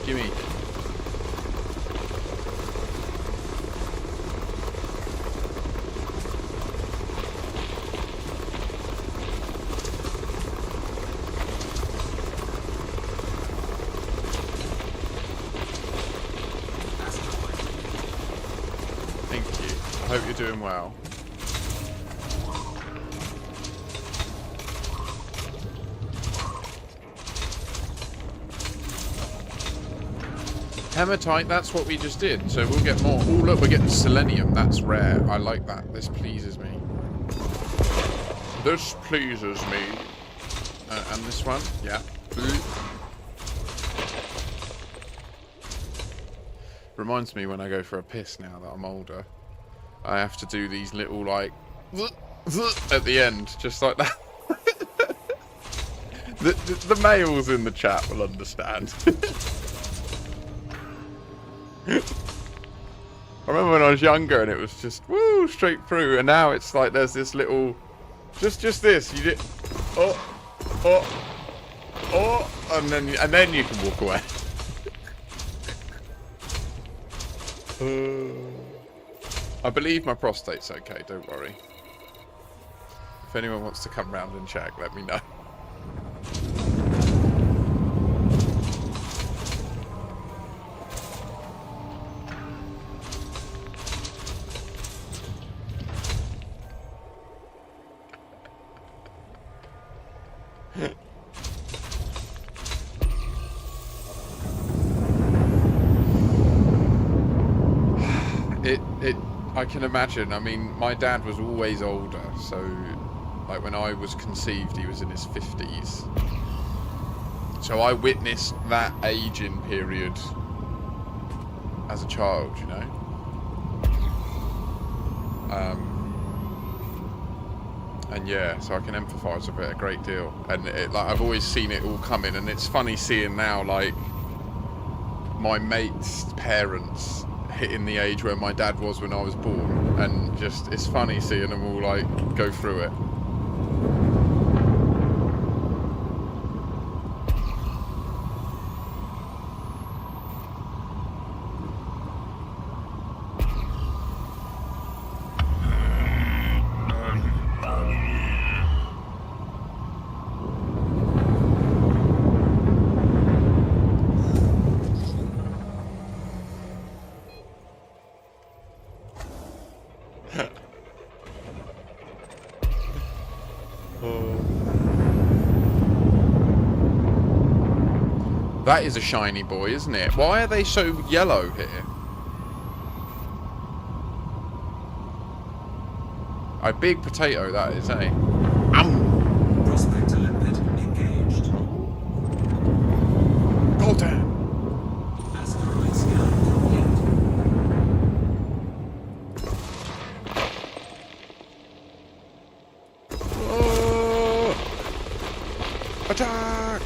Speaker 1: Gimme. Thank you. I hope you're doing well. Hematite, that's what we just did, so we'll get more. Oh look, we're getting selenium, that's rare. I like that, this pleases me. This pleases me. And this one, yeah. Reminds me when I go for a piss now that I'm older. I have to do these little like at the end, just like that. The males in the chat will understand. I remember when I was younger and it was just woo straight through, and now it's like there's this little just this you did and then you can walk away. I believe my prostate's okay, don't worry. If anyone wants to come round and check, let me know. I can imagine. I mean, my dad was always older, so like when I was conceived, he was in his 50s. So I witnessed that aging period as a child, you know. And yeah, so I can empathise with it a great deal. And like I've always seen it all coming, and it's funny seeing now like my mates' parents hitting the age where my dad was when I was born, and just it's funny seeing them all like go through it. That is a shiny boy, isn't it? Why are they so yellow here? A big potato, that is, eh?
Speaker 2: Prospector limpet engaged.
Speaker 1: Golden!
Speaker 2: Asteroid scan complete.
Speaker 1: Oh! Attack!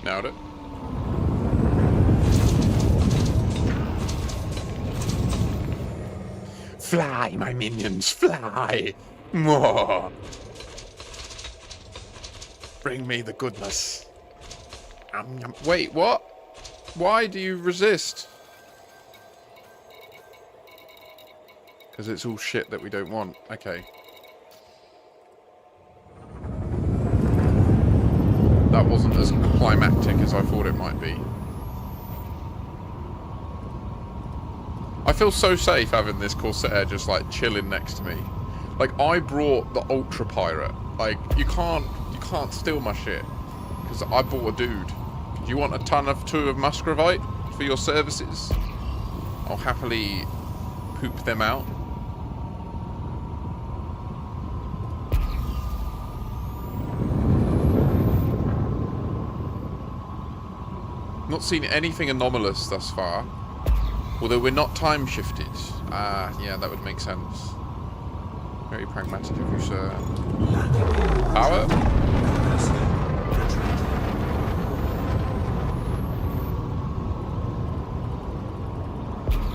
Speaker 1: Nailed it. Fly, my minions, fly! More! Bring me the goodness. Wait, what? Why do you resist? Because it's all shit that we don't want. Okay. That wasn't as climactic as I thought it might be. I feel so safe having this Corsair just like chilling next to me. Like I brought the Ultra Pirate. Like you can't steal my shit because I bought a dude. Do you want a ton of 2 of Muscovite for your services? I'll happily poop them out. Not seen anything anomalous thus far. Although we're not time shifted. Ah, yeah, that would make sense. Very pragmatic of you, sir. Power?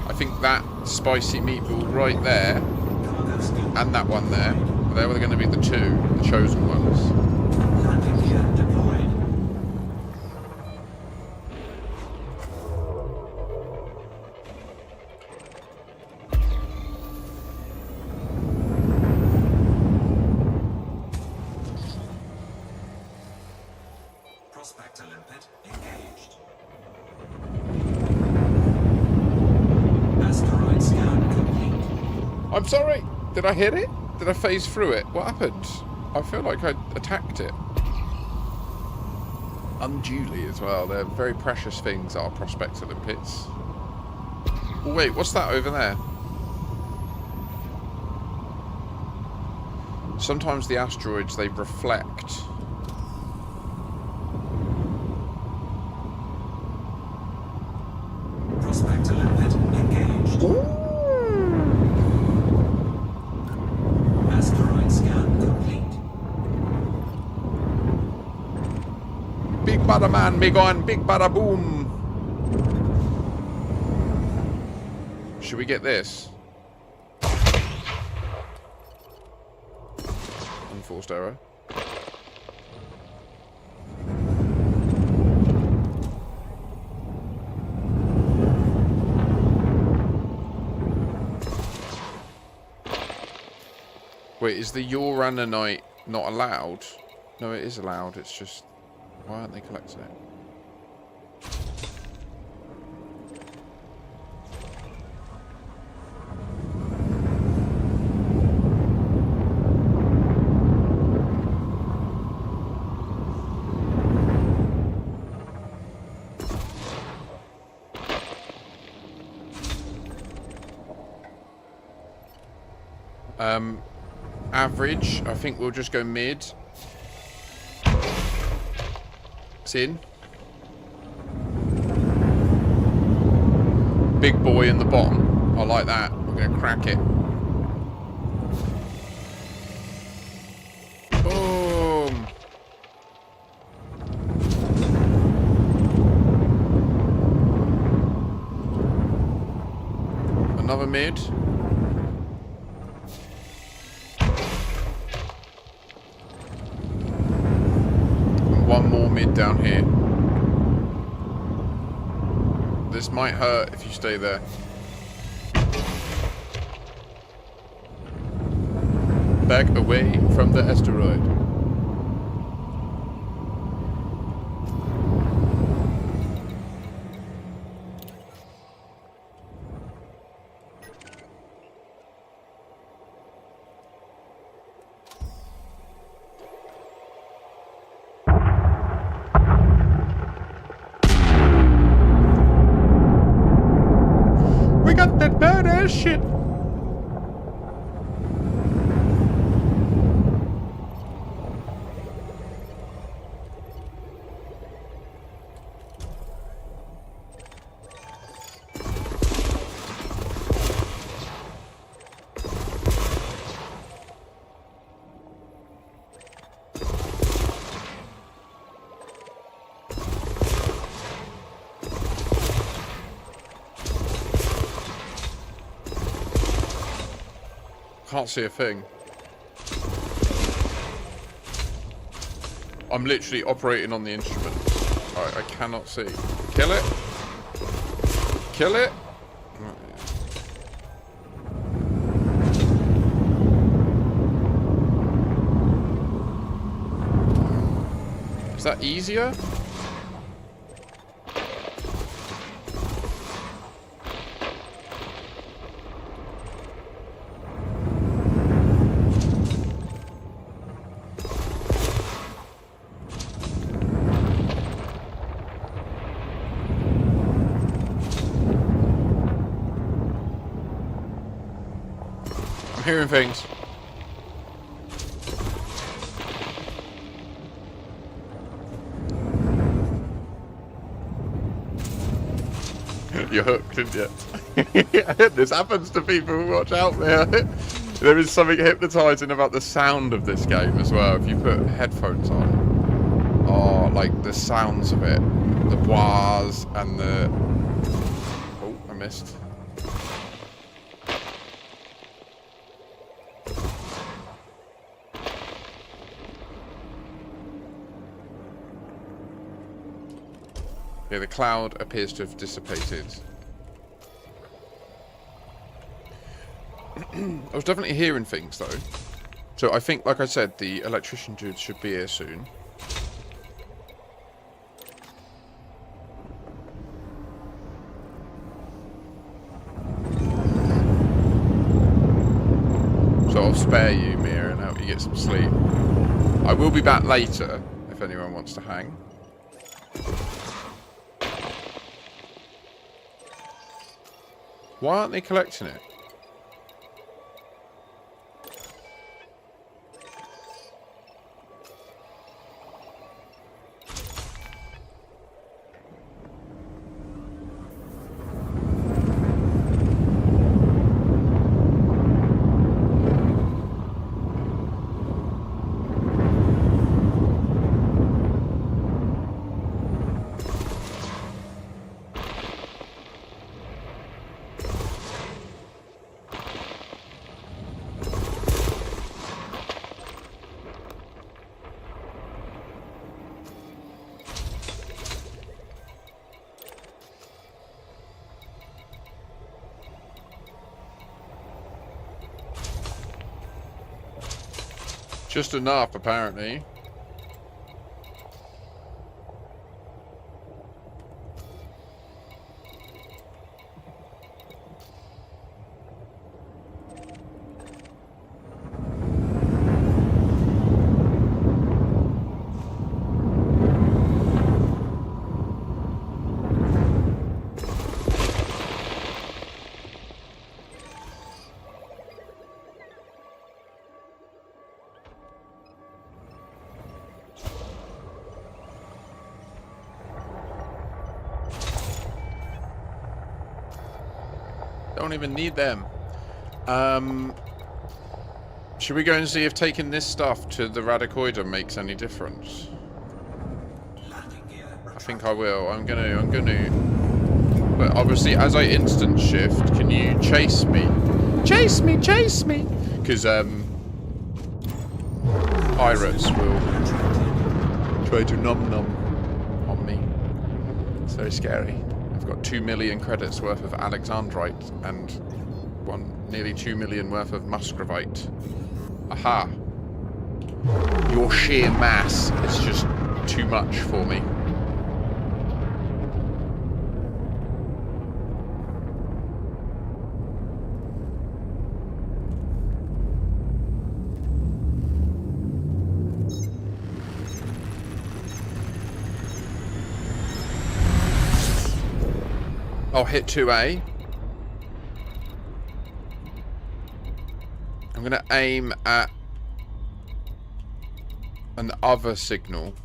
Speaker 1: I think that spicy meatball right there, and that one there, they were going to be the two, the chosen ones.
Speaker 2: Landing gear deployed. Prospector limpet engaged. Asteroid scan complete.
Speaker 1: I'm sorry, did I hit it? Did I phase through it? What happened? I feel like I attacked it. Unduly as well. They're very precious things, our prospector limpets. Oh, wait, what's that over there? Sometimes the asteroids, they reflect.
Speaker 2: Prospector limpet engaged. Asteroid scan complete.
Speaker 1: Big bada man, big on, big bada boom. Should we get this? Unforced error. Wait, is the uranite not allowed? No, it is allowed. It's just... Why aren't they collecting it? Average. I think we'll just go mid. It's in. Big boy in the bottom. I like that. We're going to crack it. Boom. Another mid. One more mid down here. This might hurt if you stay there. Back away from the asteroid. We got that badass shit. Can't see a thing. I'm literally operating on the instrument. I cannot see. Kill it. Kill it. Is that easier? I'm hearing things. You're hooked, didn't you? This happens to people. Watch out, man. There is something hypnotizing about the sound of this game as well. If you put headphones on, oh, like the sounds of it, the wahs and the. Oh, I missed. Yeah, the cloud appears to have dissipated. I was definitely hearing things, though. So I think, like I said, the electrician dude should be here soon. So I'll spare you, Mia, and help you get some sleep. I will be back later, if anyone wants to hang. Why aren't they collecting it? Just enough, apparently. Don't even need them. Should we go and see if taking this stuff to the Radicoida makes any difference? I think I will. I'm gonna. But obviously, as I instant shift, can you chase me? Chase me! Chase me! Because pirates will try to nom on me. It's very scary. I've got 2 million credits worth of Alexandrite and nearly 2 million worth of Muscovite. Aha! Your sheer mass is just too much for me. I'll hit 2A. I'm going to aim at an other signal.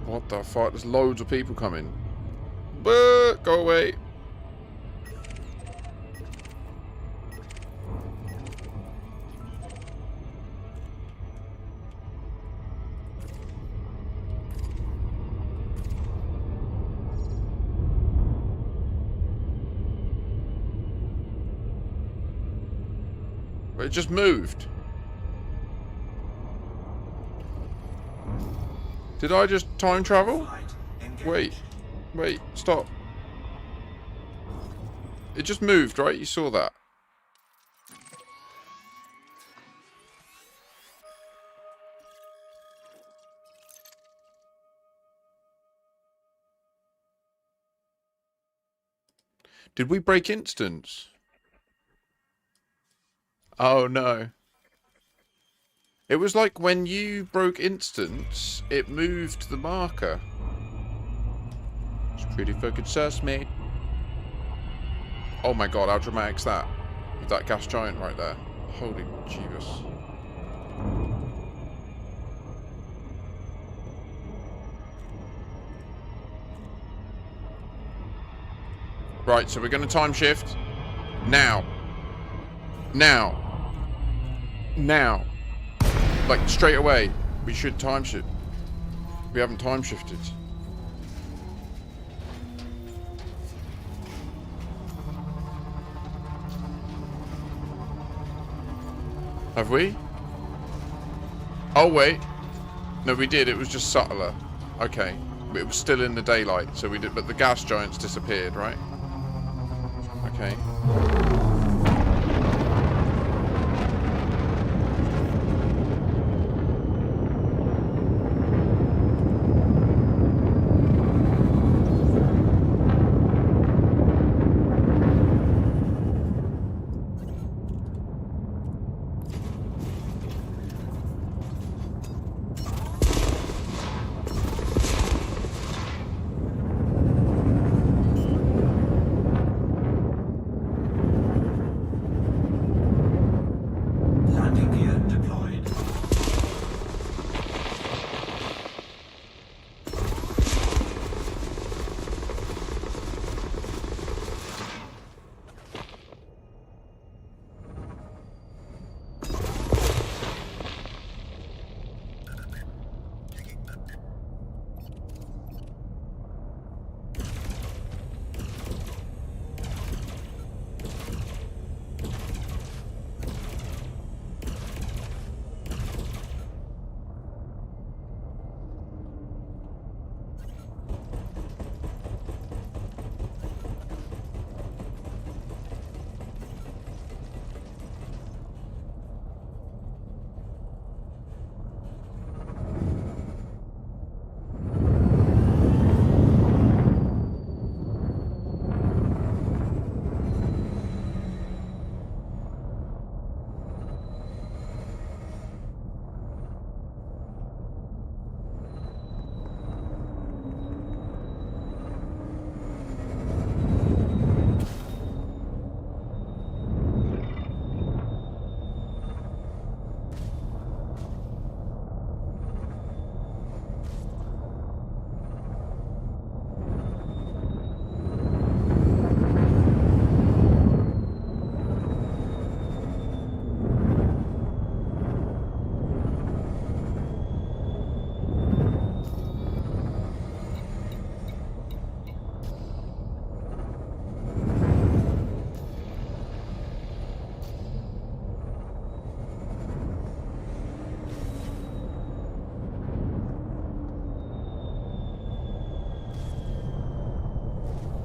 Speaker 1: What the fuck? There's loads of people coming. But go away. It just moved. Did I just time travel? Wait, stop. It just moved, right? You saw that. Did we break instance? Oh no. It was like when you broke instance, it moved the marker. It's pretty fucking sus, mate. Oh my god, how dramatic's that? With that gas giant right there. Holy Jeebus. Right, so we're going to time shift. Now. Now. Now. Like, straight away. We should time shift. We haven't time shifted. Have we? Oh, wait. No, we did. It was just subtler. Okay. It was still in the daylight, so we did. But the gas giants disappeared, right? Okay.
Speaker 2: Landing gear deployed.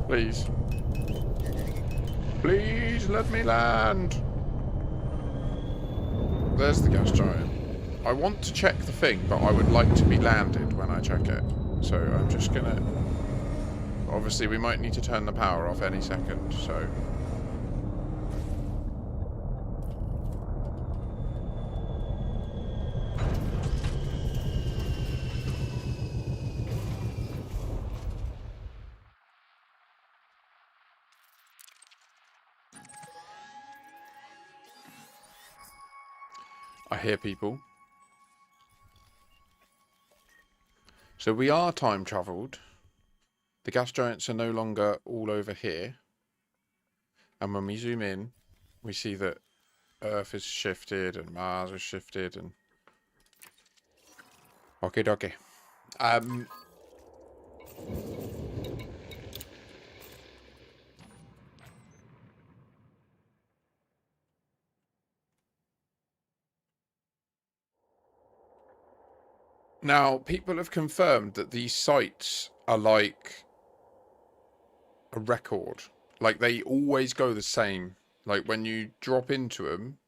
Speaker 1: Please. Please let me land. There's the gas giant. I want to check the thing, but I would like to be landed when I check it. So I'm just gonna... Obviously, we might need to turn the power off any second, so... I hear people. So we are time travelled. The gas giants are no longer all over here. And when we zoom in, we see that Earth is shifted and Mars is shifted and... Okay, dokie. Now, people have confirmed that these sites are like a record. Like, they always go the same. Like, when you drop into them,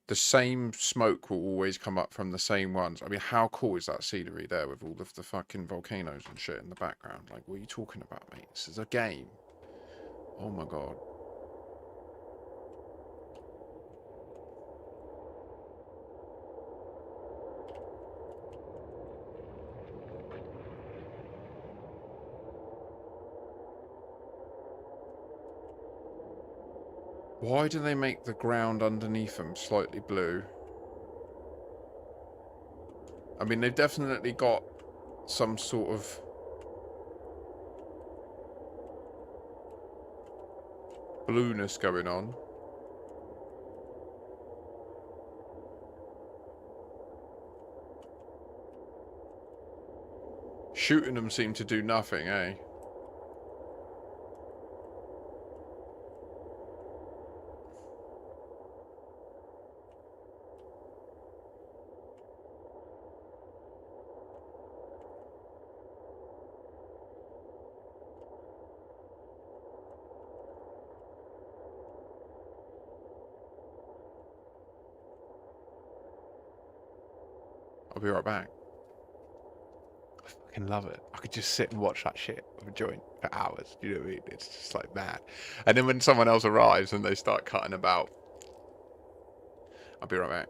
Speaker 1: the same smoke will always come up from the same ones. I mean, how cool is that scenery there with all of the fucking volcanoes and shit in the background? Like, what are you talking about, mate? This is a game. Oh my god. Why do they make the ground underneath them slightly blue? I mean, they've definitely got some sort of blueness going on. Shooting them seemed to do nothing, eh? I'll be right back. I fucking love it. I could just sit and watch that shit with a joint for hours. Do you know what I mean? It's just like mad. And then when someone else arrives and they start cutting about, I'll be right back.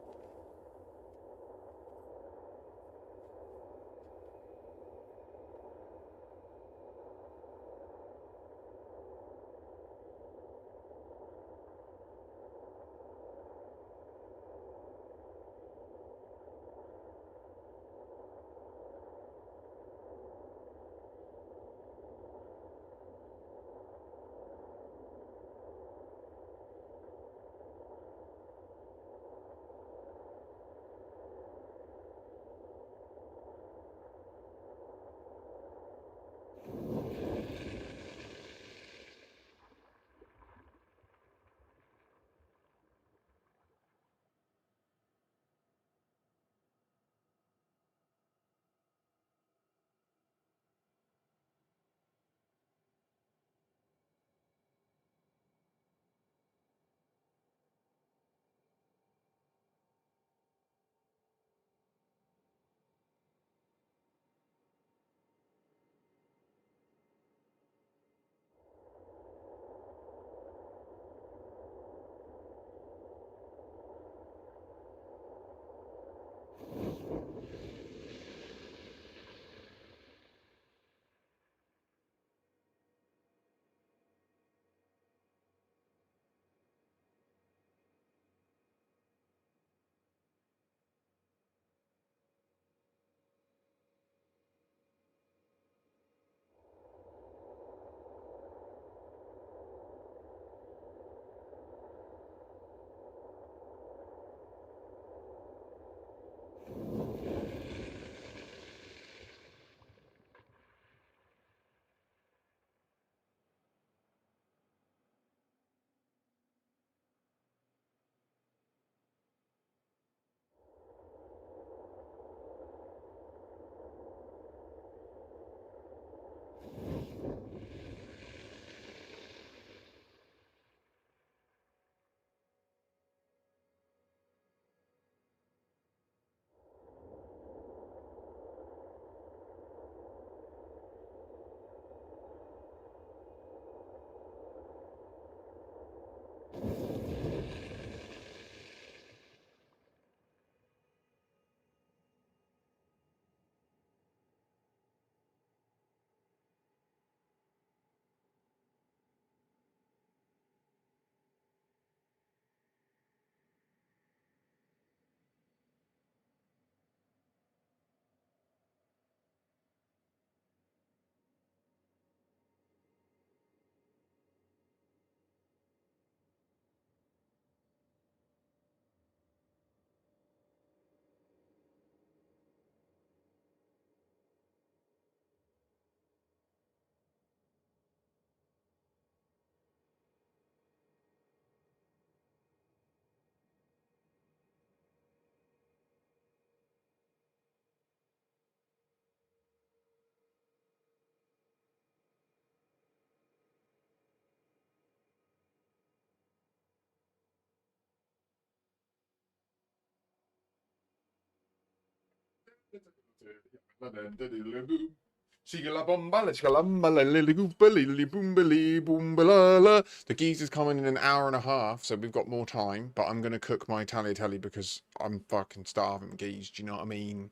Speaker 1: The geezer's coming in an hour and a half, so we've got more time. But I'm gonna cook my tagliatelle because I'm fucking starving, geez. Do you know what I mean?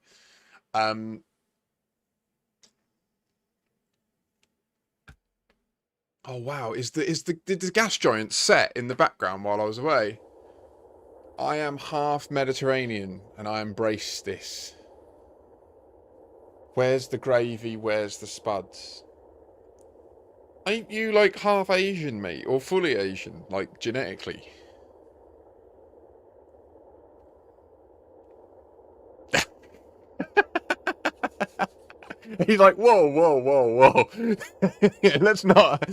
Speaker 1: Um, Oh wow, did the gas giant set in the background while I was away? I am half Mediterranean and I embrace this. Where's the gravy? Where's the spuds? Ain't you like half Asian, mate? Or fully Asian, like genetically? He's like, whoa, whoa, whoa, whoa. Let's not.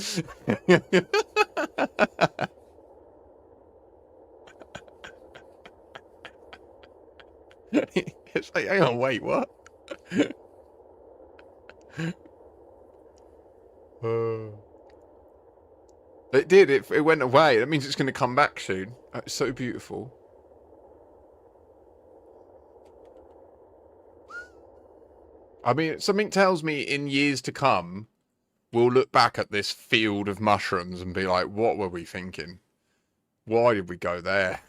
Speaker 1: It's like, hang on, wait, what? It did. It went away. That means it's going to come back soon. It's so beautiful. I mean, something tells me in years to come, we'll look back at this field of mushrooms and be like, what were we thinking? Why did we go there?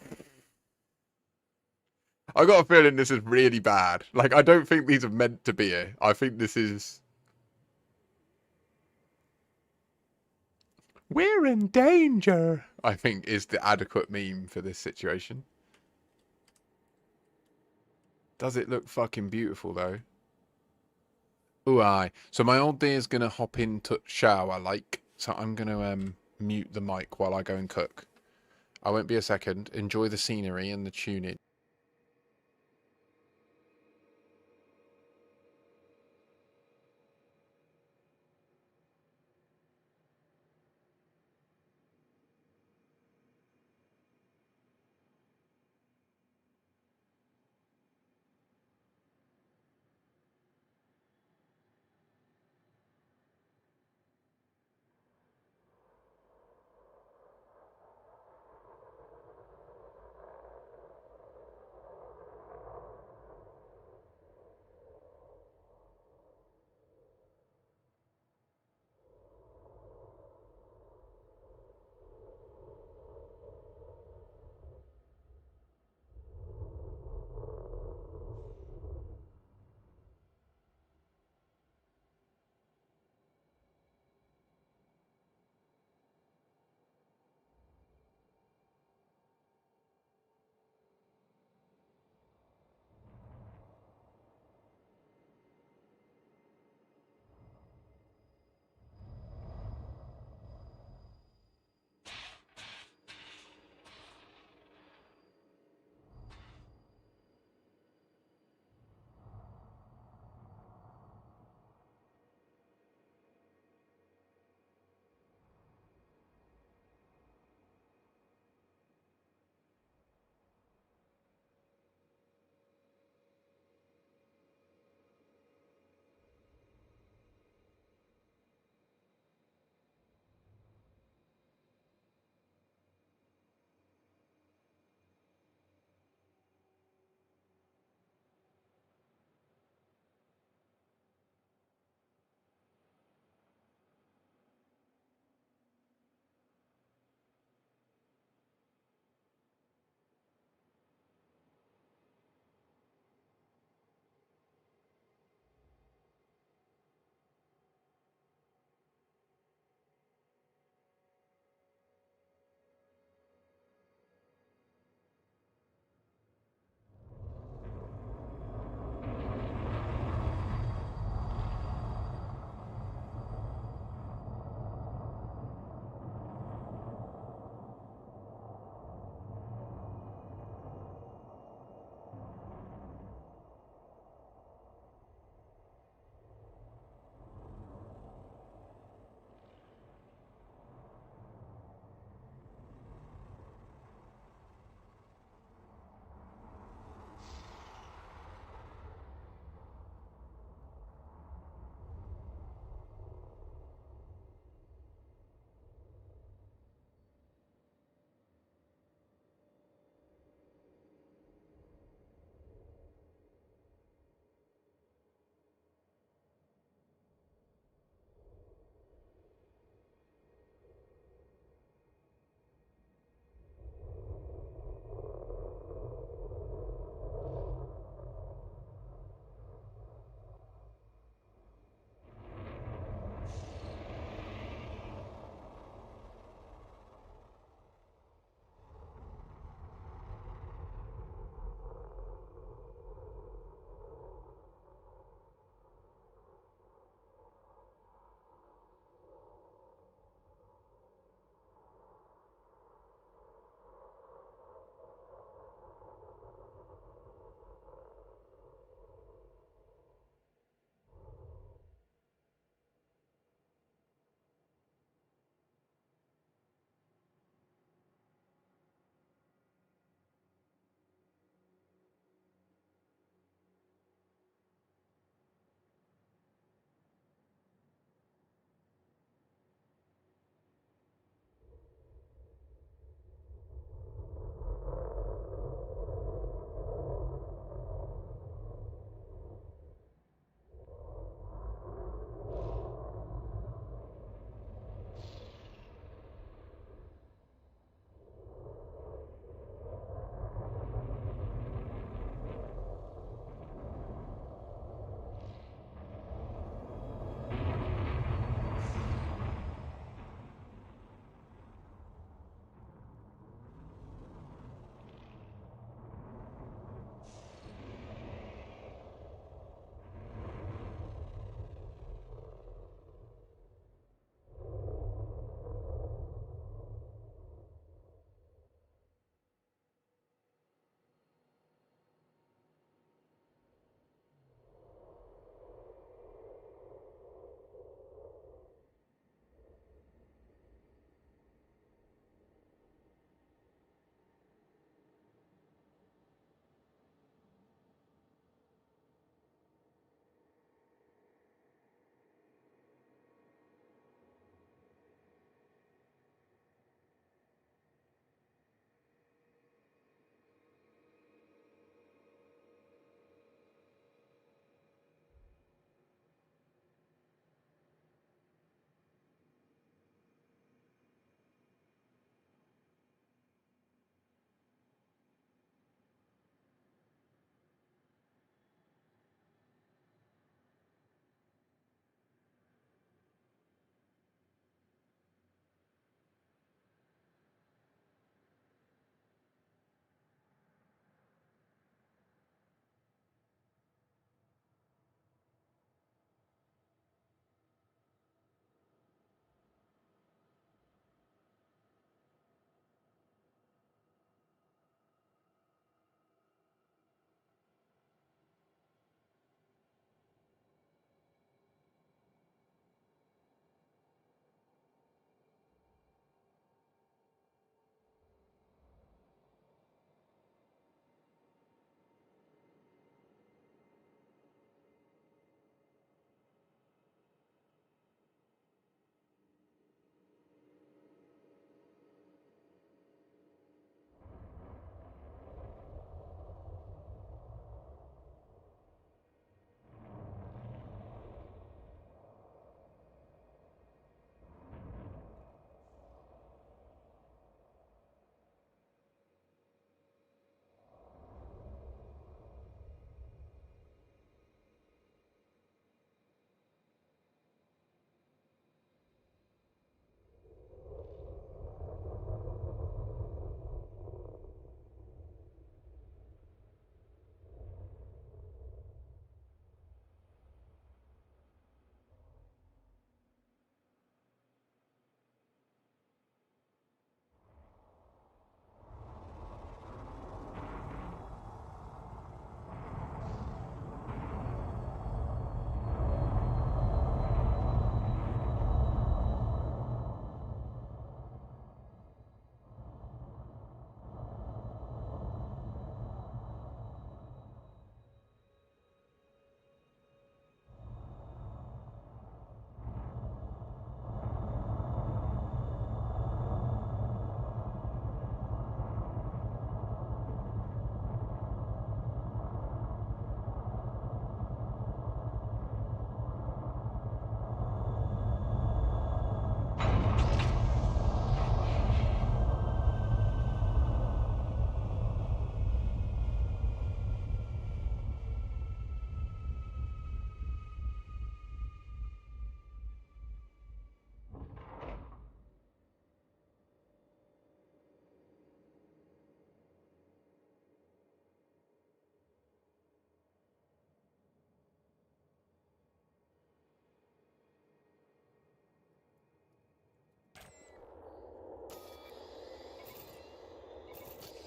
Speaker 1: I got a feeling this is really bad. Like, I don't think these are meant to be here. I think this is... We're in danger, I think is the adequate meme for this situation. Does it look fucking beautiful, though? Ooh, aye. So my old dear's gonna hop into shower, like, so I'm gonna mute the mic while I go and cook. I won't be a second. Enjoy the scenery and the tuning.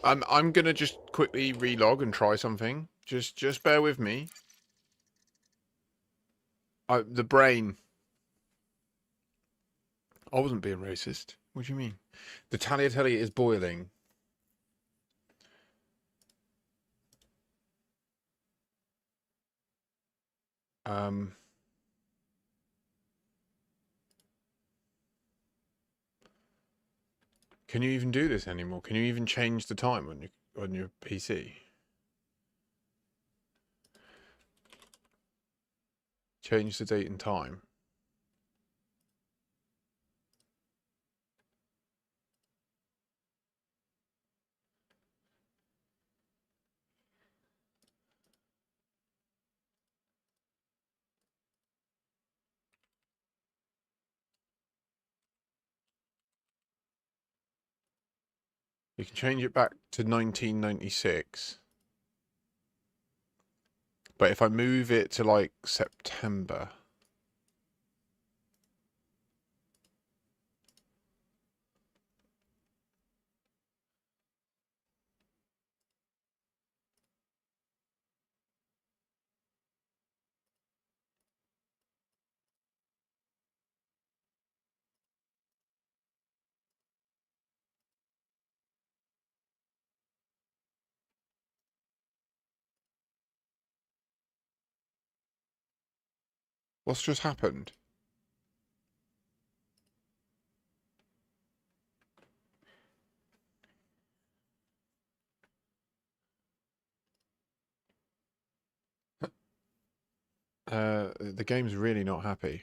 Speaker 1: I'm gonna just quickly relog and try something. Just bear with me. The brain. I wasn't being racist. What do you mean? The tagliatelle is boiling. Can you even do this anymore? Can you even change the time on your PC? Change the date and time. You can change it back to 1996. But if I move it to like September. What's just happened? The game's really not happy.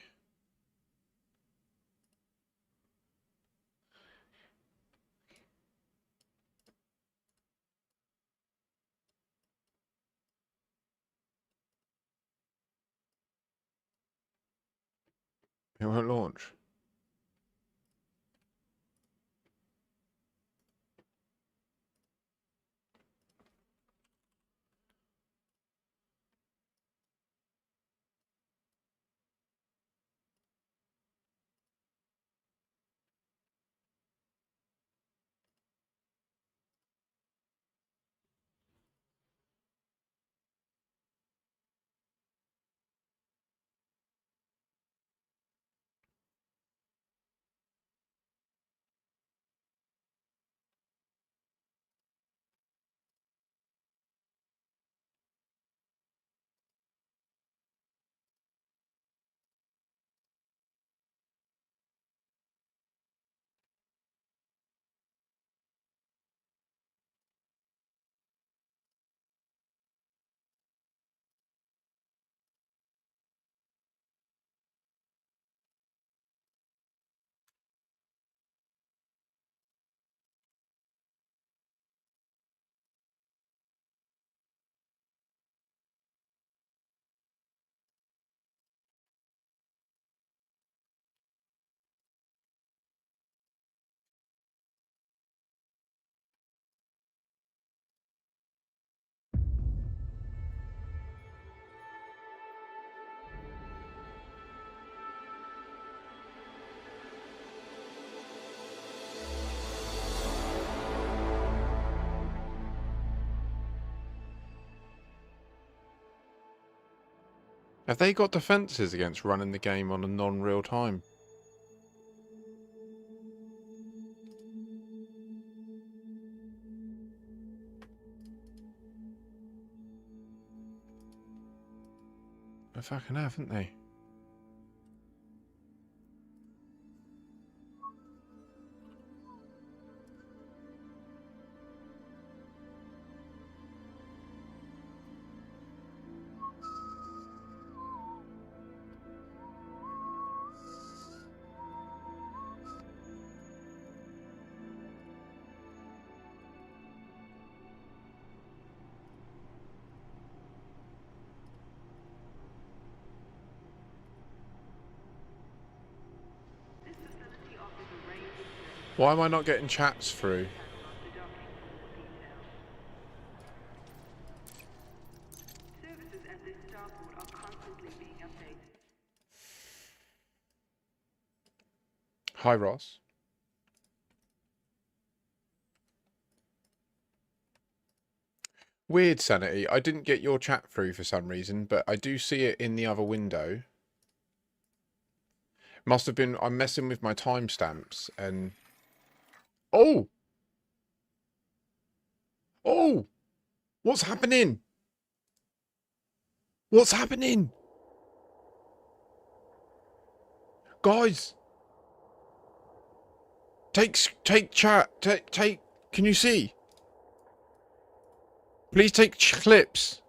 Speaker 1: It won't launch. Have they got defenses against running the game on a non-real time? They fucking have, haven't they? Why am I not getting chats through? Hi, Ross. Weird, Sanity. I didn't get your chat through for some reason, but I do see it in the other window. Must have been... I'm messing with my timestamps and... Oh! Oh! What's happening? What's happening? Guys! Take chat. Take... Can you see? Please take clips.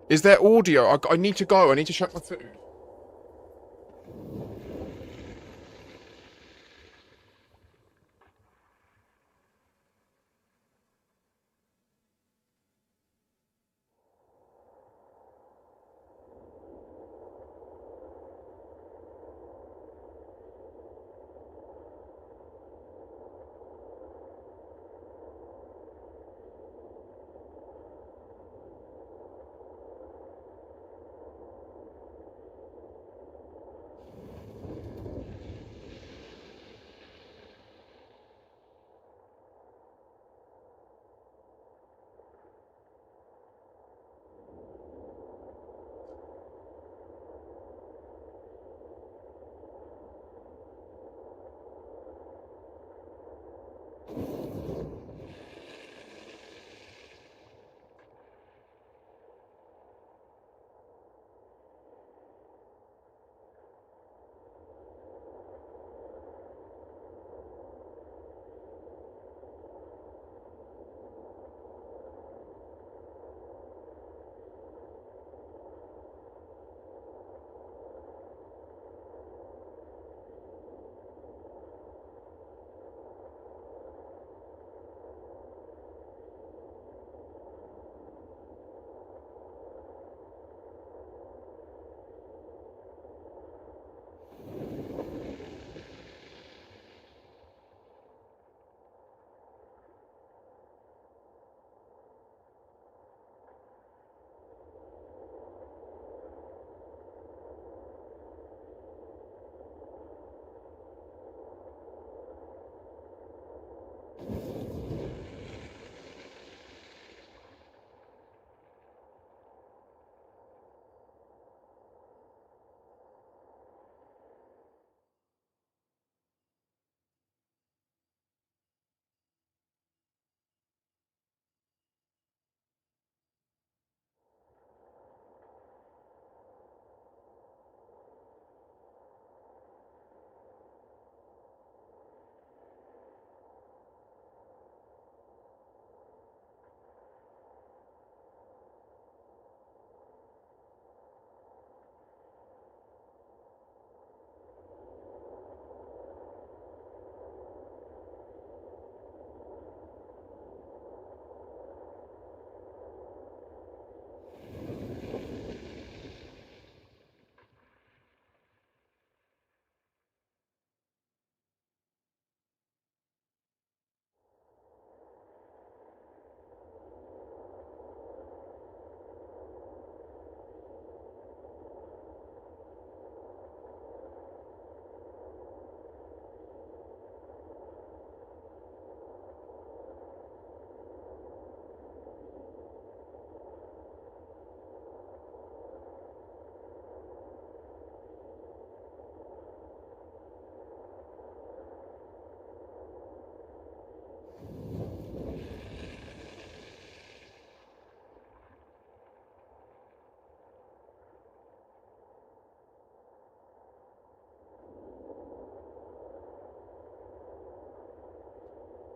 Speaker 1: Is there audio? I need to go. I need to check my food.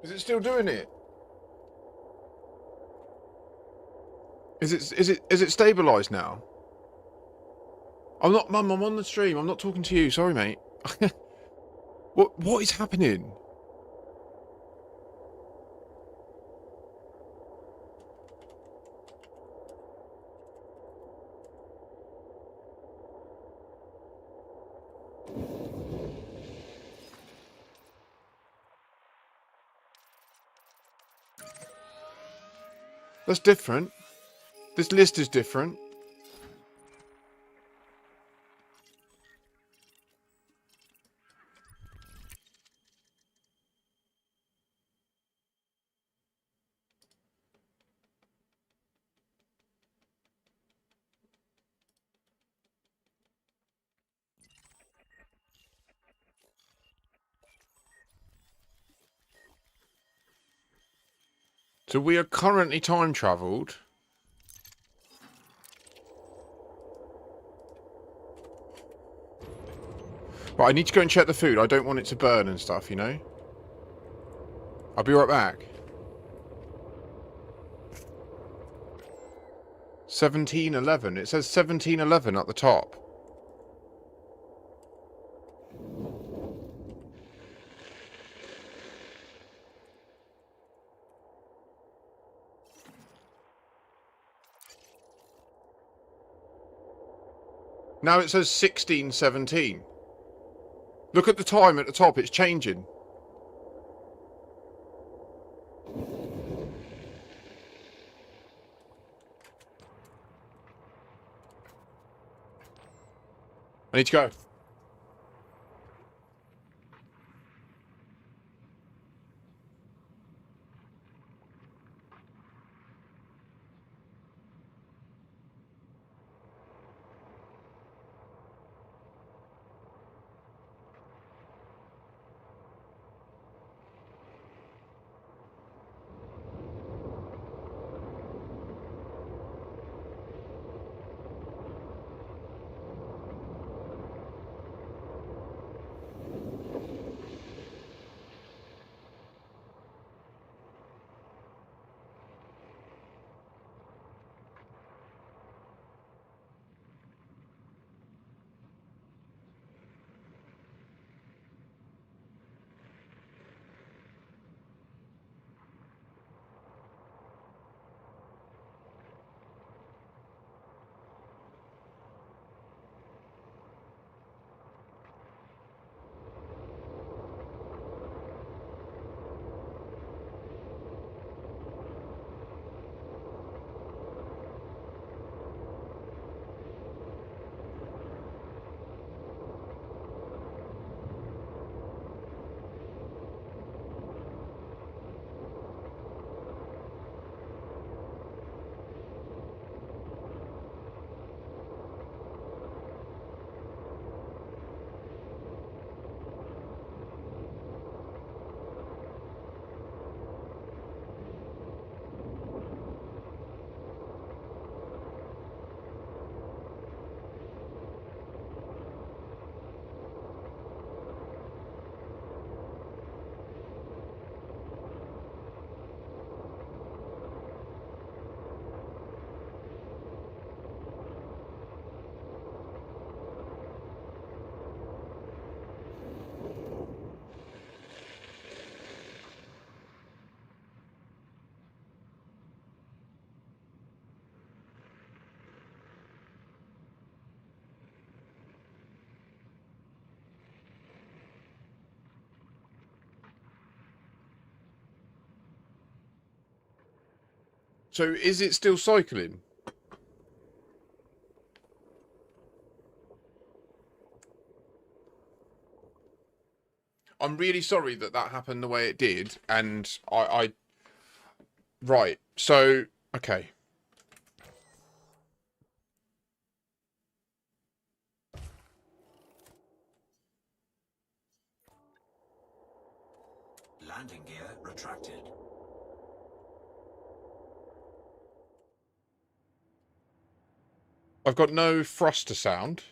Speaker 1: Is it still doing it? Is it stabilized now? I'm not, Mum. I'm on the stream. I'm not talking to you. Sorry, mate. What is happening? That's different. This list is different. So we are currently time travelled. Right, I need to go and check the food. I don't want it to burn and stuff, you know? I'll be right back. 1711. It says 1711 at the top. Now it says 1617. Look at the time at the top. It's changing. I need to go. So is it still cycling? I'm really sorry that that happened the way it did, and right. So okay.
Speaker 2: Landing gear retracted.
Speaker 1: I've got no thruster sound.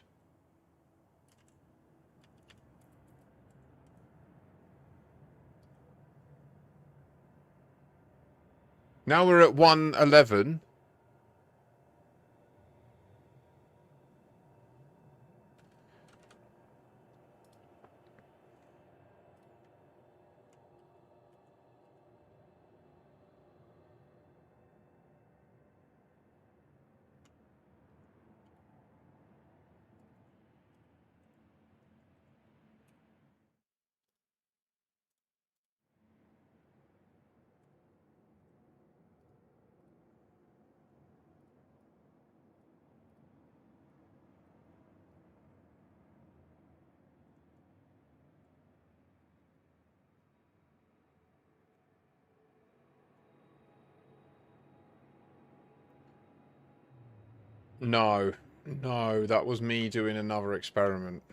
Speaker 1: Now we're at 111. No, no, that was me doing another experiment.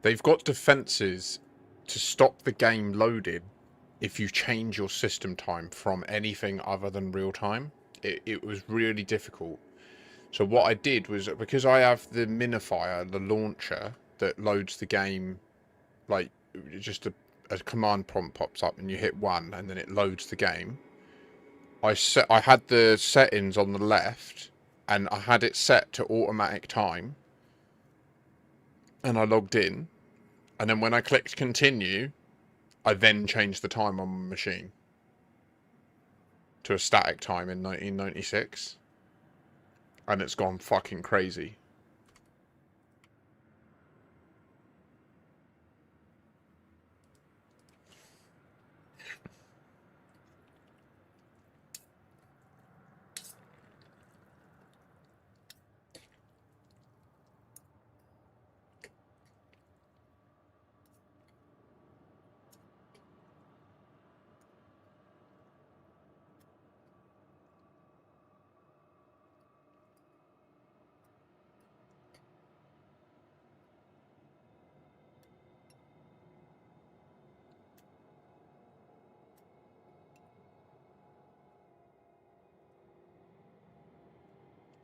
Speaker 1: They've got defenses to stop the game loading if you change your system time from anything other than real time. It was really difficult. So what I did was, because I have the minifier, the launcher that loads the game, like just a command prompt pops up and you hit 1 and then it loads the game. I had the settings on the left and I had it set to automatic time, and I logged in, and then when I clicked continue, I then changed the time on my machine to a static time in 1996, and it's gone fucking crazy.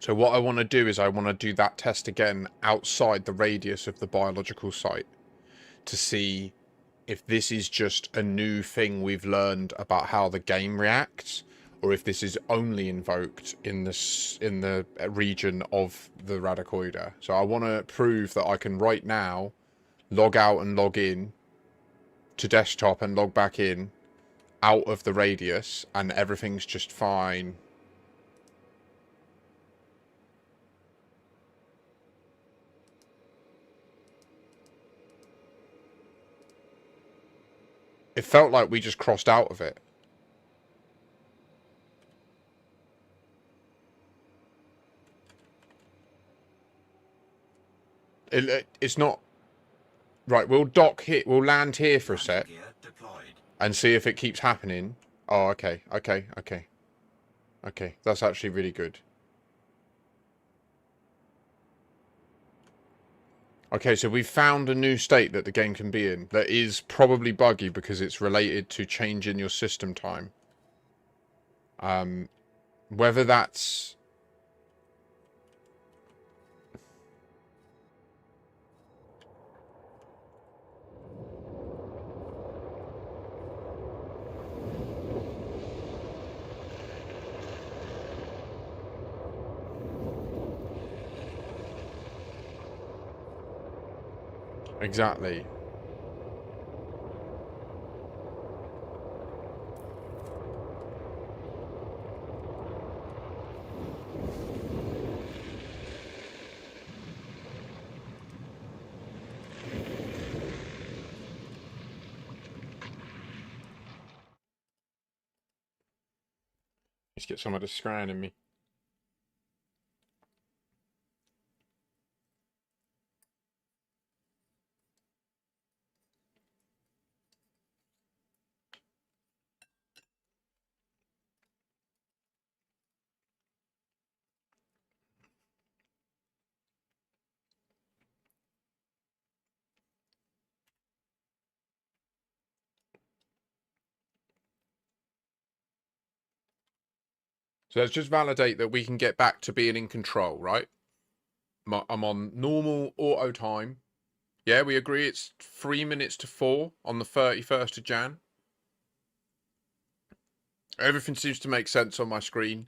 Speaker 1: So what I want to do is I want to do that test again outside the radius of the biological site to see if this is just a new thing we've learned about how the game reacts, or if this is only invoked in the region of the Radicoida. So I want to prove that I can right now log out and log in to desktop and log back in out of the radius and everything's just fine. It felt like we just crossed out of it. It's not right. We'll dock here. We'll land here for a sec and see if it keeps happening. Oh, okay. That's actually really good. Okay, so we've found a new state that the game can be in that is probably buggy because it's related to changing your system time. Whether that's... Exactly. Let's get someone to scran in me. So let's just validate that we can get back to being in control, right? I'm on normal auto time. Yeah, we agree it's 3 minutes to 4 on the 31st of Jan. Everything seems to make sense on my screen.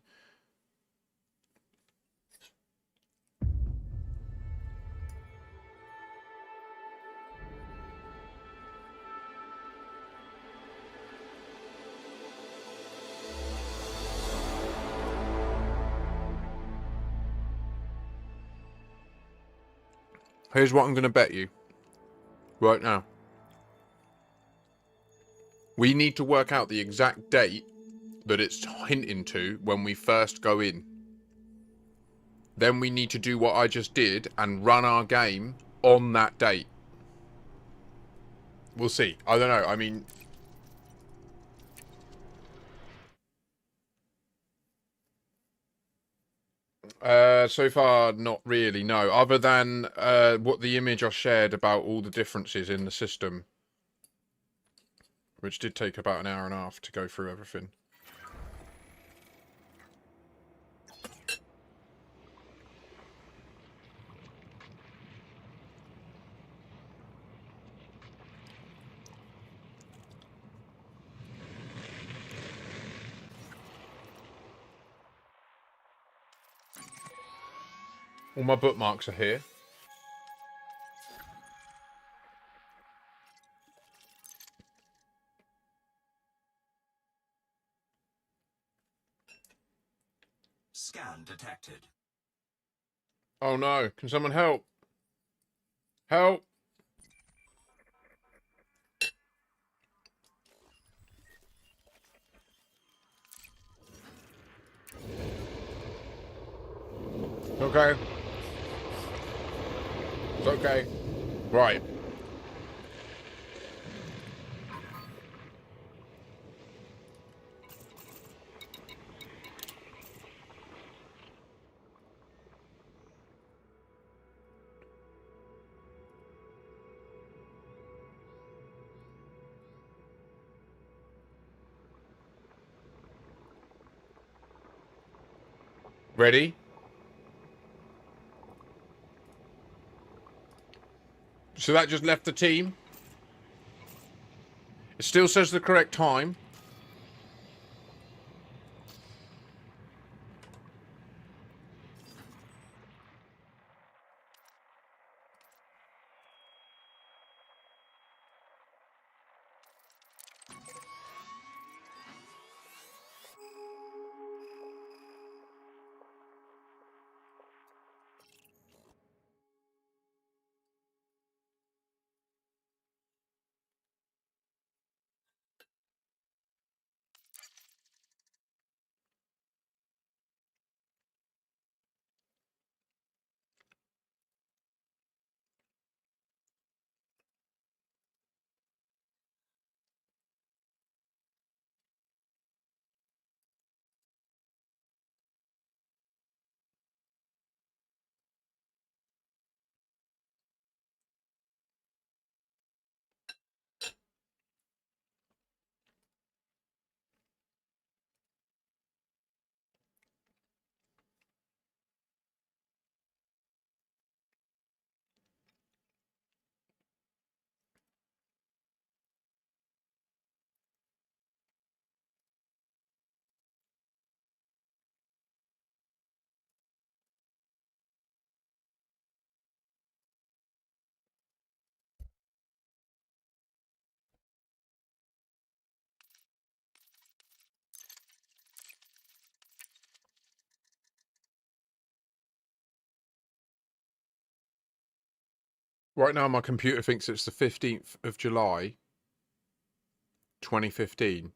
Speaker 1: Here's what I'm going to bet you right now. We need to work out the exact date that it's hinting to when we first go in. Then we need to do what I just did and run our game on that date. We'll see. I don't know. I mean... So far, not really, no. Other than what the image I shared about all the differences in the system, which did take about an hour and a half to go through everything. All my bookmarks are here.
Speaker 2: Scan detected.
Speaker 1: Oh no, can someone help? Help! Okay. It's okay. Right. Ready? So that just left the team. It still says the correct time. Right now, my computer thinks it's the 15th of July, 2015.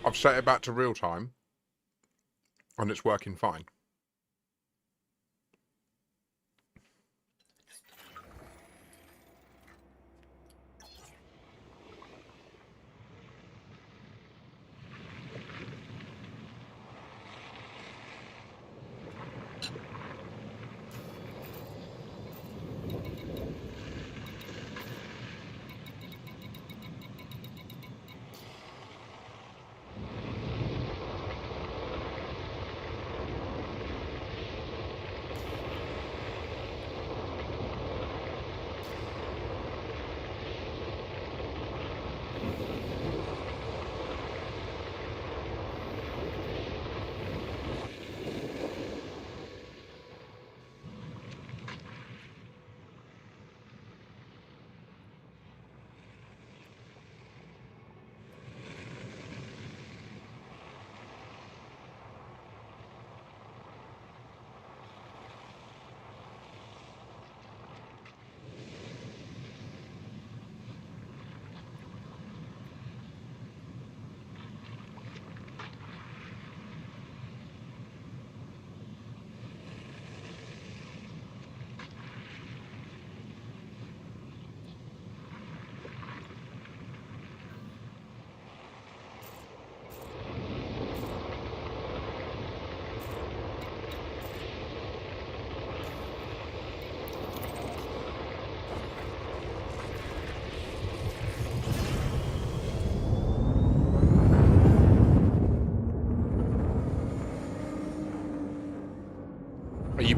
Speaker 1: I've set it back to real time, and it's working fine.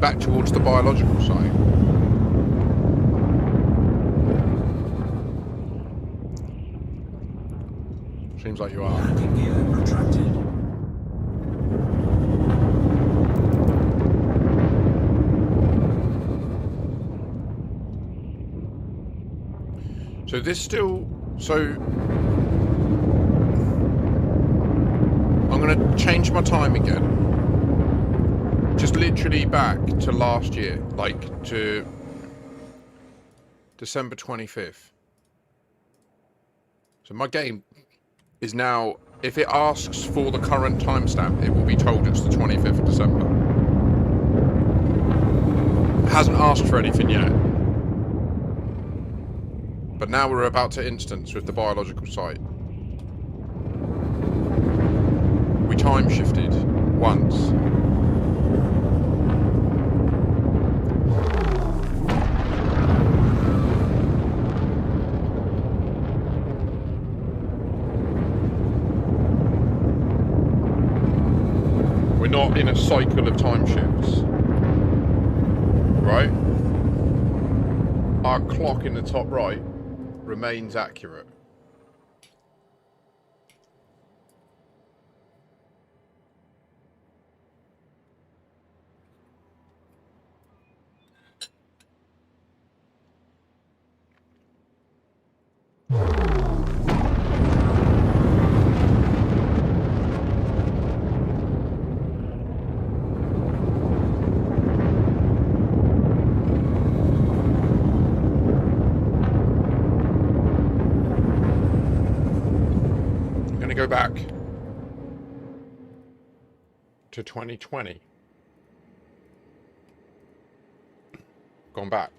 Speaker 1: back towards the biological site? Seems like you are.
Speaker 2: Landing gear retracted.
Speaker 1: So this still... So... I'm going to change my time again. Just literally back to last year. Like, to... December 25th. So my game is now... If it asks for the current timestamp, it will be told it's the 25th of December. It hasn't asked for anything yet. But now we're about to instance with the biological site. We time shifted once. We're not in a cycle of time shifts. Right? Our clock in the top right remains accurate. Go back to 2020. Gone back.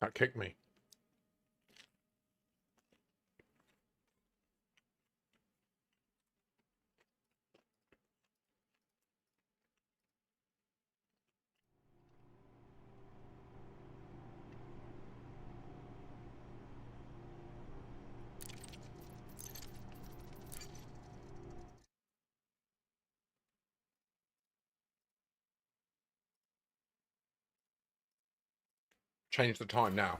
Speaker 1: That kicked me. Change the time now.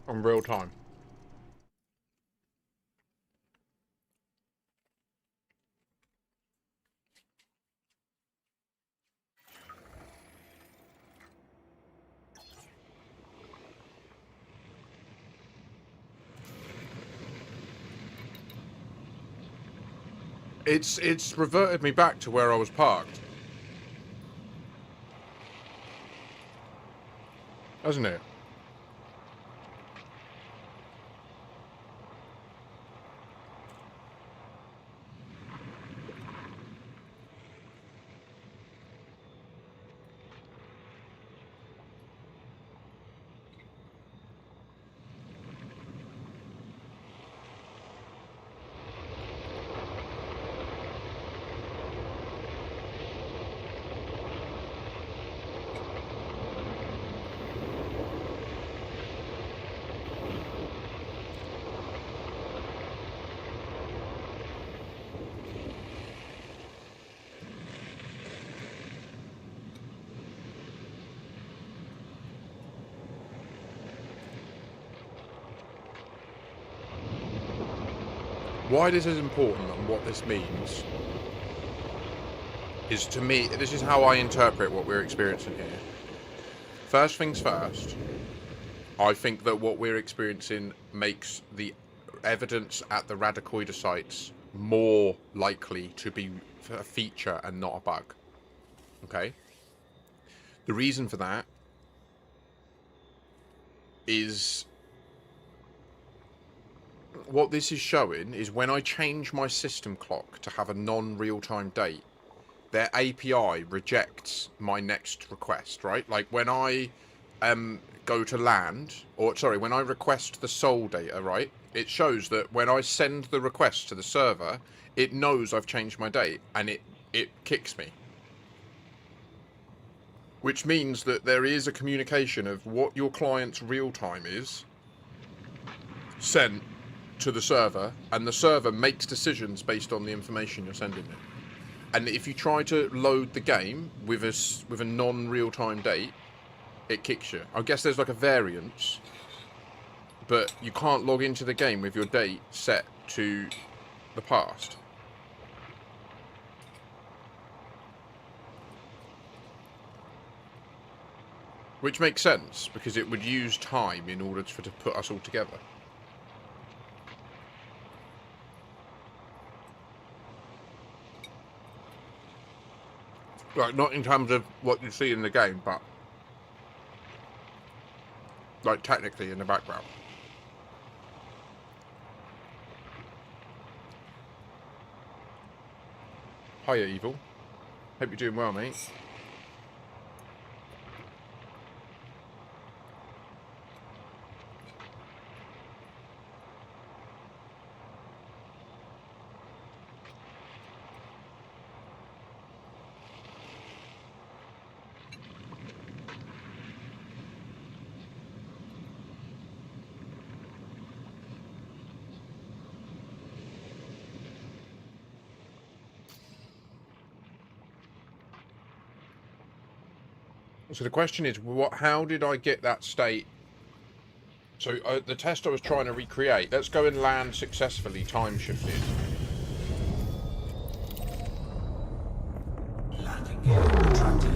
Speaker 1: On real time. It's reverted me back to where I was parked. Hasn't it? Why this is important and what this means is, to me, this is how I interpret what we're experiencing here. First things first, I think that what we're experiencing makes the evidence at the Radicoida sites more likely to be a feature and not a bug. Okay? The reason for that is, what this is showing is when I change my system clock to have a non-real-time date, their API rejects my next request, right? Like when I go to land, or sorry, when I request the sol data, right? It shows that when I send the request to the server, it knows I've changed my date and it kicks me. Which means that there is a communication of what your client's real time is sent to the server, and the server makes decisions based on the information you're sending it. And if you try to load the game with a non-real-time date, it kicks you. I guess there's like a variance, but you can't log into the game with your date set to the past. Which makes sense, because it would use time in order to put us all together. Like, not in terms of what you see in the game, but like technically in the background. Hiya, Evil. Hope you're doing well, mate. So the question is, how did I get that state? So the test I was trying to recreate, let's go and land successfully time shifted.
Speaker 2: Landing gear retracted.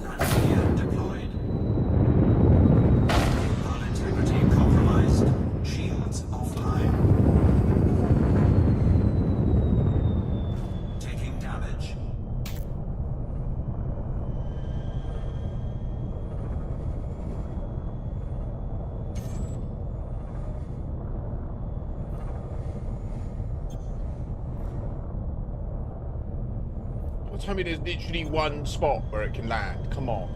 Speaker 2: Landing gear deployed. Hull integrity compromised. Shields offline. Taking damage.
Speaker 1: Tell me there's literally one spot where it can land. Come on.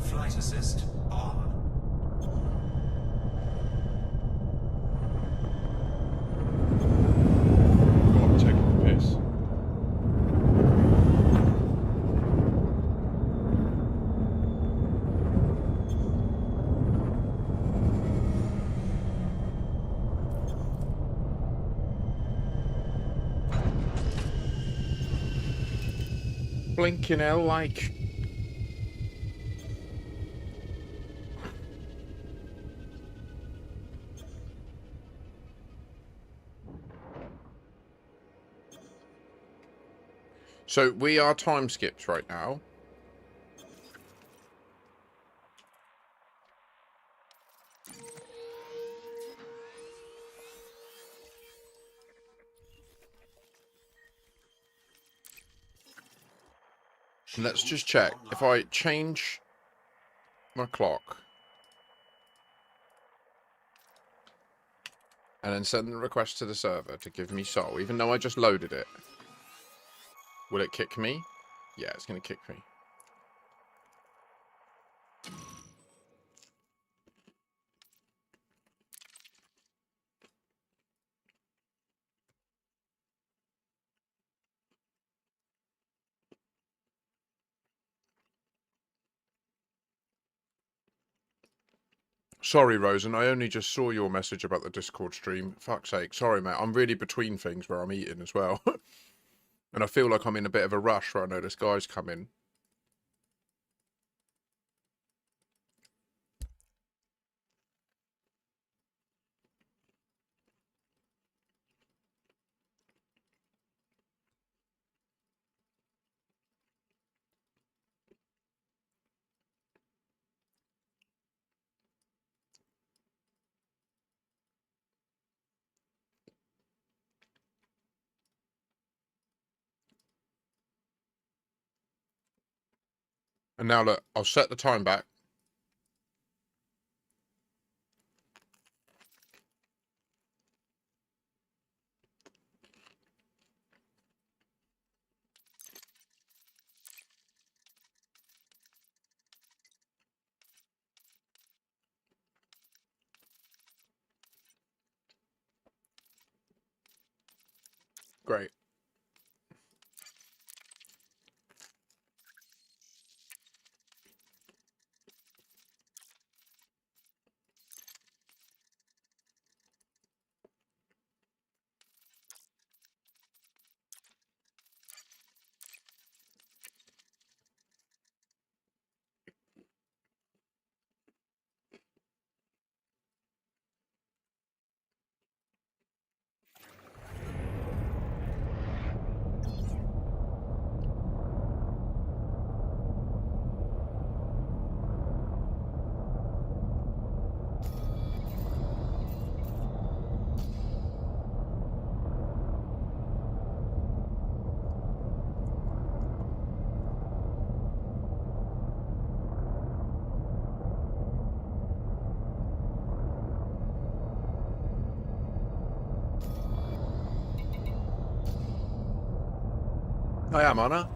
Speaker 2: Flight assist on.
Speaker 1: God, I'm taking the piss. Blinking hell, like. So we are time skips right now. And let's just check. If I change my clock and then send the request to the server to give me soul, even though I just loaded it, will it kick me? Yeah, it's going to kick me. Sorry, Rosen. I only just saw your message about the Discord stream. Fuck's sake. Sorry, mate. I'm really between things where I'm eating as well. And I feel like I'm in a bit of a rush where I know this guy's coming. And now look, I'll set the time back. Great. I am, Anna.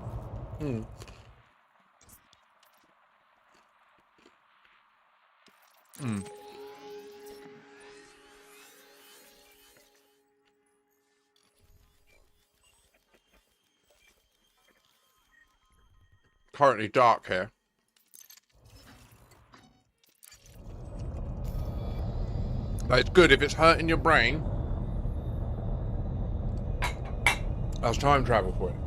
Speaker 1: Currently dark here. But it's good if it's hurting your brain. That's time travel for you.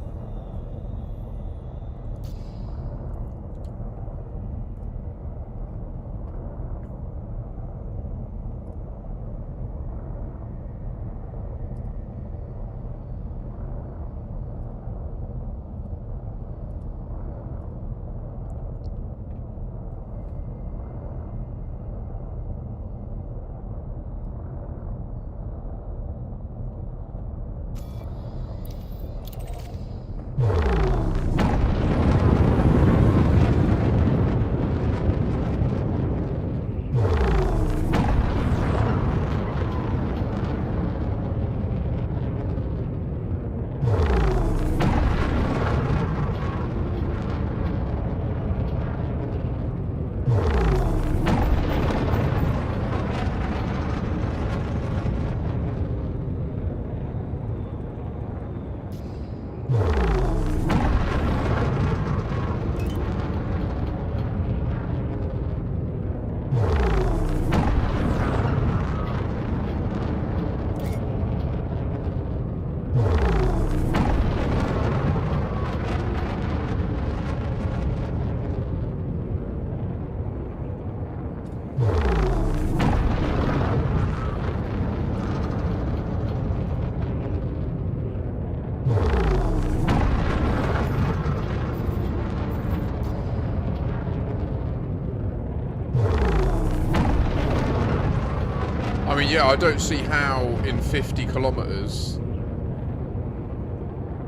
Speaker 1: I mean, yeah, I don't see how in 50 kilometers.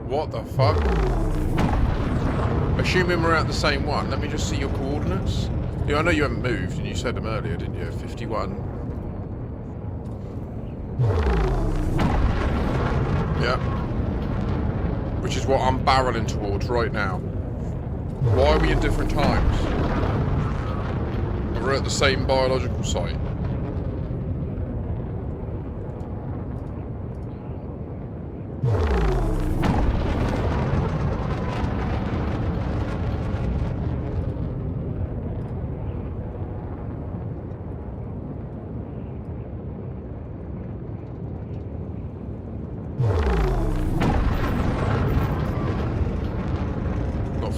Speaker 1: What the fuck? Assuming we're at the same one, let me just see your coordinates. Yeah, I know you haven't moved, and you said them earlier, didn't you? 51. Yeah. Which is what I'm barreling towards right now. Why are we in different times? We're at the same biological site.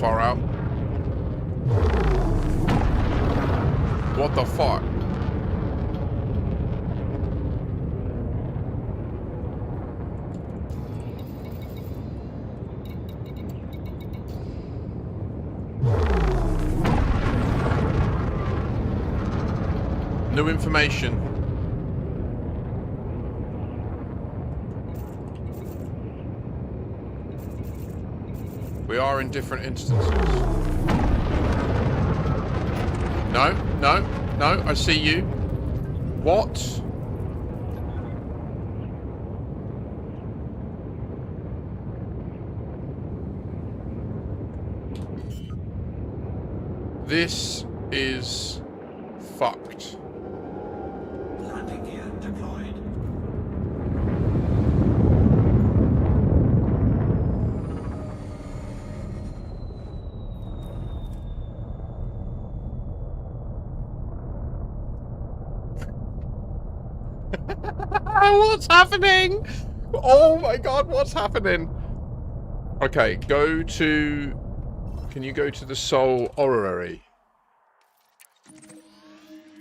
Speaker 1: far out. What the fuck? No information. We are in different instances. No, no, no, I see you. What? This is fucked.
Speaker 2: Landing gear deployed.
Speaker 1: What's happening? Oh my god, what's happening? Okay, go to... Can you go to the Soul Orrery?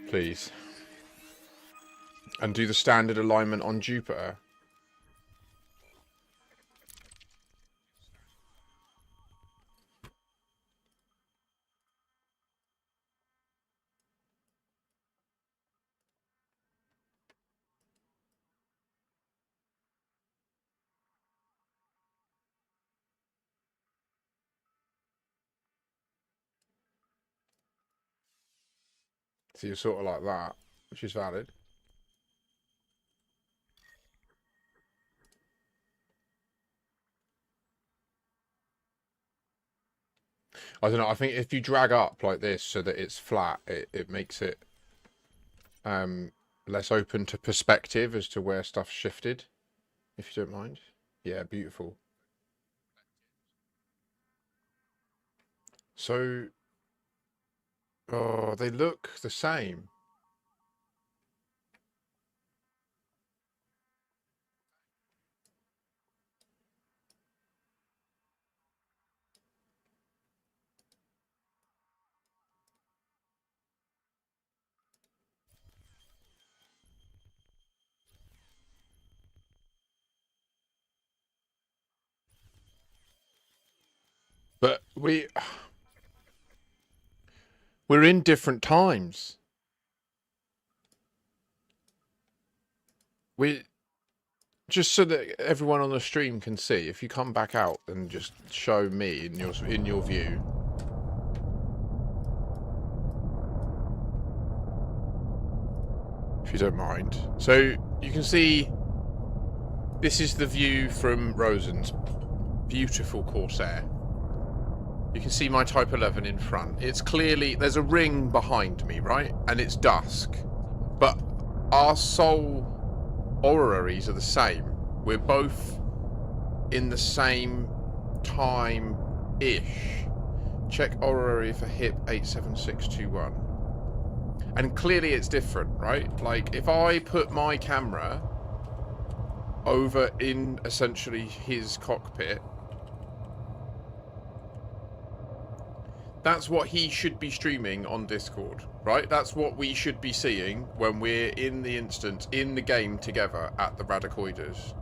Speaker 1: Please. And do the standard alignment on Jupiter. So you're sort of like that, which is valid. I don't know, I think if you drag up like this so that it's flat, it makes it less open to perspective as to where stuff's shifted, if you don't mind. Yeah, beautiful. So, oh, they look the same. But we're in different times. We just so that everyone on the stream can see. If you come back out and just show me in your view. If you don't mind. So you can see this is the view from Rosen's beautiful Corsair. You can see my Type 11 in front. It's clearly, there's a ring behind me, right? And it's dusk. But our soul orreries are the same. We're both in the same time-ish. Check orrery for HIP 87621. And clearly it's different, right? Like, if I put my camera over in essentially his cockpit, that's what he should be streaming on Discord, right? That's what we should be seeing when we're in the instance, in the game together at the Radicoidas.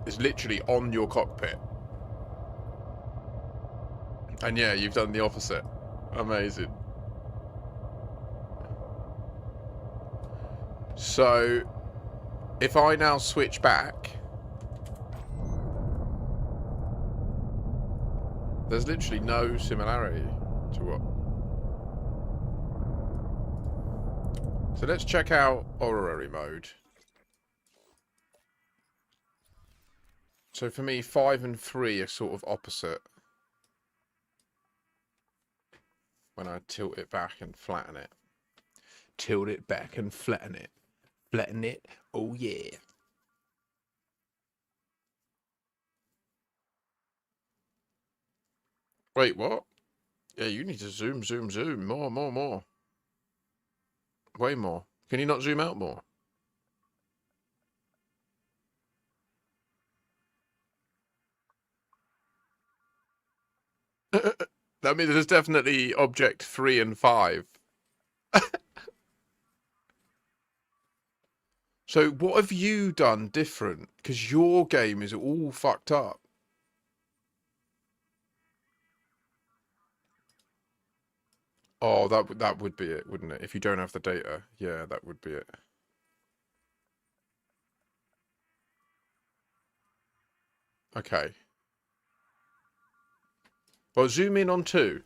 Speaker 1: It's literally on your cockpit. And yeah, you've done the opposite. Amazing. So, if I now switch back, there's literally no similarity to what. So let's check out orrery mode. So for me, 5 and 3 are sort of opposite. When I tilt it back and flatten it. Tilt it back and flatten it. Flatten it. Oh yeah. Wait, what? Yeah, you need to zoom, zoom, zoom. More, more, more. Way more. Can you not zoom out more? That means there's definitely object 3 and 5. So what have you done different? Because your game is all fucked up. Oh, that would be it, wouldn't it? If you don't have the data. Yeah, that would be it. Okay. Well, zoom in on 2.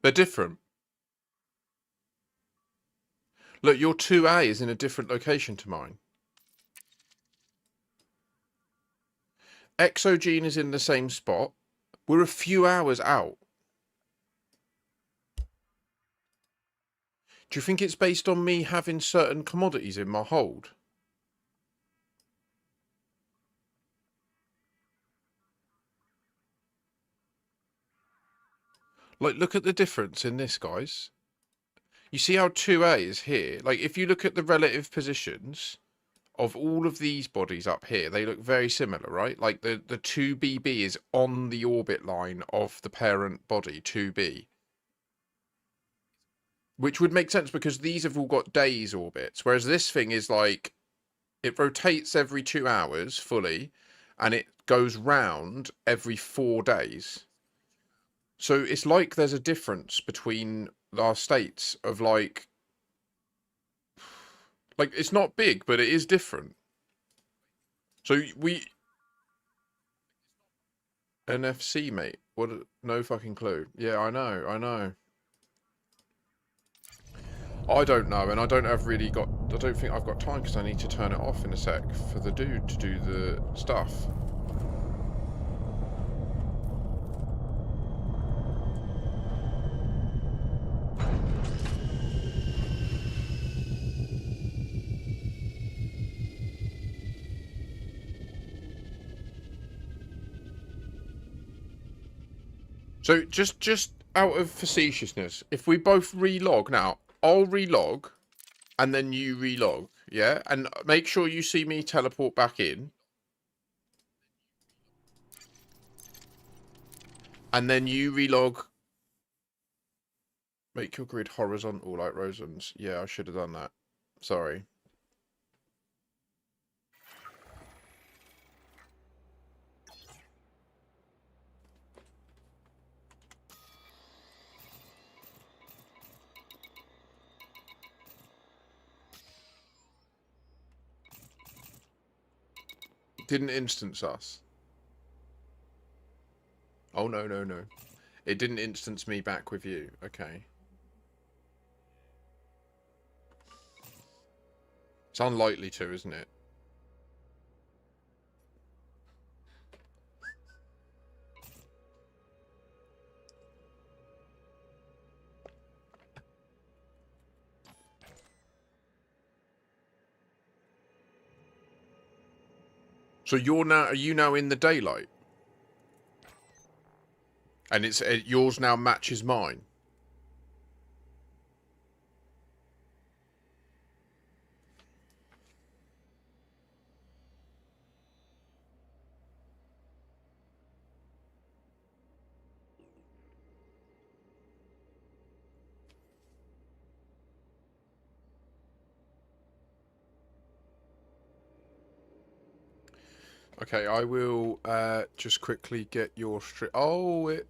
Speaker 1: They're different. Look, your 2A is in a different location to mine. Exogene is in the same spot. We're a few hours out. Do you think it's based on me having certain commodities in my hold? Like, look at the difference in this, guys. You see how 2A is here? Like, if you look at the relative positions of all of these bodies up here, they look very similar, right? Like, the 2BB is on the orbit line of the parent body, 2B. Which would make sense because these have all got days orbits, whereas this thing is like, it rotates every 2 hours fully, and it goes round every 4 days. So it's like there's a difference between our states of like it's not big, but it is different. So we NFC, mate. What? No fucking clue. Yeah, I know. I don't know, and I don't have really got. I don't think I've got time because I need to turn it off in a sec for the dude to do the stuff. So just out of facetiousness, if we both relog now, I'll relog, and then you relog, yeah, and make sure you see me teleport back in, and then you relog. Make your grid horizontal like Rosen's. Yeah, I should have done that. Sorry. Didn't instance us. Oh, no. It didn't instance me back with you. Okay. It's unlikely to, isn't it? So are you now in the daylight? And it's yours now matches mine. Okay, I will just quickly get your strip. Oh, it.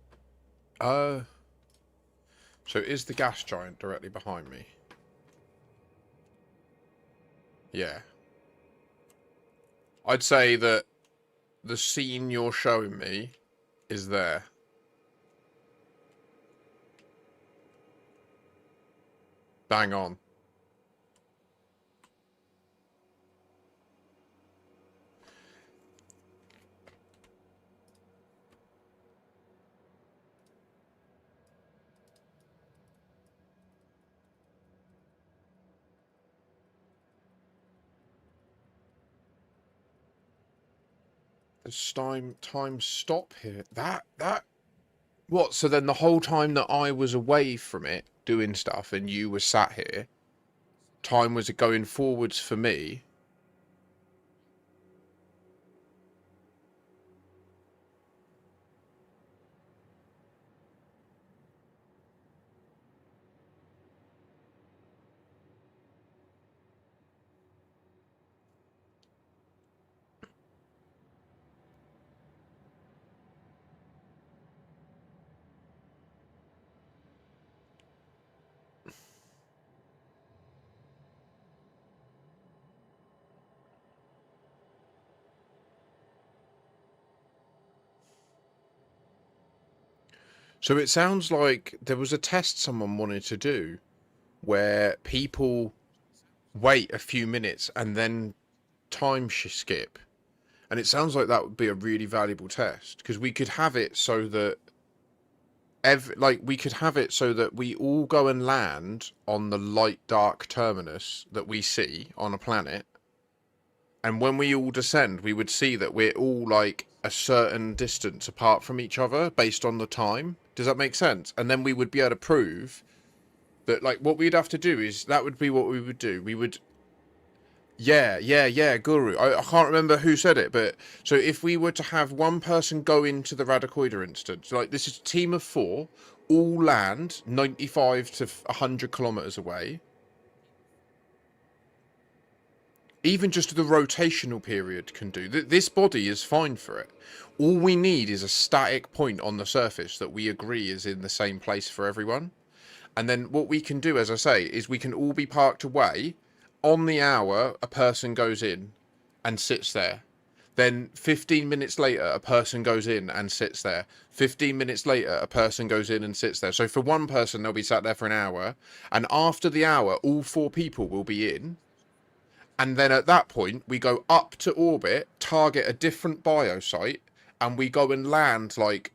Speaker 1: So is the gas giant directly behind me? Yeah. I'd say that the scene you're showing me is there. Bang on. There's time stop here. That what? So then the whole time that I was away from it doing stuff and you were sat here, time was going forwards for me. So it sounds like there was a test someone wanted to do where people wait a few minutes and then time skip. And it sounds like that would be a really valuable test because we could have it so that we could have it so that we all go and land on the light dark terminus that we see on a planet, and when we all descend we would see that we're all like a certain distance apart from each other based on the time. Does that make sense? And then we would be able to prove that, like, what we'd have to do is that would be what we would do. We would yeah, Guru. I can't remember who said it, but so if we were to have one person go into the Radicoida instance, like this is a team of 4, all land 95 to 100 kilometers away. Even just the rotational period can do. This body is fine for it. All we need is a static point on the surface that we agree is in the same place for everyone. And then what we can do, as I say, is we can all be parked away. On the hour, a person goes in and sits there. Then 15 minutes later, a person goes in and sits there. 15 minutes later, a person goes in and sits there. So for one person, they'll be sat there for an hour. And after the hour, all 4 people will be in. And then at that point, we go up to orbit, target a different biosite, and we go and land, like...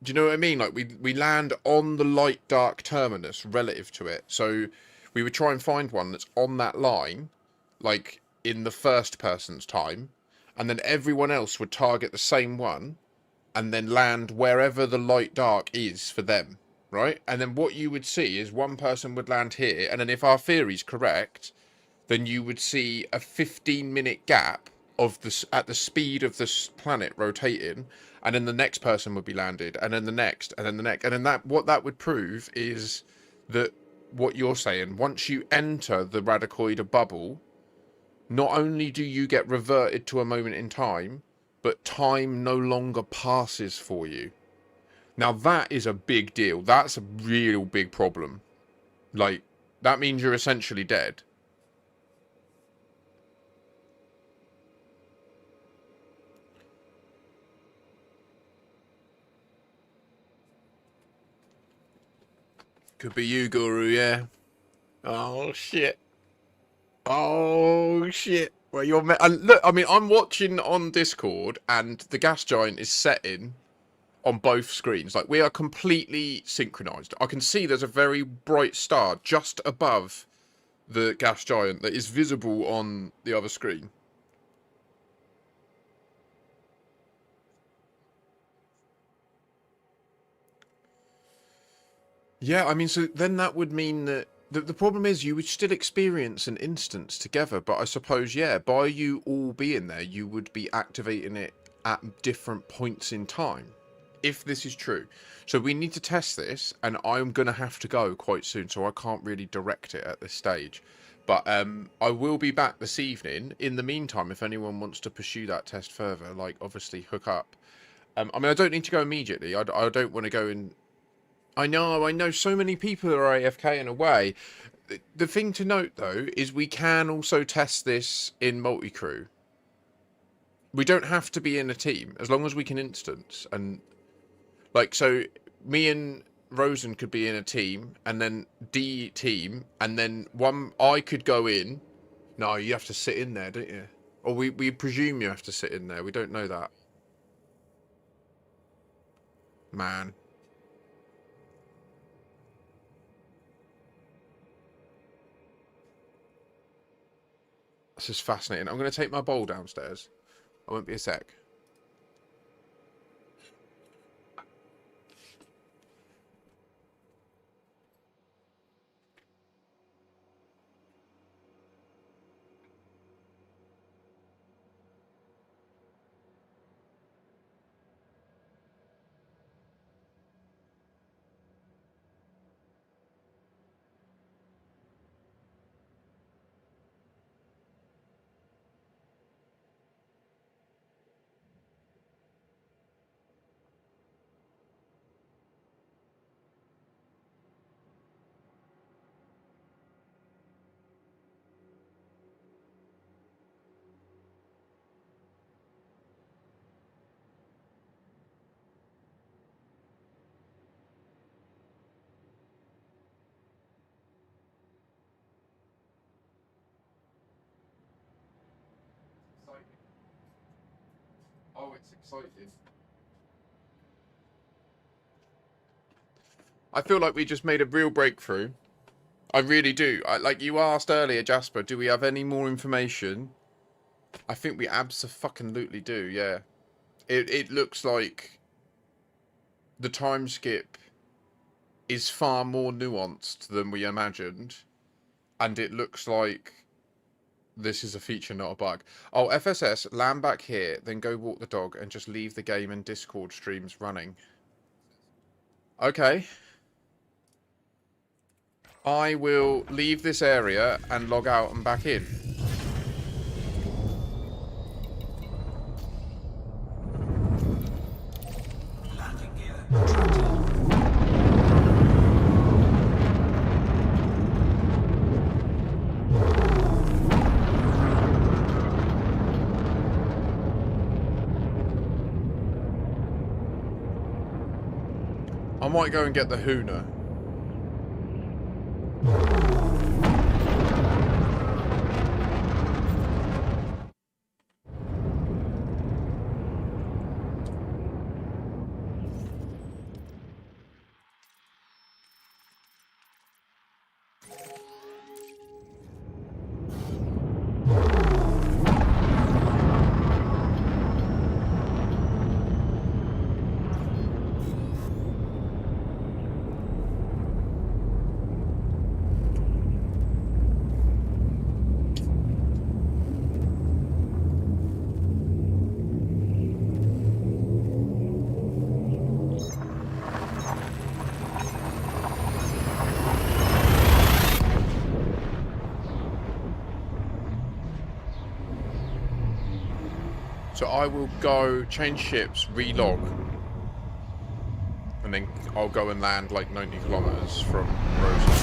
Speaker 1: Do you know what I mean? Like, we land on the light-dark terminus relative to it. So we would try and find one that's on that line, like, in the first person's time. And then everyone else would target the same one, and then land wherever the light-dark is for them, right? And then what you would see is one person would land here, and then if our theory's correct, then you would see a 15-minute gap of this at the speed of this planet rotating, and then the next person would be landed, and then the next, and then the next, and then that what that would prove is that what you're saying, once you enter the Radicoida bubble, not only do you get reverted to a moment in time, but time no longer passes for you. Now that is a big deal. That's a real big problem. Like, that means you're essentially dead. Could be you, Guru, yeah. Oh, shit. Oh, shit. Well, you're... And look, I mean, I'm watching on Discord, and the gas giant is setting on both screens. Like, we are completely synchronized. I can see there's a very bright star just above the gas giant that is visible on the other screen. Yeah, I mean, so then that would mean that the problem is you would still experience an instance together, but I suppose, yeah, by you all being there, you would be activating it at different points in time, if this is true. So we need to test this, and I'm going to have to go quite soon, so I can't really direct it at this stage. But I will be back this evening. In the meantime, if anyone wants to pursue that test further, like, obviously hook up. I mean, I don't need to go immediately. I don't want to go in... I know so many people are AFK and away. The thing to note, though, is we can also test this in multi-crew. We don't have to be in a team, as long as we can instance. And, like, so me and Rosen could be in a team, and then D team, and then I could go in. No, you have to sit in there, don't you? Or we presume you have to sit in there. We don't know that. Man. This is fascinating. I'm going to take my bowl downstairs. I won't be a sec. Oh, it's exciting. I feel like we just made a real breakthrough. I really do. Like you asked earlier, Jasper, do we have any more information? I think we abso-fucking-lutely do, yeah. It looks like the time skip is far more nuanced than we imagined. And it looks like this is a feature, not a bug. Oh, FSS, land back here, then go walk the dog and just leave the game and Discord streams running. Okay. I will leave this area and log out and back in.
Speaker 2: Landing gear contracted.
Speaker 1: I might go and get the Hooner. So I will go change ships, relog, and then I'll go and land like 90 kilometers from Rosa.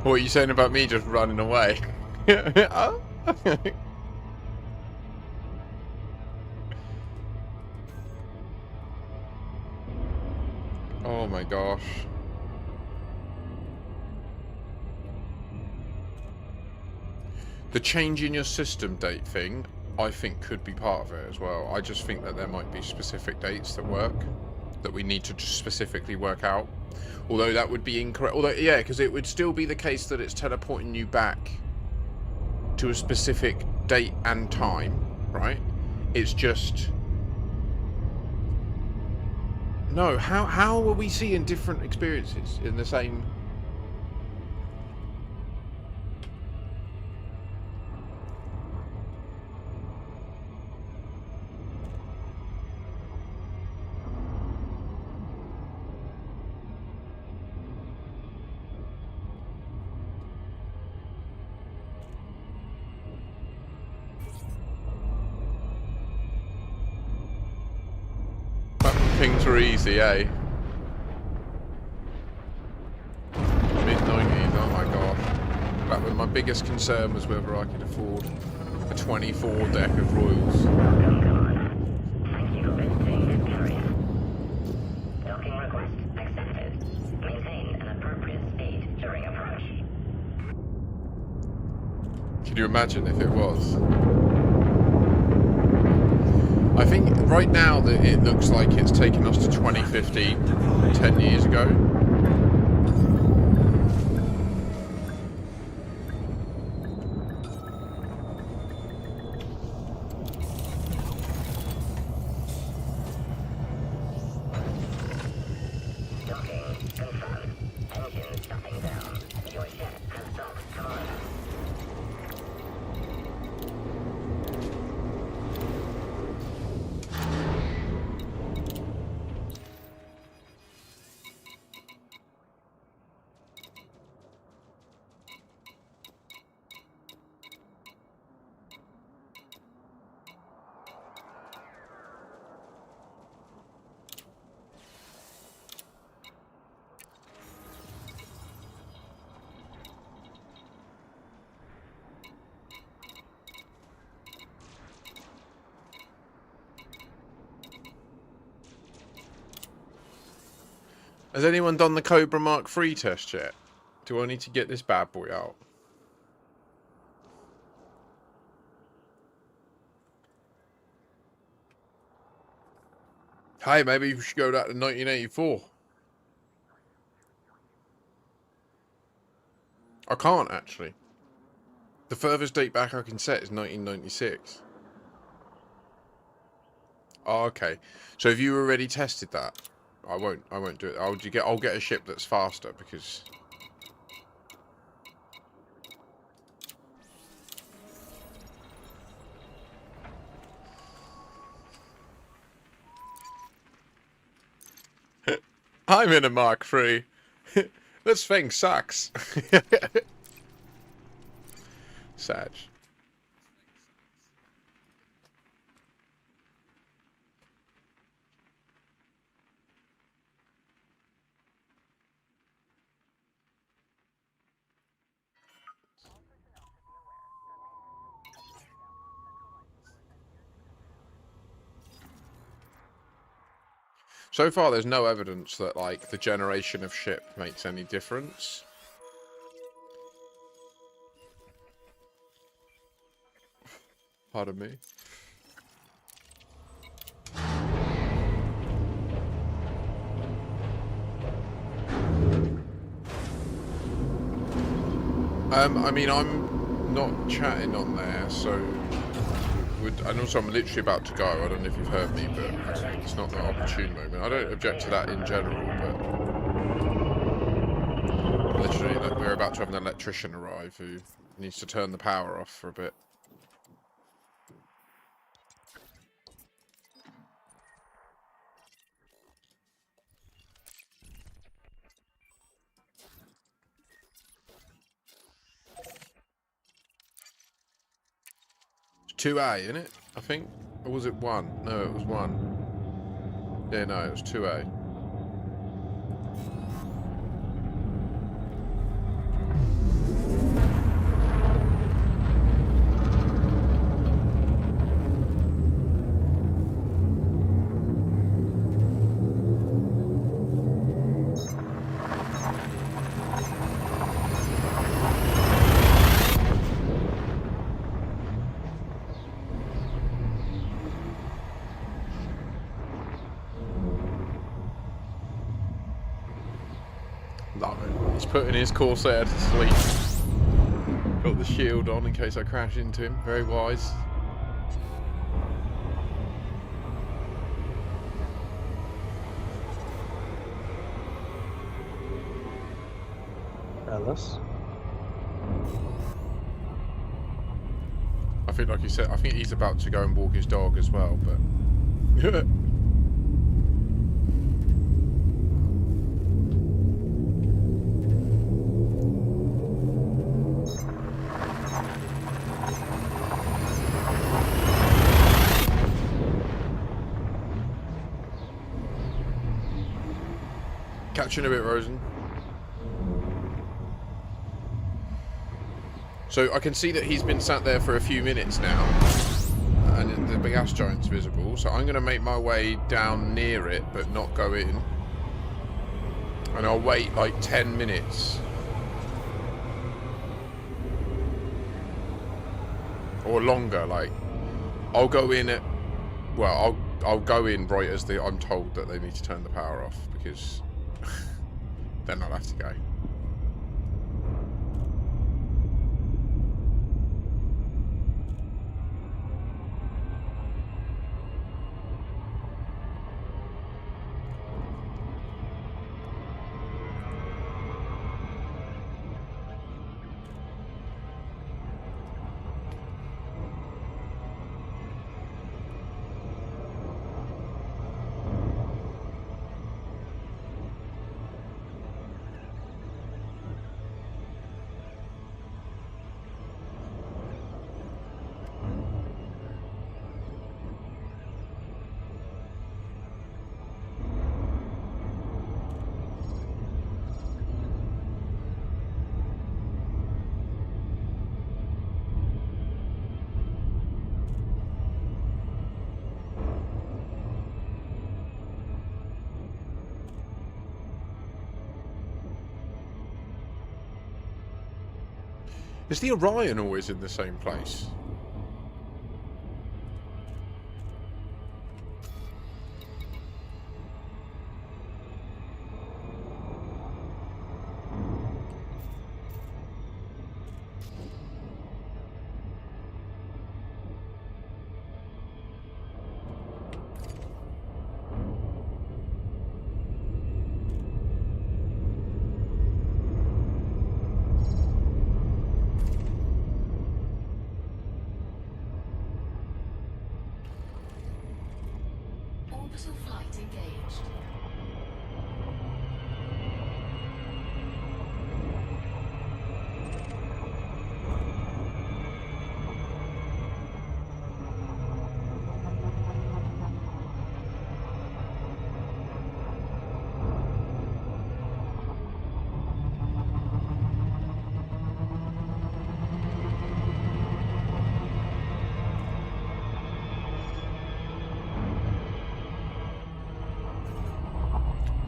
Speaker 1: What are you saying about me just running away? Oh. Oh my gosh. The change in your system date thing, I think could be part of it as well. I just think that there might be specific dates that work, that we need to just specifically work out. Although that would be incorrect. Although, yeah, because it would still be the case that it's teleporting you back to a specific date and time, right? It's just... No, how are we seeing different experiences in the same... things were easy, eh? Mid-90s, oh my gosh. Back when my biggest concern was whether I could afford a 24 deck of Royals.
Speaker 6: Welcome on. Thank you for visiting this carrier. Docking request accepted. Maintain an appropriate speed during approach.
Speaker 1: Can you imagine if it was? I think right now that it looks like it's taken us to 2015, 10 years ago.
Speaker 6: Docking confirmed. Engine shutting down. Your ship has docked, Commander.
Speaker 1: Has anyone done the Cobra Mark III test yet? Do I need to get this bad boy out? Hey, maybe we should go back to 1984. I can't, actually. The furthest date back I can set is 1996. Oh, okay. So have you already tested that? I won't do it. I'll get a ship that's faster because I'm in a Mark III. This thing sucks. Sag. So far, there's no evidence that, like, the generation of ship makes any difference. Pardon me. I mean, I'm not chatting on there, so... and also, I'm literally about to go. I don't know if you've heard me, but it's not the opportune moment. I don't object to that in general, but literally, like, we're about to have an electrician arrive who needs to turn the power off for a bit. It's 2A, isn't it? I think. Or was it 1? No, it was 1. Yeah, no, it was 2A. Love it. He's putting his Corsair to sleep. Got the shield on in case I crash into him. Very wise.
Speaker 7: Alice?
Speaker 1: I think, like you said, I think he's about to go and walk his dog as well, but... Catch you in a bit, Rosen. So I can see that he's been sat there for a few minutes now, and the gas giant's visible. So I'm going to make my way down near it, but not go in. And I'll wait like 10 minutes. Or longer, like I'll go in at, well, I'll go in right as I'm told that they need to turn the power off, because then I'll have to go. Is the Orion always in the same place?
Speaker 7: Orbital flight engaged.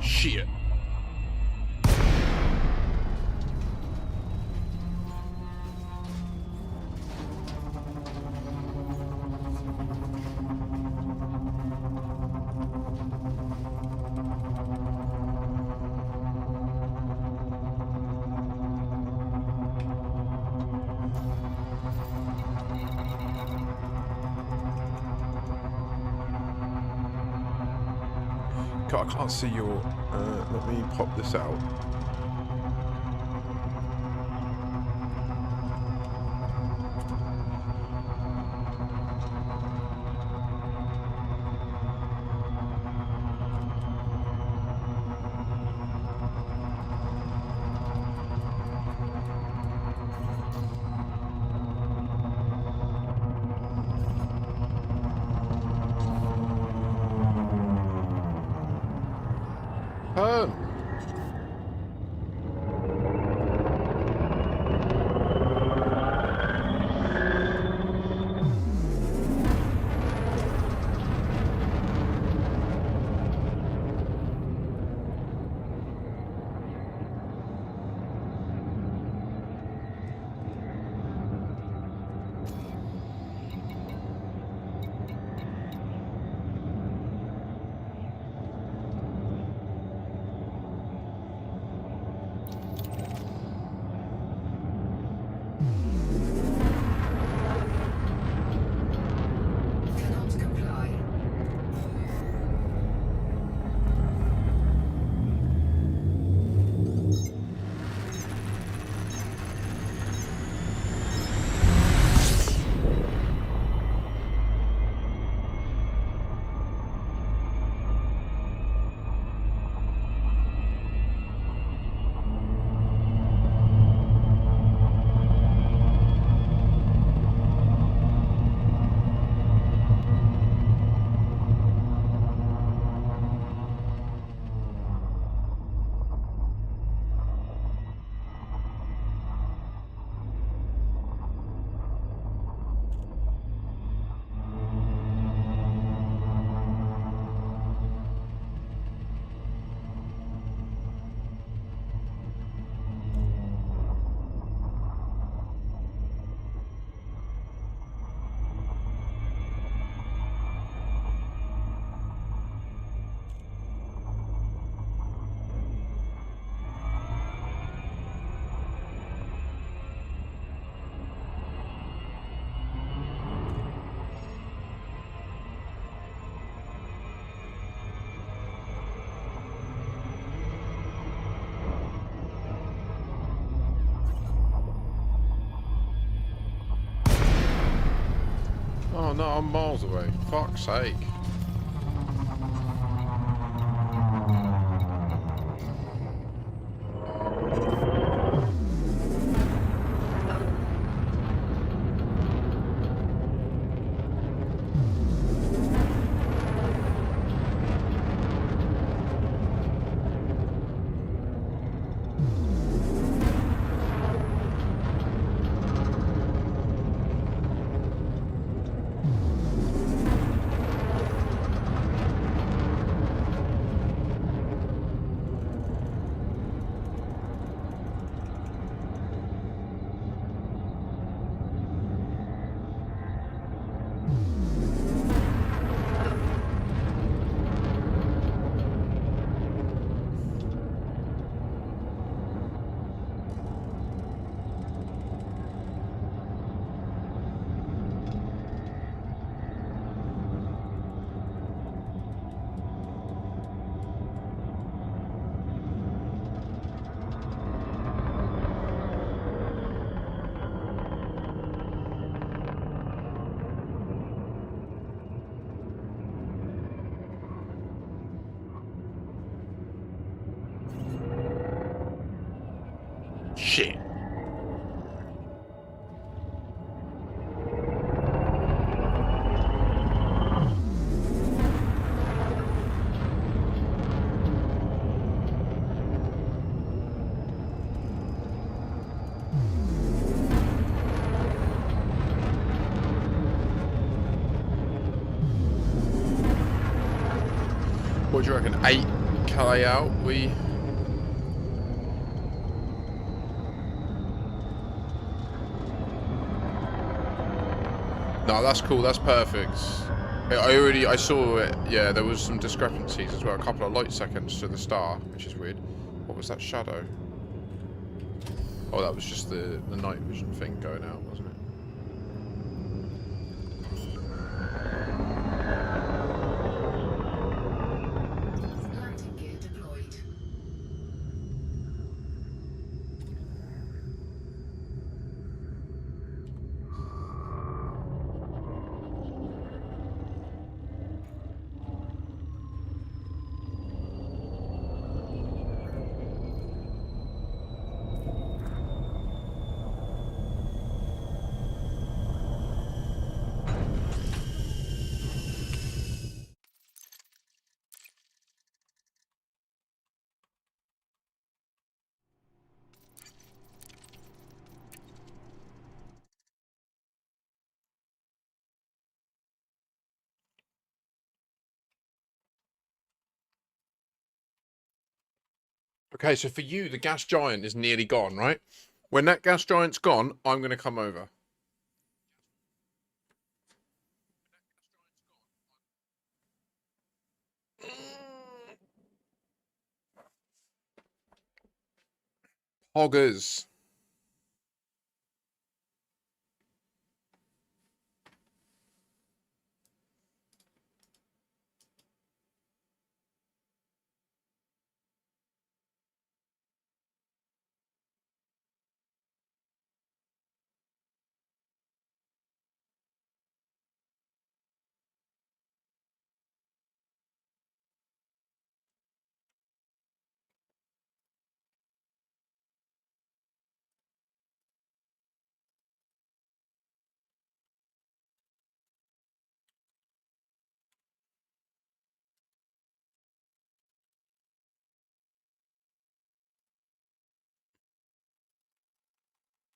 Speaker 1: Shit. God, I can't see your... let me pop this out. no, I'm miles away. Fuck's sake. Shit. What do you reckon? 8k out? We. No, that's cool. That's perfect. I saw it. Yeah, there was some discrepancies as well. A couple of light seconds to the star, which is weird. What was that shadow? Oh, that was just the night vision thing going out, wasn't it?
Speaker 7: Landing gear deployed.
Speaker 1: Okay, so for you, the gas giant is nearly gone, right? When that gas giant's gone, I'm going to come over. Hoggers.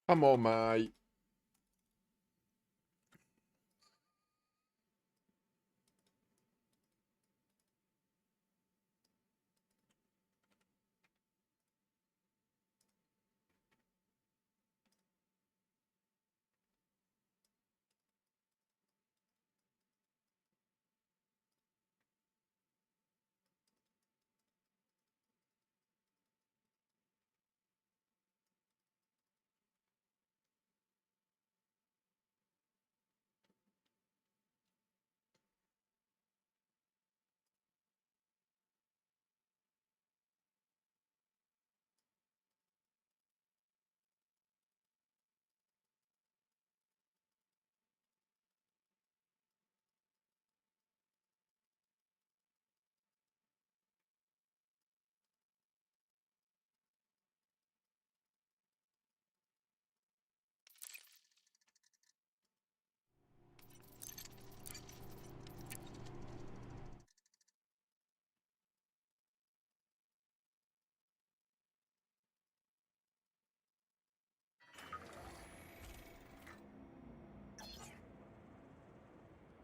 Speaker 1: Come on, mate.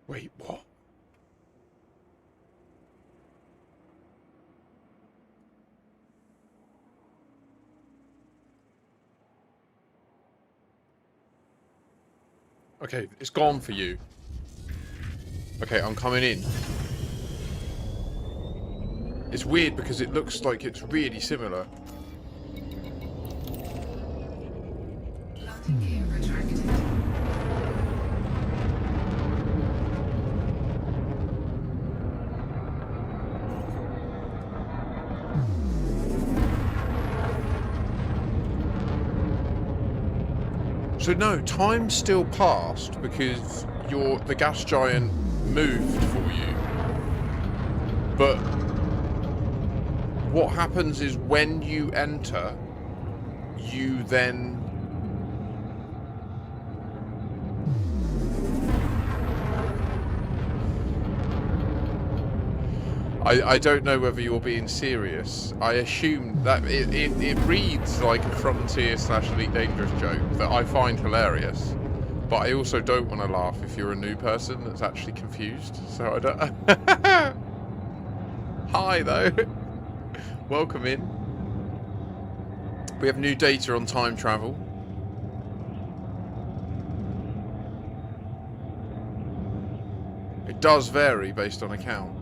Speaker 1: Wait, what? Okay, it's gone for you. Okay, I'm coming in. It's weird because it looks like it's really similar.
Speaker 7: Landing gear retracted.
Speaker 1: So no, time still passed because the gas giant moved for you. But what happens is when you enter, you then I don't know whether you're being serious. I assume that it reads like a Frontier / Elite Dangerous joke that I find hilarious. But I also don't want to laugh if you're a new person that's actually confused. So I don't... Hi, though. Welcome in. We have new data on time travel. It does vary based on account.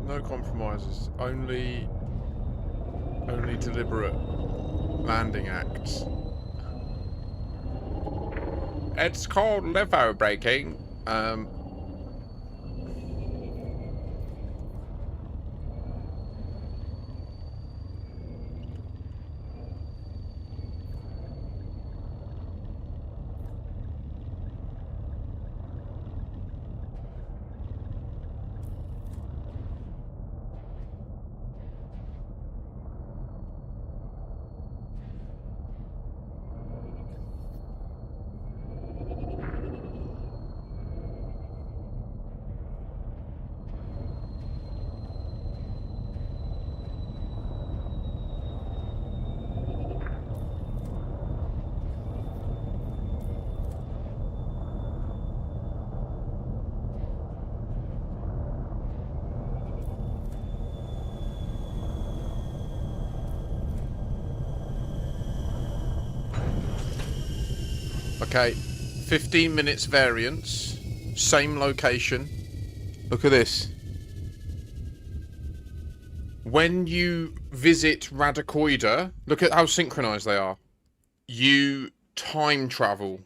Speaker 1: No compromises. Only deliberate landing acts. It's called levo braking. Okay, 15 minutes variance, same location. Look at this. When you visit Radicoida, look at how synchronized they are. You time travel.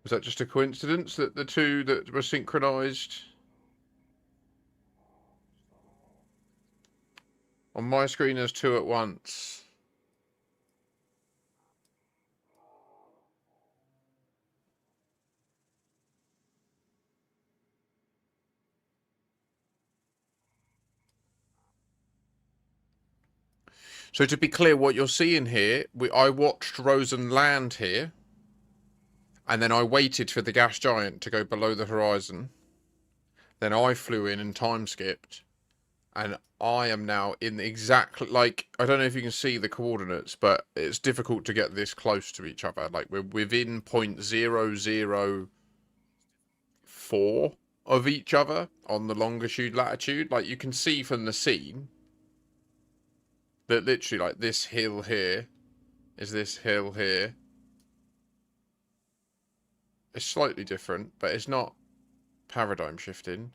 Speaker 1: Was that just a coincidence that the two that were synchronized? On my screen, there's two at once. So to be clear, what you're seeing here, I watched Rosen land here, and then I waited for the gas giant to go below the horizon. Then I flew in and time skipped, And I am now in exactly, like, I don't know if you can see the coordinates, but it's difficult to get this close to each other. Like, we're within 0.004 of each other on the longitude latitude. Like, you can see from the scene that literally, like, this hill here is this hill here. It's slightly different, but it's not paradigm shifting.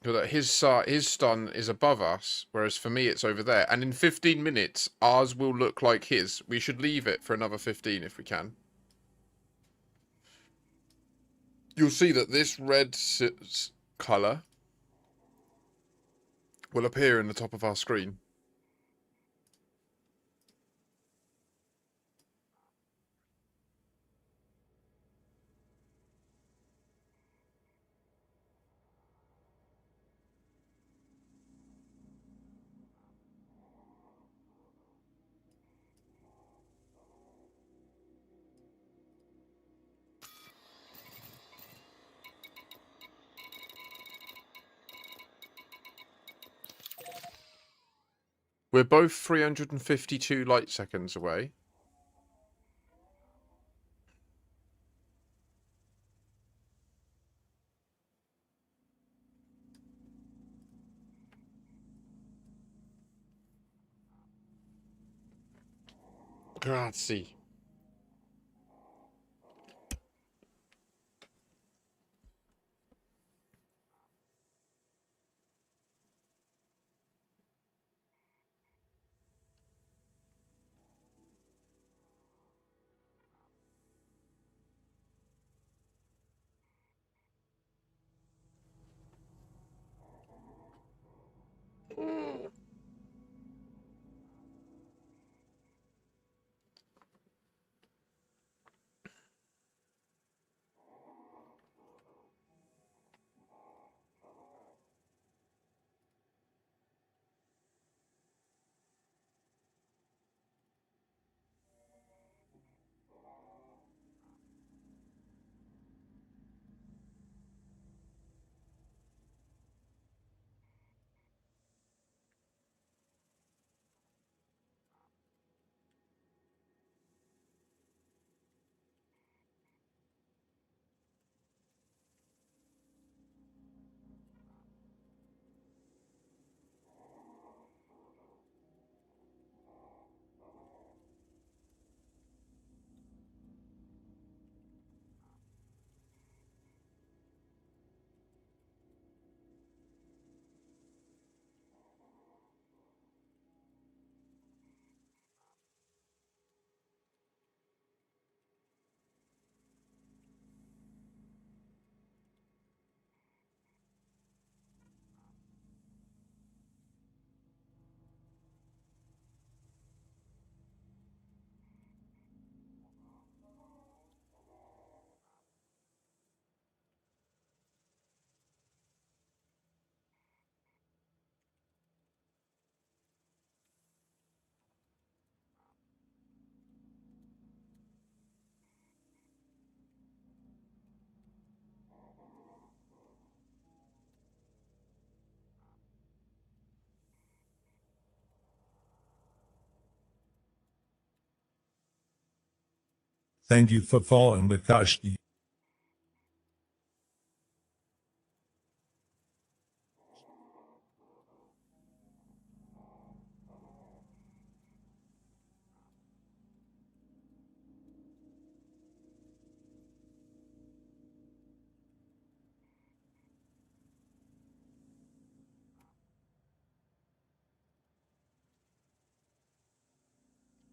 Speaker 1: So that his sun is above us, whereas for me it's over there. And in 15 minutes, ours will look like his. We should leave it for another 15 if we can. You'll see that this red colour will appear in the top of our screen. We're both 352 light seconds away. Grazie.
Speaker 3: Thank you for following with us.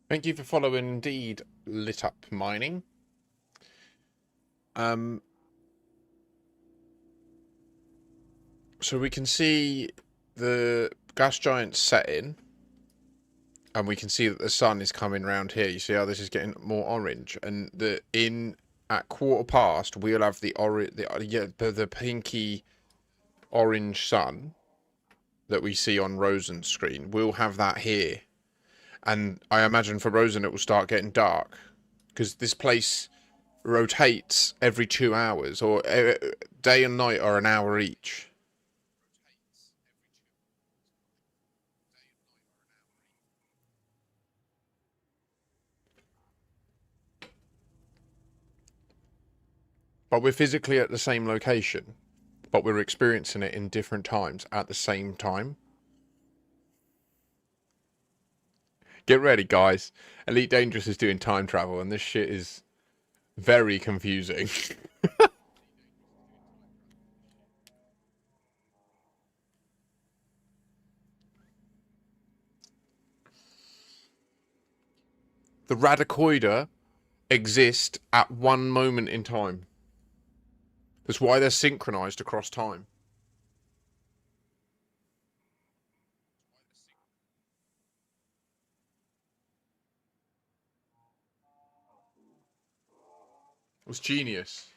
Speaker 1: Thank you for following indeed, Lit Up Mining. So we can see the gas giant setting, and we can see that the sun is coming round here. You see how this is getting more orange, and at 1:15 we'll have the pinky orange sun that we see on Rosen's screen. We'll have that here, and I imagine for Rosen it will start getting dark because this place rotates every 2 hours, or day and night are an hour each. But we're physically at the same location, but we're experiencing it in different times at the same time. Get ready, guys. Elite Dangerous is doing time travel, and this shit is very confusing. The Radicoida exist at one moment in time. That's why they're synchronized across time. It was genius.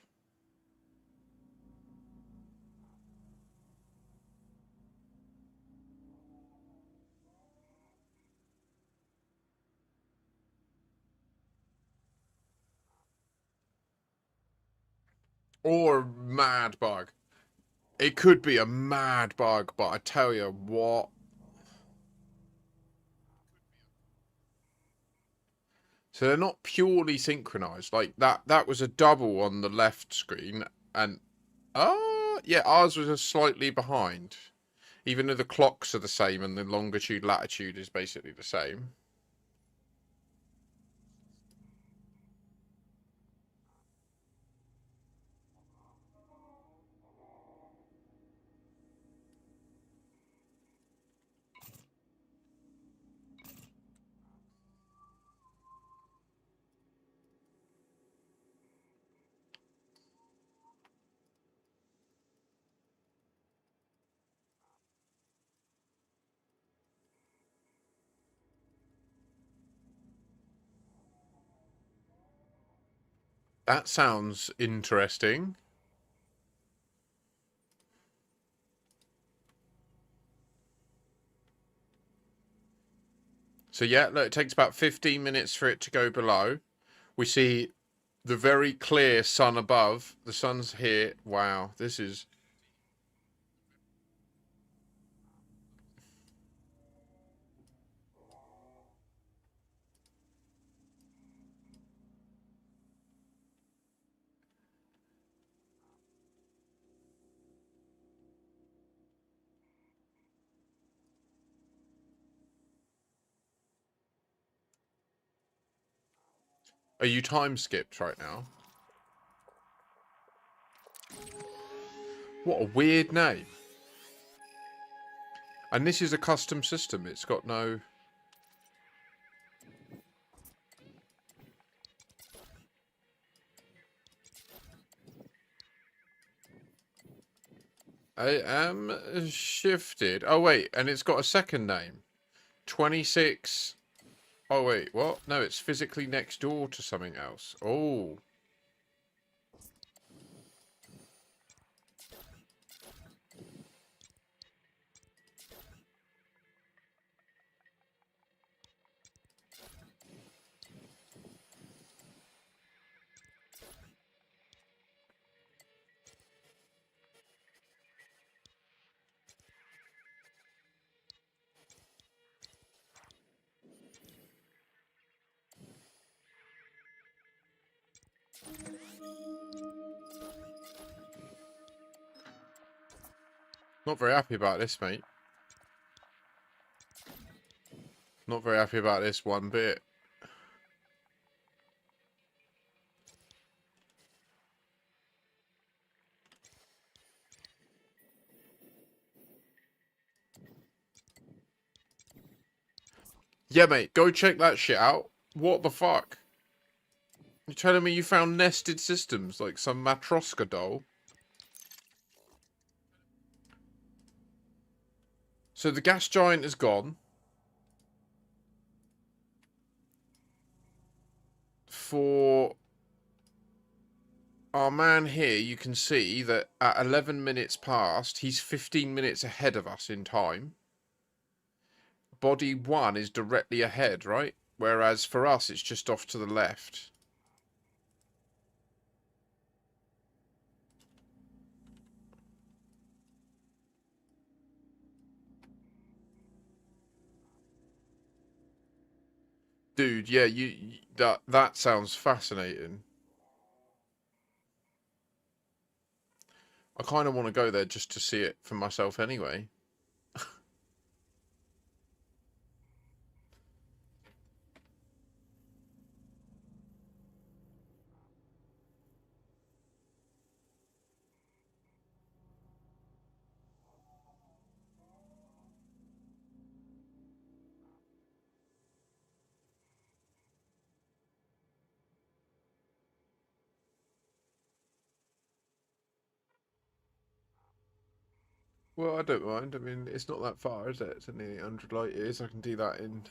Speaker 1: Or a mad bug. It could be a mad bug, but I tell you what. So they're not purely synchronized. Like that was a double on the left screen, and yeah, ours was a slightly behind. Even though the clocks are the same and the longitude latitude is basically the same. That sounds interesting. So yeah, look, it takes about 15 minutes for it to go below. We see the very clear sun above. The sun's here. Wow, this is... Are you time skipped right now? What a weird name. And this is a custom system. It's got no... I am shifted. Oh, wait. And it's got a second name. 26... Oh, wait. What? No, it's physically next door to something else. Oh. Not very happy about this, mate. Not very happy about this one bit. Yeah, mate, go check that shit out. What the fuck? You're telling me you found nested systems like some Matroska doll? So the gas giant is gone. For our man here, you can see that at 11 minutes past, he's 15 minutes ahead of us in time. Body 1 is directly ahead, right? Whereas for us, it's just off to the left. Dude, yeah, that sounds fascinating. I kind of want to go there just to see it for myself anyway. Well, I don't mind. I mean, it's not that far, is it? It's only 800 light years. I can do that in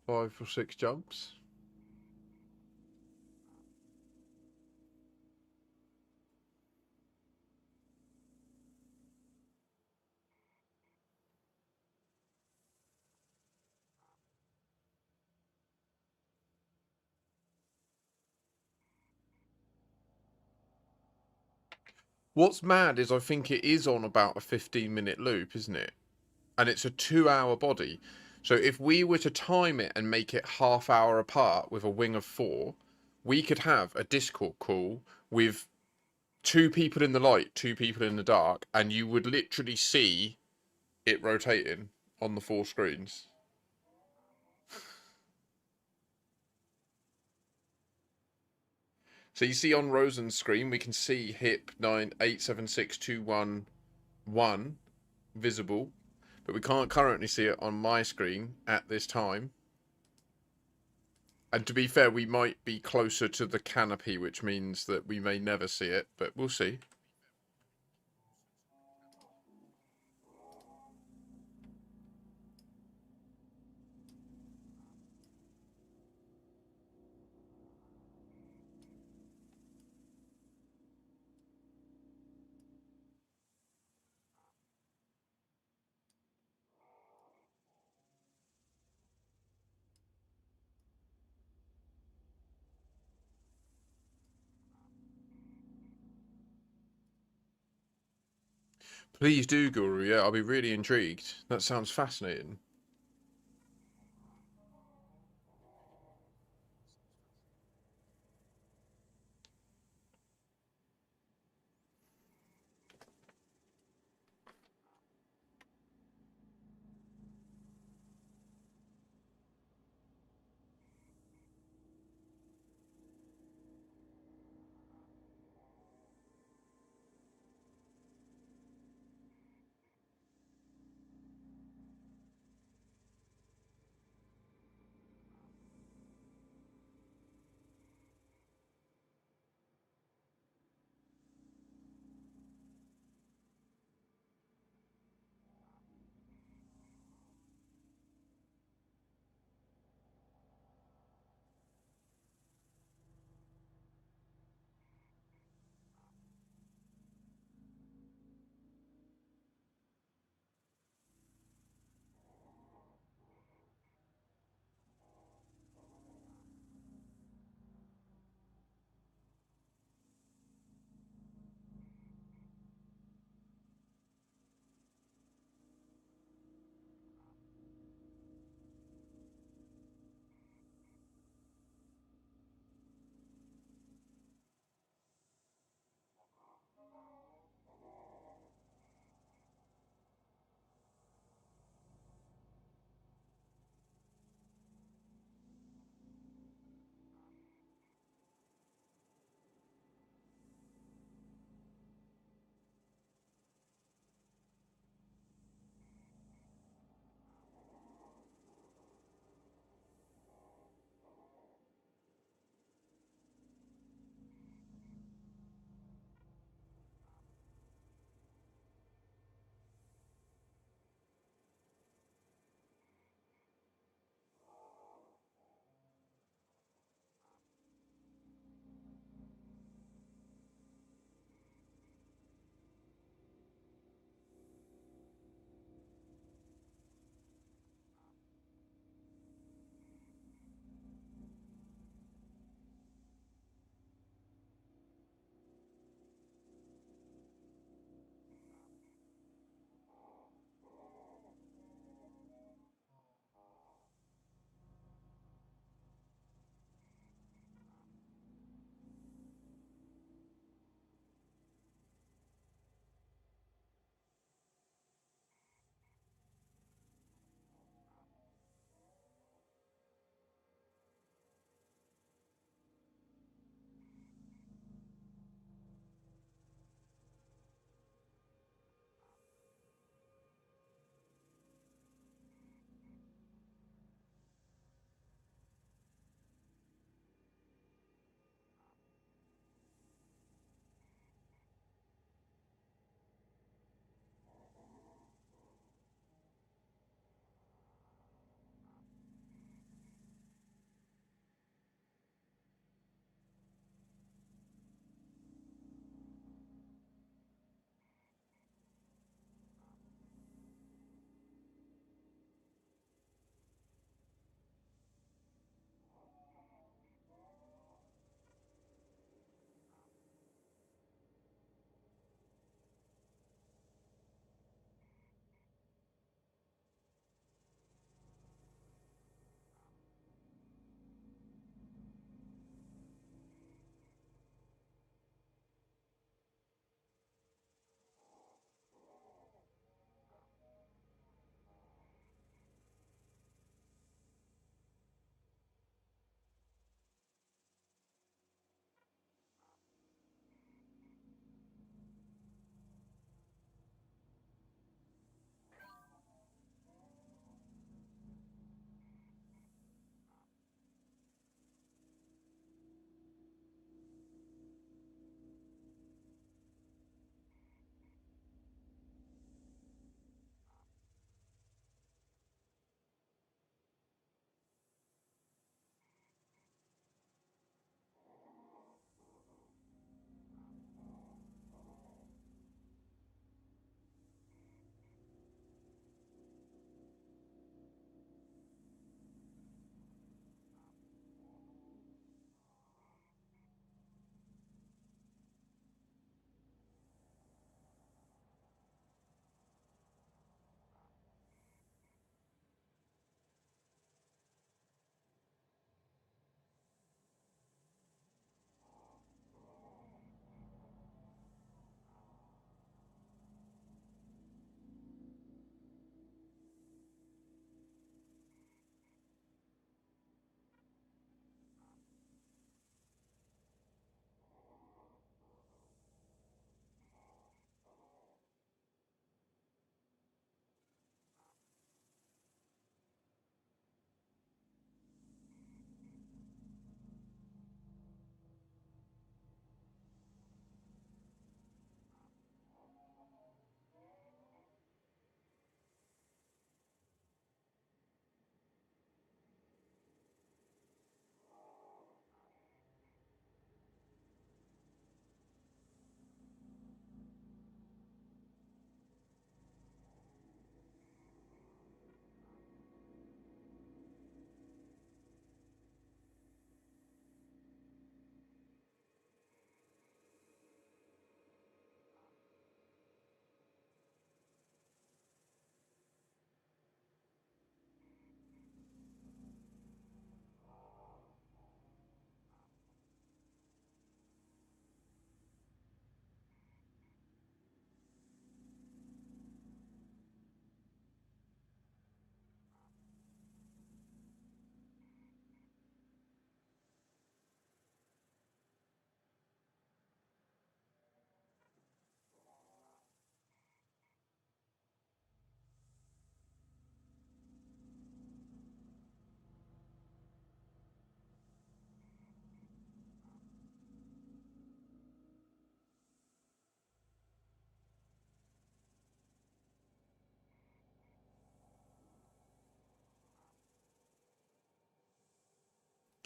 Speaker 1: 5 or 6 jumps. What's mad is I think it is on about a 15-minute loop, isn't it? And it's a 2 hour body. So if we were to time it and make it half hour apart with a wing of 4, we could have a Discord call with 2 people in the light, 2 people in the dark, and you would literally see it rotating on the 4 screens. So you see on Rosen's screen, we can see HIP 9876211 visible, but we can't currently see it on my screen at this time. And to be fair, we might be closer to the canopy, which means that we may never see it, but we'll see. Please do, Guru. Yeah, I'll be really intrigued. That sounds fascinating.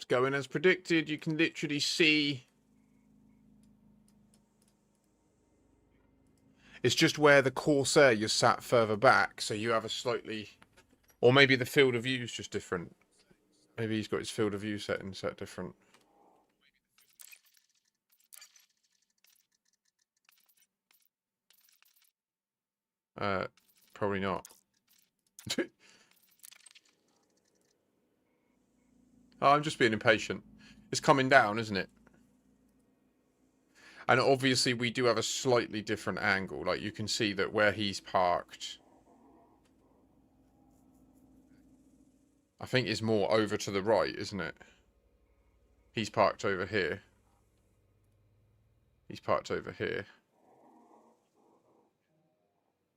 Speaker 1: It's going as predicted. You can literally see. It's just where the Corsair you're sat further back, so you have a slightly, or maybe the field of view is just different. Maybe he's got his field of view setting set different. Probably not. Oh, I'm just being impatient. It's coming down, isn't it? And obviously we do have a slightly different angle. Like you can see that where he's parked, I think is more over to the right, isn't it? He's parked over here. He's parked over here.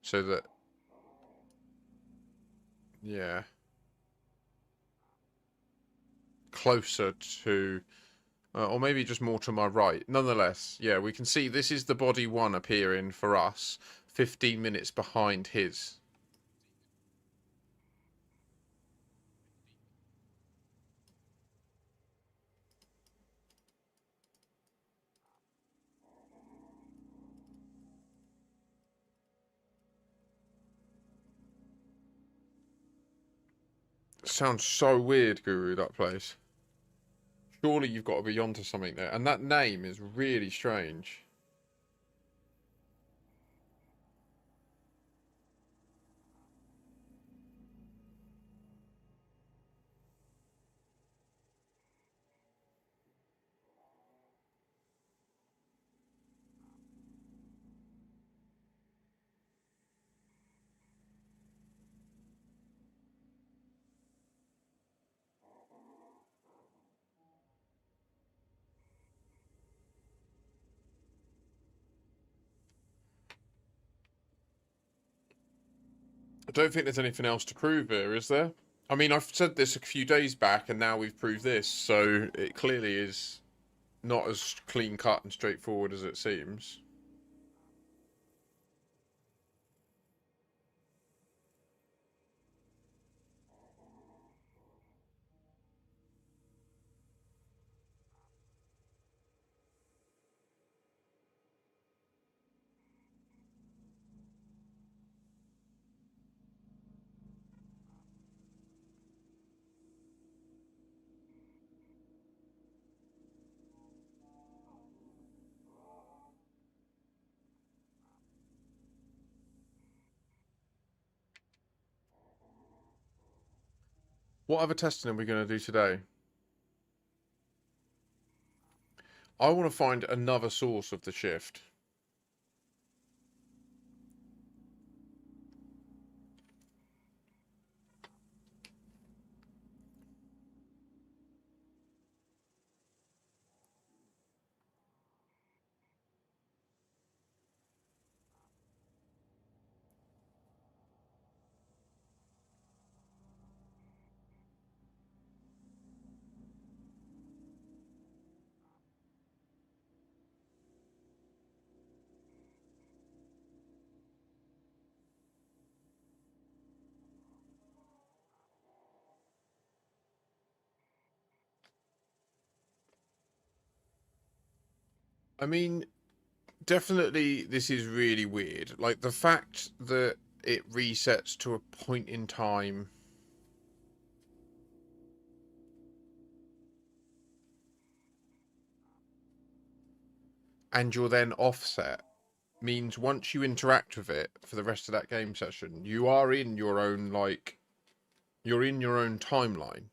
Speaker 1: So that, yeah. Closer to, or maybe just more to my right. Nonetheless, yeah, we can see this is the body one appearing for us, 15 minutes behind his. Sounds so weird, Guru, that place. Surely you've got to be onto something there. And that name is really strange. I don't think there's anything else to prove here, is there? I mean, I've said this a few days back, and now we've proved this, so it clearly is not as clean cut and straightforward as it seems. What other testing are we going to do today? I want to find another source of the shift. I mean, definitely this is really weird. Like the fact that it resets to a point in time and you're then offset means once you interact with it for the rest of that game session, you are in your own, like, you're in your own timeline.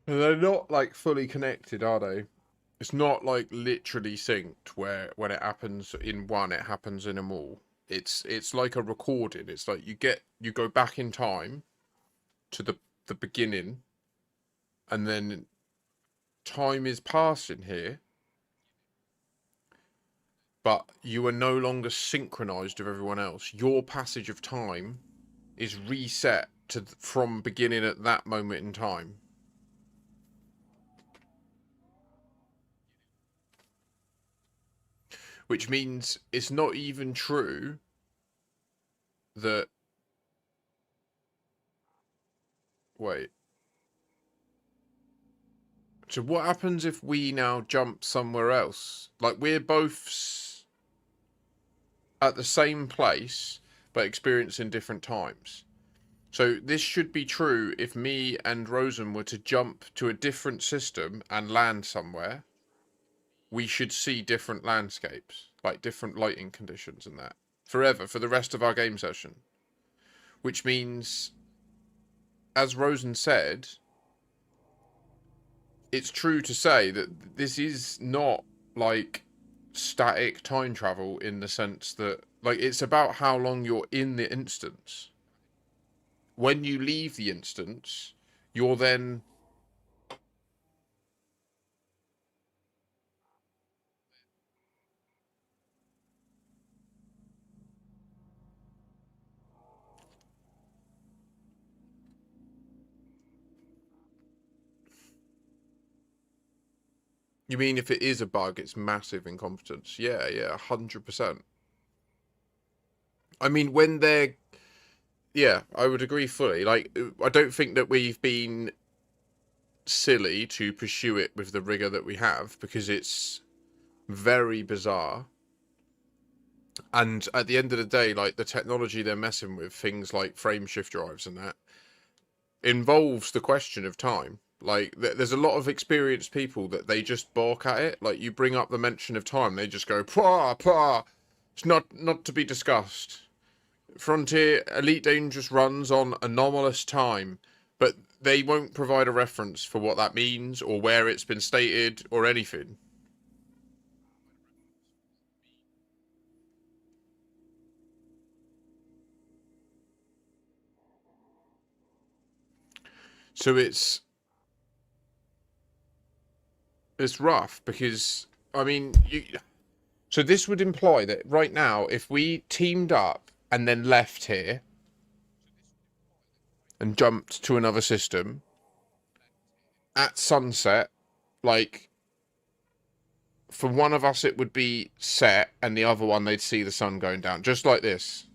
Speaker 1: And they're not like fully connected, are they? It's not like literally synced where when it happens in one, it happens in them all. It's like a recording. It's like you go back in time to the beginning, and then time is passing here, but you are no longer synchronized with everyone else. Your passage of time is reset to from beginning at that moment in time. Which means it's not even true that... Wait. So what happens if we now jump somewhere else? Like, we're both at the same place, but experiencing different times. So this should be true if me and Rosen were to jump to a different system and land somewhere. We should see different landscapes, like different lighting conditions and that. Forever, for the rest of our game session. Which means, as Rosen said, it's true to say that this is not like static time travel in the sense that, like, it's about how long you're in the instance. When you leave the instance, you're then... You mean if it is a bug, it's massive incompetence? Yeah, 100%. I mean, when they're... Yeah, I would agree fully. Like, I don't think that we've been silly to pursue it with the rigor that we have, because it's very bizarre. And at the end of the day, like, the technology they're messing with, things like frame shift drives and that, involves the question of time. Like, there's a lot of experienced people that they just balk at it. Like, you bring up the mention of time, they just go, pah, pah. It's not to be discussed. Frontier Elite Dangerous runs on anomalous time, but they won't provide a reference for what that means or where it's been stated or anything. So it's rough because, I mean, so this would imply that right now, if we teamed up and then left here and jumped to another system at sunset, like, for one of us it would be set and the other one they'd see the sun going down, just like this.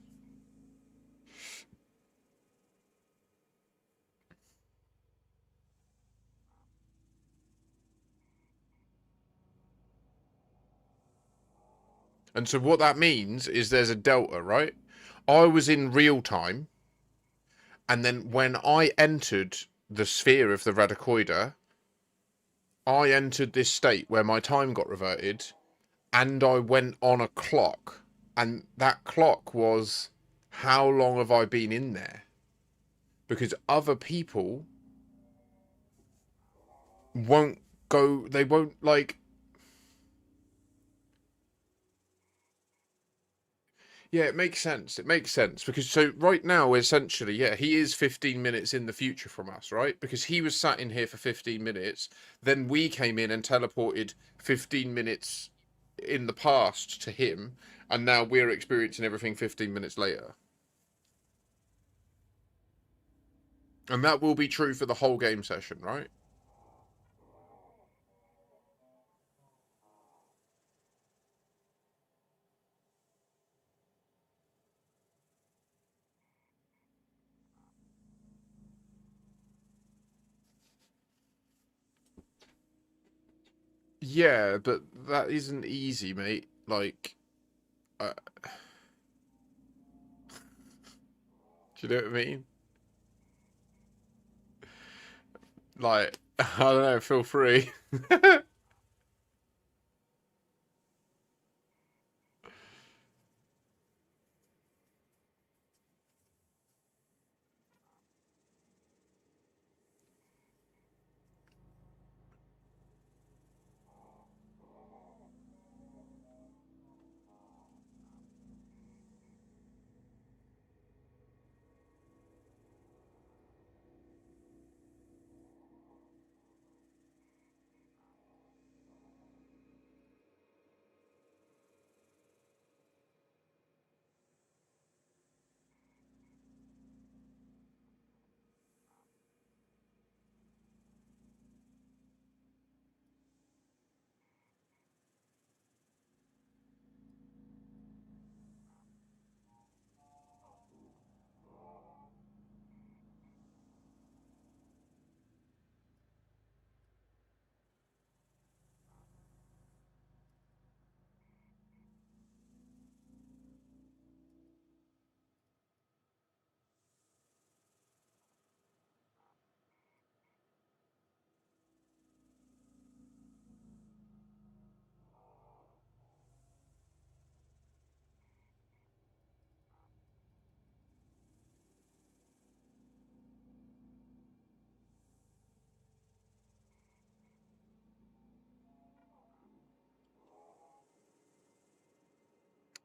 Speaker 1: And so what that means is there's a delta, right? I was in real time, and then when I entered the sphere of the Radicoida, I entered this state where my time got reverted, and I went on a clock, and that clock was how long have I been in there? Because other people won't go, they won't, like... Yeah, it makes sense. It makes sense because, so right now, essentially, yeah, he is 15 minutes in the future from us, right? Because he was sat in here for 15 minutes. Then we came in and teleported 15 minutes in the past to him. And now we're experiencing everything 15 minutes later. And that will be true for the whole game session, right? Yeah, but that isn't easy, mate. Like, do you know what I mean? Like, I don't know, feel free.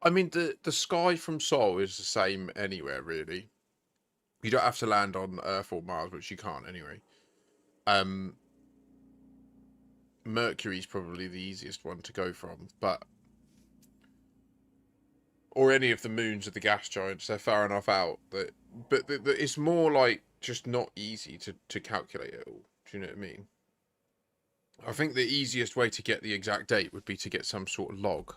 Speaker 1: I mean, the sky from Sol is the same anywhere, really. You don't have to land on Earth or Mars, which you can't anyway. Mercury's probably the easiest one to go from, but or any of the moons of the gas giants, they're far enough out that. But it's more like just not easy to calculate it all. Do you know what I mean? I think the easiest way to get the exact date would be to get some sort of log.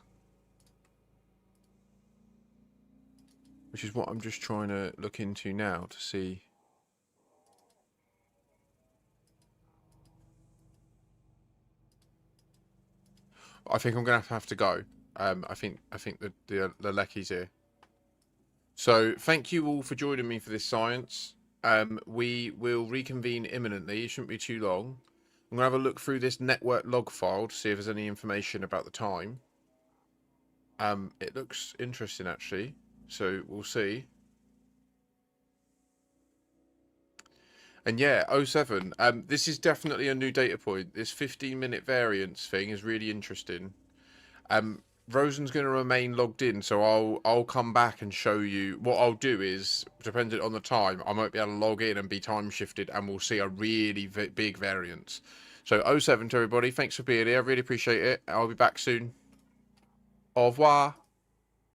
Speaker 1: Which is what I'm just trying to look into now to see. I think I'm gonna have to go. I think the Lecky's here. So thank you all for joining me for this science. We will reconvene imminently. It shouldn't be too long. I'm gonna have a look through this network log file to see if there's any information about the time. It looks interesting actually, so we'll see. And yeah, 07. This is definitely a new data point. This 15-minute variance thing is really interesting. Rosen's going to remain logged in, so I'll come back and show you. What I'll do is, dependent on the time, I might be able to log in and be time shifted, and we'll see a really big variance. So 07 to everybody, thanks for being here. I really appreciate it. I'll be back soon. Au revoir.